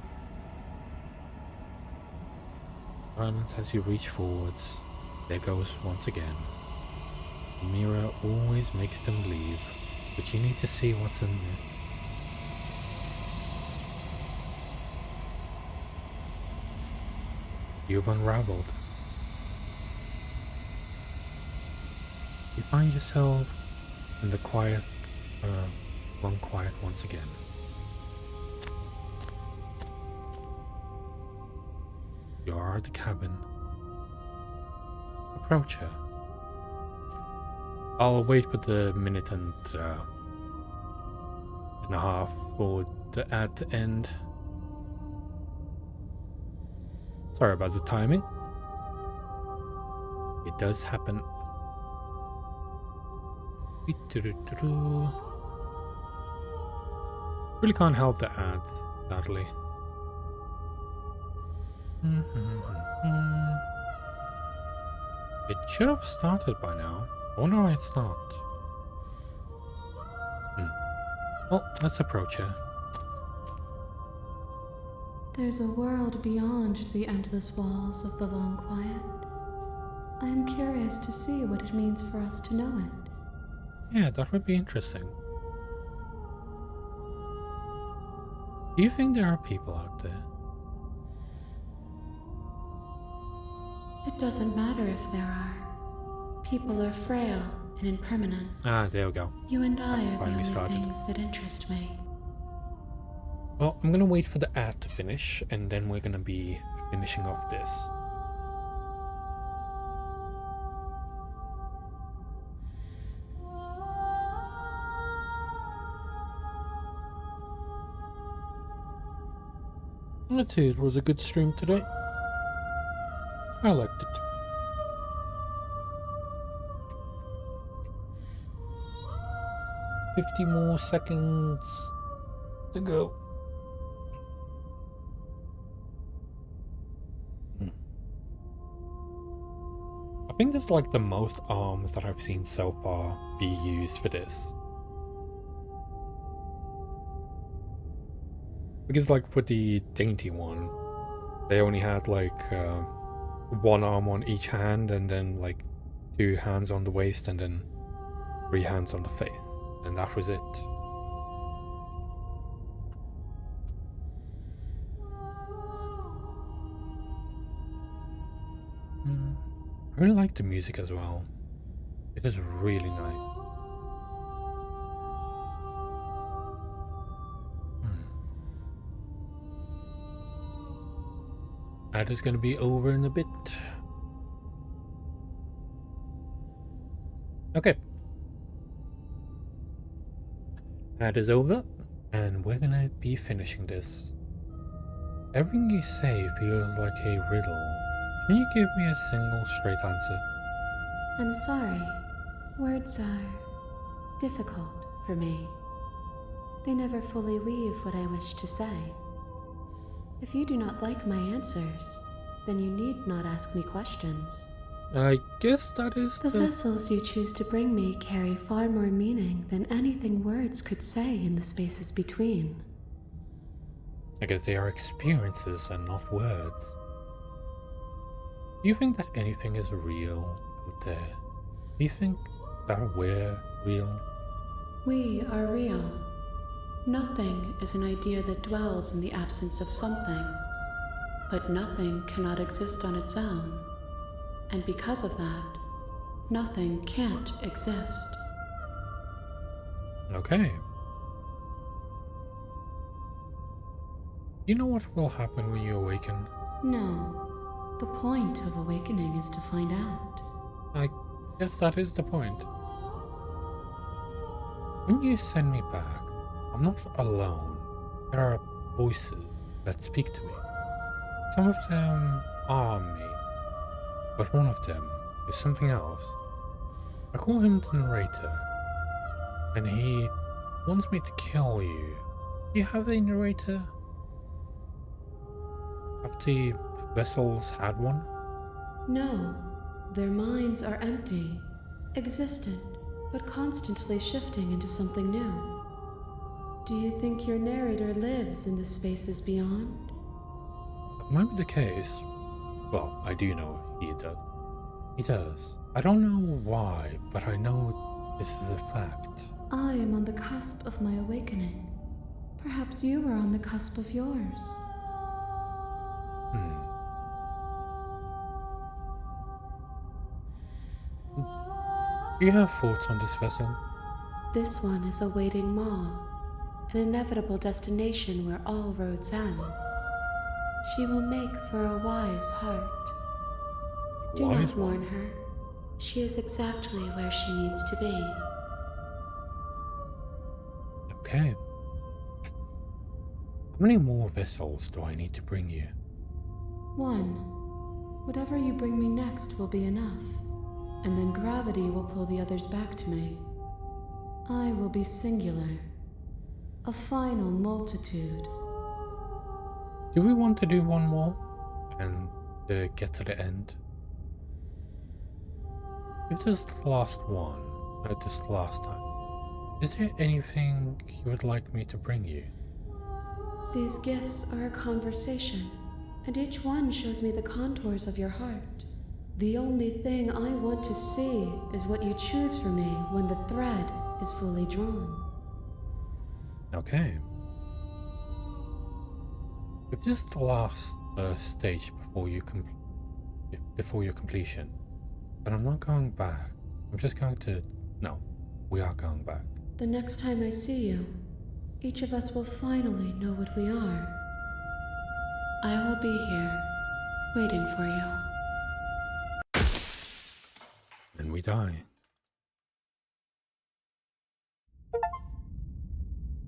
Silence as you reach forwards. There goes once again. The mirror always makes them leave, but you need to see what's in there. You've unraveled. You find yourself in the quiet, once again. You are at the cabin. Approach her. I'll wait for the minute and a half for the ad to end. Sorry about the timing. It does happen. Really can't help the ad, sadly. It should have started by now. I wonder why it's not. Well, let's approach her. There's a world beyond the endless walls of the long quiet. I am curious to see what it means for us to know it. Yeah, that would be interesting. Do you think there are people out there? It doesn't matter if there are. People are frail and impermanent. Ah, there we go. You and I are the Finally only started. things that interest me. Well, I'm gonna wait for the ad to finish, and then we're gonna be finishing off this. Let's say it was a good stream today. I liked it. $50 more seconds to go. I think this is like the most arms that I've seen so far be used for this. Because like with the dainty one, they only had like one arm on each hand, and then like 2 hands on the waist, and then 3 hands on the face, and that was it. I really like the music as well. It is really nice. That is going to be over in a bit. Okay. That is over, and we're gonna be finishing this. Everything you say feels like a riddle. Can you give me a single straight answer? I'm sorry. Words are difficult for me. They never fully weave what I wish to say. If you do not like my answers, then you need not ask me questions. I guess that is The vessels you choose to bring me carry far more meaning than anything words could say in the spaces between. I guess they are experiences and not words. Do you think that anything is real out there? Do you think that we're real? We are real. Nothing is an idea that dwells in the absence of something. But nothing cannot exist on its own. And because of that, nothing can't exist. Okay. You know what will happen when you awaken? No. The point of awakening is to find out. I guess that is the point. When you send me back, I'm not alone. There are voices that speak to me. Some of them are me, but one of them is something else. I call him the narrator, and he wants me to kill you. Do you have a narrator? Have the vessels had one? No. Their minds are empty, existent, but constantly shifting into something new. Do you think your narrator lives in the spaces beyond? That might be the case. Well, I do know he does. He does. I don't know why, but I know this is a fact. I am on the cusp of my awakening. Perhaps you are on the cusp of yours. Do you have thoughts on this vessel? This one is awaiting Ma, an inevitable destination where all roads end. She will make for a wise heart. Do not warn her. She is exactly where she needs to be. Okay. How many more vessels do I need to bring you? 1. Whatever you bring me next will be enough, and then gravity will pull the others back to me. I will be singular. A final multitude. Do we want to do one more and get to the end? If this is the last one, this last time, is there anything you would like me to bring you? These gifts are a conversation, and each one shows me the contours of your heart. The only thing I want to see is what you choose for me when the thread is fully drawn. Okay. If this is the last stage before your completion, then I'm not going back. I'm just going to... No, we are going back. The next time I see you, each of us will finally know what we are. I will be here, waiting for you. And we die.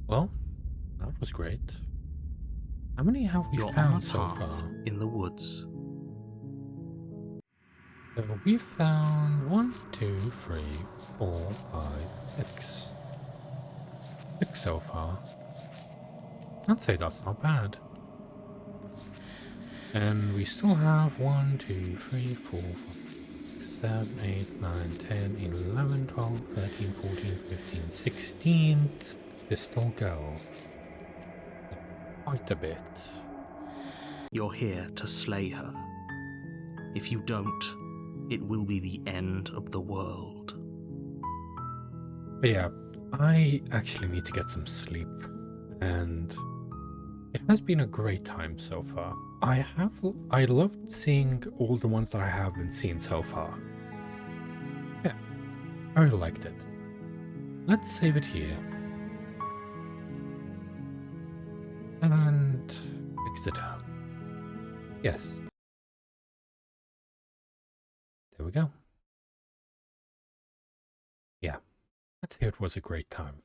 Well, that was great. How many have we You're on found a so path far? in the woods. So we found 1, 2, 3, 4, 5, 6. 6 so far. I'd say that's not bad. And we still have 1, 2, 3, 4, 5, 7, 8, 9, 10, 11, 12, 13, 14, 15, 16 to still go. quite a bit. You're here to slay her. If you don't, it will be the end of the world. But yeah, I actually need to get some sleep, and it has been a great time so far. I loved seeing all the ones that I haven't seen so far. Yeah, I really liked it. Let's save it here. And exit out. Yes. There we go. Yeah, I'd say it was a great time.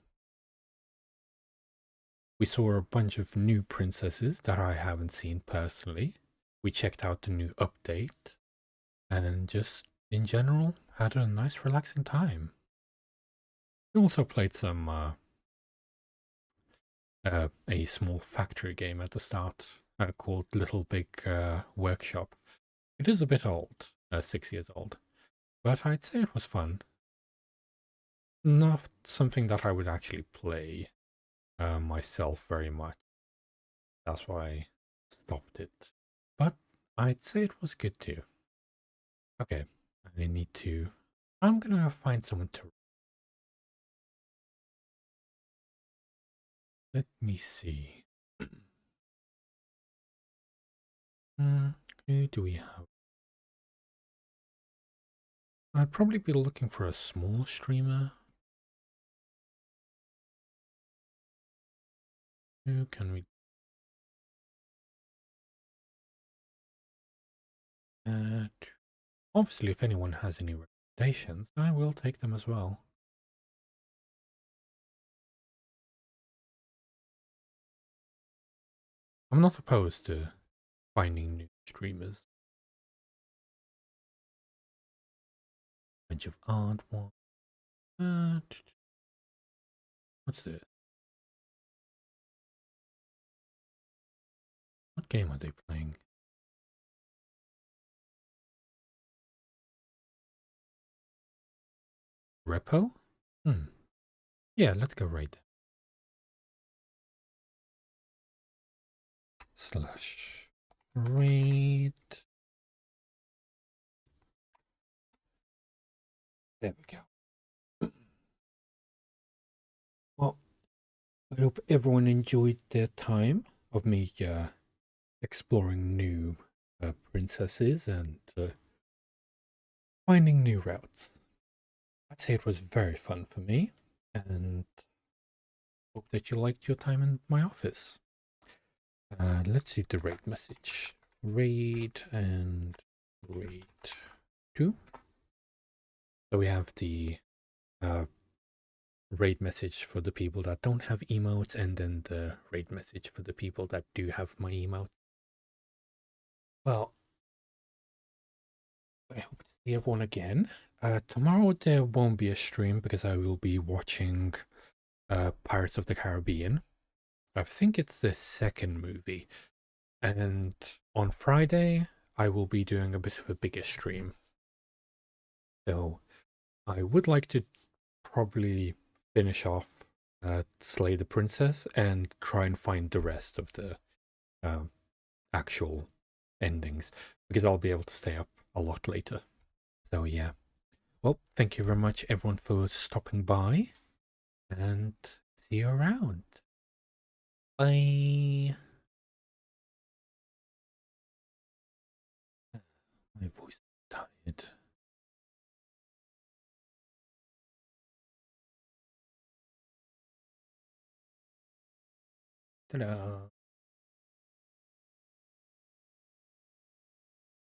We saw a bunch of new princesses that I haven't seen personally. We checked out the new update. And just, in general, had a nice relaxing time. We also played some, a small factory game at the start called Little Big Workshop. It is a bit old, 6 years old, but I'd say it was fun. Not something that I would actually play myself very much. That's why I stopped it. But I'd say it was good too. Okay, I'm gonna find someone to... Let me see. Who do we have? I'd probably be looking for a small streamer. Who can we... Obviously, if anyone has any recommendations, I will take them as well. I'm not opposed to finding new streamers. Bunch of odd ones. What's this? What game are they playing? Repo? Yeah, let's go right there. Slash raid. There we go. Well, I hope everyone enjoyed their time of me exploring new princesses and finding new routes. I'd say it was very fun for me, and hope that you liked your time in my office. Let's see the raid message. Raid and raid 2. So we have the raid message for the people that don't have emotes, and then the raid message for the people that do have my emotes. Well, I hope to see everyone again. Tomorrow there won't be a stream because I will be watching Pirates of the Caribbean. I think it's the second movie. And on Friday, I will be doing a bit of a bigger stream. So I would like to probably finish off Slay the Princess and try and find the rest of the actual endings, because I'll be able to stay up a lot later. So yeah. Well, thank you very much everyone for stopping by, and see you around. Bye. My voice is tired. Ta-da.